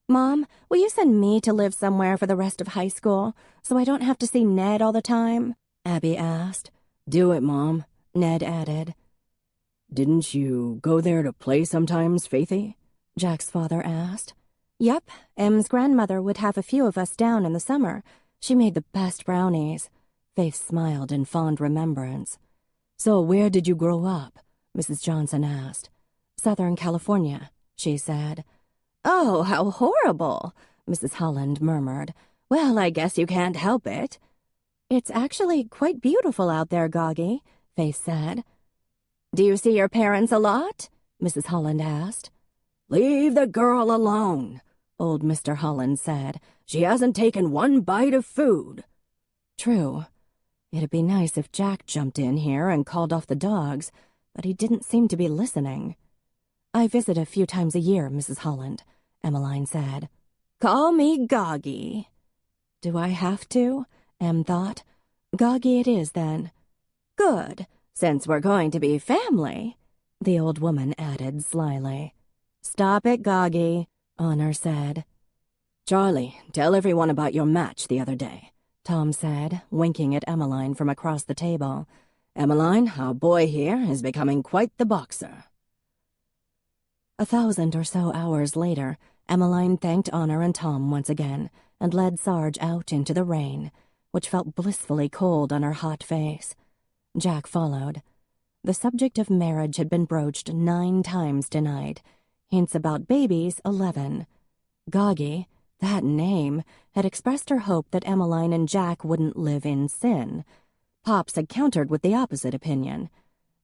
"Mom, will you send me to live somewhere for the rest of high school so I don't have to see Ned all the time?" Abby asked. "Do it, Mom," Ned added. "Didn't you go there to play sometimes, Faithy?" Jack's father asked. "Yep, Em's grandmother would have a few of us down in the summer. She made the best brownies." Faith smiled in fond remembrance. "So where did you grow up?" Mrs. Johnson asked. "Southern California," she said. "Oh, how horrible," Mrs. Holland murmured. "Well, I guess you can't help it." "It's actually quite beautiful out there, Goggy," Faith said. "Do you see your parents a lot?" Mrs. Holland asked. "Leave the girl alone," old Mr. Holland said. "She hasn't taken one bite of food." True. It'd be nice if Jack jumped in here and called off the dogs, but he didn't seem to be listening. "I visit a few times a year, Mrs. Holland," Emmeline said. "Call me Goggy." "Do I have to?" Em thought. "Goggy it is, then." "Good, since we're going to be family," the old woman added slyly. "Stop it, Goggy," Honor said. "Charlie, tell everyone about your match the other day," Tom said, winking at Emmeline from across the table. "Emmeline, our boy here is becoming quite the boxer." 1,000 or so hours later, Emmeline thanked Honor and Tom once again and led Sarge out into the rain, which felt blissfully cold on her hot face. Jack followed. The subject of marriage had been broached 9 times tonight. Hints about babies, 11. Goggy, that name, had expressed her hope that Emmeline and Jack wouldn't live in sin. Pops had countered with the opposite opinion.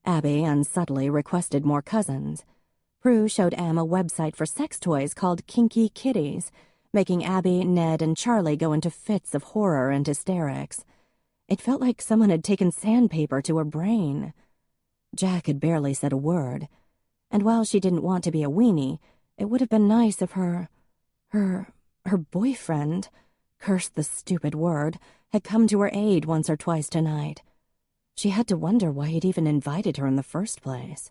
Abby unsubtly requested more cousins. Prue showed Em a website for sex toys called Kinky Kitties, making Abby, Ned, and Charlie go into fits of horror and hysterics. It felt like someone had taken sandpaper to her brain. Jack had barely said a word, and while she didn't want to be a weenie, it would have been nice if her boyfriend, curse the stupid word, had come to her aid once or twice tonight. She had to wonder why he'd even invited her in the first place.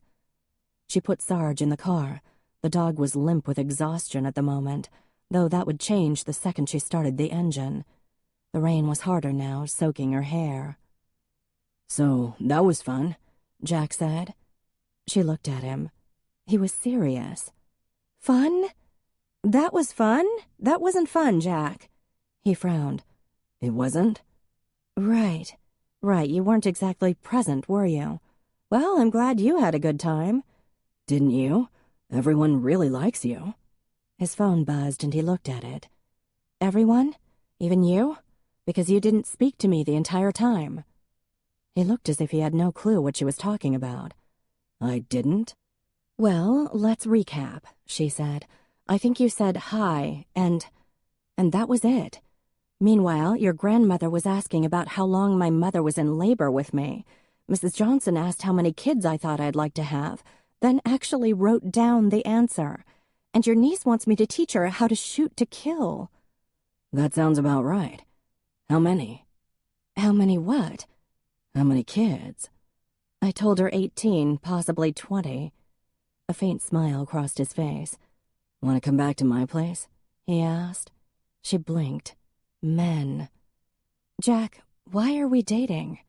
She put Sarge in the car. The dog was limp with exhaustion at the moment, though that would change the second she started the engine. The rain was harder now, soaking her hair. "So, that was fun," Jack said. She looked at him. He was serious. "Fun? That was fun? That wasn't fun, Jack." He frowned. "It wasn't?" Right, you weren't exactly present, were you? Well, I'm glad you had a good time." "Didn't you? Everyone really likes you." His phone buzzed and he looked at it. "Everyone? Even you? Because you didn't speak to me the entire time." He looked as if he had no clue what she was talking about. "I didn't?" "Well, let's recap," she said. "I think you said hi, and that was it. Meanwhile, your grandmother was asking about how long my mother was in labor with me. Mrs. Johnson asked how many kids I thought I'd like to have, then actually wrote down the answer. And your niece wants me to teach her how to shoot to kill." "That sounds about right. How many?" "How many what?" "How many kids?" I told her 18, possibly 20. A faint smile crossed his face. "Want to come back to my place?" he asked. She blinked. Men. "Jack, why are we dating?"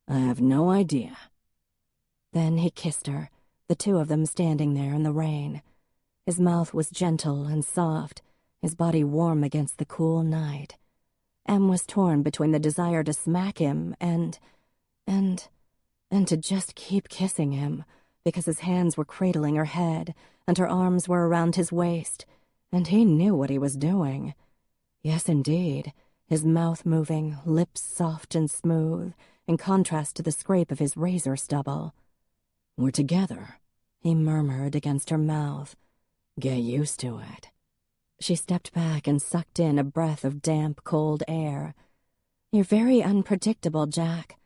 "I have no idea." Then he kissed her, the two of them standing there in the rain. His mouth was gentle and soft, his body warm against the cool night. Em was torn between the desire to smack him and to just keep kissing him, because his hands were cradling her head and her arms were around his waist, and he knew what he was doing. Yes, indeed, his mouth moving, lips soft and smooth, in contrast to the scrape of his razor stubble. "We're together," he murmured against her mouth. "Get used to it." She stepped back and sucked in a breath of damp, cold air. "You're very unpredictable, Jack."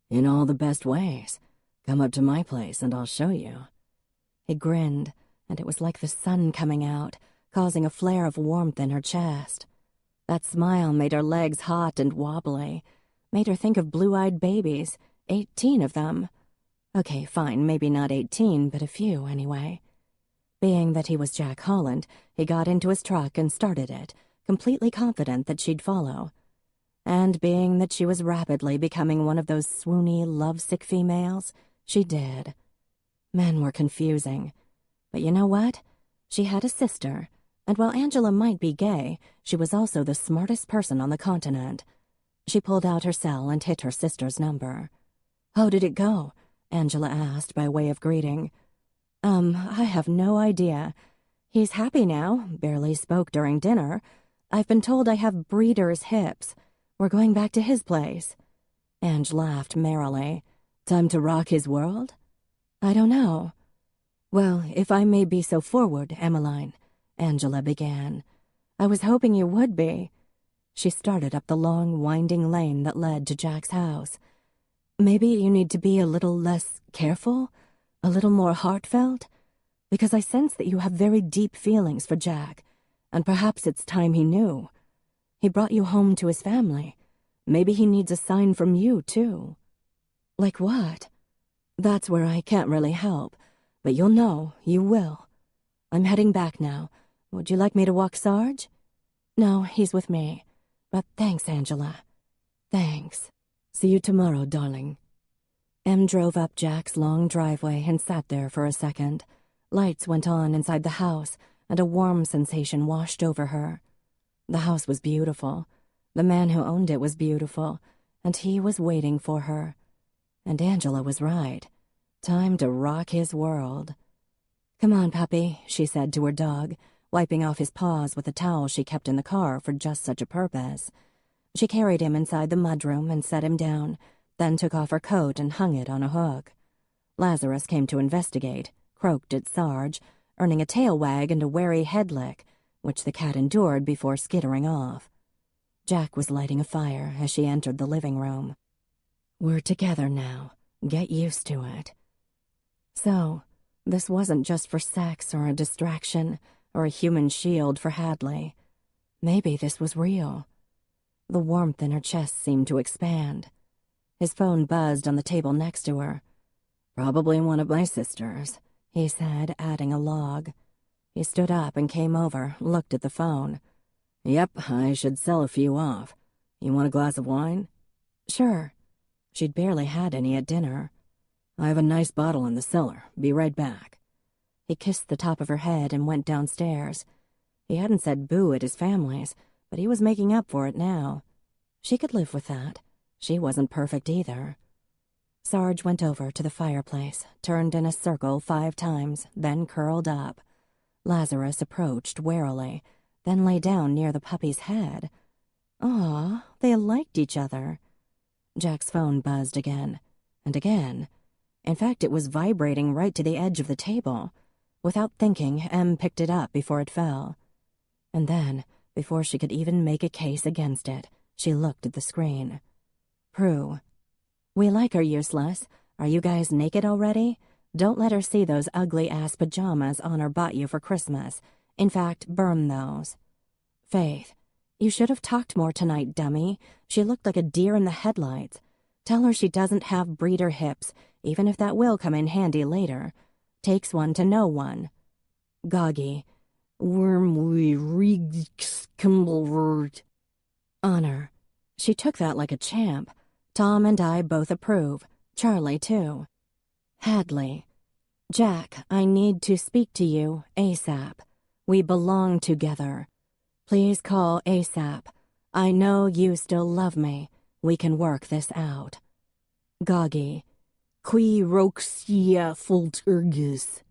"In all the best ways. Come up to my place and I'll show you." He grinned, and it was like the sun coming out, causing a flare of warmth in her chest. That smile made her legs hot and wobbly, made her think of blue-eyed babies, 18 of them. Okay, fine, maybe not 18, but a few anyway. Being that he was Jack Holland, he got into his truck and started it, completely confident that she'd follow. And being that she was rapidly becoming one of those swoony, lovesick females, she did. Men were confusing. But you know what? She had a sister, and while Angela might be gay, she was also the smartest person on the continent. She pulled out her cell and hit her sister's number. "How did it go?" Angela asked by way of greeting. I have no idea. He's happy now, barely spoke during dinner. I've been told I have breeder's hips. We're going back to his place." Ange laughed merrily. "Time to rock his world?" "I don't know." "Well, if I may be so forward, Emmeline," Angela began. "I was hoping you would be." She started up the long, winding lane that led to Jack's house. "Maybe you need to be a little less careful, a little more heartfelt, because I sense that you have very deep feelings for Jack, and perhaps it's time he knew. He brought you home to his family. Maybe he needs a sign from you, too." "Like what?" "That's where I can't really help, but you'll know, you will. I'm heading back now. Would you like me to walk Sarge?" "No, he's with me. But thanks, Angela. Thanks. See you tomorrow, darling." Em drove up Jack's long driveway and sat there for a second. Lights went on inside the house, and a warm sensation washed over her. The house was beautiful. The man who owned it was beautiful, and he was waiting for her. And Angela was right. Time to rock his world. "Come on, puppy," she said to her dog, wiping off his paws with a towel she kept in the car for just such a purpose. She carried him inside the mudroom and set him down, then took off her coat and hung it on a hook. Lazarus came to investigate, croaked at Sarge, earning a tail wag and a wary head lick, which the cat endured before skittering off. Jack was lighting a fire as she entered the living room. "We're together now. Get used to it." So, this wasn't just for sex or a distraction or a human shield for Hadley. Maybe this was real. The warmth in her chest seemed to expand. His phone buzzed on the table next to her. "Probably one of my sisters," he said, adding a log. He stood up and came over, looked at the phone. "Yep, I should sell a few off. You want a glass of wine?" "Sure." She'd barely had any at dinner. "I have a nice bottle in the cellar. Be right back." He kissed the top of her head and went downstairs. He hadn't said boo at his family's, but he was making up for it now. She could live with that. She wasn't perfect either. Sarge went over to the fireplace, turned in a circle 5 times, then curled up. Lazarus approached warily, then lay down near the puppy's head. Aw, they liked each other. Jack's phone buzzed again, and again. In fact, it was vibrating right to the edge of the table. Without thinking, Em picked it up before it fell. And then, before she could even make a case against it, she looked at the screen. Prue. "We like her useless. Are you guys naked already? Don't let her see those ugly-ass pajamas Honor bought you for Christmas. In fact, burn those." "Faith, you should have talked more tonight, dummy. She looked like a deer in the headlights. Tell her she doesn't have breeder hips, even if that will come in handy later. Takes one to know one." "Goggy. Honor. She took that like a champ. Tom and I both approve. Charlie, too." "Hadley. Jack, I need to speak to you ASAP. We belong together. Please call ASAP. I know you still love me. We can work this out." Goggy. Qui roxia fult ergus.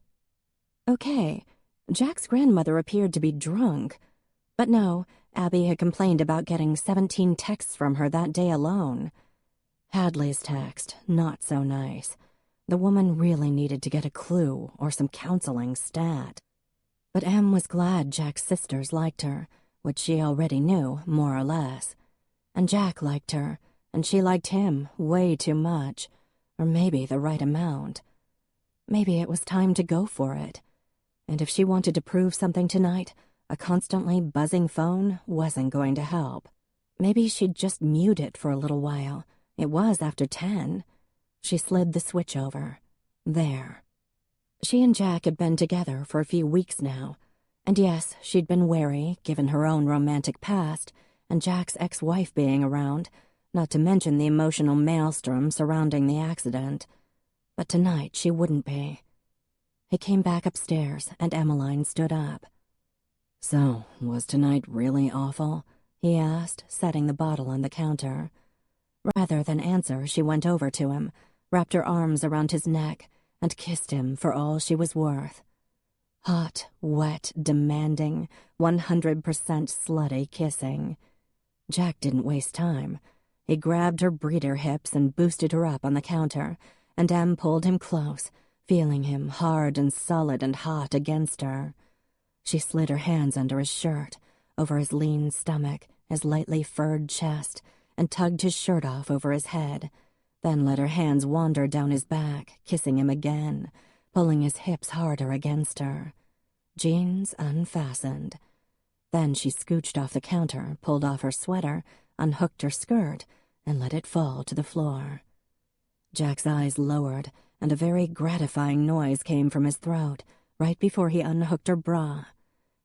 Okay, Jack's grandmother appeared to be drunk. But no, Abby had complained about getting 17 texts from her that day alone. Hadley's text, not so nice. The woman really needed to get a clue or some counseling stat. But Em was glad Jack's sisters liked her, which she already knew, more or less. And Jack liked her, and she liked him way too much, or maybe the right amount. Maybe it was time to go for it. And if she wanted to prove something tonight, A constantly buzzing phone wasn't going to help. Maybe she'd just mute it for a little while. It was after 10. She slid the switch over. There. She and Jack had been together for a few weeks now, and yes, she'd been wary, given her own romantic past, and Jack's ex-wife being around, not to mention the emotional maelstrom surrounding the accident. But tonight she wouldn't be. He came back upstairs, and Emmeline stood up. "So, was tonight really awful?" he asked, setting the bottle on the counter. Rather than answer, she went over to him, wrapped her arms around his neck, and kissed him for all she was worth. Hot, wet, demanding, 100% slutty kissing. Jack didn't waste time. He grabbed her breeder hips and boosted her up on the counter, and Em pulled him close, feeling him hard and solid and hot against her. She slid her hands under his shirt, over his lean stomach, his lightly furred chest, and tugged his shirt off over his head, then let her hands wander down his back, kissing him again, pulling his hips harder against her. Jeans unfastened. Then she scooched off the counter, pulled off her sweater, unhooked her skirt, and let it fall to the floor. Jack's eyes lowered, and a very gratifying noise came from his throat, right before he unhooked her bra.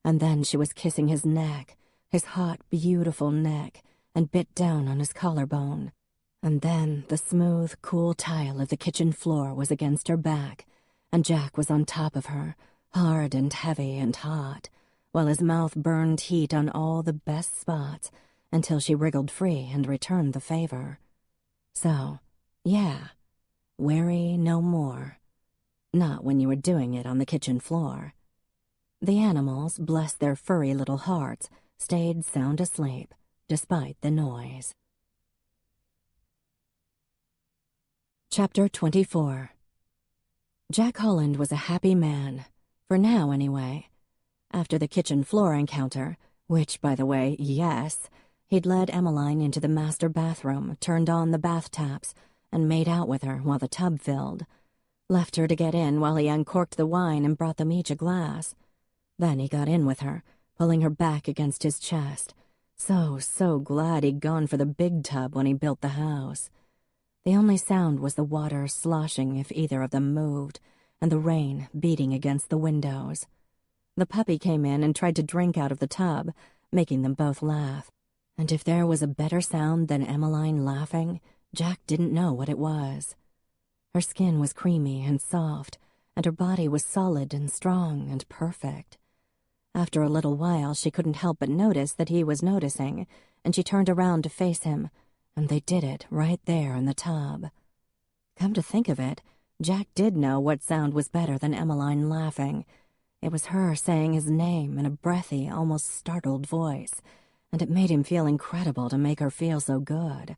And then she was kissing his neck, his hot, beautiful neck, and bit down on his collarbone. And then the smooth, cool tile of the kitchen floor was against her back, and Jack was on top of her, hard and heavy and hot, while his mouth burned heat on all the best spots, until she wriggled free and returned the favor. So, yeah, wary no more. Not when you were doing it on the kitchen floor. The animals, bless their furry little hearts, stayed sound asleep, despite the noise. Chapter 24. Jack Holland was a happy man, for now anyway. After the kitchen floor encounter, which, by the way, yes, he'd led Emmeline into the master bathroom, turned on the bath taps, and made out with her while the tub filled. Left her to get in while he uncorked the wine and brought them each a glass. Then he got in with her, pulling her back against his chest. So glad he'd gone for the big tub when he built the house. The only sound was the water sloshing if either of them moved, and the rain beating against the windows. The puppy came in and tried to drink out of the tub, making them both laugh. And if there was a better sound than Emmeline laughing, Jack didn't know what it was. Her skin was creamy and soft, and her body was solid and strong and perfect. After a little while, she couldn't help but notice that he was noticing, and she turned around to face him, and they did it right there in the tub. Come to think of it, Jack did know what sound was better than Emmeline laughing. It was her saying his name in a breathy, almost startled voice, and it made him feel incredible to make her feel so good.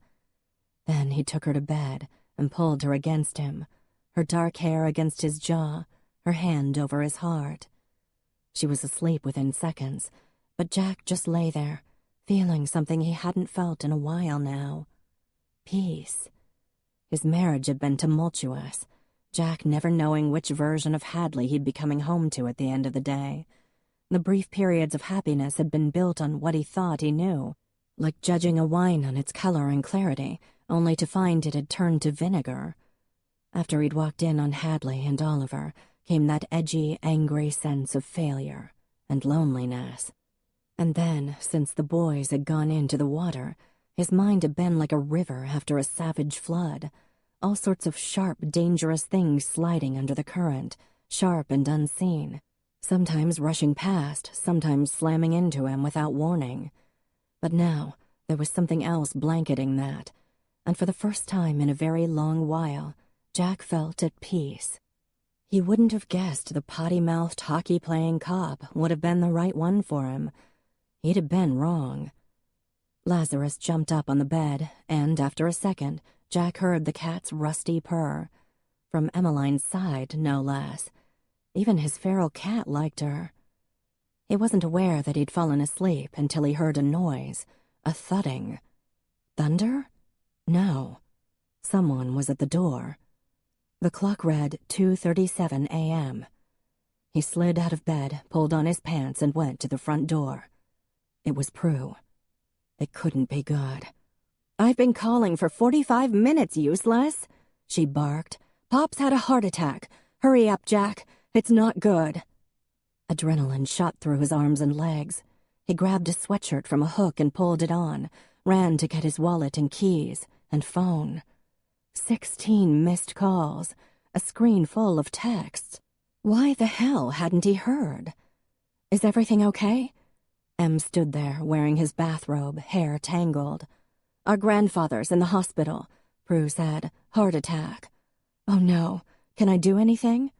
Then he took her to bed and pulled her against him, her dark hair against his jaw, her hand over his heart. She was asleep within seconds, but Jack just lay there, feeling something he hadn't felt in a while now. Peace. His marriage had been tumultuous, Jack never knowing which version of Hadley he'd be coming home to at the end of the day. The brief periods of happiness had been built on what he thought he knew, like judging a wine on its color and clarity, only to find it had turned to vinegar. After he'd walked in on Hadley and Oliver, came that edgy, angry sense of failure and loneliness. And then, since the boys had gone into the water, his mind had been like a river after a savage flood, all sorts of sharp, dangerous things sliding under the current, sharp and unseen, sometimes rushing past, sometimes slamming into him without warning. But now, there was something else blanketing that, and for the first time in a very long while, Jack felt at peace. He wouldn't have guessed the potty-mouthed, hockey-playing cop would have been the right one for him. He'd have been wrong. Lazarus jumped up on the bed, and after a second, Jack heard the cat's rusty purr. From Emmeline's side, no less. Even his feral cat liked her. He wasn't aware that he'd fallen asleep until he heard a noise, a thudding. Thunder? No. Someone was at the door. The clock read 2:37 a.m. He slid out of bed, pulled on his pants, and went to the front door. It was Prue. It couldn't be good. "I've been calling for 45 minutes, useless," she barked. "Pop's had a heart attack. Hurry up, Jack. It's not good." Adrenaline shot through his arms and legs. He grabbed a sweatshirt from a hook and pulled it on, ran to get his wallet and keys and phone. 16 missed calls, a screen full of texts. Why the hell hadn't he heard? "Is everything okay?" Em stood there, wearing his bathrobe, hair tangled. "Our grandfather's in the hospital," Prue said. "Heart attack." "Oh no. Can I do anything?"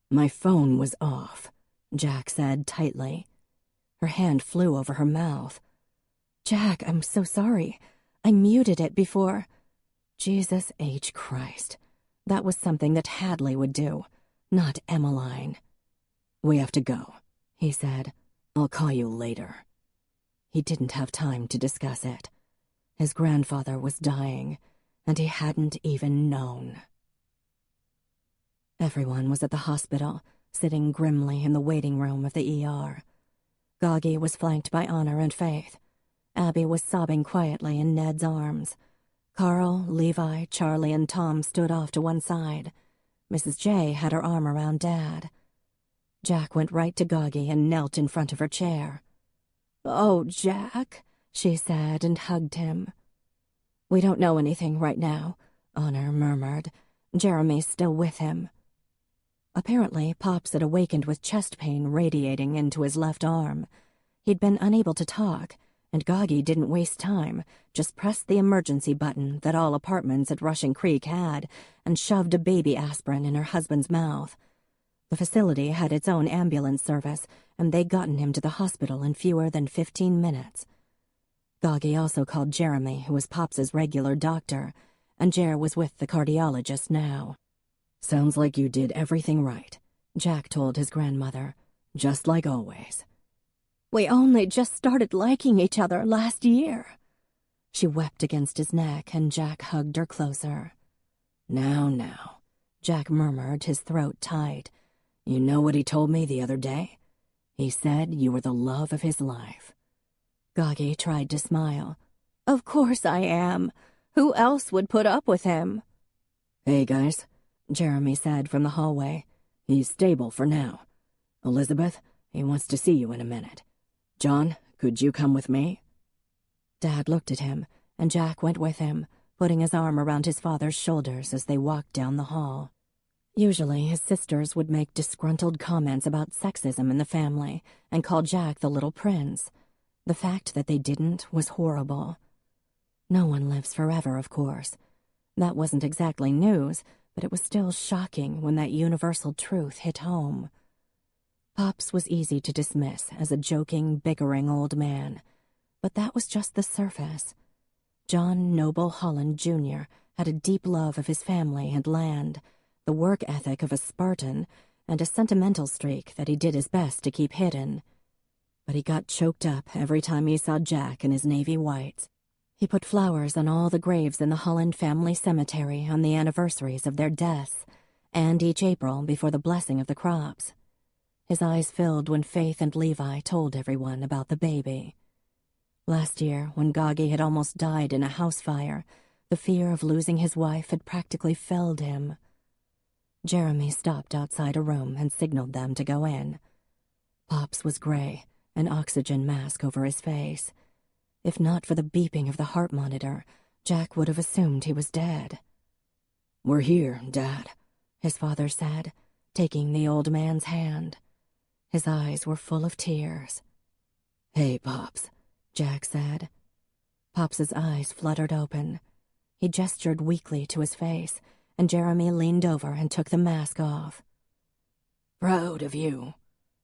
"My phone was off," Jack said tightly. Her hand flew over her mouth. "Jack, I'm so sorry. I muted it before." Jesus H. Christ. That was something that Hadley would do, not Emmeline. "We have to go," he said. "I'll call you later." He didn't have time to discuss it. His grandfather was dying, and he hadn't even known. Everyone was at the hospital, sitting grimly in the waiting room of the ER. Goggy was flanked by Honor and Faith. Abby was sobbing quietly in Ned's arms. Carl, Levi, Charlie, and Tom stood off to one side. Mrs. J had her arm around Dad. Jack went right to Goggy and knelt in front of her chair. "Oh, Jack," she said, and hugged him. "We don't know anything right now," Honor murmured. "Jeremy's still with him." Apparently, Pops had awakened with chest pain radiating into his left arm. He'd been unable to talk, and Goggy didn't waste time, just pressed the emergency button that all apartments at Rushing Creek had and shoved a baby aspirin in her husband's mouth. The facility had its own ambulance service, and they'd gotten him to the hospital in fewer than 15 minutes. Goggy also called Jeremy, who was Pops's regular doctor, and Jer was with the cardiologist now. "Sounds like you did everything right," Jack told his grandmother. "Just like always." "We only just started liking each other last year." She wept against his neck, and Jack hugged her closer. Now, Jack murmured, his throat tight. "You know what he told me the other day? He said you were the love of his life." Goggy tried to smile. "Of course I am. Who else would put up with him?" "Hey, guys," Jeremy said from the hallway. "He's stable for now. Elizabeth, he wants to see you in a minute. John, could you come with me?" Dad looked at him, and Jack went with him, putting his arm around his father's shoulders as they walked down the hall. Usually, his sisters would make disgruntled comments about sexism in the family and call Jack the little prince. The fact that they didn't was horrible. No one lives forever, of course. That wasn't exactly news, but it was still shocking when that universal truth hit home. Pops was easy to dismiss as a joking, bickering old man, but that was just the surface. John Noble Holland, Jr. had a deep love of his family and land, the work ethic of a Spartan, and a sentimental streak that he did his best to keep hidden. But he got choked up every time he saw Jack in his navy whites. He put flowers on all the graves in the Holland family cemetery on the anniversaries of their deaths, and each April before the blessing of the crops. His eyes filled when Faith and Levi told everyone about the baby. Last year, when Goggy had almost died in a house fire, the fear of losing his wife had practically felled him. Jeremy stopped outside a room and signaled them to go in. Pops was gray, an oxygen mask over his face. If not for the beeping of the heart monitor, Jack would have assumed he was dead. "We're here, Dad," his father said, taking the old man's hand. His eyes were full of tears. "Hey, Pops," Jack said. Pops's eyes fluttered open. He gestured weakly to his face, and Jeremy leaned over and took the mask off. "Proud of you,"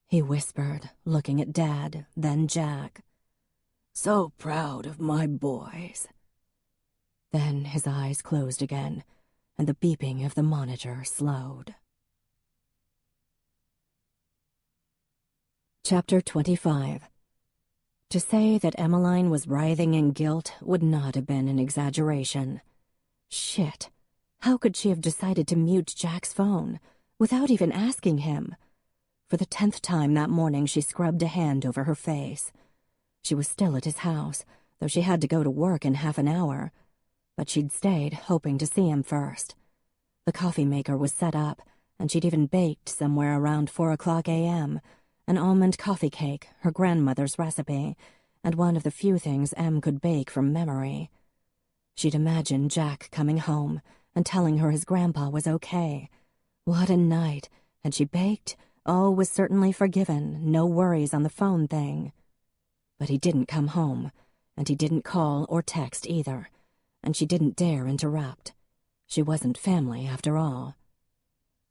he whispered, looking at Dad, then Jack. "So proud of my boys." Then his eyes closed again, and the beeping of the monitor slowed. Chapter 25. To say that Emmeline was writhing in guilt would not have been an exaggeration. Shit. How could she have decided to mute Jack's phone, without even asking him? For the 10th time that morning, she scrubbed a hand over her face. She was still at his house, though she had to go to work in half an hour. But she'd stayed, hoping to see him first. The coffee maker was set up, and she'd even baked somewhere around 4:00 a.m., an almond coffee cake, her grandmother's recipe, and one of the few things Em could bake from memory. She'd imagined Jack coming home and telling her his grandpa was okay. What a night! Had she baked? All was certainly forgiven, no worries on the phone thing. But he didn't come home, and he didn't call or text either, and she didn't dare interrupt. She wasn't family, after all.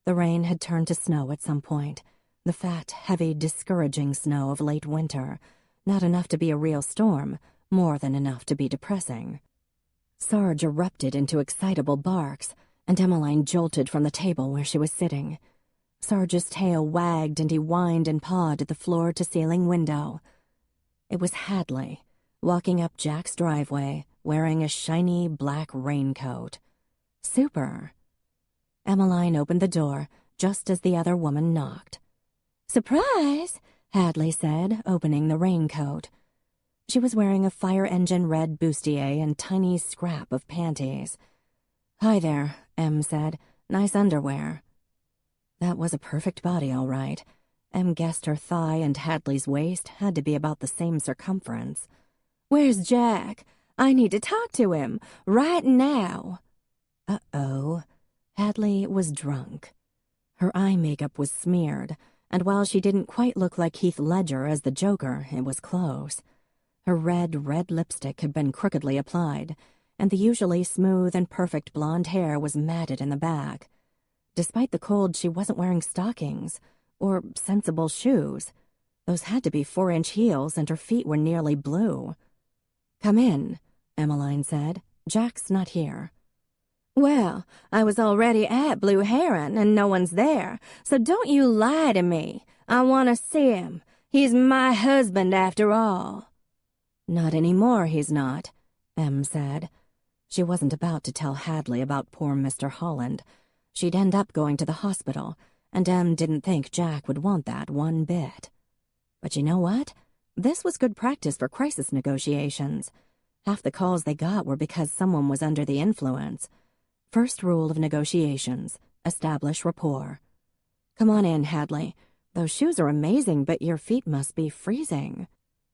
The rain had turned to snow at some point, the fat, heavy, discouraging snow of late winter, not enough to be a real storm, more than enough to be depressing. Sarge erupted into excitable barks, and Emmeline jolted from the table where she was sitting. Sarge's tail wagged and he whined and pawed at the floor-to-ceiling window. It was Hadley, walking up Jack's driveway, wearing a shiny black raincoat. Super. Emmeline opened the door just as the other woman knocked. "Surprise!" Hadley said, opening the raincoat. She was wearing a fire-engine red bustier and tiny scrap of panties. "Hi there," Em said. "Nice underwear." That was a perfect body, all right. Em guessed her thigh and Hadley's waist had to be about the same circumference. "Where's Jack? I need to talk to him, right now." Uh-oh. Hadley was drunk. Her eye makeup was smeared, and while she didn't quite look like Heath Ledger as the Joker, it was close. Her red lipstick had been crookedly applied, and the usually smooth and perfect blonde hair was matted in the back. Despite the cold, she wasn't wearing stockings or sensible shoes. Those had to be 4-inch heels, and her feet were nearly blue. "Come in," Emmeline said. "Jack's not here." "Well, I was already at Blue Heron, and no one's there, so don't you lie to me. I want to see him. He's my husband, after all." "Not anymore, he's not," Em said. She wasn't about to tell Hadley about poor Mr. Holland. She'd end up going to the hospital, and Em didn't think Jack would want that one bit. But you know what? This was good practice for crisis negotiations. Half the calls they got were because someone was under the influence. First rule of negotiations: establish rapport. "Come on in, Hadley. Those shoes are amazing, but your feet must be freezing."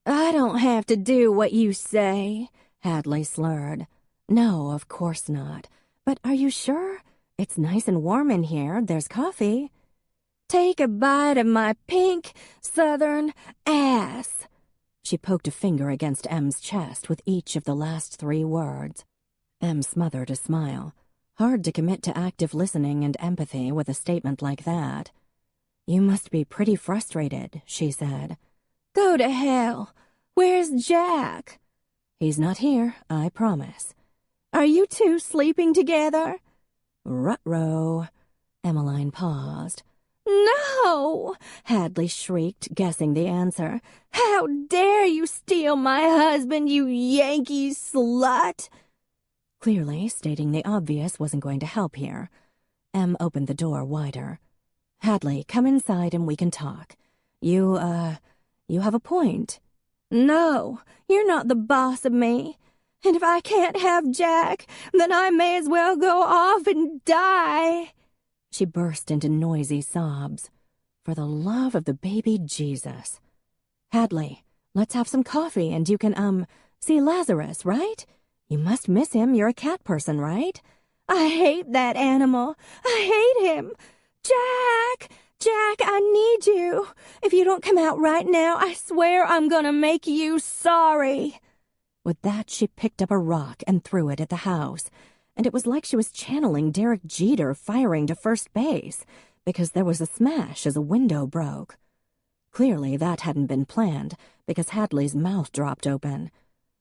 "I don't have to do what you say," Hadley slurred. "No, of course not. But are you sure? It's nice and warm in here. There's coffee." "Take a bite of my pink southern ass." She poked a finger against Em's chest with each of the last 3 words. Em smothered a smile. Hard to commit to active listening and empathy with a statement like that. "You must be pretty frustrated," she said. "Go to hell. Where's Jack?" "He's not here, I promise." "Are you two sleeping together?" "Ruh-roh." Emmeline paused. "No!" Hadley shrieked, guessing the answer. "How dare you steal my husband, you Yankee slut!" Clearly, stating the obvious wasn't going to help here. Em opened the door wider. "Hadley, come inside and we can talk. You have a point." "No, you're not the boss of me. And if I can't have Jack, then I may as well go off and die." She burst into noisy sobs. "For the love of the baby Jesus." "Hadley, let's have some coffee and you can, see Lazarus, right? You must miss him. You're a cat person, right?" "I hate that animal. I hate him. Jack! Jack, I need you. If you don't come out right now, I swear I'm gonna make you sorry." With that, she picked up a rock and threw it at the house, and it was like she was channeling Derek Jeter firing to first base, because there was a smash as a window broke. Clearly, that hadn't been planned, because Hadley's mouth dropped open.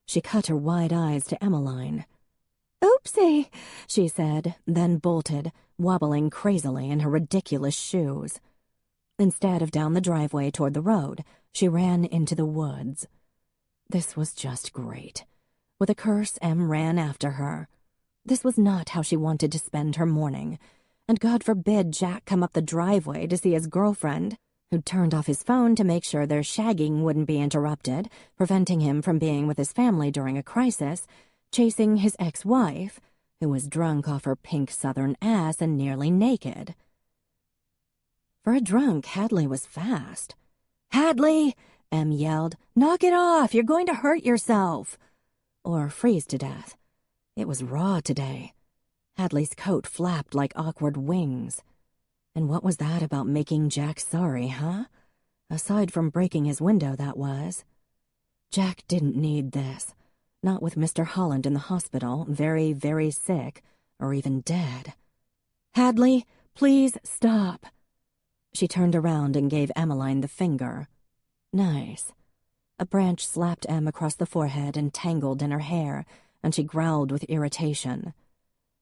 She cut her wide eyes to Emmeline. "Oopsie," she said, then bolted, wobbling crazily in her ridiculous shoes. Instead of down the driveway toward the road, she ran into the woods. This was just great. With a curse, Em ran after her. This was not how she wanted to spend her morning, and God forbid Jack come up the driveway to see his girlfriend. who'd turned off his phone to make sure their shagging wouldn't be interrupted, preventing him from being with his family during a crisis, chasing his ex-wife, who was drunk off her pink southern ass and nearly naked. For a drunk, Hadley was fast. "Hadley!" Em yelled. "Knock it off! You're going to hurt yourself!" Or freeze to death. It was raw today. Hadley's coat flapped like awkward wings. And what was that about making Jack sorry, huh? Aside from breaking his window, that was. Jack didn't need this. Not with Mr. Holland in the hospital, very, very sick, or even dead. "Hadley, please stop." She turned around and gave Emmeline the finger. Nice. A branch slapped Em across the forehead and tangled in her hair, and she growled with irritation.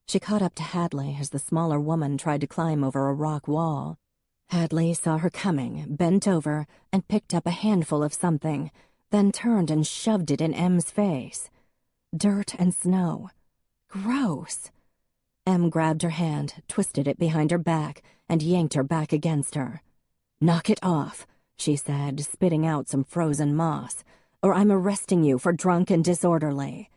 She caught up to Hadley as the smaller woman tried to climb over a rock wall. Hadley saw her coming, bent over, and picked up a handful of something, then turned and shoved it in Em's face. Dirt and snow. Gross. Em grabbed her hand, twisted it behind her back, and yanked her back against her. "Knock it off," she said, spitting out some frozen moss, "or I'm arresting you for drunk and disorderly."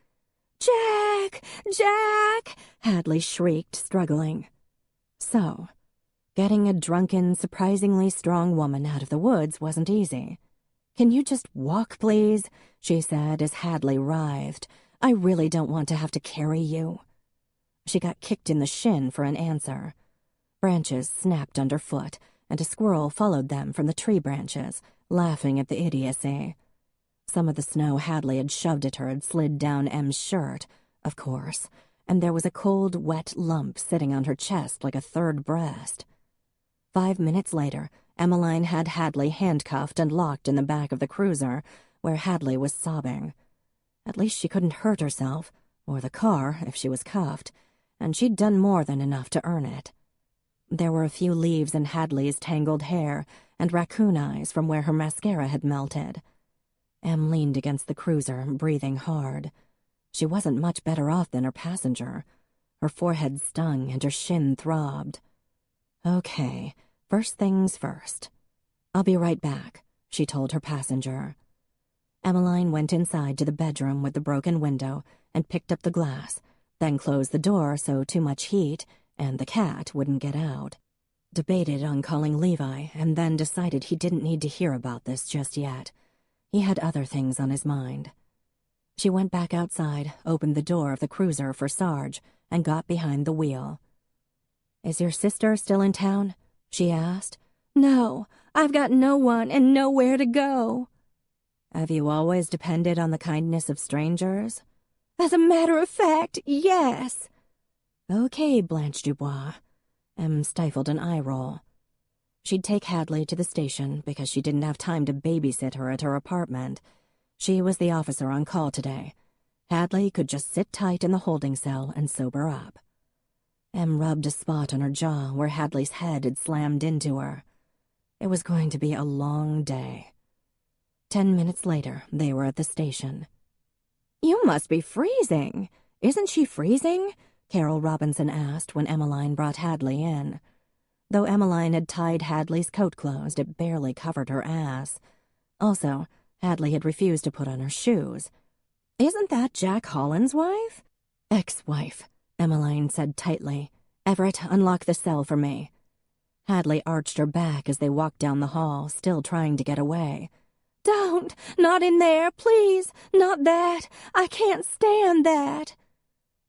"Jack! Jack!" Hadley shrieked, struggling. So, getting a drunken, surprisingly strong woman out of the woods wasn't easy. "Can you just walk, please?" she said as Hadley writhed. "I really don't want to have to carry you." She got kicked in the shin for an answer. Branches snapped underfoot, and a squirrel followed them from the tree branches, laughing at the idiocy. Some of the snow Hadley had shoved at her had slid down Em's shirt, of course, and there was a cold, wet lump sitting on her chest like a third breast. 5 minutes later, Emmeline had Hadley handcuffed and locked in the back of the cruiser, where Hadley was sobbing. At least she couldn't hurt herself, or the car if she was cuffed, and she'd done more than enough to earn it. There were a few leaves in Hadley's tangled hair and raccoon eyes from where her mascara had melted. Em leaned against the cruiser, breathing hard. She wasn't much better off than her passenger. Her forehead stung and her shin throbbed. "Okay, first things first. I'll be right back," she told her passenger. Emmeline went inside to the bedroom with the broken window and picked up the glass, then closed the door so too much heat and the cat wouldn't get out. Debated on calling Levi and then decided he didn't need to hear about this just yet. He had other things on his mind. She went back outside, opened the door of the cruiser for Sarge, and got behind the wheel. "Is your sister still in town?" she asked. "No, I've got no one and nowhere to go." "Have you always depended on the kindness of strangers?" "As a matter of fact, yes." "Okay, Blanche Dubois." Em stifled an eye roll. She'd take Hadley to the station because she didn't have time to babysit her at her apartment. She was the officer on call today. Hadley could just sit tight in the holding cell and sober up. Em rubbed a spot on her jaw where Hadley's head had slammed into her. It was going to be a long day. 10 minutes later, they were at the station. "You must be freezing. Isn't she freezing?" Carol Robinson asked when Emmeline brought Hadley in. Though Emmeline had tied Hadley's coat closed, it barely covered her ass. Also, Hadley had refused to put on her shoes. "Isn't that Jack Holland's wife?" "Ex-wife," Emmeline said tightly. "Everett, unlock the cell for me." Hadley arched her back as they walked down the hall, still trying to get away. "Don't! Not in there, please! Not that! I can't stand that!"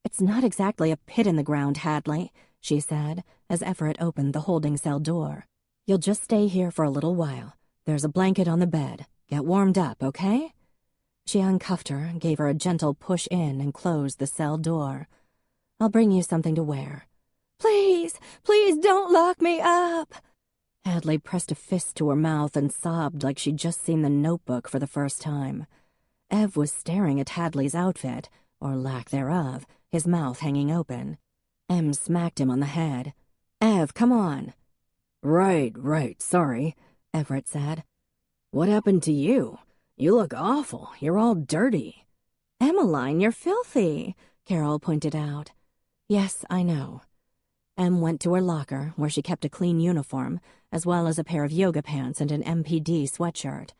"It's not exactly a pit in the ground, Hadley," she said, as Everett opened the holding cell door. "You'll just stay here for a little while. There's a blanket on the bed. Get warmed up, okay?" She uncuffed her, gave her a gentle push in, and closed the cell door. "I'll bring you something to wear." "Please, please don't lock me up!" Hadley pressed a fist to her mouth and sobbed like she'd just seen The Notebook for the first time. Ev was staring at Hadley's outfit, or lack thereof, his mouth hanging open. Em smacked him on the head. "Ev, come on." Right, sorry," Everett said. "What happened to you? You look awful. You're all dirty." "Emmeline, you're filthy," Carol pointed out. "Yes, I know." Em went to her locker, where she kept a clean uniform, as well as a pair of yoga pants and an MPD sweatshirt.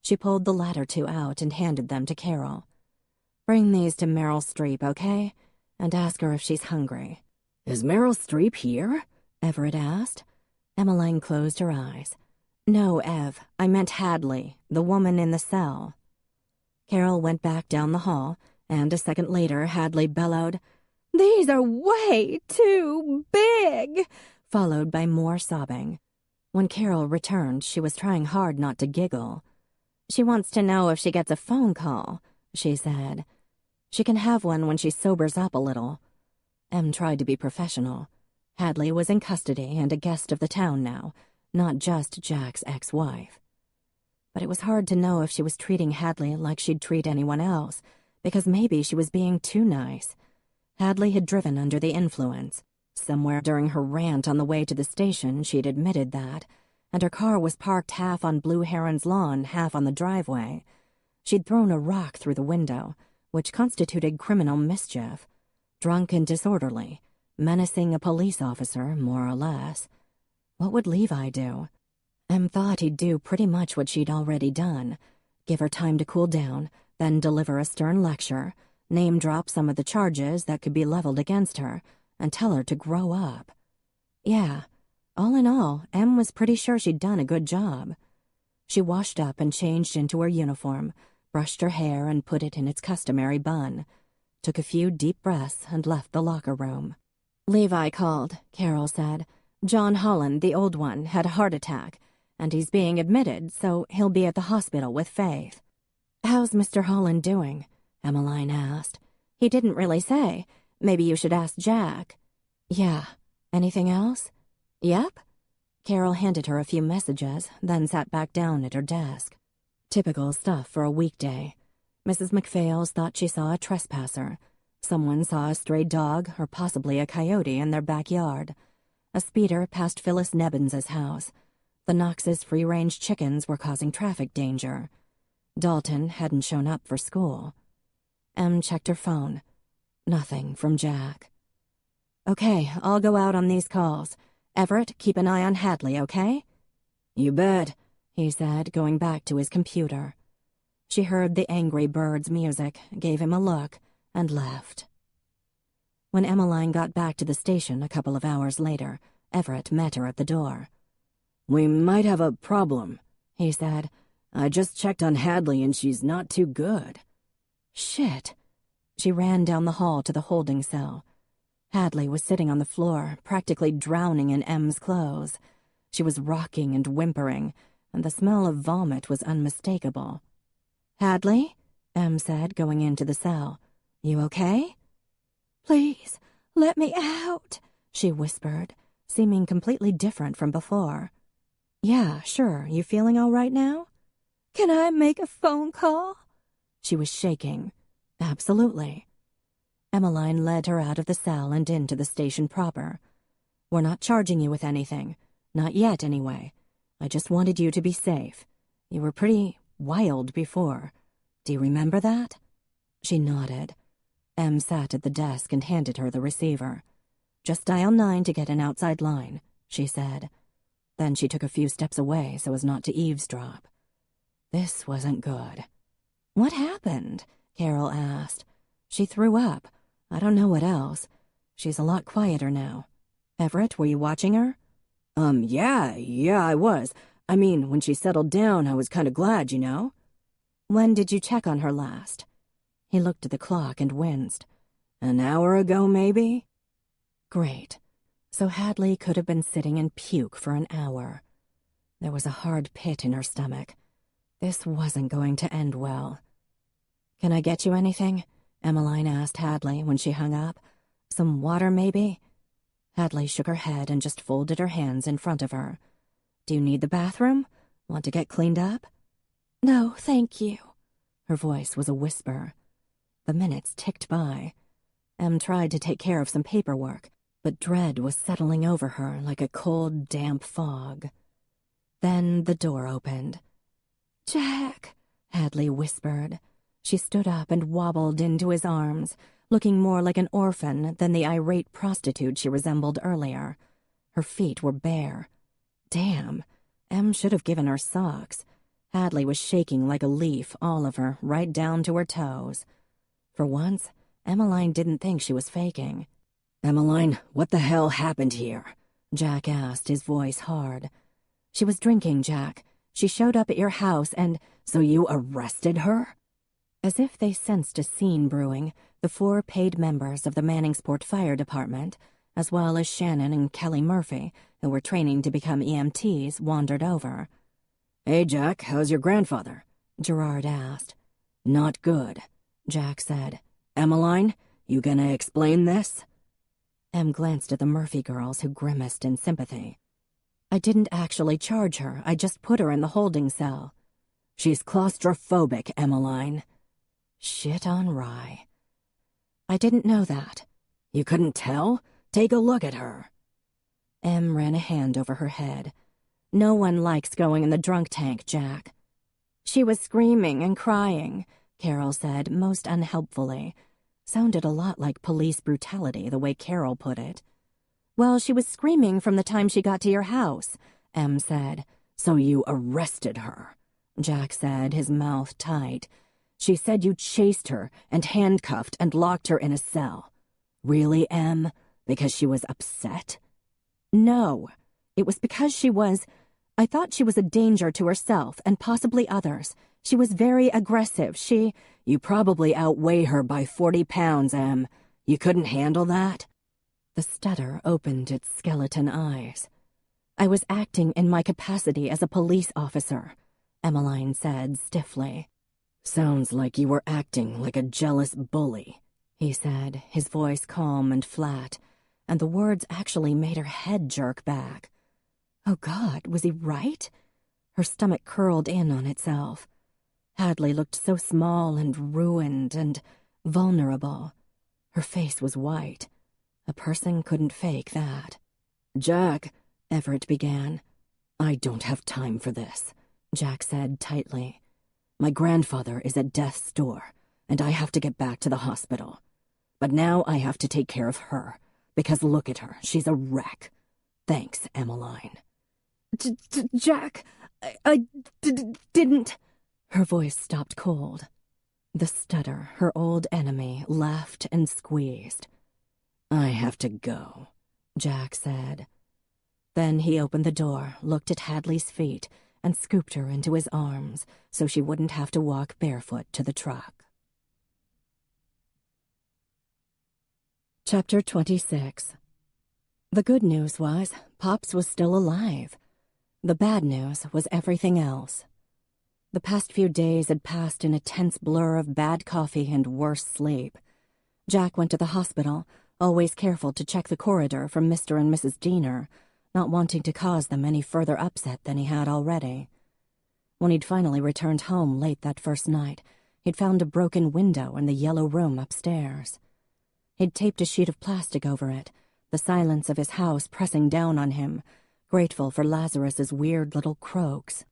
She pulled the latter two out and handed them to Carol. "Bring these to Meryl Streep, okay? And ask her if she's hungry." "Is Meryl Streep here?" Everett asked. Emmeline closed her eyes. "No, Ev, I meant Hadley, the woman in the cell." Carol went back down the hall, and a second later Hadley bellowed, "These are way too big," followed by more sobbing. When Carol returned, she was trying hard not to giggle. "She wants to know if she gets a phone call," she said. "She can have one when she sobers up a little." Em tried to be professional. Hadley was in custody and a guest of the town now, not just Jack's ex-wife. But it was hard to know if she was treating Hadley like she'd treat anyone else, because maybe she was being too nice. Hadley had driven under the influence. Somewhere during her rant on the way to the station, she'd admitted that, and her car was parked half on Blue Heron's lawn, half on the driveway. She'd thrown a rock through the window, which constituted criminal mischief. Drunk and disorderly, menacing a police officer, more or less. What would Levi do? Em thought he'd do pretty much what she'd already done. Give her time to cool down, then deliver a stern lecture, name-drop some of the charges that could be leveled against her, and tell her to grow up. Yeah, all in all, Em was pretty sure she'd done a good job. She washed up and changed into her uniform, brushed her hair and put it in its customary bun, took a few deep breaths and left the locker room. "Levi called," Carol said. "John Holland, the old one, had a heart attack, and he's being admitted, so he'll be at the hospital with Faith." "How's Mr. Holland doing?" Emmeline asked. "He didn't really say. Maybe you should ask Jack." "Yeah. Anything else?" "Yep." Carol handed her a few messages, then sat back down at her desk. Typical stuff for a weekday. Mrs. McPhails thought she saw a trespasser. Someone saw a stray dog or possibly a coyote in their backyard. A speeder passed Phyllis Nebbins's house. The Knox's free-range chickens were causing traffic danger. Dalton hadn't shown up for school. Em checked her phone. Nothing from Jack. "Okay, I'll go out on these calls. Everett, keep an eye on Hadley, okay?" "You bet," he said, going back to his computer. She heard the Angry Birds music, gave him a look, and left. When Emmeline got back to the station a couple of hours later, Everett met her at the door. "We might have a problem," he said. "I just checked on Hadley and she's not too good." Shit. She ran down the hall to the holding cell. Hadley was sitting on the floor, practically drowning in Em's clothes. She was rocking and whimpering, and the smell of vomit was unmistakable. "Hadley?" Em said, going into the cell. "You okay?" "Please, let me out," she whispered, seeming completely different from before. "Yeah, sure. You feeling all right now?" "Can I make a phone call?" She was shaking. "Absolutely." Emmeline led her out of the cell and into the station proper. "We're not charging you with anything. Not yet, anyway. I just wanted you to be safe. You were pretty wild before. Do you remember that?" She nodded. Em sat at the desk and handed her the receiver. "Just dial 9 to get an outside line," she said. Then she took a few steps away so as not to eavesdrop. This wasn't good. "What happened?" Carol asked. "She threw up. I don't know what else. She's a lot quieter now. Everett, were you watching her?" Yeah, I was. I mean, when she settled down, I was kind of glad, you know." "When did you check on her last?" He looked at the clock and winced. "An hour ago, maybe?" Great. So Hadley could have been sitting in puke for an hour. There was a hard pit in her stomach. This wasn't going to end well. "Can I get you anything?" Emmeline asked Hadley when she hung up. "Some water, maybe?" Hadley shook her head and just folded her hands in front of her. "Do you need the bathroom? Want to get cleaned up?" "No, thank you." Her voice was a whisper. The minutes ticked by. Em tried to take care of some paperwork, but dread was settling over her like a cold, damp fog. Then the door opened. "Jack," Hadley whispered. She stood up and wobbled into his arms, looking more like an orphan than the irate prostitute she resembled earlier. Her feet were bare. Damn, Em should have given her socks. Hadley was shaking like a leaf, all of her, right down to her toes. For once, Emmeline didn't think she was faking. "Emmeline, what the hell happened here?" Jack asked, his voice hard. "She was drinking, Jack. She showed up at your house and—" "So you arrested her?" As if they sensed a scene brewing, the 4 paid members of the Manningsport Fire Department, as well as Shannon and Kelly Murphy, who were training to become EMTs, wandered over. "Hey, Jack, how's your grandfather?" Gerard asked. "Not good," Jack said. "Emmeline, you gonna explain this?" Em glanced at the Murphy girls, who grimaced in sympathy. "I didn't actually charge her. I just put her in the holding cell." "She's claustrophobic, Emmeline." Shit on rye. "I didn't know that." "You couldn't tell? Take a look at her." Em ran a hand over her head. "No one likes going in the drunk tank, Jack." "She was screaming and crying," Carol said, most unhelpfully. Sounded a lot like police brutality, the way Carol put it. "Well, she was screaming from the time she got to your house," Em said. "So you arrested her," Jack said, his mouth tight. "She said you chased her and handcuffed and locked her in a cell. Really, Em? Because she was upset?" "No. It was because I thought she was a danger to herself and possibly others. She was very aggressive. You probably outweigh her by 40 pounds, Em. You couldn't handle that?" The stutter opened its skeleton eyes. "I was acting in my capacity as a police officer," Emmeline said stiffly. "Sounds like you were acting like a jealous bully," he said, his voice calm and flat, and the words actually made her head jerk back. Oh God, was he right? Her stomach curled in on itself. Hadley looked so small and ruined and vulnerable. Her face was white. A person couldn't fake that. "Jack," Everett began. "I don't have time for this," Jack said tightly. "My grandfather is at death's door, and I have to get back to the hospital. But now I have to take care of her, because look at her, she's a wreck. Thanks, Emmeline." "Jack, I didn't..." Her voice stopped cold. The stutter, her old enemy, laughed and squeezed. "I have to go," Jack said. Then he opened the door, looked at Hadley's feet, and scooped her into his arms so she wouldn't have to walk barefoot to the truck. Chapter 26. The good news was Pops was still alive. The bad news was everything else. The past few days had passed in a tense blur of bad coffee and worse sleep. Jack went to the hospital, always careful to check the corridor for Mr. and Mrs. Diener, not wanting to cause them any further upset than he had already. When he'd finally returned home late that first night, he'd found a broken window in the yellow room upstairs. He'd taped a sheet of plastic over it, the silence of his house pressing down on him, grateful for Lazarus's weird little croaks.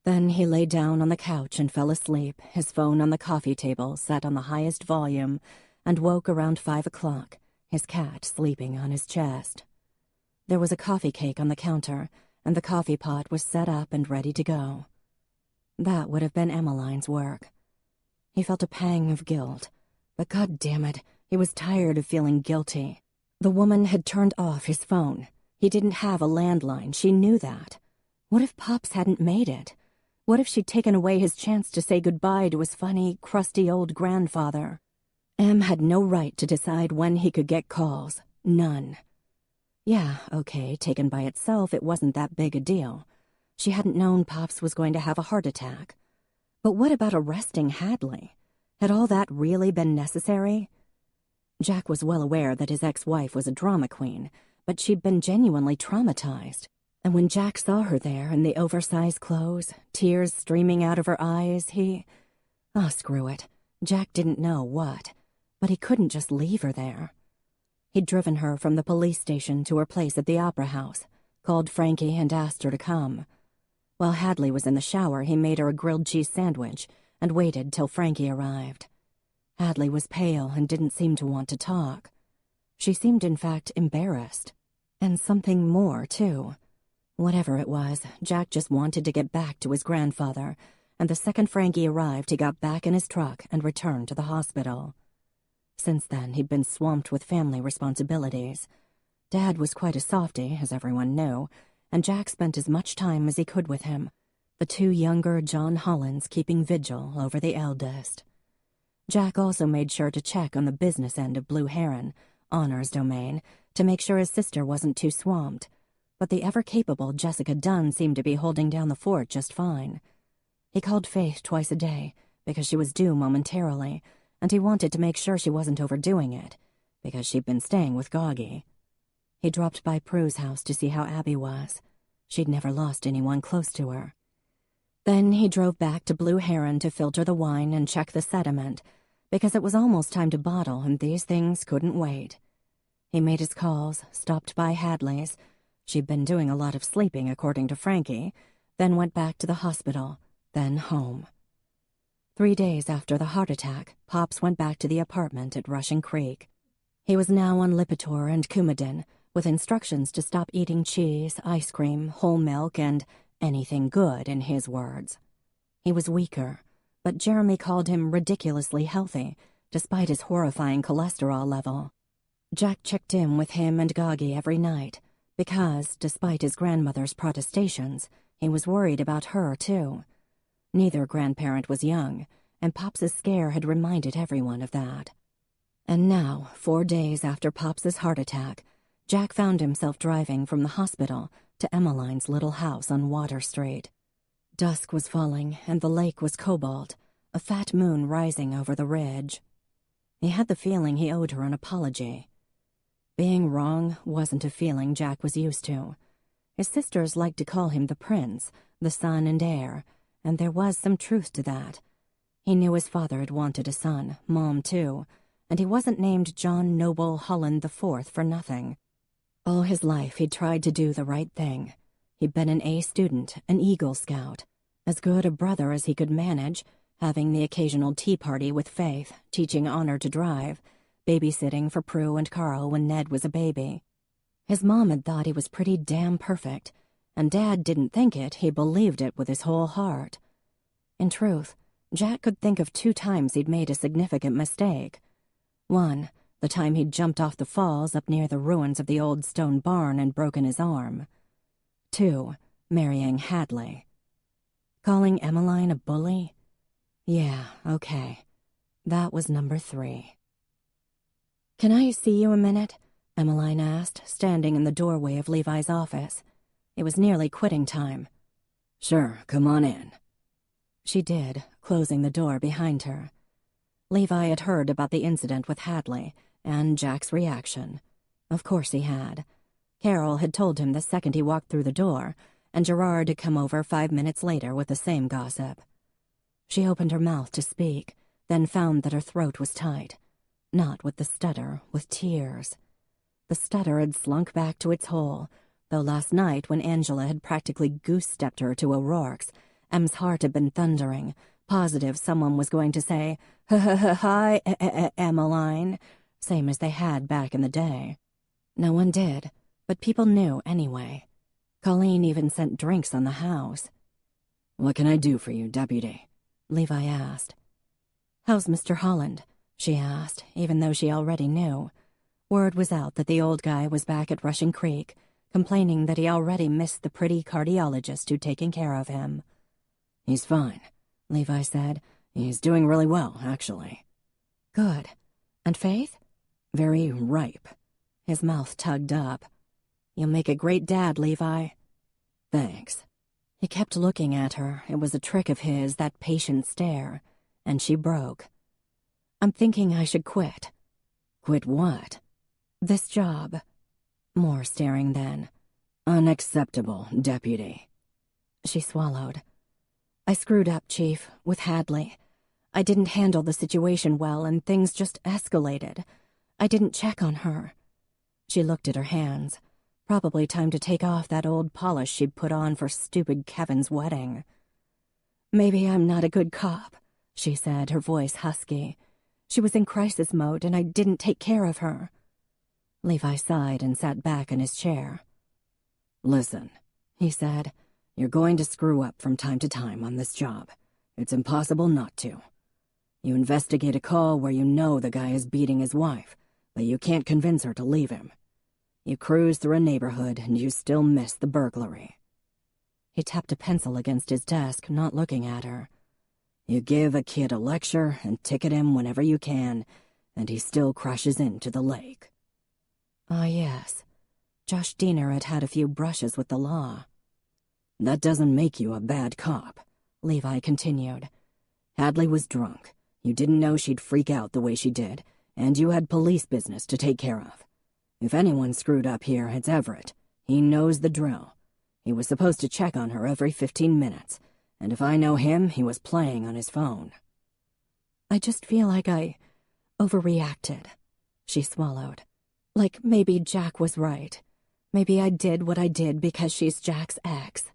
Then he lay down on the couch and fell asleep, his phone on the coffee table set on the highest volume, and woke around 5 o'clock, his cat sleeping on his chest. There was a coffee cake on the counter, and the coffee pot was set up and ready to go. That would have been Emmeline's work. He felt a pang of guilt, but God damn it, he was tired of feeling guilty. The woman had turned off his phone. He didn't have a landline, she knew that. What if Pops hadn't made it? What if she'd taken away his chance to say goodbye to his funny, crusty old grandfather? Em had no right to decide when he could get calls. None. Yeah, okay, taken by itself, it wasn't that big a deal. She hadn't known Pops was going to have a heart attack. But what about arresting Hadley? Had all that really been necessary? Jack was well aware that his ex-wife was a drama queen, but she'd been genuinely traumatized. And when Jack saw her there in the oversized clothes, tears streaming out of her eyes, screw it. Jack didn't know what, but he couldn't just leave her there. He'd driven her from the police station to her place at the Opera House, called Frankie and asked her to come. While Hadley was in the shower, he made her a grilled cheese sandwich and waited till Frankie arrived. Hadley was pale and didn't seem to want to talk. She seemed, in fact, embarrassed. And something more, too. Whatever it was, Jack just wanted to get back to his grandfather, and the second Frankie arrived, he got back in his truck and returned to the hospital. Since then, he'd been swamped with family responsibilities. Dad was quite a softy, as everyone knew, and Jack spent as much time as he could with him, the two younger John Hollands keeping vigil over the eldest. Jack also made sure to check on the business end of Blue Heron, Honor's domain, to make sure his sister wasn't too swamped, but the ever-capable Jessica Dunn seemed to be holding down the fort just fine. He called Faith twice a day, because she was due momentarily, and he wanted to make sure she wasn't overdoing it, because she'd been staying with Goggy. He dropped by Prue's house to see how Abby was. She'd never lost anyone close to her. Then he drove back to Blue Heron to filter the wine and check the sediment, because it was almost time to bottle and these things couldn't wait. He made his calls, stopped by Hadley's. She'd been doing a lot of sleeping, according to Frankie, then went back to the hospital, then home. 3 days after the heart attack, Pops went back to the apartment at Rushing Creek. He was now on Lipitor and Coumadin, with instructions to stop eating cheese, ice cream, whole milk, and anything good, in his words. He was weaker, but Jeremy called him ridiculously healthy, despite his horrifying cholesterol level. Jack checked in with him and Goggy every night, because, despite his grandmother's protestations, he was worried about her, too. Neither grandparent was young, and Pops's scare had reminded everyone of that. And now, 4 days after Pops's heart attack, Jack found himself driving from the hospital to Emmeline's little house on Water Street. Dusk was falling, and the lake was cobalt, a fat moon rising over the ridge. He had the feeling he owed her an apology. Being wrong wasn't a feeling Jack was used to. His sisters liked to call him the prince, the son and heir, and there was some truth to that. He knew his father had wanted a son, Mom too, and he wasn't named John Noble Holland IV for nothing. All his life he'd tried to do the right thing. He'd been an A student, an Eagle Scout, as good a brother as he could manage, having the occasional tea party with Faith, teaching Honor to drive, babysitting for Prue and Carl when Ned was a baby. His mom had thought he was pretty damn perfect, and Dad didn't think it, he believed it with his whole heart. In truth, Jack could think of 2 times he'd made a significant mistake. One, the time he'd jumped off the falls up near the ruins of the old stone barn and broken his arm. 2, marrying Hadley. Calling Emmeline a bully? Yeah, okay. That was number 3. "Can I see you a minute?" Emmeline asked, standing in the doorway of Levi's office. It was nearly quitting time. "Sure, come on in." She did, closing the door behind her. Levi had heard about the incident with Hadley, and Jack's reaction. Of course he had. Carol had told him the second he walked through the door, and Gerard had come over 5 minutes later with the same gossip. She opened her mouth to speak, then found that her throat was tight. Not with the stutter, with tears. The stutter had slunk back to its hole, though last night when Angela had practically goose-stepped her to O'Rourke's, Em's heart had been thundering, positive someone was going to say, "Hi, Emmeline," same as they had back in the day. No one did, but people knew anyway. Colleen even sent drinks on the house. "What can I do for you, Deputy?" Levi asked. "How's Mr. Holland?" she asked, even though she already knew. Word was out that the old guy was back at Rushing Creek, complaining that he already missed the pretty cardiologist who'd taken care of him. "He's fine," Levi said. "He's doing really well, actually." "Good. And Faith?" "Very ripe." His mouth tugged up. "You'll make a great dad, Levi." "Thanks." He kept looking at her. It was a trick of his, that patient stare. And she broke. "I'm thinking I should quit." "Quit what?" "This job." More staring then. "Unacceptable, Deputy." She swallowed. "I screwed up, Chief, with Hadley. I didn't handle the situation well, and things just escalated. I didn't check on her." She looked at her hands. Probably time to take off that old polish she'd put on for stupid Kevin's wedding. "Maybe I'm not a good cop," she said, her voice husky. She was in crisis mode and I didn't take care of her. Levi sighed and sat back in his chair. "Listen," he said, "you're going to screw up from time to time on this job. It's impossible not to. You investigate a call where you know the guy is beating his wife, but you can't convince her to leave him. You cruise through a neighborhood and you still miss the burglary." He tapped a pencil against his desk, not looking at her. "You give a kid a lecture and ticket him whenever you can, and he still crashes into the lake." Ah, yes. Josh Diener had had a few brushes with the law. "That doesn't make you a bad cop," Levi continued. "Hadley was drunk. You didn't know she'd freak out the way she did, and you had police business to take care of. If anyone screwed up here, it's Everett. He knows the drill. He was supposed to check on her every 15 minutes, and if I know him, he was playing on his phone." "I just feel like I overreacted," she swallowed. "Like maybe Jack was right. Maybe I did what I did because she's Jack's ex."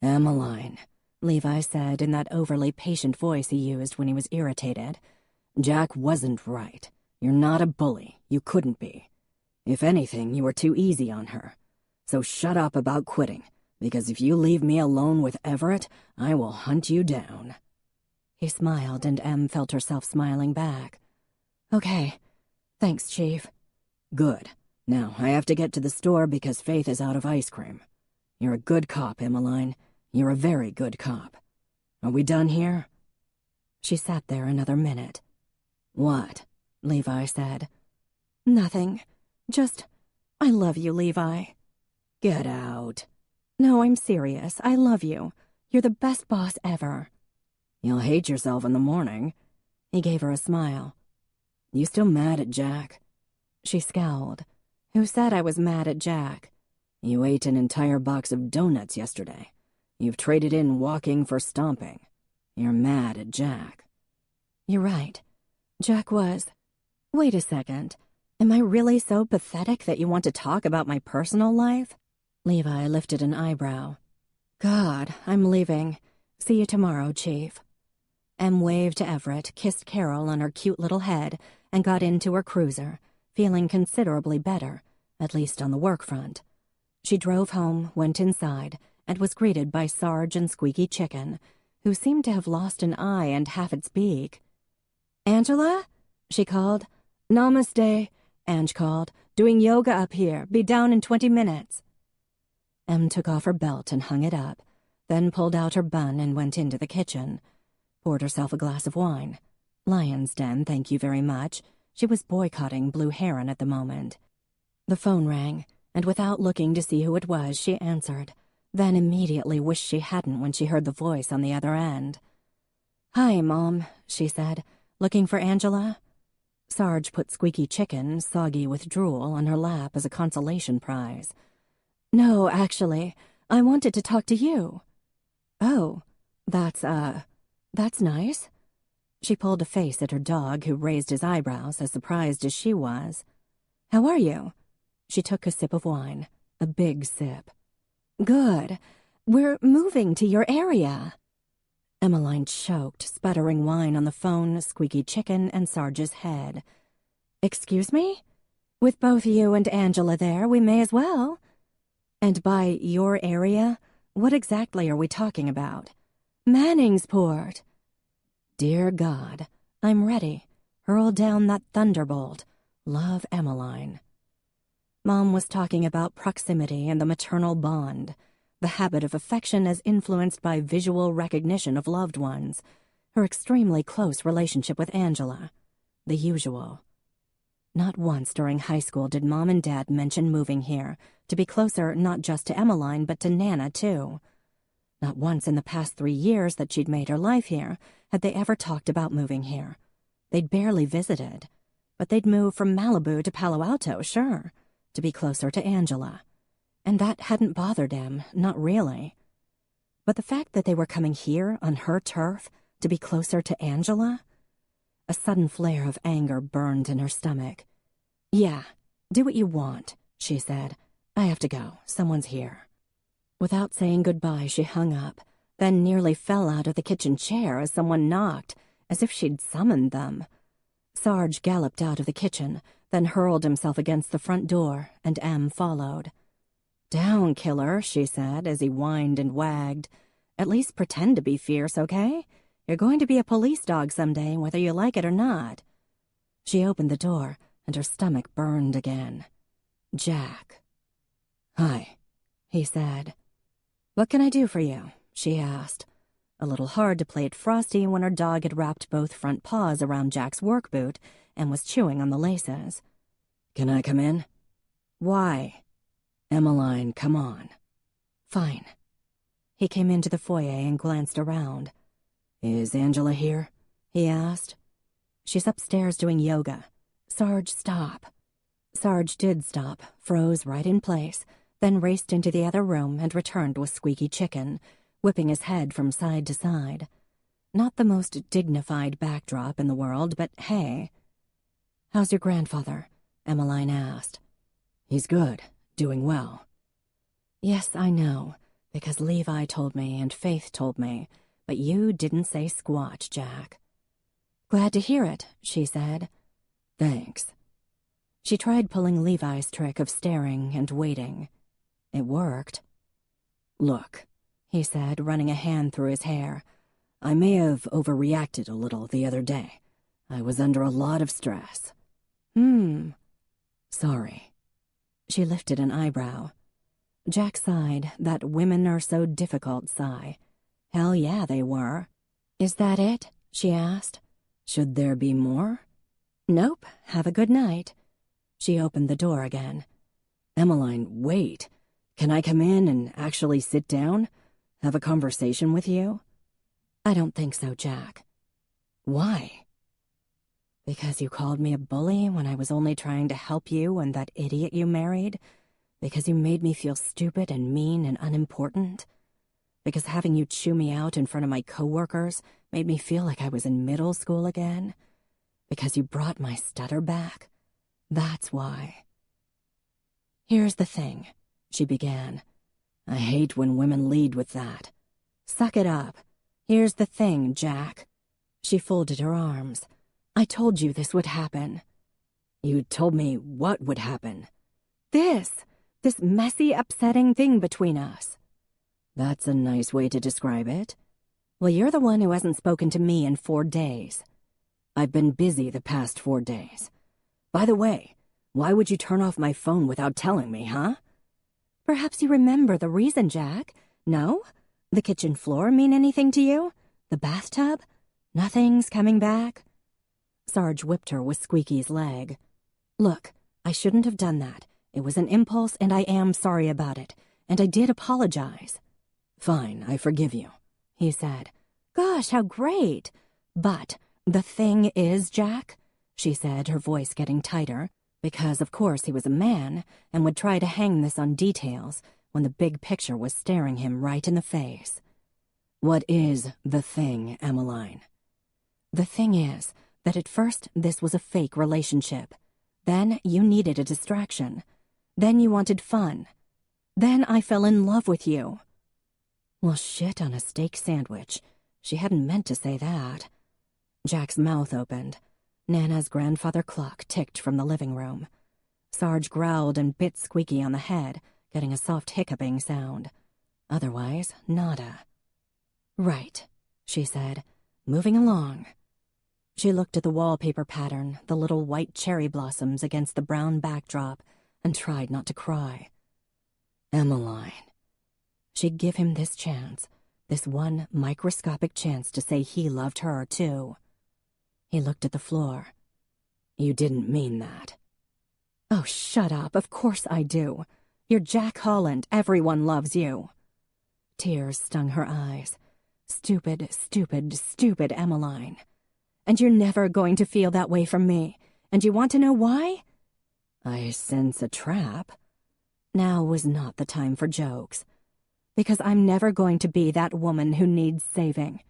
"Emmeline," Levi said in that overly patient voice he used when he was irritated. "Jack wasn't right. You're not a bully. You couldn't be. If anything, you were too easy on her. So shut up about quitting, because if you leave me alone with Everett, I will hunt you down." He smiled, and Em felt herself smiling back. "Okay. Thanks, Chief." "Good. Now, I have to get to the store because Faith is out of ice cream. You're a good cop, Emmeline. You're a very good cop. Are we done here?" She sat there another minute. "What?" Levi said. "Nothing. Just, I love you, Levi." "Get out." "No, I'm serious. I love you. You're the best boss ever." "You'll hate yourself in the morning." He gave her a smile. "You still mad at Jack?" She scowled. "Who said I was mad at Jack?" "You ate an entire box of donuts yesterday. You've traded in walking for stomping. You're mad at Jack." "You're right. Jack was... Wait a second. Am I really so pathetic that you want to talk about my personal life?" Levi lifted an eyebrow. "God, I'm leaving. See you tomorrow, Chief." Em waved to Everett, kissed Carol on her cute little head, and got into her cruiser, feeling considerably better, at least on the work front. She drove home, went inside, and was greeted by Sarge and Squeaky Chicken, who seemed to have lost an eye and half its beak. "Angela?" she called. "Namaste," Ange called. "Doing yoga up here. Be down in 20 minutes." Em took off her belt and hung it up, then pulled out her bun and went into the kitchen. Poured herself a glass of wine. Lion's Den, thank you very much. She was boycotting Blue Heron at the moment. The phone rang, and without looking to see who it was, she answered, then immediately wished she hadn't when she heard the voice on the other end. "Hi, Mom," she said. "Looking for Angela?" Sarge put Squeaky Chicken, soggy with drool, on her lap as a consolation prize. "No, actually, I wanted to talk to you." "Oh, that's nice." She pulled a face at her dog, who raised his eyebrows, as surprised as she was. "How are you?" She took a sip of wine, a big sip. "Good. We're moving to your area." Emmeline choked, sputtering wine on the phone, Squeaky Chicken, and Sarge's head. "Excuse me? With both you and Angela there, we may as well." "And by your area, what exactly are we talking about?" "Manningsport." Dear God, I'm ready. Hurl down that thunderbolt. Love, Emmeline. Mom was talking about proximity and the maternal bond, the habit of affection as influenced by visual recognition of loved ones, her extremely close relationship with Angela, the usual. Not once during high school did Mom and Dad mention moving here, to be closer not just to Emmeline but to Nana, too. Not once in the past 3 years that she'd made her life here had they ever talked about moving here. They'd barely visited, but they'd move from Malibu to Palo Alto, sure, to be closer to Angela. And that hadn't bothered them, not really. But the fact that they were coming here on her turf to be closer to Angela? A sudden flare of anger burned in her stomach. "Yeah, do what you want," she said. "I have to go. Someone's here." Without saying goodbye, she hung up, then nearly fell out of the kitchen chair as someone knocked, as if she'd summoned them. Sarge galloped out of the kitchen, then hurled himself against the front door, and Em followed. "Down, killer," she said as he whined and wagged. "At least pretend to be fierce, okay? You're going to be a police dog someday, whether you like it or not." She opened the door, and her stomach burned again. Jack. "Hi," he said. "What can I do for you?" she asked. A little hard to play it frosty when her dog had wrapped both front paws around Jack's work boot and was chewing on the laces. "Can I come in?" "Why?" "Emmeline, come on." "Fine." He came into the foyer and glanced around. "Is Angela here?" he asked. "She's upstairs doing yoga." "Sarge, stop." Sarge did stop, froze right in place, then raced into the other room and returned with Squeaky Chicken, whipping his head from side to side. Not the most dignified backdrop in the world, but hey. "How's your grandfather?" Emmeline asked. "He's good, doing well." "Yes, I know, because Levi told me and Faith told me, but you didn't say squat, Jack." "Glad to hear it," she said. "Thanks." She tried pulling Levi's trick of staring and waiting. It worked. "Look," he said, running a hand through his hair. "I may have overreacted a little the other day. I was under a lot of stress." "Sorry." She lifted an eyebrow. Jack sighed, that women are so difficult sigh. Hell yeah, they were. "Is that it?" she asked. "Should there be more?" "Nope. Have a good night." She opened the door again. "Emmeline, wait. Can I come in and actually sit down? Have a conversation with you?" "I don't think so, Jack." "Why?" "Because you called me a bully when I was only trying to help you and that idiot you married. Because you made me feel stupid and mean and unimportant. Because having you chew me out in front of my coworkers made me feel like I was in middle school again. Because you brought my stutter back. That's why." "Here's the thing," she began. "I hate when women lead with that." "Suck it up. Here's the thing, Jack." She folded her arms. "I told you this would happen." "You told me what would happen?" This messy, upsetting thing between us." "That's a nice way to describe it." "Well, you're the one who hasn't spoken to me in 4 days. "I've been busy the past 4 days. By the way, why would you turn off my phone without telling me, huh?" "Perhaps you remember the reason, Jack. No? The kitchen floor mean anything to you? The bathtub? Nothing's coming back?" Sarge whipped her with Squeaky's leg. "Look, I shouldn't have done that. It was an impulse, and I am sorry about it. And I did apologize." "Fine, I forgive you," he said. "Gosh, how great. But the thing is, Jack," she said, her voice getting tighter, because of course he was a man and would try to hang this on details when the big picture was staring him right in the face. "What is the thing, Emmeline?" "The thing is that at first this was a fake relationship. Then you needed a distraction. Then you wanted fun. Then I fell in love with you." Well, shit on a steak sandwich. She hadn't meant to say that. Jack's mouth opened. Nana's grandfather clock ticked from the living room. Sarge growled and bit Squeaky on the head, getting a soft hiccuping sound. Otherwise, nada. "Right," she said, "moving along." She looked at the wallpaper pattern, the little white cherry blossoms against the brown backdrop, and tried not to cry. "Emmeline." She'd give him this chance, this one microscopic chance to say he loved her, too. He looked at the floor. "You didn't mean that." "Oh, shut up. Of course I do. You're Jack Holland. Everyone loves you." Tears stung her eyes. Stupid, stupid, stupid Emmeline. "And you're never going to feel that way from me. And you want to know why?" "I sense a trap." Now was not the time for jokes. "Because I'm never going to be that woman who needs saving.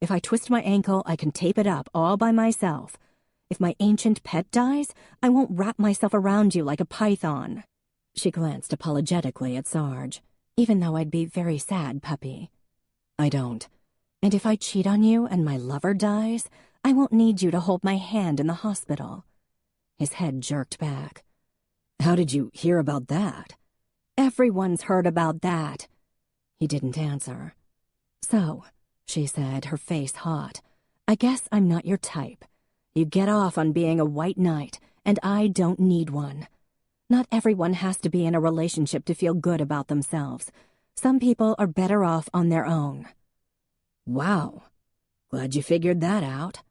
If I twist my ankle, I can tape it up all by myself. If my ancient pet dies, I won't wrap myself around you like a python." She glanced apologetically at Sarge. "Even though I'd be very sad, puppy." "I don't." "And if I cheat on you and my lover dies, I won't need you to hold my hand in the hospital." His head jerked back. "How did you hear about that?" "Everyone's heard about that." He didn't answer. "So," she said, her face hot, "I guess I'm not your type. You get off on being a white knight, and I don't need one. Not everyone has to be in a relationship to feel good about themselves. Some people are better off on their own." "Wow. Glad you figured that out."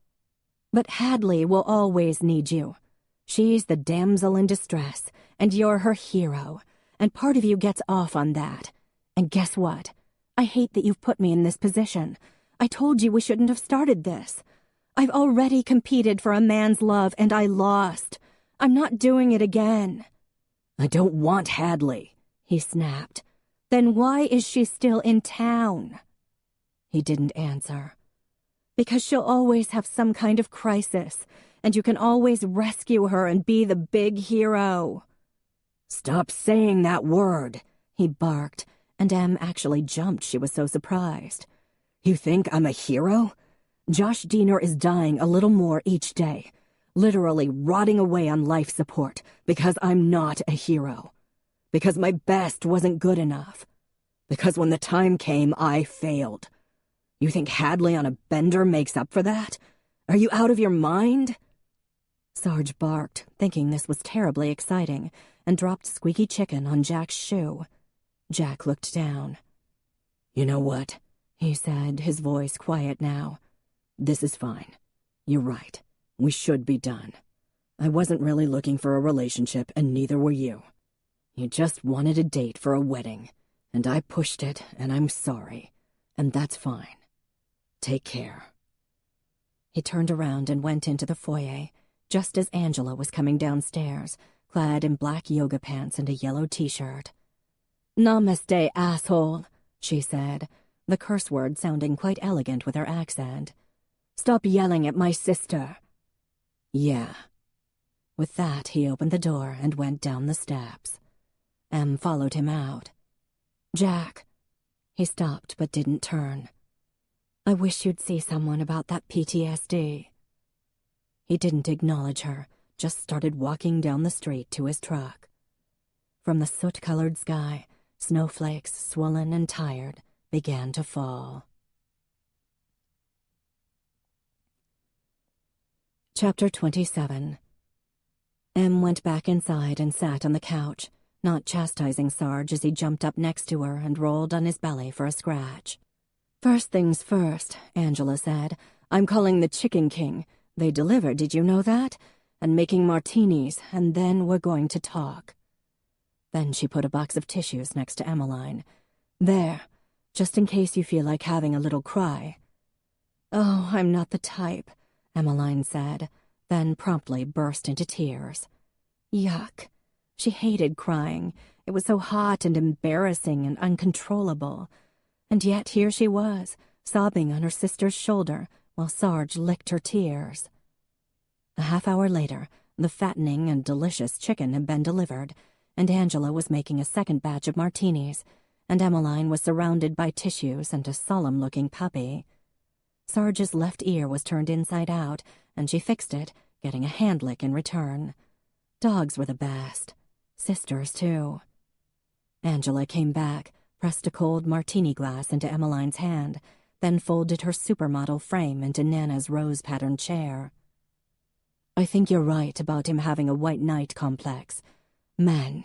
"But Hadley will always need you. She's the damsel in distress, and you're her hero, and part of you gets off on that. And guess what? I hate that you've put me in this position. I told you we shouldn't have started this. I've already competed for a man's love, and I lost. I'm not doing it again." "I don't want Hadley," he snapped. "Then why is she still in town?" He didn't answer. "Because she'll always have some kind of crisis, and you can always rescue her and be the big hero." "Stop saying that word," he barked, and Em actually jumped. She was so surprised. "You think I'm a hero? Josh Diener is dying a little more each day, literally rotting away on life support because I'm not a hero. Because my best wasn't good enough. Because when the time came, I failed. You think Hadley on a bender makes up for that? Are you out of your mind?" Sarge barked, thinking this was terribly exciting, and dropped Squeaky Chicken on Jack's shoe. Jack looked down. "You know what?" he said, his voice quiet now. "This is fine. You're right. We should be done. I wasn't really looking for a relationship, and neither were you. You just wanted a date for a wedding, and I pushed it, and I'm sorry, and that's fine. Take care." He turned around and went into the foyer, just as Angela was coming downstairs, clad in black yoga pants and a yellow t-shirt. "Namaste, asshole," she said, the curse word sounding quite elegant with her accent. "Stop yelling at my sister." "Yeah." With that, he opened the door and went down the steps. Em followed him out. "Jack." He stopped but didn't turn. "I wish you'd see someone about that PTSD." He didn't acknowledge her, just started walking down the street to his truck. From the soot-colored sky, snowflakes, swollen and tired, began to fall. Chapter 27. Em went back inside and sat on the couch, not chastising Sarge as he jumped up next to her and rolled on his belly for a scratch. "First things first," Angela said. "I'm calling the Chicken King. They deliver, did you know that? And making martinis, and then we're going to talk." Then she put a box of tissues next to Emmeline. "There, just in case you feel like having a little cry." "Oh, I'm not the type," Emmeline said, then promptly burst into tears. Yuck. She hated crying. It was so hot and embarrassing and uncontrollable. And yet here she was, sobbing on her sister's shoulder while Sarge licked her tears. A half-hour later, the fattening and delicious chicken had been delivered, and Angela was making a second batch of martinis, and Emmeline was surrounded by tissues and a solemn-looking puppy. Sarge's left ear was turned inside out, and she fixed it, getting a hand lick in return. Dogs were the best. Sisters, too. Angela came back, pressed a cold martini glass into Emmeline's hand, then folded her supermodel frame into Nana's rose-patterned chair. "I think you're right about him having a white knight complex. Man,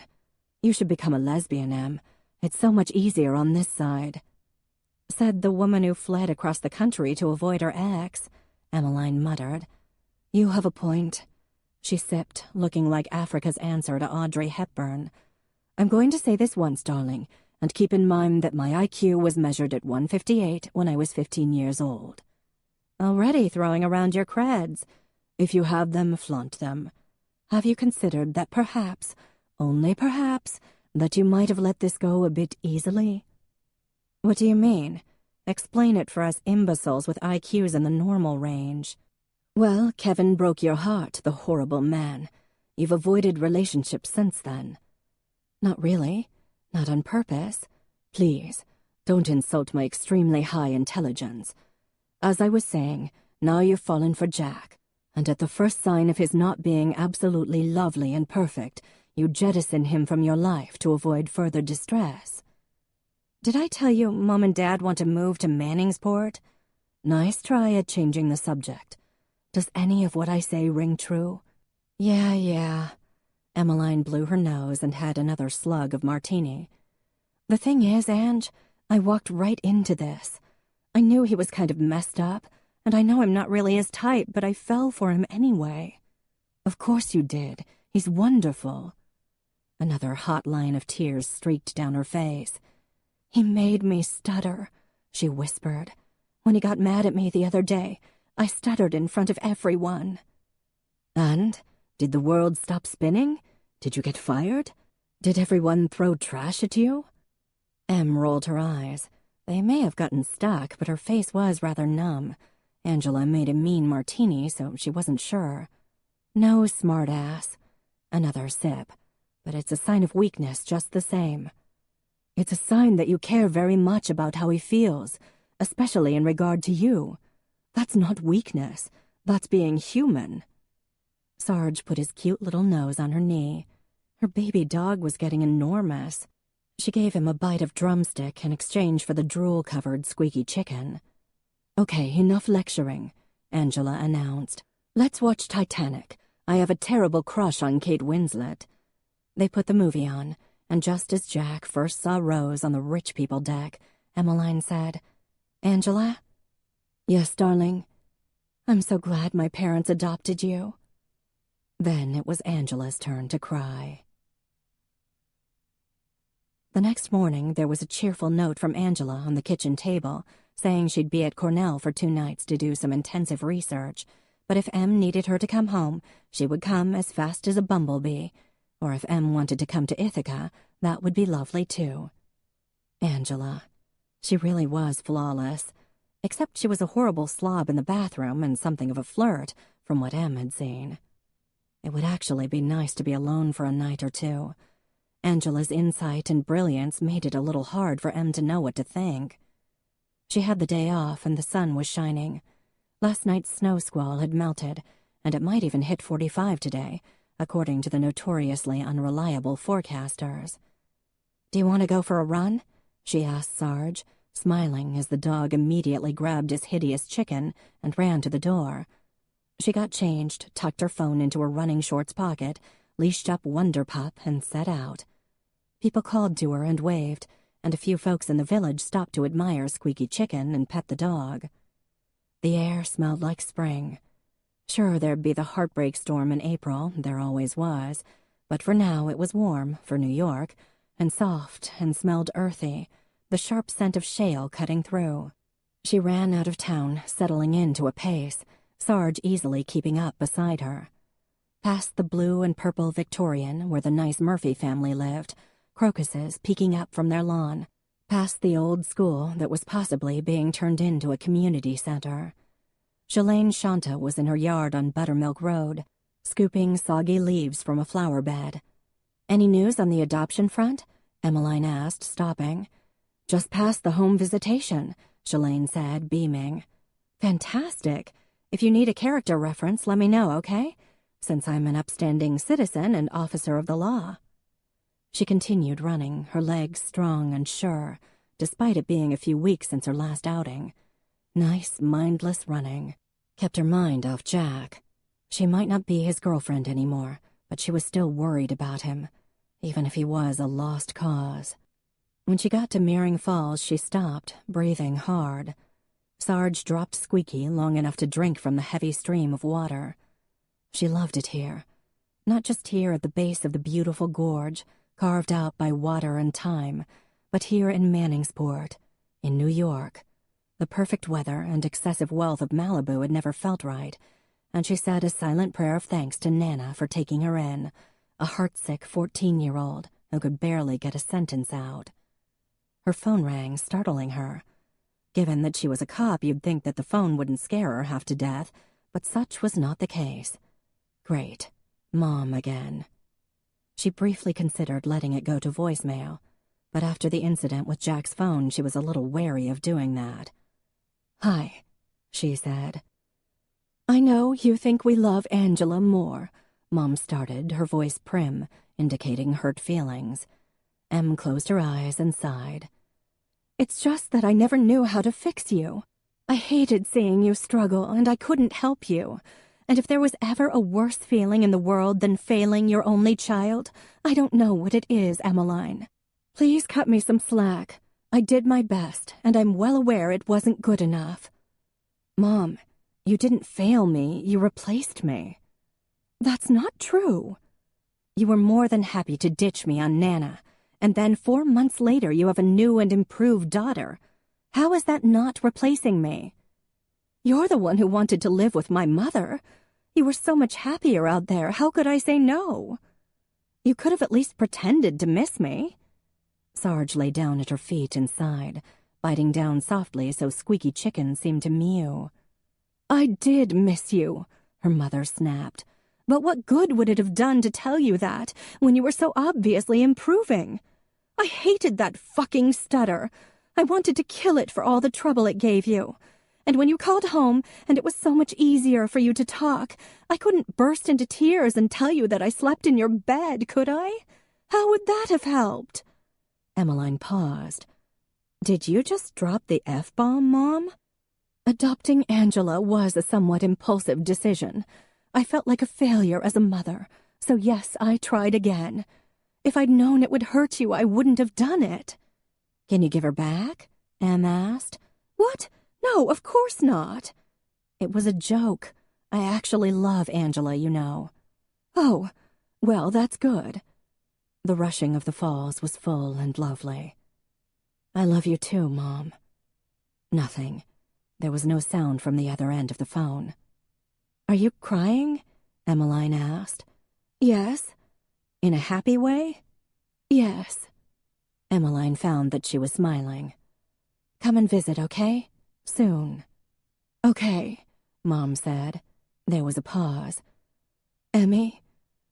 you should become a lesbian, Em. It's so much easier on this side." "Said the woman who fled across the country to avoid her ex," Emmeline muttered. "You have a point." She sipped, looking like Africa's answer to Audrey Hepburn. "I'm going to say this once, darling, and keep in mind that my IQ was measured at 158 when I was 15 years old." "Already throwing around your creds. If you have them, flaunt them. Have you considered that perhaps, only perhaps, that you might have let this go a bit easily?" "What do you mean? Explain it for us imbeciles with IQs in the normal range." "Well, Kevin broke your heart, the horrible man. You've avoided relationships since then." "Not really. Not on purpose. Please, don't insult my extremely high intelligence. As I was saying, Now you've fallen for Jack, and at the first sign of his not being absolutely lovely and perfect, you jettison him from your life to avoid further distress. Did I tell you Mom and Dad want to move to Manningsport? Nice try at changing the subject. Does any of what I say ring true? Yeah. Emmeline blew her nose and had another slug of martini. The thing is, Ange, I walked right into this. I knew he was kind of messed up, and I know I'm not really his type, but I fell for him anyway. Of course you did. He's wonderful. Another hot line of tears streaked down her face. He made me stutter, she whispered. When he got mad at me the other day, I stuttered in front of everyone. And? Did the world stop spinning? Did you get fired? Did everyone throw trash at you? Em rolled her eyes. They may have gotten stuck, but her face was rather numb. Angela made a mean martini, so she wasn't sure. No, smart-ass. Another sip. But it's a sign of weakness just the same. It's a sign that you care very much about how he feels, especially in regard to you. That's not weakness. That's being human. Sarge put his cute little nose on her knee. Her baby dog was getting enormous. She gave him a bite of drumstick in exchange for the drool-covered squeaky chicken. Okay, enough lecturing, Angela announced. Let's watch Titanic. I have a terrible crush on Kate Winslet. They put the movie on, and just as Jack first saw Rose on the rich people deck, Emmeline said, "Angela?" "Yes, darling?" "I'm so glad my parents adopted you." Then it was Angela's turn to cry. The next morning, there was a cheerful note from Angela on the kitchen table saying she'd be at Cornell for 2 nights to do some intensive research, but if Em needed her to come home, she would come as fast as a bumblebee, or if Em wanted to come to Ithaca, that would be lovely too. Angela. She really was flawless, except she was a horrible slob in the bathroom and something of a flirt, from what Em had seen. It would actually be nice to be alone for a night or two. Angela's insight and brilliance made it a little hard for Em to know what to think. She had the day off and the sun was shining. Last night's snow squall had melted, and it might even hit 45 today, according to the notoriously unreliable forecasters. "Do you want to go for a run?" she asked Sarge, smiling as the dog immediately grabbed his hideous chicken and ran to the door. She got changed, tucked her phone into her running shorts pocket, leashed up Wonder Pup, and set out. People called to her and waved, and a few folks in the village stopped to admire Squeaky Chicken and pet the dog. The air smelled like spring. Sure, there'd be the heartbreak storm in April, there always was, but for now it was warm, for New York, and soft and smelled earthy, the sharp scent of shale cutting through. She ran out of town, settling into a pace, Sarge easily keeping up beside her. Past the blue and purple Victorian, where the nice Murphy family lived, crocuses peeking up from their lawn, past the old school that was possibly being turned into a community center. Shalane Shanta was in her yard on Buttermilk Road, scooping soggy leaves from a flower bed. "Any news on the adoption front?" Emmeline asked, stopping. "Just past the home visitation," Shalane said, beaming. "Fantastic. If you need a character reference, let me know, okay? Since I'm an upstanding citizen and officer of the law." She continued running, her legs strong and sure, despite it being a few weeks since her last outing. Nice, mindless running. Kept her mind off Jack. She might not be his girlfriend anymore, but she was still worried about him, even if he was a lost cause. When she got to Meering Falls, she stopped, breathing hard. Sarge dropped Squeaky long enough to drink from the heavy stream of water. She loved it here. Not just here at the base of the beautiful gorge, carved out by water and time, but here in Manningsport, in New York. The perfect weather and excessive wealth of Malibu had never felt right, and she said a silent prayer of thanks to Nana for taking her in, a heartsick 14-year-old who could barely get a sentence out. Her phone rang, startling her. Given that she was a cop, you'd think that the phone wouldn't scare her half to death, but such was not the case. Great. Mom again. She briefly considered letting it go to voicemail, but after the incident with Jack's phone, she was a little wary of doing that. "Hi," she said. I know you think we love Angela more, Mom started, her voice prim, indicating hurt feelings. Em closed her eyes and sighed. It's just that I never knew how to fix you. I hated seeing you struggle, and I couldn't help you. And if there was ever a worse feeling in the world than failing your only child, I don't know what it is, Emmeline. Please cut me some slack. I did my best, and I'm well aware it wasn't good enough. Mom, you didn't fail me, you replaced me. That's not true. You were more than happy to ditch me on Nana, and then 4 months later you have a new and improved daughter. How is that not replacing me? You're the one who wanted to live with my mother. You were so much happier out there, how could I say no? You could have at least pretended to miss me. Sarge lay down at her feet and sighed, biting down softly so Squeaky Chicken seemed to mew. I did miss you, her mother snapped. But what good would it have done to tell you that when you were so obviously improving? I hated that fucking stutter. I wanted to kill it for all the trouble it gave you. And when you called home and it was so much easier for you to talk, I couldn't burst into tears and tell you that I slept in your bed, could I? How would that have helped? Emmeline paused. Did you just drop the F-bomb, Mom? Adopting Angela was a somewhat impulsive decision. I felt like a failure as a mother, so yes, I tried again. If I'd known it would hurt you, I wouldn't have done it. Can you give her back? Em asked. What? No, of course not. It was a joke. I actually love Angela, you know. Oh, well, that's good. The rushing of the falls was full and lovely. I love you too, Mom. Nothing. There was no sound from the other end of the phone. Are you crying? Emmeline asked. Yes. In a happy way? Yes. Emmeline found that she was smiling. Come and visit, okay? Soon. Okay, Mom said. There was a pause. Emmy,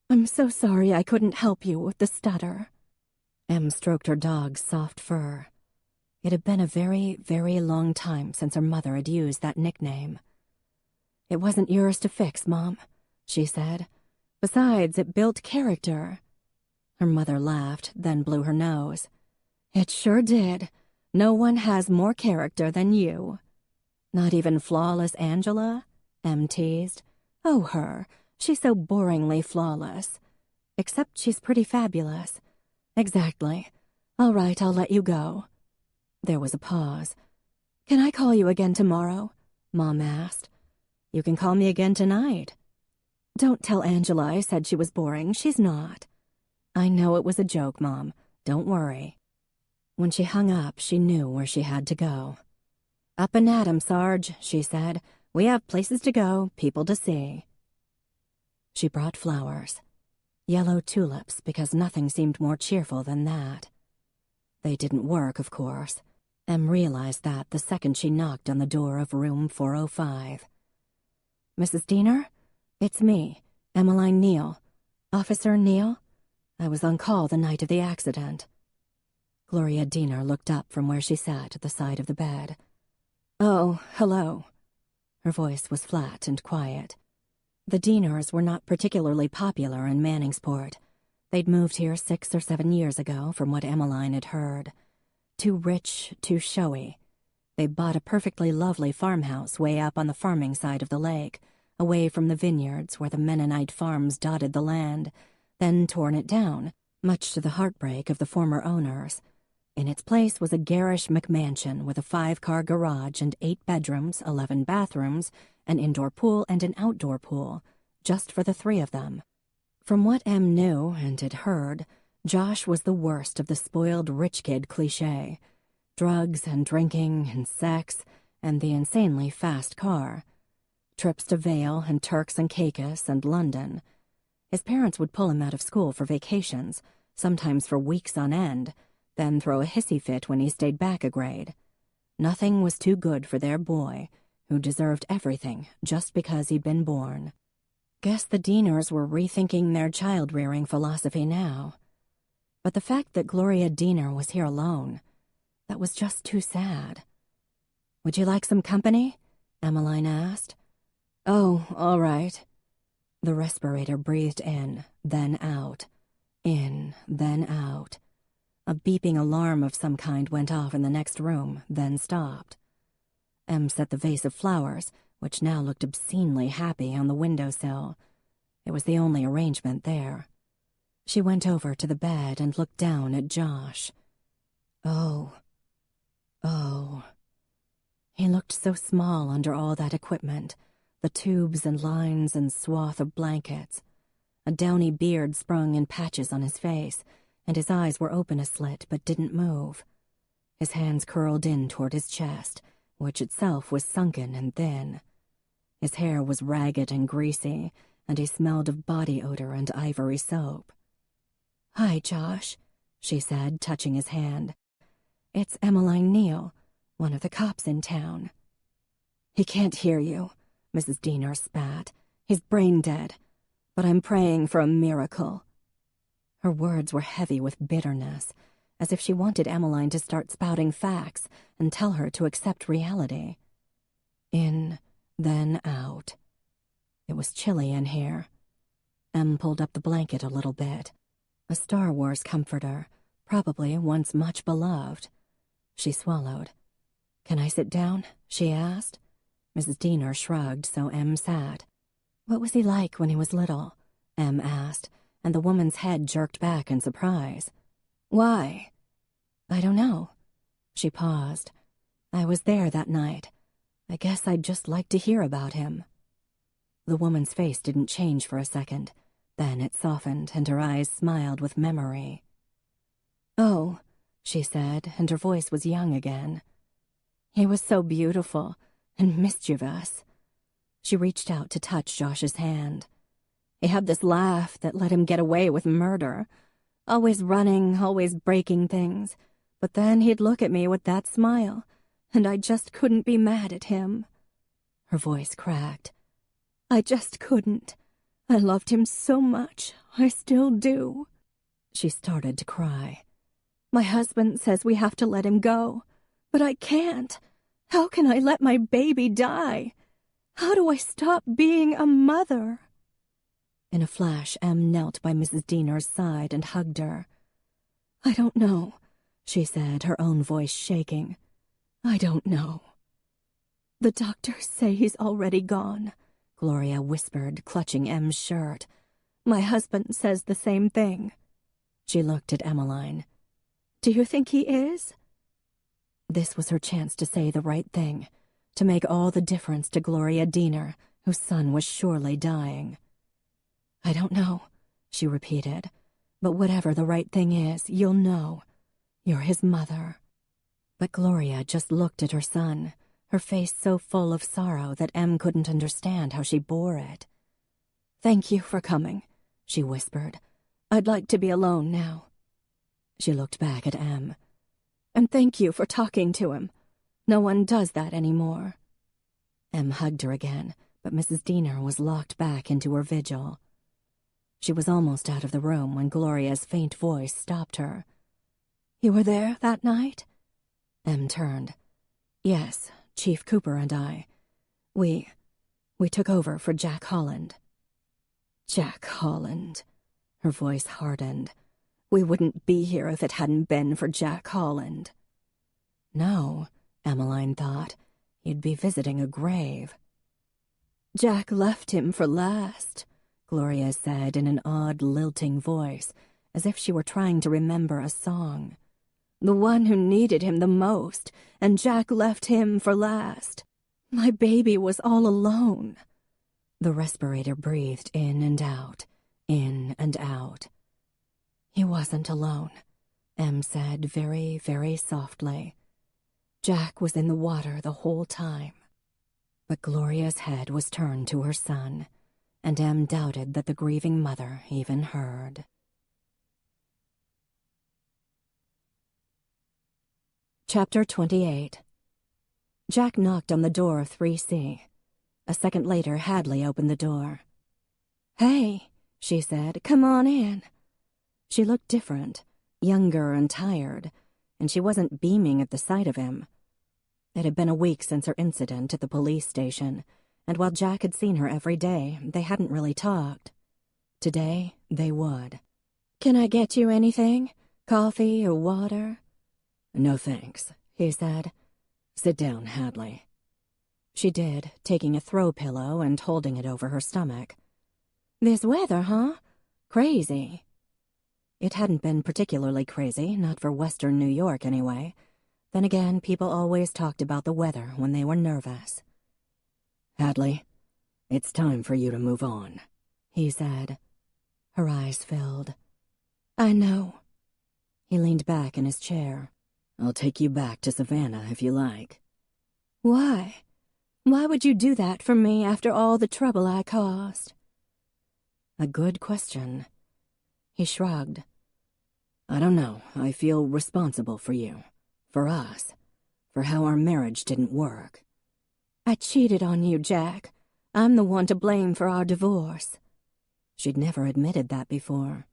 I'm so sorry I couldn't help you with the stutter. Em stroked her dog's soft fur. It had been a very, very long time since her mother had used that nickname. It wasn't yours to fix, Mom, she said. Besides, it built character. Her mother laughed, then blew her nose. It sure did. No one has more character than you. Not even flawless Angela? Em teased. Oh, her. She's so boringly flawless. Except she's pretty fabulous. Exactly. All right, I'll let you go. There was a pause. Can I call you again tomorrow? Mom asked. You can call me again tonight. Don't tell Angela I said she was boring. She's not. I know it was a joke, Mom. Don't worry. When she hung up, she knew where she had to go. Up and at 'em, Sarge, she said. We have places to go, people to see. She brought flowers. Yellow tulips, because nothing seemed more cheerful than that. They didn't work, of course. Em realized that the second she knocked on the door of room 405. Mrs. Diener? It's me, Emmeline Neal. Officer Neal? I was on call the night of the accident. Gloria Diener looked up from where she sat at the side of the bed. Oh, hello. Her voice was flat and quiet. The Dieners were not particularly popular in Manningsport. They'd moved here 6 or 7 years ago, from what Emmeline had heard. Too rich, too showy. They bought a perfectly lovely farmhouse way up on the farming side of the lake, away from the vineyards where the Mennonite farms dotted the land, then torn it down, much to the heartbreak of the former owners. In its place was a garish McMansion with a 5-car garage and 8 bedrooms, 11 bathrooms, an indoor pool and an outdoor pool, just for the 3 of them. From what Em knew and had heard, Josh was the worst of the spoiled rich kid cliché. Drugs and drinking and sex and the insanely fast car. Trips to Vale and Turks and Caicos and London. His parents would pull him out of school for vacations, sometimes for weeks on end, then throw a hissy fit when he stayed back a grade. Nothing was too good for their boy, who deserved everything just because he'd been born. Guess the Dieners were rethinking their child-rearing philosophy now. But the fact that Gloria Diener was here alone, that was just too sad. Would you like some company? Emmeline asked. "Oh, all right." The respirator breathed in, then out. In, then out. A beeping alarm of some kind went off in the next room, then stopped. Em set the vase of flowers, which now looked obscenely happy, on the windowsill. It was the only arrangement there. She went over to the bed and looked down at Josh. Oh. He looked so small under all that equipment, the tubes and lines and swath of blankets. A downy beard sprung in patches on his face, and his eyes were open a slit but didn't move. His hands curled in toward his chest, which itself was sunken and thin. His hair was ragged and greasy, and he smelled of body odor and ivory soap. "Hi, Josh," she said, touching his hand. "It's Emmeline Neal, one of the cops in town." "He can't hear you," Mrs. Diener spat. "He's brain dead. But I'm praying for a miracle." Her words were heavy with bitterness, as if she wanted Emmeline to start spouting facts and tell her to accept reality. In, then out. It was chilly in here. Em pulled up the blanket a little bit. A Star Wars comforter, probably once much beloved. She swallowed. "Can I sit down?" she asked. Mrs. Diener shrugged, so Em sat. "What was he like when he was little?" Em asked, and the woman's head jerked back in surprise. "Why?" "I don't know." She paused. "I was there that night. I guess I'd just like to hear about him." The woman's face didn't change for a second. Then it softened, and her eyes smiled with memory. "Oh," she said, and her voice was young again. "He was so beautiful and mischievous." She reached out to touch Josh's hand. "He had this laugh that let him get away with murder. Always running, always breaking things. But then he'd look at me with that smile, and I just couldn't be mad at him." Her voice cracked. "I just couldn't. I loved him so much. I still do." She started to cry. "My husband says we have to let him go, but I can't. How can I let my baby die? How do I stop being a mother?" In a flash, Em knelt by Mrs. Diener's side and hugged her. "I don't know," she said, her own voice shaking. "I don't know." "The doctors say he's already gone," Gloria whispered, clutching Em's shirt. "My husband says the same thing." She looked at Emmeline. "Do you think he is?" This was her chance to say the right thing, to make all the difference to Gloria Diener, whose son was surely dying. "I don't know," she repeated. "But whatever the right thing is, you'll know. You're his mother." But Gloria just looked at her son, her face so full of sorrow that Em couldn't understand how she bore it. "Thank you for coming," she whispered. "I'd like to be alone now." She looked back at Em. "And thank you for talking to him. No one does that anymore." Em hugged her again, but Mrs. Diener was locked back into her vigil. She was almost out of the room when Gloria's faint voice stopped her. "You were there that night?" Em turned. "Yes, Chief Cooper and I. We took over for Jack Holland." "Jack Holland." Her voice hardened. "We wouldn't be here if it hadn't been for Jack Holland." No, Emmeline thought. He'd be visiting a grave. "Jack left him for last," Gloria said in an odd, lilting voice, as if she were trying to remember a song. "The one who needed him the most, and Jack left him for last. My baby was all alone." The respirator breathed in and out, in and out. "He wasn't alone," Em said very, very softly. "Jack was in the water the whole time." But Gloria's head was turned to her son, and Em doubted that the grieving mother even heard. Chapter 28. Jack knocked on the door of 3C. A second later, Hadley opened the door. "Hey," she said, "come on in." She looked different, younger and tired, and she wasn't beaming at the sight of him. It had been a week since her incident at the police station, and while Jack had seen her every day, they hadn't really talked. Today, they would. "Can I get you anything? Coffee or water?" "No thanks," he said. "Sit down, Hadley." She did, taking a throw pillow and holding it over her stomach. "This weather, huh? Crazy." It hadn't been particularly crazy, not for Western New York anyway. Then again, people always talked about the weather when they were nervous. "Hadley, it's time for you to move on," he said. Her eyes filled. "I know." He leaned back in his chair. "I'll take you back to Savannah if you like." "Why? Why would you do that for me after all the trouble I caused?" A good question. He shrugged. "I don't know. I feel responsible for you. For us. For how our marriage didn't work." "I cheated on you, Jack. I'm the one to blame for our divorce." She'd never admitted that before.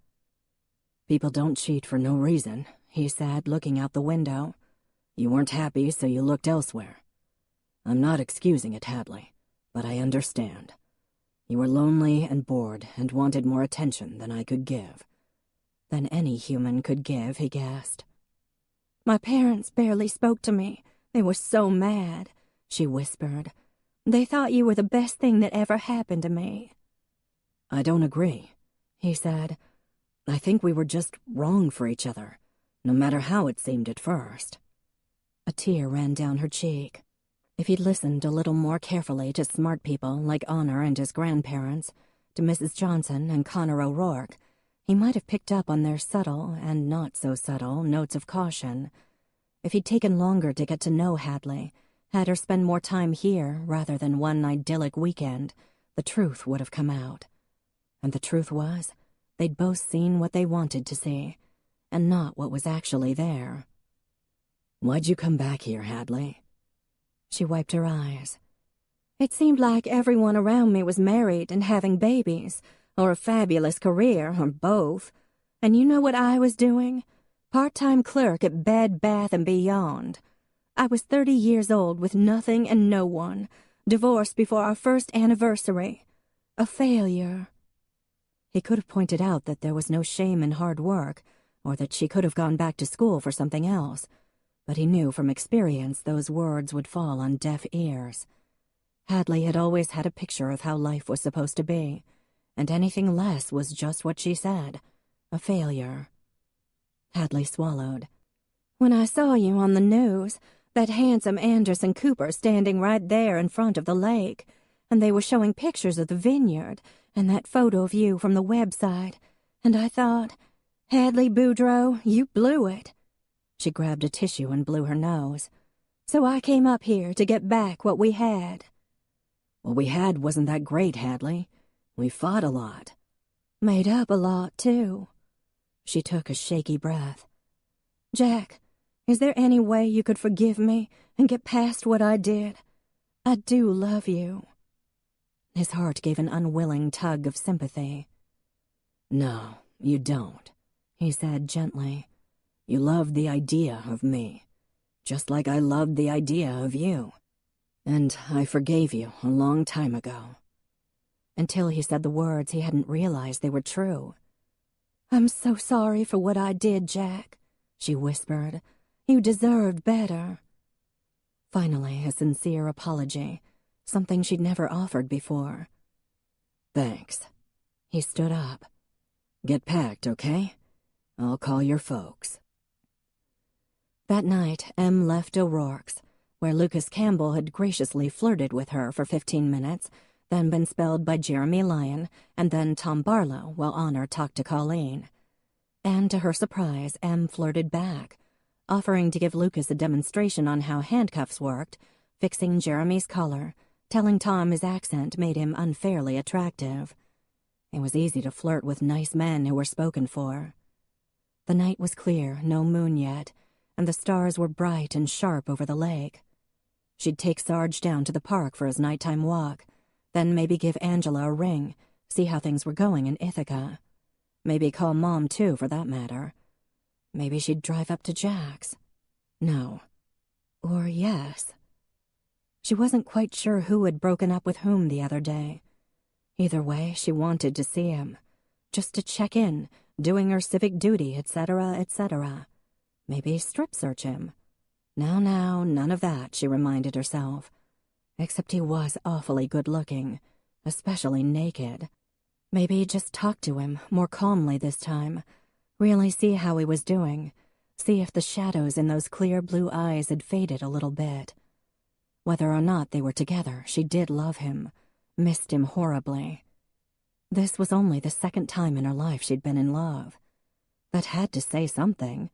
"People don't cheat for no reason," he said, looking out the window. "You weren't happy, so you looked elsewhere. I'm not excusing it, Hadley, but I understand. You were lonely and bored and wanted more attention than I could give." "Than any human could give," he gasped. "My parents barely spoke to me. They were so mad," she whispered. "They thought you were the best thing that ever happened to me." "I don't agree," he said. "I think we were just wrong for each other, no matter how it seemed at first." A tear ran down her cheek. If he'd listened a little more carefully to smart people like Honor and his grandparents, to Mrs. Johnson and Connor O'Rourke, he might have picked up on their subtle and not so subtle notes of caution. If he'd taken longer to get to know Hadley, had her spend more time here rather than one idyllic weekend, the truth would have come out. And the truth was, they'd both seen what they wanted to see, and not what was actually there. "Why'd you come back here, Hadley?" She wiped her eyes. "It seemed like everyone around me was married and having babies, or a fabulous career, or both. And you know what I was doing? Part-time clerk at Bed, Bath & Beyond. I was 30 years old with nothing and no one, divorced before our first anniversary. A failure." He could have pointed out that there was no shame in hard work, or that she could have gone back to school for something else, but he knew from experience those words would fall on deaf ears. Hadley had always had a picture of how life was supposed to be, and anything less was just what she said, a failure. Hadley swallowed. "When I saw you on the news, that handsome Anderson Cooper standing right there in front of the lake, and they were showing pictures of the vineyard, and that photo of you from the website, and I thought, Hadley Boudreaux, you blew it." She grabbed a tissue and blew her nose. "So I came up here to get back what we had." "What we had wasn't that great, Hadley. We fought a lot." "Made up a lot, too." She took a shaky breath. "Jack, is there any way you could forgive me and get past what I did? I do love you." His heart gave an unwilling tug of sympathy. "No, you don't," he said gently. "You loved the idea of me, just like I loved the idea of you. And I forgave you a long time ago." Until he said the words, he hadn't realized they were true. "I'm so sorry for what I did, Jack," she whispered. "You deserved better." Finally, a sincere apology, something she'd never offered before. "Thanks." He stood up. "Get packed, okay? I'll call your folks." That night, Em left O'Rourke's, where Lucas Campbell had graciously flirted with her for 15 minutes, then been spelled by Jeremy Lyon, and then Tom Barlow while Honor talked to Colleen. And to her surprise, Em flirted back, offering to give Lucas a demonstration on how handcuffs worked, fixing Jeremy's collar, telling Tom his accent made him unfairly attractive. It was easy to flirt with nice men who were spoken for. The night was clear, no moon yet, and the stars were bright and sharp over the lake. She'd take Sarge down to the park for his nighttime walk, then maybe give Angela a ring, see how things were going in Ithaca. Maybe call Mom, too, for that matter. Maybe she'd drive up to Jack's. No. Or yes. She wasn't quite sure who had broken up with whom the other day. Either way, she wanted to see him, just to check in, doing her civic duty, etc., etc. Maybe strip search him. Now, none of that, she reminded herself. Except he was awfully good-looking, especially naked. Maybe just talk to him more calmly this time, really see how he was doing, see if the shadows in those clear blue eyes had faded a little bit. Whether or not they were together, she did love him, missed him horribly. This was only the second time in her life she'd been in love. That had to say something.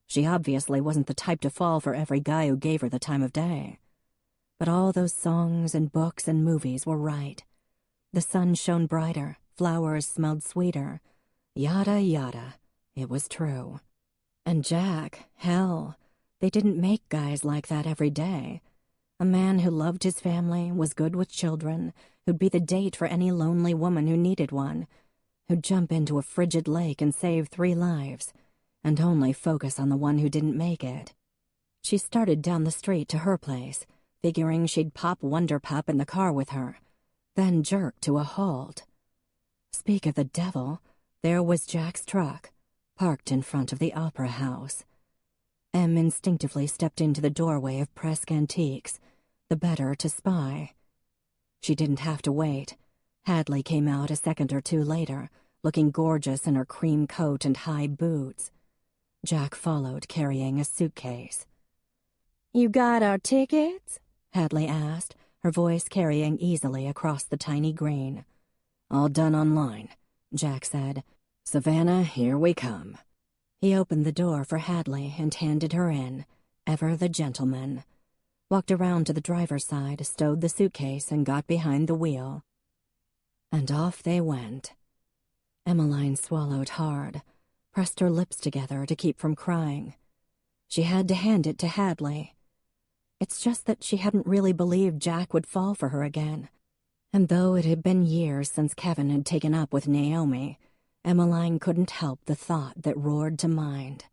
She obviously wasn't the type to fall for every guy who gave her the time of day. But all those songs and books and movies were right. The sun shone brighter, flowers smelled sweeter. Yada, yada. It was true. And Jack, hell, they didn't make guys like that every day. A man who loved his family, was good with children, who'd be the date for any lonely woman who needed one, who'd jump into a frigid lake and save 3 lives, and only focus on the one who didn't make it. She started down the street to her place, figuring she'd pop Wonder Pup in the car with her, then jerked to a halt. Speak of the devil, there was Jack's truck, parked in front of the Opera House. Em instinctively stepped into the doorway of Presque Antiques, the better to spy. She didn't have to wait. Hadley came out a second or two later, looking gorgeous in her cream coat and high boots. Jack followed, carrying a suitcase. "You got our tickets?" Hadley asked, her voice carrying easily across the tiny green. "All done online," Jack said. "Savannah, here we come." He opened the door for Hadley and handed her in, ever the gentleman. Walked around to the driver's side, stowed the suitcase, and got behind the wheel. And off they went. Emmeline swallowed hard, pressed her lips together to keep from crying. She had to hand it to Hadley. It's just that she hadn't really believed Jack would fall for her again. And though it had been years since Kevin had taken up with Naomi, Emmeline couldn't help the thought that roared to mind.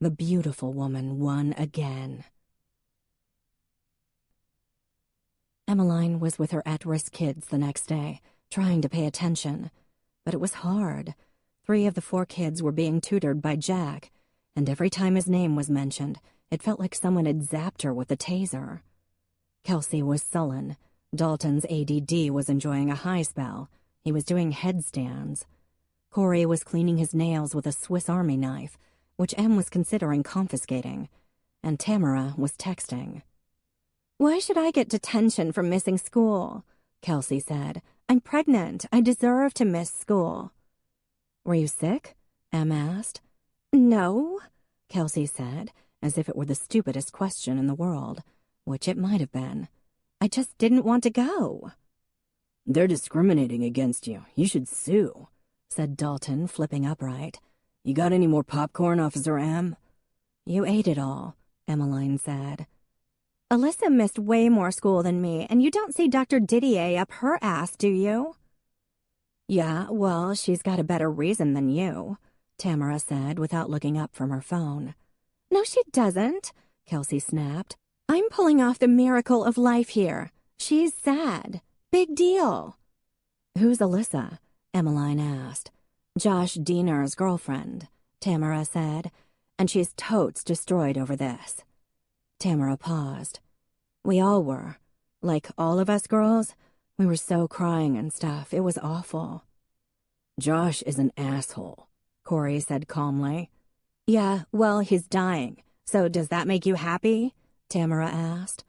The beautiful woman won again. Emmeline was with her at-risk kids the next day, trying to pay attention. But it was hard. 3 of the 4 kids were being tutored by Jack, and every time his name was mentioned, it felt like someone had zapped her with a taser. Kelsey was sullen. Dalton's ADD was enjoying a high spell. He was doing headstands. Corey was cleaning his nails with a Swiss Army knife, which Em was considering confiscating, and Tamara was texting. "Why should I get detention for missing school?" Kelsey said. "I'm pregnant. I deserve to miss school." "Were you sick?" Em asked. "No," Kelsey said, as if it were the stupidest question in the world, which it might have been. "I just didn't want to go." "They're discriminating against you. You should sue," said Dalton, flipping upright. "You got any more popcorn, Officer Em?" "You ate it all," Emmeline said. "Alyssa missed way more school than me, and you don't see Dr. Didier up her ass, do you?" "Yeah, well, she's got a better reason than you," Tamara said without looking up from her phone. "No, she doesn't," Kelsey snapped. "I'm pulling off the miracle of life here. She's sad. Big deal." "Who's Alyssa?" Emmeline asked. "Josh Diener's girlfriend," Tamara said, "and she's totes destroyed over this." Tamara paused. "We all were. Like all of us girls. We were so crying and stuff. It was awful." "Josh is an asshole," Corey said calmly. "Yeah, well, he's dying. So does that make you happy?" Tamara asked.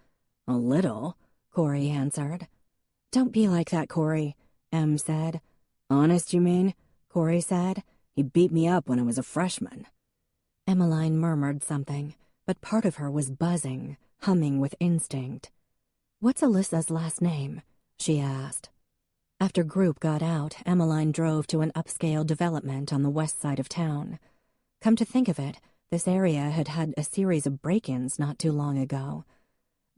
"A little," Corey answered. "Don't be like that, Corey," Em said. "Honest, you mean?" Corey said. "He beat me up when I was a freshman." Emmeline murmured something, but part of her was buzzing, humming with instinct. "What's Alyssa's last name?" she asked. After group got out, Emmeline drove to an upscale development on the west side of town. Come to think of it, this area had had a series of break-ins not too long ago.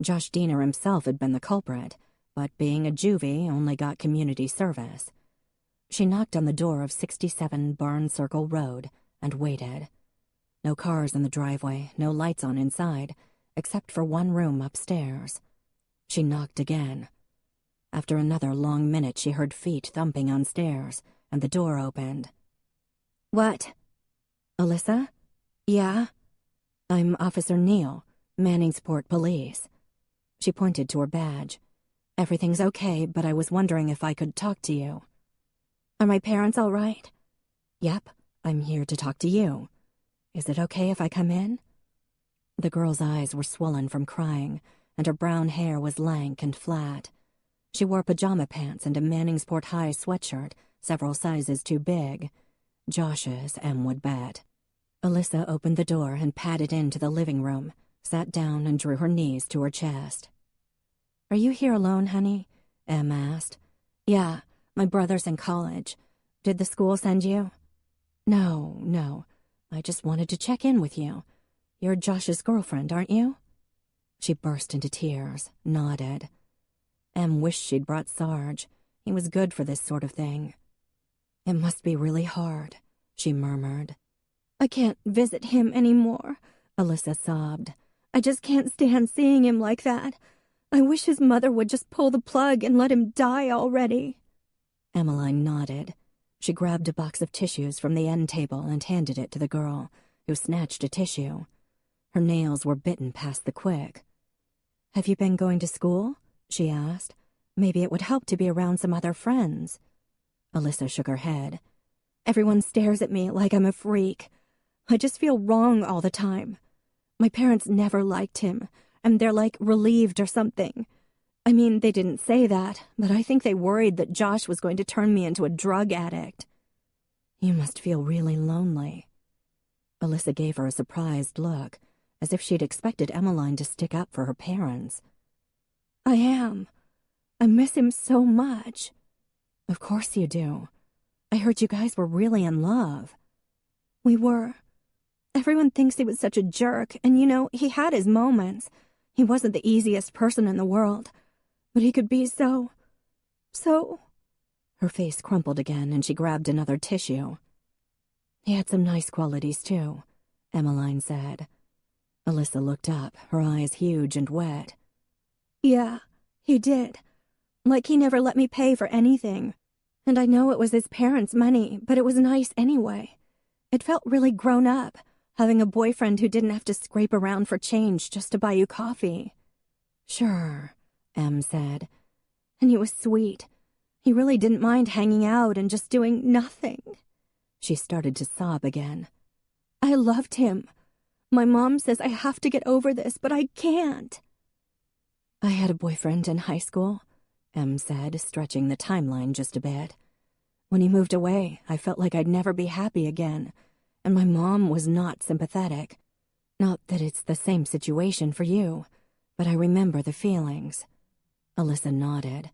Josh Diener himself had been the culprit, but being a juvie only got community service. She knocked on the door of 67 Barn Circle Road and waited. No cars in the driveway, no lights on inside, except for one room upstairs. She knocked again. After another long minute, she heard feet thumping on stairs, and the door opened. "What?" "Alyssa?" "Yeah?" "I'm Officer Neal, Manningsport Police." She pointed to her badge. "Everything's okay, but I was wondering if I could talk to you." "Are my parents all right?" "Yep, I'm here to talk to you. Is it okay if I come in?" The girl's eyes were swollen from crying, and her brown hair was lank and flat. She wore pajama pants and a Manningsport High sweatshirt, several sizes too big. Josh's, Em would bet. Alyssa opened the door and padded into the living room, sat down and drew her knees to her chest. "Are you here alone, honey?" Em asked. "Yeah, my brother's in college. Did the school send you?" No. I just wanted to check in with you. You're Josh's girlfriend, aren't you?" She burst into tears, nodded. Em wished she'd brought Sarge. He was good for this sort of thing. "It must be really hard," she murmured. "I can't visit him anymore," Alyssa sobbed. "I just can't stand seeing him like that. I wish his mother would just pull the plug and let him die already." Emmeline nodded. She grabbed a box of tissues from the end table and handed it to the girl, who snatched a tissue. Her nails were bitten past the quick. "Have you been going to school?" she asked. "Maybe it would help to be around some other friends." Alyssa shook her head. "Everyone stares at me like I'm a freak. I just feel wrong all the time. My parents never liked him, and they're like relieved or something. I mean, they didn't say that, but I think they worried that Josh was going to turn me into a drug addict." "You must feel really lonely." Alyssa gave her a surprised look, as if she'd expected Emmeline to stick up for her parents. "I am. I miss him so much." "Of course you do. I heard you guys were really in love." "We were. Everyone thinks he was such a jerk, and he had his moments. He wasn't the easiest person in the world, but he could be so... Her face crumpled again, and she grabbed another tissue. "He had some nice qualities, too," Emmeline said. Alyssa looked up, her eyes huge and wet. "Yeah, he did. Like he never let me pay for anything. And I know it was his parents' money, but it was nice anyway. It felt really grown up, having a boyfriend who didn't have to scrape around for change just to buy you coffee." "Sure," Em said. "And he was sweet. He really didn't mind hanging out and just doing nothing." She started to sob again. "I loved him. My mom says I have to get over this, but I can't." "I had a boyfriend in high school," Em said, stretching the timeline just a bit. "When he moved away, I felt like I'd never be happy again, and my mom was not sympathetic. Not that it's the same situation for you, but I remember the feelings." Alyssa nodded.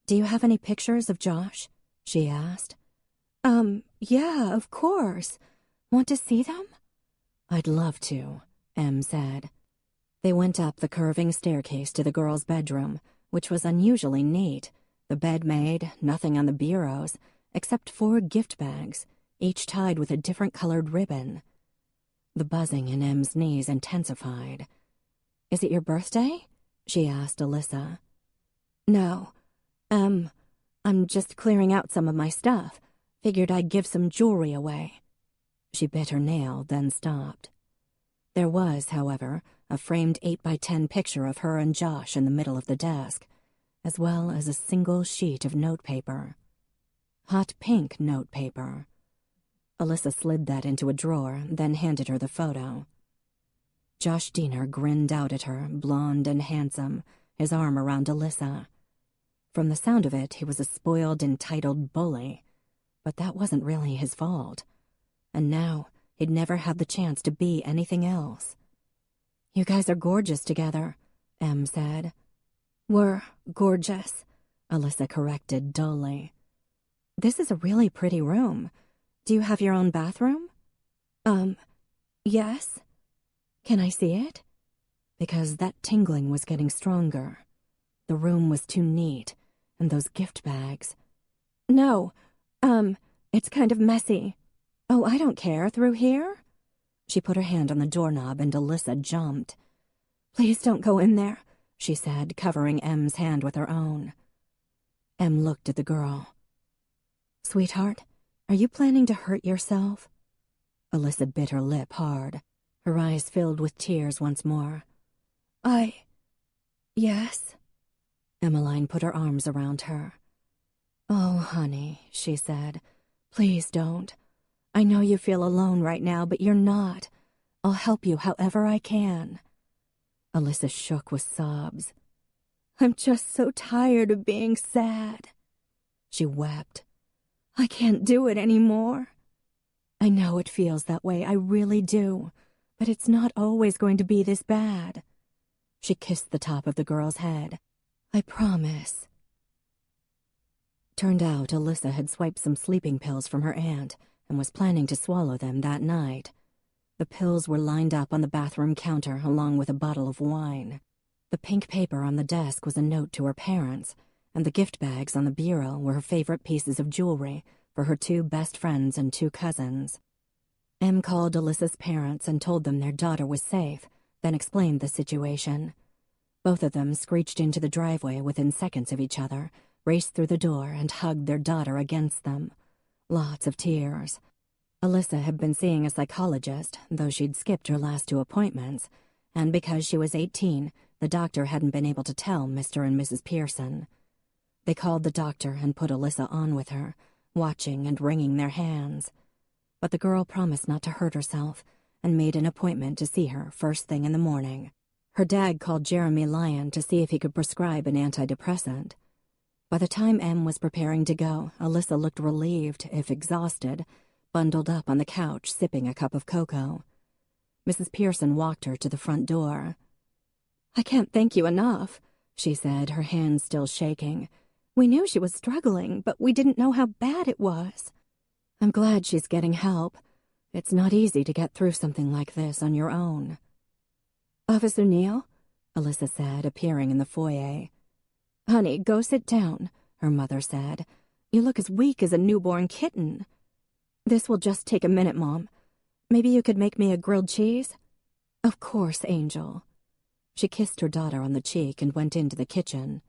"Do you have any pictures of Josh?" she asked. Yeah, of course. Want to see them?" "I'd love to," Em said. They went up the curving staircase to the girl's bedroom, which was unusually neat, the bed made, nothing on the bureaus, except 4 gift bags, each tied with a different colored ribbon. The buzzing in Em's knees intensified. "Is it your birthday?" she asked Alyssa. "No. I'm just clearing out some of my stuff. Figured I'd give some jewelry away." She bit her nail, then stopped. There was, however, a framed 8x10 picture of her and Josh in the middle of the desk, as well as a single sheet of notepaper. Hot pink notepaper. Alyssa slid that into a drawer, then handed her the photo. Josh Diener grinned out at her, blonde and handsome, his arm around Alyssa. From the sound of it, he was a spoiled, entitled bully. But that wasn't really his fault. And now, he'd never had the chance to be anything else. "You guys are gorgeous together," Em said. "We're gorgeous," Alyssa corrected dully. "This is a really pretty room. Do you have your own bathroom?" Yes. Can I see it?" Because that tingling was getting stronger. The room was too neat, and those gift bags. "No, it's kind of messy." "Oh, I don't care. Through here?" She put her hand on the doorknob and Alyssa jumped. "Please don't go in there. she said, covering M's hand with her own. M looked at the girl. Sweetheart, are you planning to hurt yourself? Alyssa bit her lip hard. Her eyes filled with tears once more. Yes. Emmeline put her arms around her. Oh, honey, she said. Please don't. I know you feel alone right now, but you're not. I'll help you however I can. Alyssa shook with sobs. I'm just so tired of being sad. She wept. I can't do it anymore. I know it feels that way, I really do, but it's not always going to be this bad. She kissed the top of the girl's head. I promise. Turned out Alyssa had swiped some sleeping pills from her aunt and was planning to swallow them that night. The pills were lined up on the bathroom counter along with a bottle of wine. The pink paper on the desk was a note to her parents, and the gift bags on the bureau were her favorite pieces of jewelry for her 2 best friends and 2 cousins. Em called Alyssa's parents and told them their daughter was safe, then explained the situation. Both of them screeched into the driveway within seconds of each other, raced through the door, and hugged their daughter against them. Lots of tears. Alyssa had been seeing a psychologist, though she'd skipped her last 2 appointments, and because she was 18, the doctor hadn't been able to tell Mr. and Mrs. Pearson. They called the doctor and put Alyssa on with her, watching and wringing their hands. But the girl promised not to hurt herself and made an appointment to see her first thing in the morning. Her dad called Jeremy Lyon to see if he could prescribe an antidepressant. By the time Em was preparing to go, Alyssa looked relieved, if exhausted, bundled up on the couch sipping a cup of cocoa. Mrs. Pearson walked her to the front door. I can't thank you enough, she said, her hands still shaking. We knew she was struggling, but we didn't know how bad it was. I'm glad she's getting help. It's not easy to get through something like this on your own. Officer Neal, Alyssa said, appearing in the foyer. Honey, go sit down, her mother said. You look as weak as a newborn kitten. This will just take a minute, Mom. Maybe you could make me a grilled cheese? Of course, Angel. She kissed her daughter on the cheek and went into the kitchen.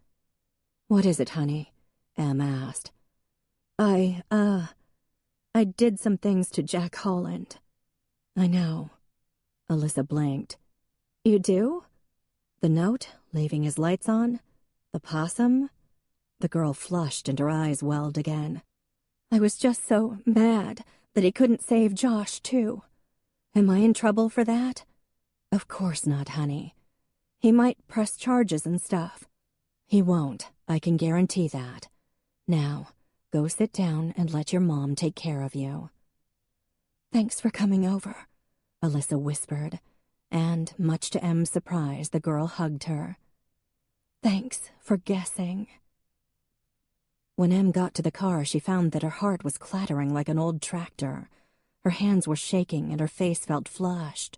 What is it, honey? Em asked. I did some things to Jack Holland. I know. Alyssa blinked. You do? The note, leaving his lights on? The possum? The girl flushed and her eyes welled again. I was just so mad that he couldn't save Josh, too. Am I in trouble for that? Of course not, honey. He might press charges and stuff. He won't, I can guarantee that. Now, go sit down and let your mom take care of you. Thanks for coming over, Alyssa whispered, and, much to Em's surprise, the girl hugged her. Thanks for guessing. When Em got to the car, she found that her heart was clattering like an old tractor. Her hands were shaking and her face felt flushed.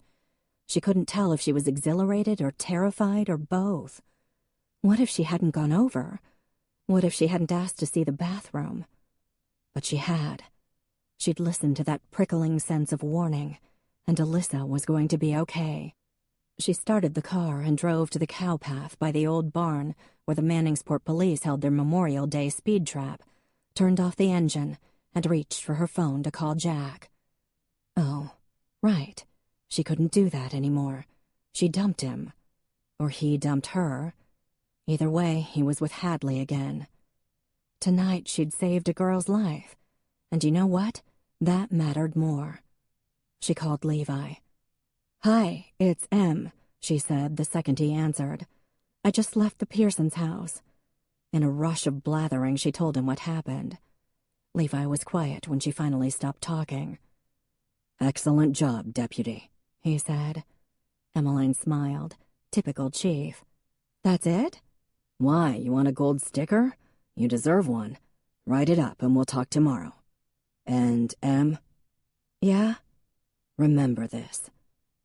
She couldn't tell if she was exhilarated or terrified or both. What if she hadn't gone over? What if she hadn't asked to see the bathroom? But she had. She'd listened to that prickling sense of warning, and Alyssa was going to be okay. She started the car and drove to the cow path by the old barn where the Manningsport police held their Memorial Day speed trap, turned off the engine, and reached for her phone to call Jack. Oh, right. She couldn't do that anymore. She dumped him. Or he dumped her. Either way, he was with Hadley again. Tonight she'd saved a girl's life. And you know what? That mattered more. She called Levi. Hi, it's Em, she said the second he answered. I just left the Pearsons' house. In a rush of blathering, she told him what happened. Levi was quiet when she finally stopped talking. Excellent job, Deputy, he said. Emmeline smiled. Typical chief. That's it? Why, you want a gold sticker? You deserve one. Write it up and we'll talk tomorrow. And, Em? Yeah? Remember this.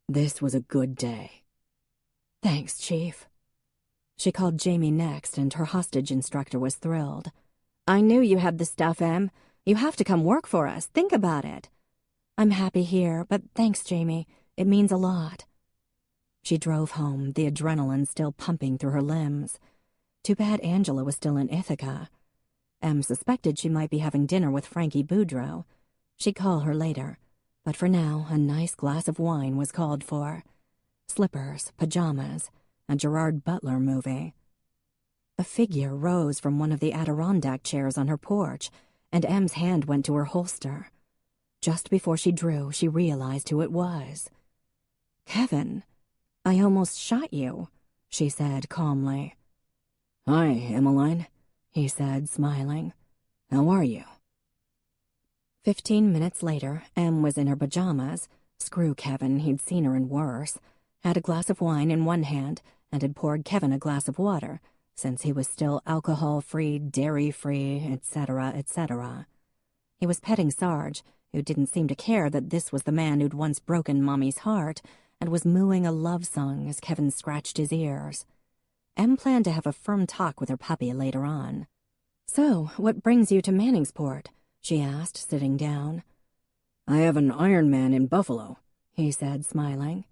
This was a good day. Thanks, Chief. She called Jamie next, and her hostage instructor was thrilled. I knew you had the stuff, Em. You have to come work for us. Think about it. I'm happy here, but thanks, Jamie. It means a lot. She drove home, the adrenaline still pumping through her limbs. Too bad Angela was still in Ithaca. Em suspected she might be having dinner with Frankie Boudreaux. She'd call her later, but for now, a nice glass of wine was called for. Slippers, pajamas, a Gerard Butler movie. A figure rose from one of the Adirondack chairs on her porch, and Em's hand went to her holster. Just before she drew, she realized who it was. "Kevin, I almost shot you," she said calmly. "Hi, Emmeline," he said, smiling. "How are you?" 15 minutes later, Em was in her pajamas. Screw Kevin, he'd seen her in worse. Had a glass of wine in one hand and had poured Kevin a glass of water, since he was still alcohol-free, dairy-free, etc., etc. He was petting Sarge, who didn't seem to care that this was the man who'd once broken Mommy's heart, and was mooing a love song as Kevin scratched his ears. Em planned to have a firm talk with her puppy later on. "So, what brings you to Manningsport?" she asked, sitting down. "I have an Iron Man in Buffalo," he said, smiling.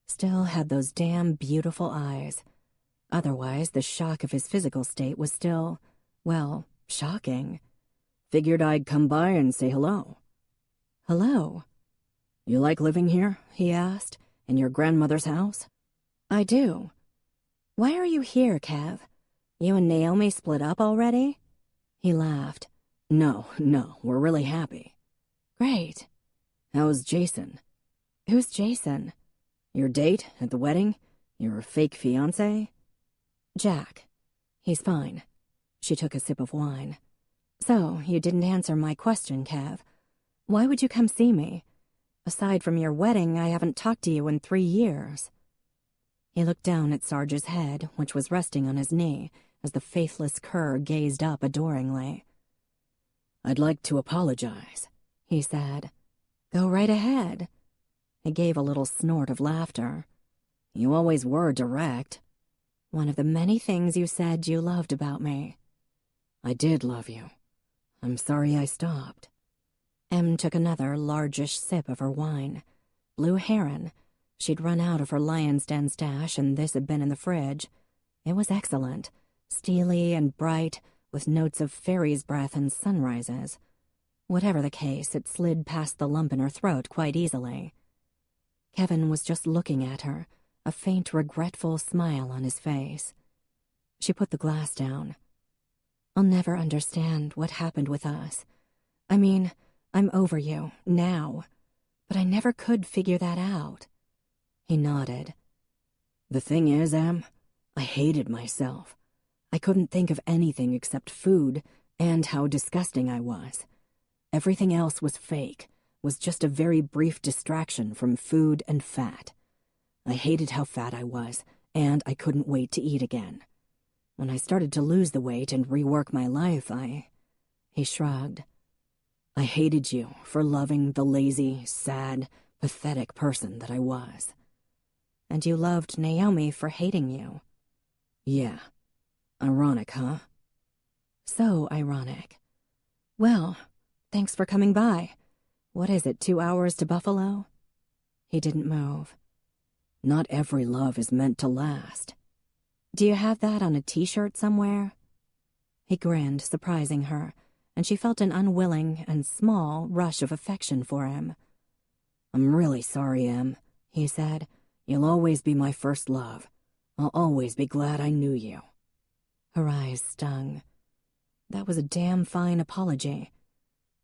Still had those damn beautiful eyes. Otherwise, the shock of his physical state was still, well, shocking. "Figured I'd come by and say hello." "Hello." "You like living here?" he asked. "In your grandmother's house?" "I do. Why are you here, Kev? You and Naomi split up already?" He laughed. No, we're really happy." "Great." "How's Jason?" "Who's Jason?" "Your date at the wedding? Your fake fiancé?" "Jack. He's fine." She took a sip of wine. "So, you didn't answer my question, Kev. Why would you come see me? Aside from your wedding, I haven't talked to you in 3 years." He looked down at Sarge's head, which was resting on his knee, as the faithless cur gazed up adoringly. "I'd like to apologize," he said. "Go right ahead." He gave a little snort of laughter. "You always were direct." "One of the many things you said you loved about me." "I did love you. I'm sorry I stopped." Em took another largish sip of her wine. Blue Heron. She'd run out of her Lion's Den stash, and this had been in the fridge. It was excellent, steely and bright, with notes of fairy's breath and sunrises. Whatever the case, it slid past the lump in her throat quite easily. Kevin was just looking at her, a faint, regretful smile on his face. She put the glass down. "I'll never understand what happened with us. I mean, I'm over you, now. But I never could figure that out." He nodded. "The thing is, Em, I hated myself. I couldn't think of anything except food and how disgusting I was. Everything else was fake, was just a very brief distraction from food and fat. I hated how fat I was, and I couldn't wait to eat again. When I started to lose the weight and rework my life, He shrugged. "I hated you for loving the lazy, sad, pathetic person that I was." "And you loved Naomi for hating you." "Yeah. Ironic, huh?" "So ironic. Well, thanks for coming by. What is it, 2 hours to Buffalo?" He didn't move. "Not every love is meant to last." "Do you have that on a t-shirt somewhere?" He grinned, surprising her, and she felt an unwilling and small rush of affection for him. "I'm really sorry, Em," he said. "You'll always be my first love. I'll always be glad I knew you." Her eyes stung. That was a damn fine apology.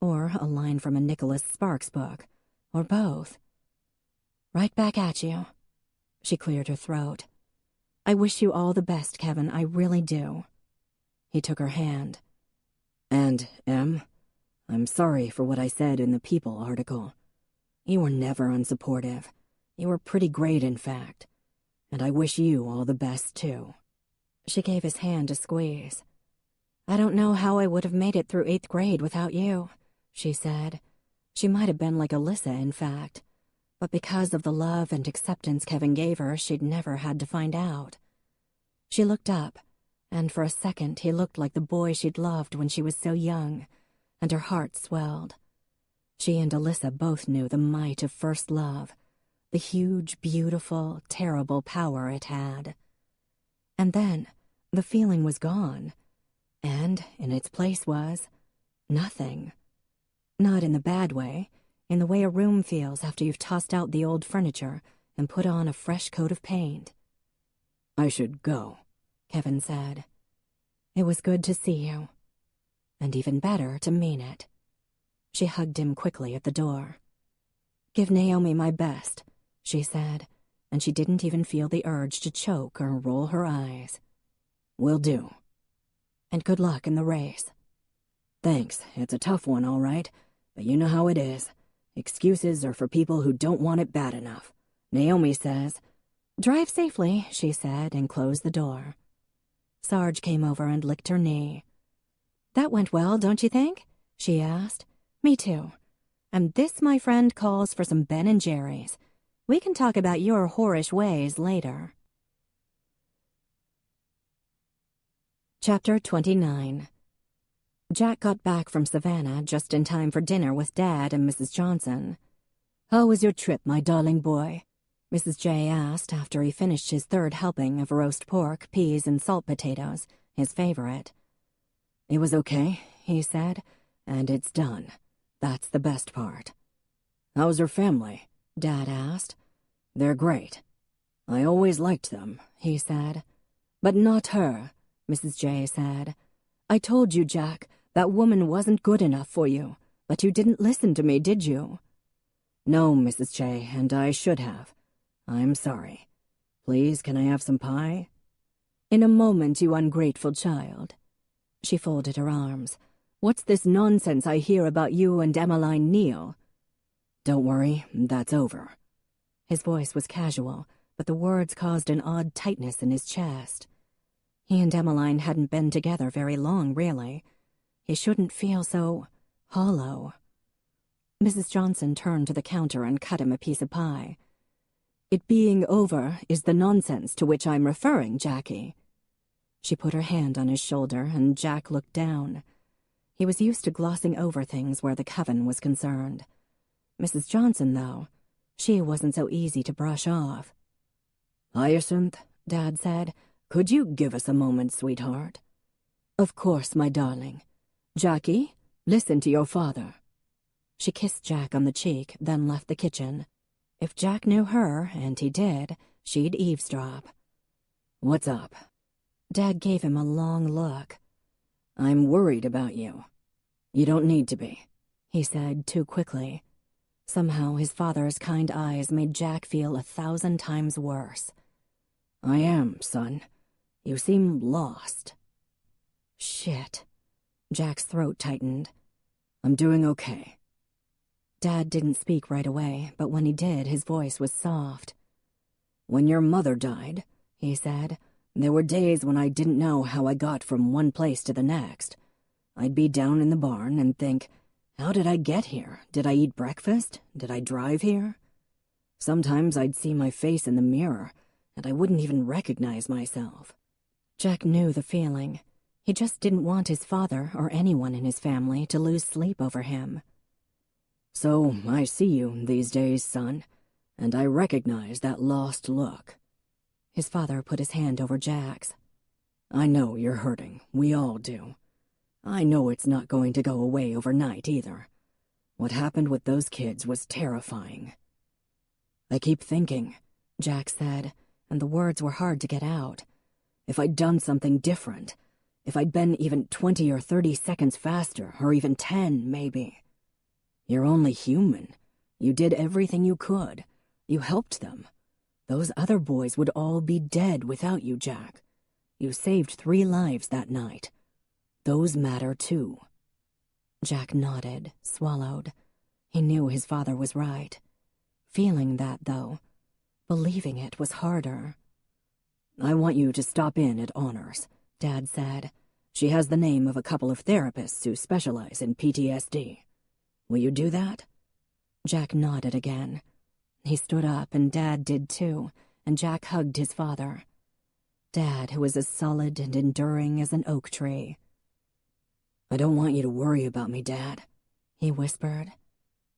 Or a line from a Nicholas Sparks book. Or both. "Right back at you." She cleared her throat. "I wish you all the best, Kevin, I really do." He took her hand. "And, Em, I'm sorry for what I said in the People article. You were never unsupportive. You were pretty great, in fact. And I wish you all the best, too." She gave his hand a squeeze. "I don't know how I would have made it through 8th grade without you," she said. She might have been like Alyssa, in fact. But because of the love and acceptance Kevin gave her, she'd never had to find out. She looked up, and for a second he looked like the boy she'd loved when she was so young, and her heart swelled. She and Alyssa both knew the might of first love, the huge, beautiful, terrible power it had. And then the feeling was gone, and in its place was nothing. Not in the bad way, in the way a room feels after you've tossed out the old furniture and put on a fresh coat of paint. "I should go," Kevin said. "It was good to see you. And even better to mean it." She hugged him quickly at the door. "Give Naomi my best," she said, and she didn't even feel the urge to choke or roll her eyes. "Will do." "And good luck in the race." "Thanks, it's a tough one, all right, but you know how it is. Excuses are for people who don't want it bad enough. Naomi says—" "Drive safely," she said, and closed the door. Sarge came over and licked her knee. "That went well, don't you think?" she asked. "Me too. And this, my friend, calls for some Ben and Jerry's. We can talk about your whorish ways later." Chapter 29. Jack got back from Savannah just in time for dinner with Dad and Mrs. Johnson. "How was your trip, my darling boy?" Mrs. J asked after he finished his third helping of roast pork, peas, and salt potatoes, his favorite. "It was okay," he said, "and it's done. That's the best part." "How's her family?" Dad asked. "They're great. I always liked them," he said. "But not her," Mrs. J said. "I told you, Jack, that woman wasn't good enough for you, but you didn't listen to me, did you?" "No, Mrs. J, and I should have. I'm sorry. Please, can I have some pie?" "In a moment, you ungrateful child." She folded her arms. "What's this nonsense I hear about you and Emmeline Neal?" "Don't worry, that's over." His voice was casual, but the words caused an odd tightness in his chest. He and Emmeline hadn't been together very long, really. He shouldn't feel so hollow. Mrs. Johnson turned to the counter and cut him a piece of pie. "It being over is the nonsense to which I'm referring, Jackie." She put her hand on his shoulder, and Jack looked down. He was used to glossing over things where the coven was concerned. Mrs. Johnson, though, she wasn't so easy to brush off. "Hyacinth," Dad said, "could you give us a moment, sweetheart?" "Of course, my darling. Jackie, listen to your father." She kissed Jack on the cheek, then left the kitchen. If Jack knew her, and he did, she'd eavesdrop. "What's up?" Dad gave him a long look. "I'm worried about you." "You don't need to be," he said too quickly. Somehow his father's kind eyes made Jack feel 1,000 times worse. "I am, son. You seem lost." "Shit." Jack's throat tightened. "I'm doing okay." Dad didn't speak right away, but when he did, his voice was soft. "When your mother died," he said, "there were days when I didn't know how I got from one place to the next. I'd be down in the barn and think, how did I get here? Did I eat breakfast? Did I drive here? Sometimes I'd see my face in the mirror, and I wouldn't even recognize myself." Jack knew the feeling. He just didn't want his father or anyone in his family to lose sleep over him. "So I see you these days, son, and I recognize that lost look." His father put his hand over Jack's. "I know you're hurting. We all do. I know it's not going to go away overnight either. What happened with those kids was terrifying." "I keep thinking," Jack said, and the words were hard to get out. "If I'd done something different, if I'd been even 20 or 30 seconds faster, or even 10, maybe. You're only human. You did everything you could. You helped them. Those other boys would all be dead without you, Jack. You saved 3 lives that night. Those matter too." Jack nodded, swallowed. He knew his father was right. Feeling that, though, believing it was harder. "I want you to stop in at Honors," Dad said. "She has the name of a couple of therapists who specialize in PTSD. Will you do that?" Jack nodded again. He stood up, and Dad did too, and Jack hugged his father. Dad, who was as solid and enduring as an oak tree. "I don't want you to worry about me, Dad," he whispered.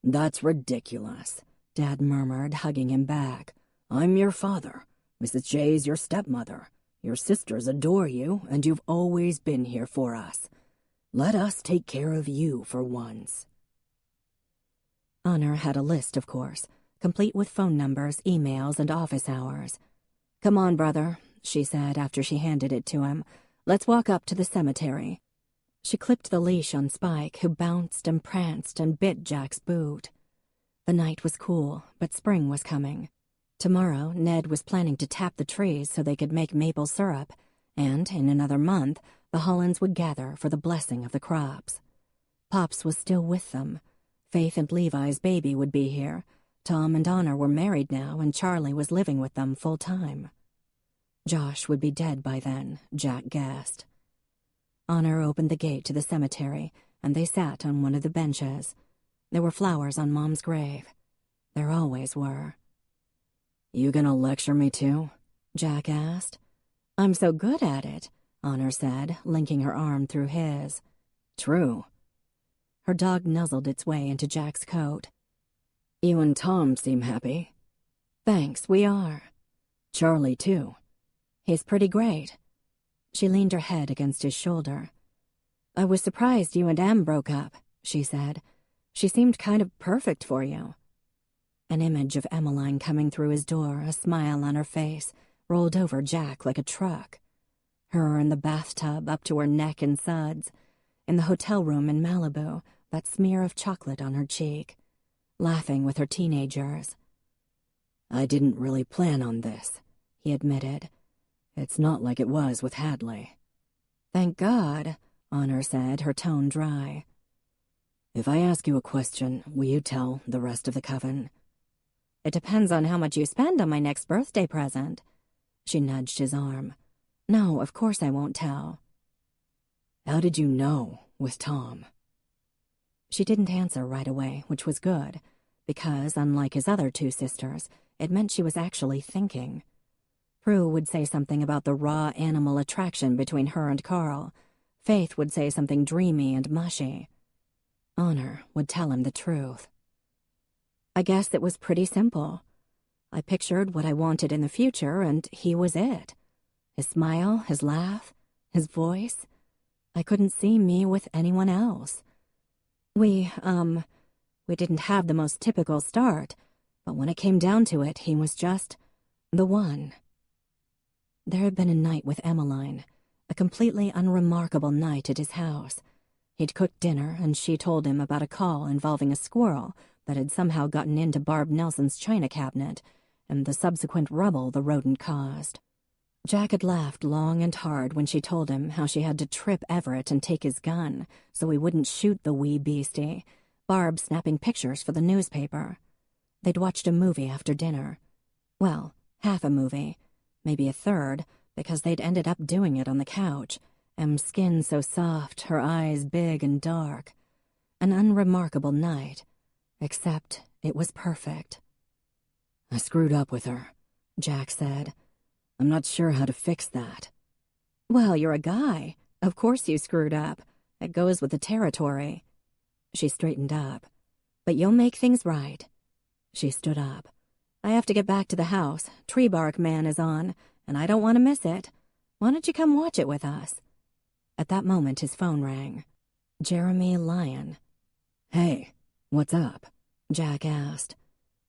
"That's ridiculous," Dad murmured, hugging him back. "I'm your father. Mrs. J's your stepmother. Your sisters adore you, and you've always been here for us. Let us take care of you for once." Honor had a list, of course, complete with phone numbers, emails, and office hours. "Come on, brother," she said after she handed it to him. "Let's walk up to the cemetery." She clipped the leash on Spike, who bounced and pranced and bit Jack's boot. The night was cool, but spring was coming. Tomorrow, Ned was planning to tap the trees so they could make maple syrup, and in another month, the Hollands would gather for the blessing of the crops. Pops was still with them. Faith and Levi's baby would be here. Tom and Honor were married now, and Charlie was living with them full-time. Josh would be dead by then, Jack guessed. Honor opened the gate to the cemetery, and they sat on one of the benches. There were flowers on Mom's grave. There always were. "You gonna lecture me too?" Jack asked. "I'm so good at it," Honor said, linking her arm through his. "True." Her dog nuzzled its way into Jack's coat. "You and Tom seem happy." "Thanks, we are." "Charlie, too." "He's pretty great." She leaned her head against his shoulder. "I was surprised you and Em broke up," she said. "She seemed kind of perfect for you." An image of Emmeline coming through his door, a smile on her face, rolled over Jack like a truck. Her in the bathtub up to her neck in suds. In the hotel room in Malibu, that smear of chocolate on her cheek. Laughing with her teenagers. "I didn't really plan on this," he admitted. "It's not like it was with Hadley." "Thank God," Honor said, her tone dry. "If I ask you a question, will you tell the rest of the coven?" "It depends on how much you spend on my next birthday present." She nudged his arm. "No, of course I won't tell." "How did you know with Tom?" She didn't answer right away, which was good, because, unlike his other two sisters, it meant she was actually thinking. Prue would say something about the raw animal attraction between her and Carl. Faith would say something dreamy and mushy. Honor would tell him the truth. "I guess it was pretty simple. I pictured what I wanted in the future, and he was it. His smile, his laugh, his voice. I couldn't see me with anyone else. We didn't have the most typical start, but when it came down to it, he was just the one." There had been a night with Emmeline, a completely unremarkable night at his house. He'd cooked dinner, and she told him about a call involving a squirrel that had somehow gotten into Barb Nelson's china cabinet, and the subsequent rubble the rodent caused. Jack had laughed long and hard when she told him how she had to trip Everett and take his gun so he wouldn't shoot the wee beastie, Barb snapping pictures for the newspaper. They'd watched a movie after dinner. Well, half a movie, maybe a third, because they'd ended up doing it on the couch, Em's skin so soft, her eyes big and dark. An unremarkable night, except it was perfect. "I screwed up with her," Jack said. "I'm not sure how to fix that." "Well, you're a guy. Of course you screwed up. It goes with the territory." She straightened up. "But you'll make things right." She stood up. "I have to get back to the house. Tree Bark Man is on, and I don't want to miss it. Why don't you come watch it with us?" At that moment, his phone rang. Jeremy Lyon. "Hey, what's up?" Jack asked.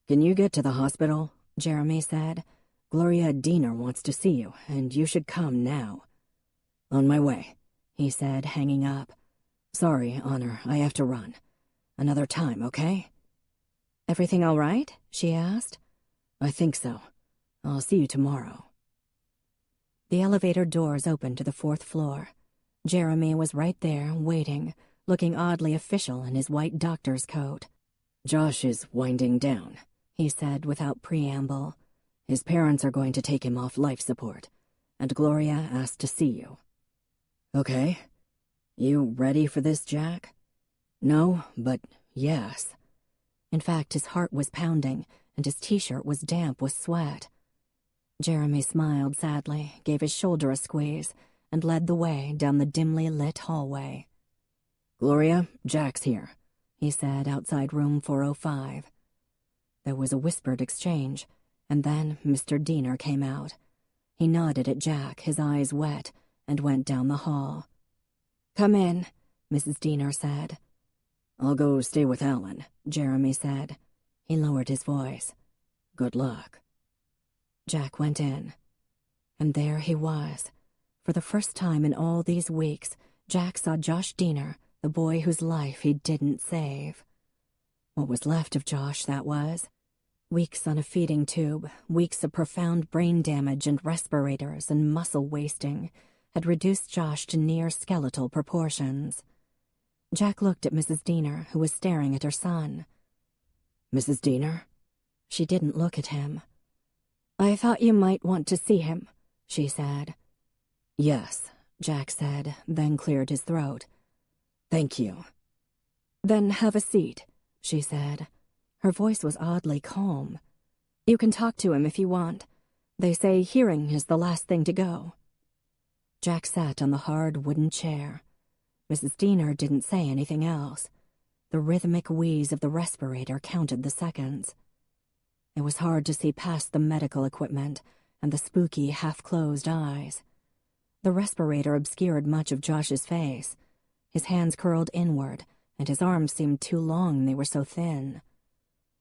"Can you get to the hospital?" Jeremy said. "Gloria Diener wants to see you, and you should come now." "On my way," he said, hanging up. "Sorry, Honor, I have to run. Another time, okay?" "Everything all right?" she asked. "I think so. I'll see you tomorrow." The elevator doors opened to the 4th floor. Jeremy was right there, waiting, looking oddly official in his white doctor's coat. "Josh is winding down," he said without preamble. "His parents are going to take him off life support, and Gloria asked to see you." "Okay. You ready for this, Jack?" "No, but yes." In fact, his heart was pounding, and his t-shirt was damp with sweat. Jeremy smiled sadly, gave his shoulder a squeeze, and led the way down the dimly lit hallway. "Gloria, Jack's here," he said outside room 405. There was a whispered exchange, and then Mr. Diener came out. He nodded at Jack, his eyes wet, and went down the hall. "Come in," Mrs. Diener said. "I'll go stay with Alan," Jeremy said. He lowered his voice. "Good luck." Jack went in. And there he was. For the first time in all these weeks, Jack saw Josh Diener, the boy whose life he didn't save. What was left of Josh, that was. Weeks on a feeding tube, weeks of profound brain damage and respirators and muscle wasting had reduced Josh to near skeletal proportions. Jack looked at Mrs. Diener, who was staring at her son. "Mrs. Diener?" She didn't look at him. "I thought you might want to see him," she said. "Yes," Jack said, then cleared his throat. "Thank you." "Then have a seat," she said. Her voice was oddly calm. "You can talk to him if you want. They say hearing is the last thing to go." Jack sat on the hard wooden chair. Mrs. Diener didn't say anything else. The rhythmic wheeze of the respirator counted the seconds. It was hard to see past the medical equipment and the spooky, half-closed eyes. The respirator obscured much of Josh's face. His hands curled inward, and his arms seemed too long, they were so thin.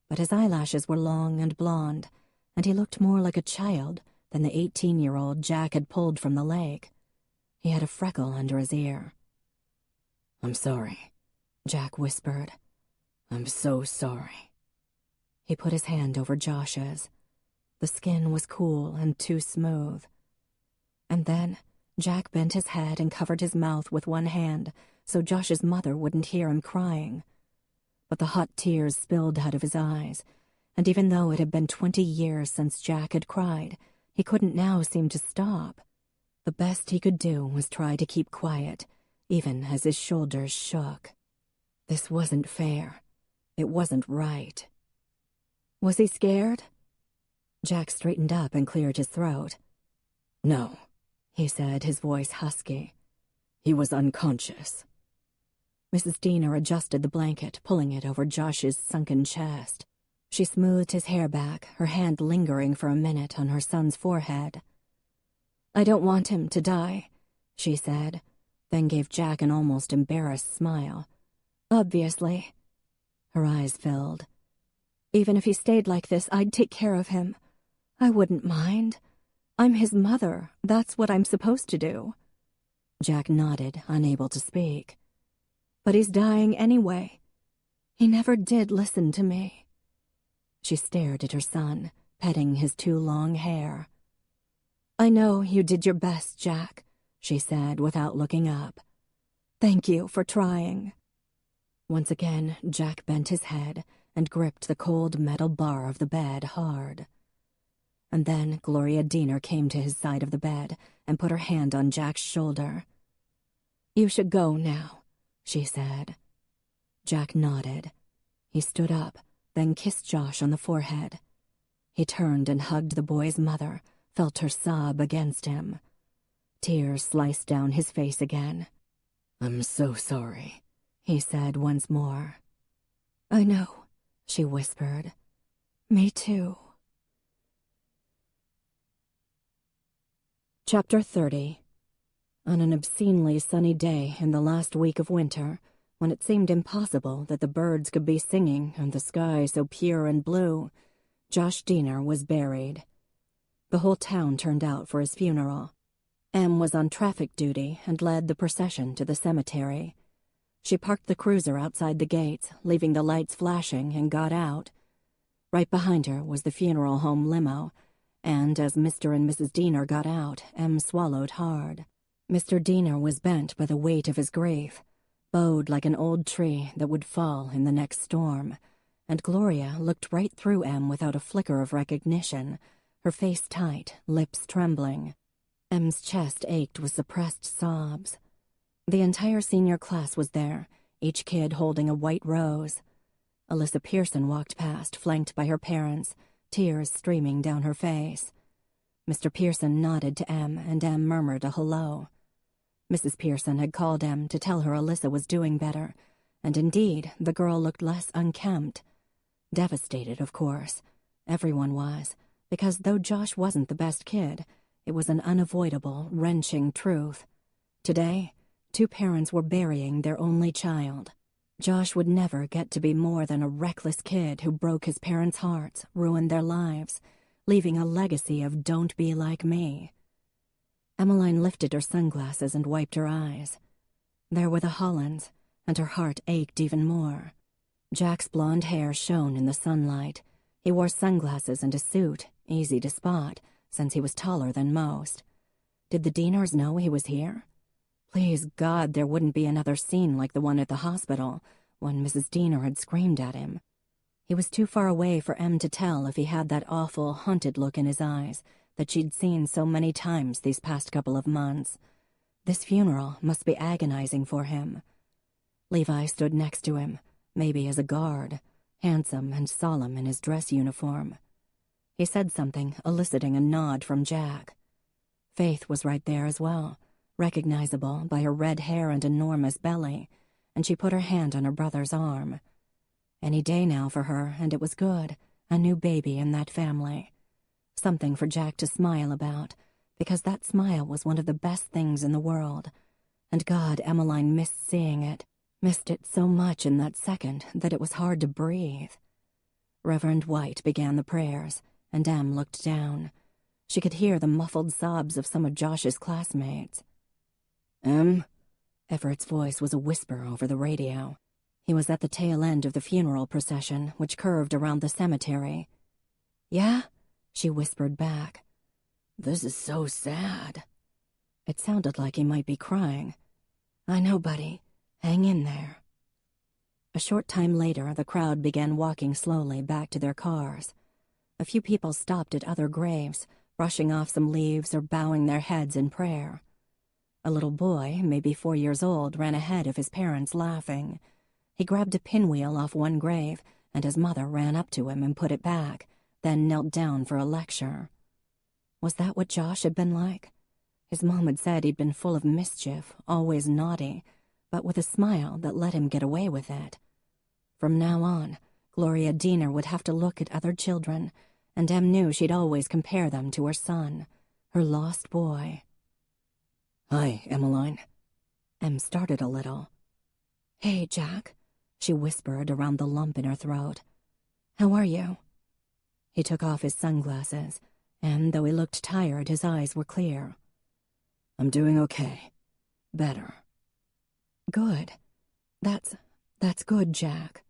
But his eyelashes were long and blonde, and he looked more like a child than the 18-year-old Jack had pulled from the lake. He had a freckle under his ear. "I'm sorry," Jack whispered. "I'm so sorry." He put his hand over Josh's. The skin was cool and too smooth. And then Jack bent his head and covered his mouth with one hand so Josh's mother wouldn't hear him crying. But the hot tears spilled out of his eyes, and even though it had been 20 years since Jack had cried, he couldn't now seem to stop. The best he could do was try to keep quiet, even as his shoulders shook. This wasn't fair. It wasn't right. Was he scared? Jack straightened up and cleared his throat. "No," he said, his voice husky. "He was unconscious." Mrs. Diener adjusted the blanket, pulling it over Josh's sunken chest. She smoothed his hair back, her hand lingering for a minute on her son's forehead. "I don't want him to die," she said, then gave Jack an almost embarrassed smile. "Obviously." Her eyes filled. "Even if he stayed like this, I'd take care of him. I wouldn't mind. I'm his mother. That's what I'm supposed to do." Jack nodded, unable to speak. "But he's dying anyway. He never did listen to me." She stared at her son, petting his too long hair. "I know you did your best, Jack," she said without looking up. "Thank you for trying." Once again, Jack bent his head and gripped the cold metal bar of the bed hard. And then Gloria Diener came to his side of the bed and put her hand on Jack's shoulder. "You should go now," she said. Jack nodded. He stood up, then kissed Josh on the forehead. He turned and hugged the boy's mother, felt her sob against him. Tears sliced down his face again. "I'm so sorry," he said once more. "I know," she whispered. "Me too." Chapter 30. On an obscenely sunny day in the last week of winter, when it seemed impossible that the birds could be singing and the sky so pure and blue, Josh Diener was buried. The whole town turned out for his funeral. Em was on traffic duty and led the procession to the cemetery. She parked the cruiser outside the gates, leaving the lights flashing, and got out. Right behind her was the funeral home limo, and as Mr. and Mrs. Diener got out, Em swallowed hard. Mr. Diener was bent by the weight of his grief, bowed like an old tree that would fall in the next storm, and Gloria looked right through Em without a flicker of recognition, her face tight, lips trembling. Em's chest ached with suppressed sobs. The entire senior class was there, each kid holding a white rose. Alyssa Pearson walked past, flanked by her parents, tears streaming down her face. Mr. Pearson nodded to Em, and Em murmured a hello. Mrs. Pearson had called Em to tell her Alyssa was doing better, and indeed, the girl looked less unkempt. Devastated, of course. Everyone was, because though Josh wasn't the best kid, it was an unavoidable, wrenching truth. Today, 2 parents were burying their only child. Josh would never get to be more than a reckless kid who broke his parents' hearts, ruined their lives, leaving a legacy of "don't be like me." Emmeline lifted her sunglasses and wiped her eyes. There were the Hollands, and her heart ached even more. Jack's blonde hair shone in the sunlight. He wore sunglasses and a suit, easy to spot, since he was taller than most. Did the Dieners know he was here? Please God, there wouldn't be another scene like the one at the hospital, when Mrs. Diener had screamed at him. He was too far away for Em to tell if he had that awful, haunted look in his eyes that she'd seen so many times these past couple of months. This funeral must be agonizing for him. Levi stood next to him, maybe as a guard, handsome and solemn in his dress uniform. He said something, eliciting a nod from Jack. Faith was right there as well, recognizable by her red hair and enormous belly, and she put her hand on her brother's arm. Any day now for her, and it was good, a new baby in that family. Something for Jack to smile about, because that smile was one of the best things in the world. And God, Emmeline missed seeing it, missed it so much in that second that it was hard to breathe. Reverend White began the prayers, and Em looked down. She could hear the muffled sobs of some of Josh's classmates. "Em?" Everett's voice was a whisper over the radio. He was at the tail end of the funeral procession, which curved around the cemetery. "Yeah?" she whispered back. "This is so sad." It sounded like he might be crying. "I know, buddy. Hang in there." A short time later, the crowd began walking slowly back to their cars. A few people stopped at other graves, brushing off some leaves or bowing their heads in prayer. A little boy, maybe 4 years old, ran ahead of his parents laughing. He grabbed a pinwheel off one grave, and his mother ran up to him and put it back, then knelt down for a lecture. Was that what Josh had been like? His mom had said he'd been full of mischief, always naughty, but with a smile that let him get away with it. From now on, Gloria Diener would have to look at other children, and Em knew she'd always compare them to her son, her lost boy. "Hi, Emmeline." Em started a little. "Hey, Jack," she whispered around the lump in her throat. "How are you?" He took off his sunglasses, and though he looked tired, his eyes were clear. "I'm doing okay. Better." "Good. That's good, Jack."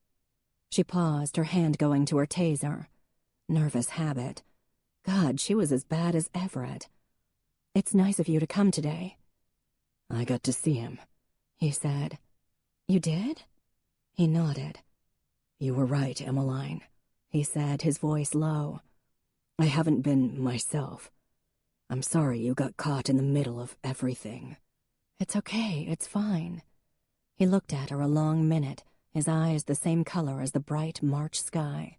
She paused, her hand going to her taser. Nervous habit. God, she was as bad as Everett. "It's nice of you to come today." "I got to see him," he said. "You did?" He nodded. "You were right, Emmeline," he said, his voice low. "I haven't been myself. I'm sorry you got caught in the middle of everything." "It's okay, it's fine." He looked at her a long minute, his eyes the same color as the bright March sky.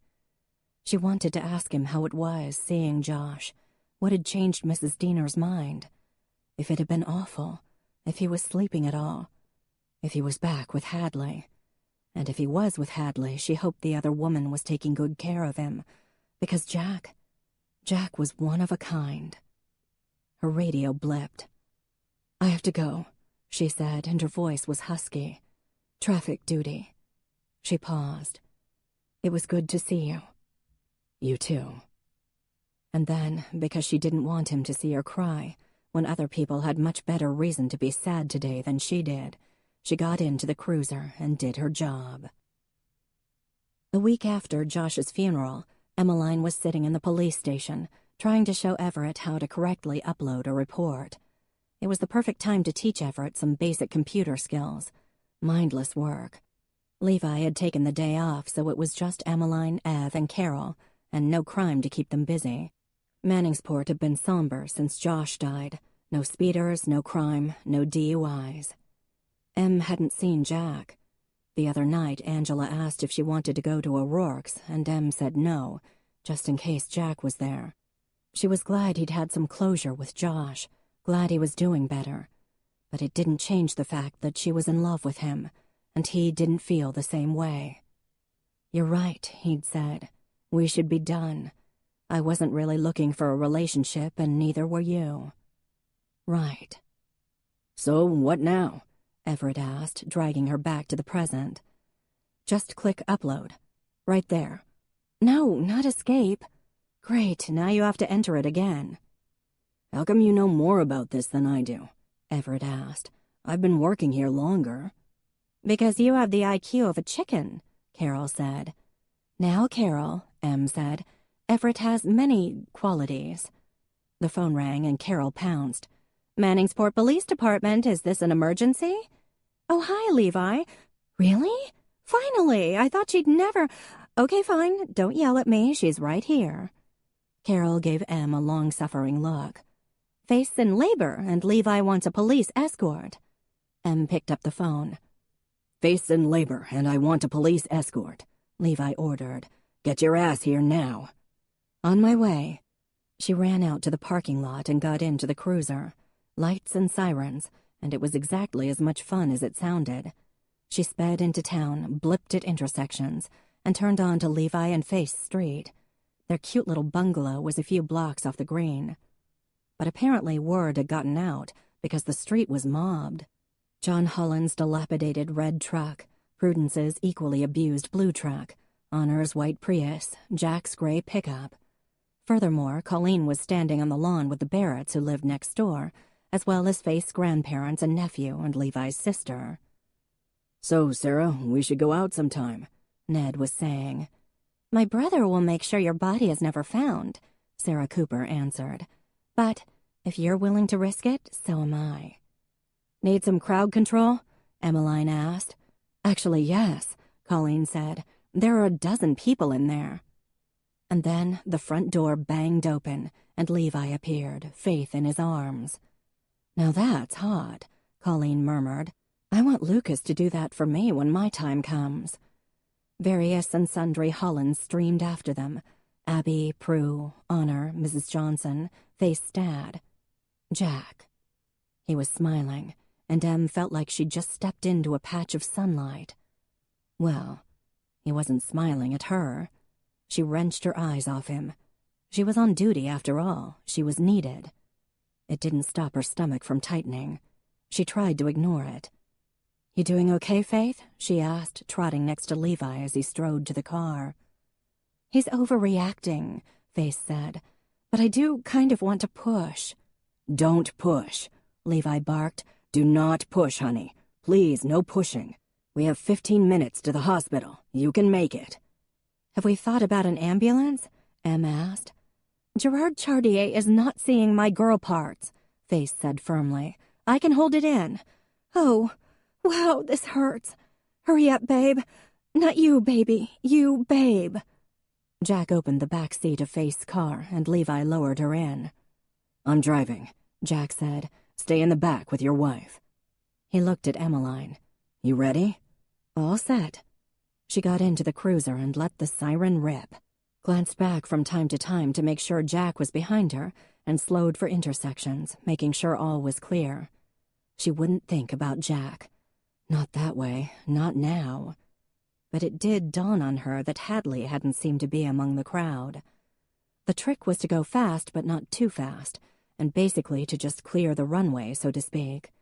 She wanted to ask him how it was seeing Josh, what had changed Mrs. Diener's mind. If it had been awful, if he was sleeping at all, if he was back with Hadley. And if he was with Hadley, she hoped the other woman was taking good care of him, because Jack was one of a kind. Her radio blipped. "I have to go," she said, and her voice was husky. "Traffic duty." She paused. "It was good to see you." "You too." And then, because she didn't want him to see her cry, when other people had much better reason to be sad today than she did, she got into the cruiser and did her job. A week after Josh's funeral, Emmeline was sitting in the police station, trying to show Everett how to correctly upload a report. It was the perfect time to teach Everett some basic computer skills. Mindless work. Levi had taken the day off, so it was just Emmeline, Ev, and Carol, and no crime to keep them busy. Manningsport had been somber since Josh died. No speeders, no crime, no DUIs. Em hadn't seen Jack. The other night, Angela asked if she wanted to go to O'Rourke's, and Em said no, just in case Jack was there. She was glad he'd had some closure with Josh, glad he was doing better. But it didn't change the fact that she was in love with him, and he didn't feel the same way. "You're right," he'd said. "We should be done. I wasn't really looking for a relationship, and neither were you." "Right." "So what now?" Everett asked, dragging her back to the present. "Just click upload. Right there. No, not escape. Great, now you have to enter it again." "How come you know more about this than I do?" Everett asked. "I've been working here longer." "Because you have the IQ of a chicken," Carol said. "Now, Carol," Em said, "Everett has many qualities." The phone rang and Carol pounced. "Manningsport Police Department, is this an emergency?" "Oh, hi, Levi." "Really? Finally, I thought she'd never—" "Okay, fine, don't yell at me, she's right here." Carol gave Em a long-suffering look. "Faith's in labor, and Levi wants a police escort." Em picked up the phone. "Faith's in labor, and I want a police escort," Levi ordered. "Get your ass here now." "On my way." She ran out to the parking lot and got into the cruiser. Lights and sirens, and it was exactly as much fun as it sounded. She sped into town, blipped at intersections, and turned on to Levi and Faith's street. Their cute little bungalow was a few blocks off the green. But apparently word had gotten out because the street was mobbed. John Holland's dilapidated red truck, Prudence's equally abused blue truck, Honor's white Prius, Jack's gray pickup. Furthermore, Colleen was standing on the lawn with the Barretts who lived next door, as well as Faith's grandparents and nephew and Levi's sister. "So, Sarah, we should go out sometime," Ned was saying. "My brother will make sure your body is never found," Sarah Cooper answered. "But if you're willing to risk it, so am I." "Need some crowd control?" Emmeline asked. "Actually, yes," Colleen said. "There are a dozen people in there." And then the front door banged open, and Levi appeared, Faith in his arms. "Now that's hot," Colleen murmured. "I want Lucas to do that for me when my time comes." Various and sundry Hollands streamed after them. Abby, Prue, Honor, Mrs. Johnson, Faith's dad. Jack. He was smiling, and Em felt like she'd just stepped into a patch of sunlight. Well, he wasn't smiling at her. She wrenched her eyes off him. She was on duty, after all. She was needed. It didn't stop her stomach from tightening. She tried to ignore it. "You doing okay, Faith?" she asked, trotting next to Levi as he strode to the car. "He's overreacting," Faith said. "But I do kind of want to push." "Don't push," Levi barked. "Do not push, honey. Please, no pushing. We have 15 minutes to the hospital. You can make it." "Have we thought about an ambulance?" Em asked. "Gerard Chartier is not seeing my girl parts," Faith said firmly. "I can hold it in. Oh, wow, this hurts. Hurry up, babe. Not you, baby. You, babe." Jack opened the back seat of Faith's car, and Levi lowered her in. "I'm driving," Jack said. "Stay in the back with your wife." He looked at Emmeline. "You ready?" "All set." She got into the cruiser and let the siren rip, glanced back from time to time to make sure Jack was behind her, and slowed for intersections, making sure all was clear. She wouldn't think about Jack. Not that way, not now. But it did dawn on her that Hadley hadn't seemed to be among the crowd. The trick was to go fast, but not too fast, and basically to just clear the runway, so to speak.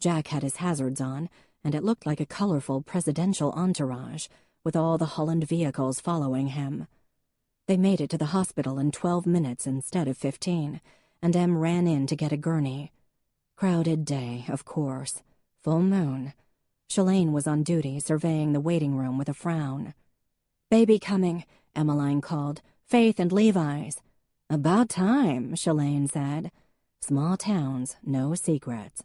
Jack had his hazards on, and it looked like a colorful presidential entourage, with all the Holland vehicles following him. They made it to the hospital in 12 minutes instead of 15, and Em ran in to get a gurney. Crowded day, of course. Full moon. Shalane was on duty, surveying the waiting room with a frown. "Baby coming," Emmeline called. "Faith and Levi's." "About time," Shalane said. Small towns, no secrets.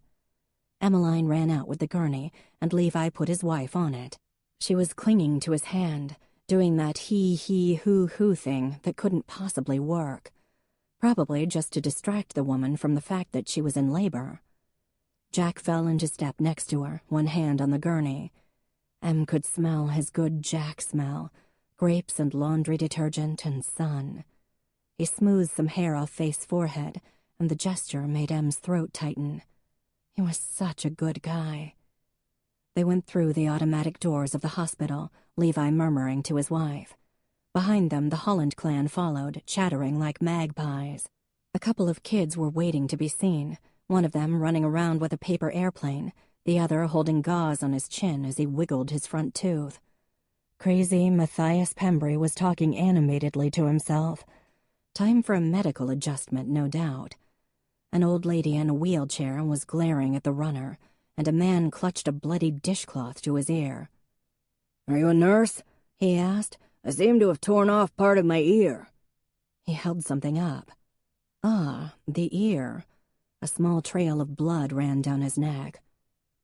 Emmeline ran out with the gurney, and Levi put his wife on it. She was clinging to his hand, doing that hoo thing that couldn't possibly work. Probably just to distract the woman from the fact that she was in labor. Jack fell into step next to her, one hand on the gurney. Em could smell his good Jack smell, grapes and laundry detergent and sun. He smoothed some hair off Faith's forehead, and the gesture made Em's throat tighten. He was such a good guy. They went through the automatic doors of the hospital, Levi murmuring to his wife. Behind them, the Holland clan followed, chattering like magpies. A couple of kids were waiting to be seen, one of them running around with a paper airplane, the other holding gauze on his chin as he wiggled his front tooth. Crazy Matthias Pembry was talking animatedly to himself. Time for a medical adjustment, no doubt. An old lady in a wheelchair was glaring at the runner, and a man clutched a bloody dishcloth to his ear. "Are you a nurse?" he asked. "I seem to have torn off part of my ear." He held something up. Ah, the ear. A small trail of blood ran down his neck.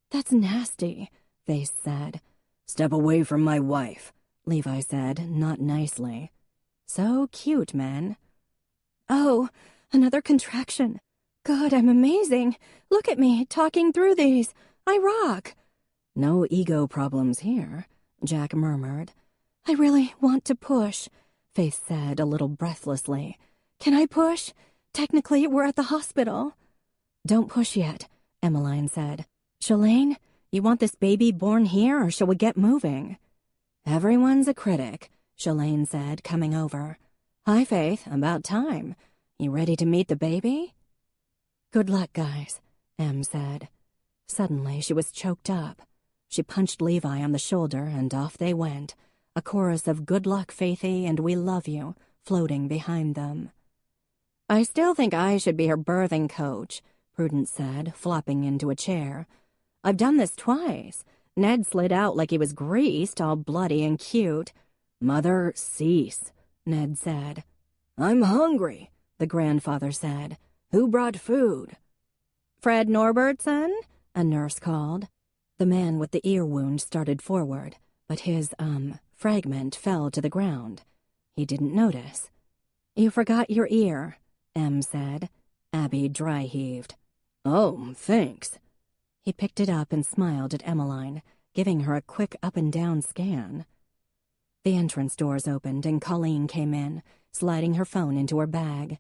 "That's nasty," Face said. "Step away from my wife," Levi said, not nicely. So cute, man. "Oh, another contraction. God, I'm amazing. Look at me, talking through these. I rock." "No ego problems here," Jack murmured. "I really want to push," Faith said a little breathlessly. "Can I push? Technically, we're at the hospital." "Don't push yet," Emmeline said. "Shalane, you want this baby born here, or shall we get moving?" "Everyone's a critic," Shalane said, coming over. "Hi, Faith, about time. You ready to meet the baby?" "Good luck, guys," Em said. Suddenly, she was choked up. She punched Levi on the shoulder, and off they went, a chorus of "Good luck, Faithy," and "We love you" floating behind them. "I still think I should be her birthing coach," Prudence said, flopping into a chair. "I've done this twice. Ned slid out like he was greased, all bloody and cute." "Mother, cease," Ned said. "I'm hungry," the grandfather said. "Who brought food?" "Fred Norbertson?" a nurse called. The man with the ear wound started forward, but his, fragment fell to the ground. He didn't notice. "You forgot your ear," Em said. Abby dry-heaved. "Oh, thanks." He picked it up and smiled at Emmeline, giving her a quick up-and-down scan. The entrance doors opened and Colleen came in, sliding her phone into her bag.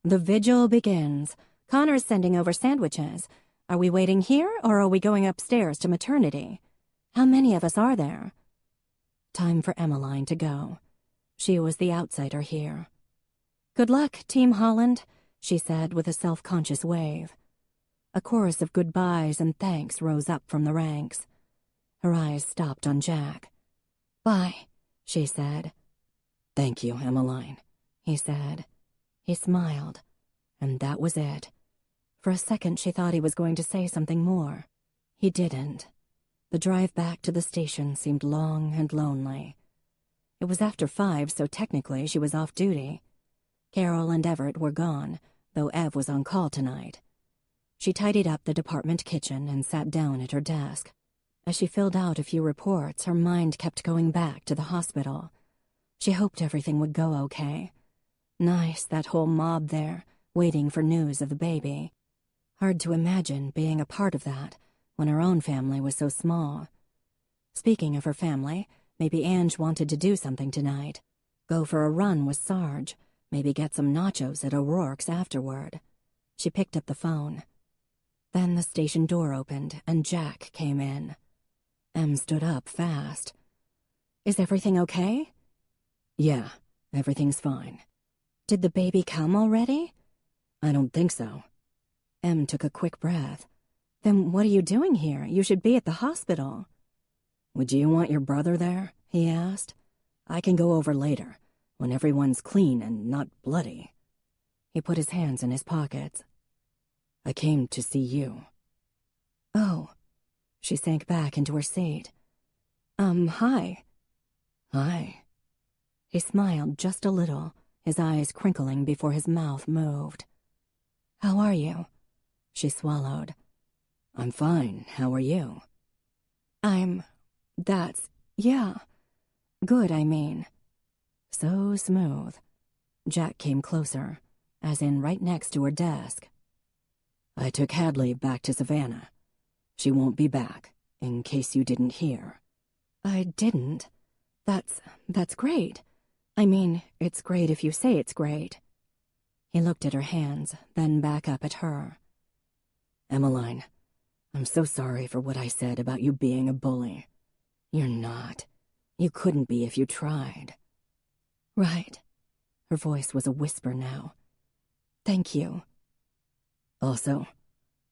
"The vigil begins. Connor's sending over sandwiches. Are we waiting here, or are we going upstairs to maternity? How many of us are there?" Time for Emmeline to go. She was the outsider here. "Good luck, Team Holland," she said with a self-conscious wave. A chorus of goodbyes and thanks rose up from the ranks. Her eyes stopped on Jack. "Bye," she said. "Thank you, Emmeline," he said. He smiled, and that was it. For a second she thought he was going to say something more. He didn't. The drive back to the station seemed long and lonely. It was after 5, so technically she was off duty. Carol and Everett were gone, though Ev was on call tonight. She tidied up the department kitchen and sat down at her desk. As she filled out a few reports, her mind kept going back to the hospital. She hoped everything would go okay. Nice, that whole mob there, waiting for news of the baby. Hard to imagine being a part of that when her own family was so small. Speaking of her family, maybe Ange wanted to do something tonight. Go for a run with Sarge, maybe get some nachos at O'Rourke's afterward. She picked up the phone. Then the station door opened and Jack came in. Em stood up fast. "Is everything okay?" "Yeah, everything's fine." "Did the baby come already?" "I don't think so." Em took a quick breath. "Then what are you doing here? You should be at the hospital." "Would you want your brother there?" he asked. "I can go over later, when everyone's clean and not bloody." He put his hands in his pockets. "I came to see you." "Oh." She sank back into her seat. Hi." "Hi." He smiled just a little, his eyes crinkling before his mouth moved. "How are you?" She swallowed. "I'm fine. How are you?" Yeah. Good, I mean." So smooth. Jack came closer, as in right next to her desk. "I took Hadley back to Savannah. She won't be back, in case you didn't hear." "I didn't. That's great. I mean, it's great if you say it's great." He looked at her hands, then back up at her. "Emmeline, I'm so sorry for what I said about you being a bully. You're not. You couldn't be if you tried. Right. Her voice was a whisper now. Thank you. Also,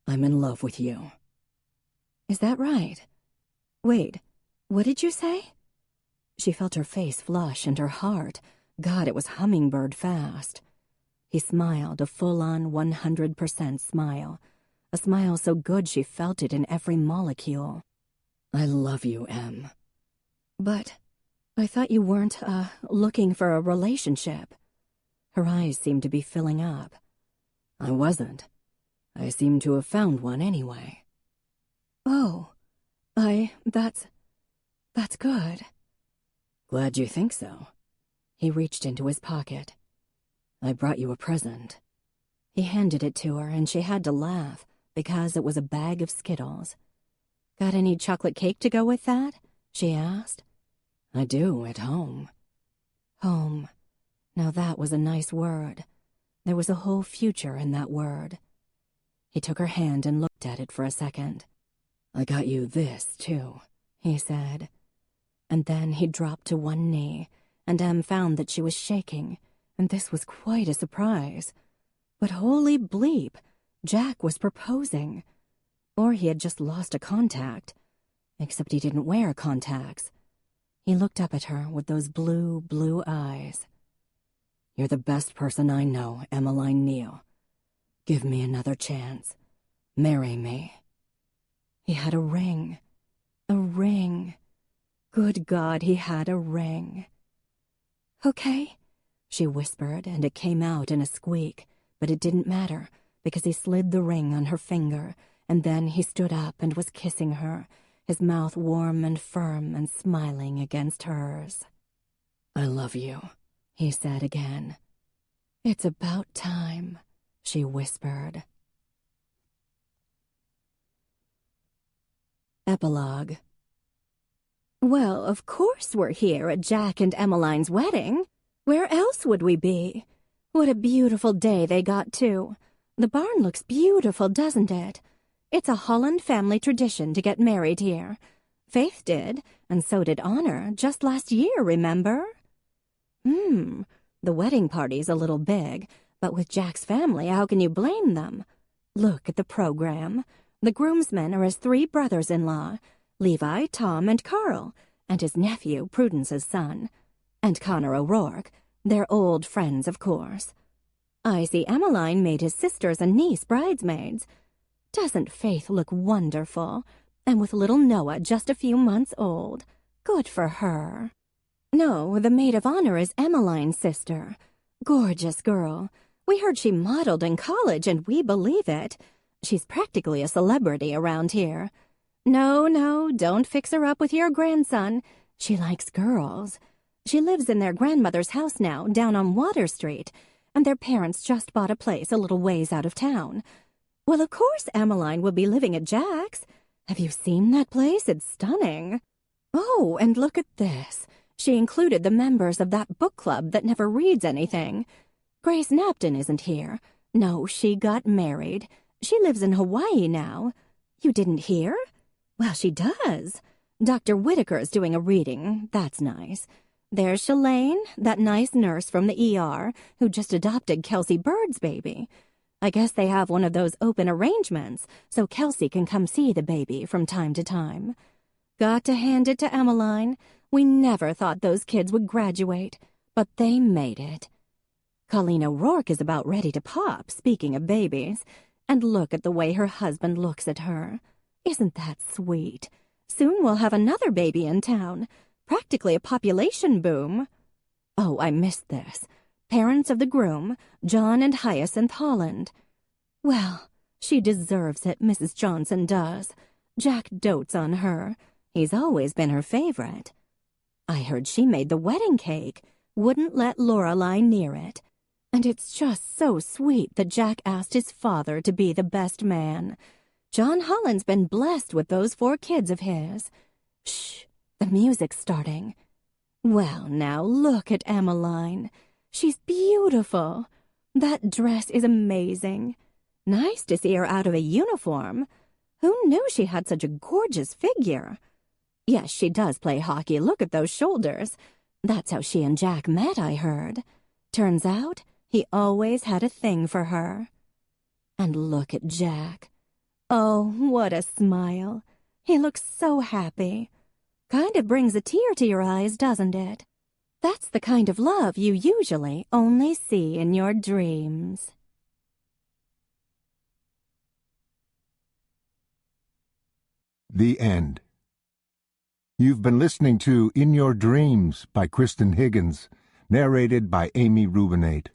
I'm in love with you. Is that right? Wait, what did you say? She felt her face flush and her heart. God, it was hummingbird fast. He smiled, a full-on 100% smile. A smile so good she felt it in every molecule. I love you, Em. But I thought you weren't, looking for a relationship. Her eyes seemed to be filling up. I wasn't. I seem to have found one anyway. Oh, that's good. Glad you think so. He reached into his pocket. I brought you a present. He handed it to her, and she had to laugh, because it was a bag of Skittles. Got any chocolate cake to go with that? She asked. I do, at home. Home. Now that was a nice word. There was a whole future in that word. He took her hand and looked at it for a second. I got you this, too, he said. And then he dropped to one knee, and Em found that she was shaking, and this was quite a surprise. But holy bleep, Jack was proposing. Or he had just lost a contact. Except he didn't wear contacts. He looked up at her with those blue, blue eyes. You're the best person I know, Emmeline Neal. Give me another chance. Marry me. He had a ring. A ring. Good God, he had a ring. Okay, she whispered, and it came out in a squeak, but it didn't matter, because he slid the ring on her finger, and then he stood up and was kissing her, his mouth warm and firm and smiling against hers. I love you, he said again. It's about time, she whispered. Epilogue. Well, of course we're here at Jack and Emmeline's wedding. Where else would we be? What a beautiful day they got, too. The barn looks beautiful, doesn't it? It's a Holland family tradition to get married here. Faith did, and so did Honor, just last year, remember? The wedding party's a little big, but with Jack's family, how can you blame them? Look at the program. The groomsmen are his 3 brothers-in-law, Levi, Tom, and Carl, and his nephew, Prudence's son, and Connor O'Rourke. They're old friends, of course. I see Emmeline made his sisters and niece bridesmaids. Doesn't Faith look wonderful? And with little Noah just a few months old. Good for her. No, the maid of honor is Emmeline's sister. Gorgeous girl. We heard she modeled in college, and we believe it. She's practically a celebrity around here. No, don't fix her up with your grandson. She likes girls. She lives in their grandmother's house now, down on Water Street, and their parents just bought a place a little ways out of town. Well, of course Emmeline will be living at Jack's. Have you seen that place? It's stunning. Oh, and look at this. She included the members of that book club that never reads anything. Grace Napton isn't here. No, she got married. She lives in Hawaii now. You didn't hear? Well, she does. Dr. Whitaker's doing a reading. That's nice. There's Shalane, that nice nurse from the ER who just adopted Kelsey Bird's baby. I guess they have one of those open arrangements, so Kelsey can come see the baby from time to time. Got to hand it to Emmeline. We never thought those kids would graduate, but they made it. Colleen O'Rourke is about ready to pop, speaking of babies. And look at the way her husband looks at her. Isn't that sweet? Soon we'll have another baby in town. Practically a population boom. Oh, I missed this. Parents of the groom, John and Hyacinth Holland. Well, she deserves it, Mrs. Johnson does. Jack dotes on her. He's always been her favorite. I heard she made the wedding cake. Wouldn't let Lorelei near it. And it's just so sweet that Jack asked his father to be the best man. John Holland's been blessed with those 4 kids of his. Shh, the music's starting. Well, now look at Emmeline. She's beautiful. That dress is amazing. Nice to see her out of a uniform. Who knew she had such a gorgeous figure? Yes, she does play hockey. Look at those shoulders. That's how she and Jack met, I heard. Turns out he always had a thing for her. And look at Jack. Oh, what a smile. He looks so happy. Kind of brings a tear to your eyes, doesn't it? That's the kind of love you usually only see in your dreams. The end. You've been listening to In Your Dreams by Kristan Higgins, narrated by Amy Rubinate.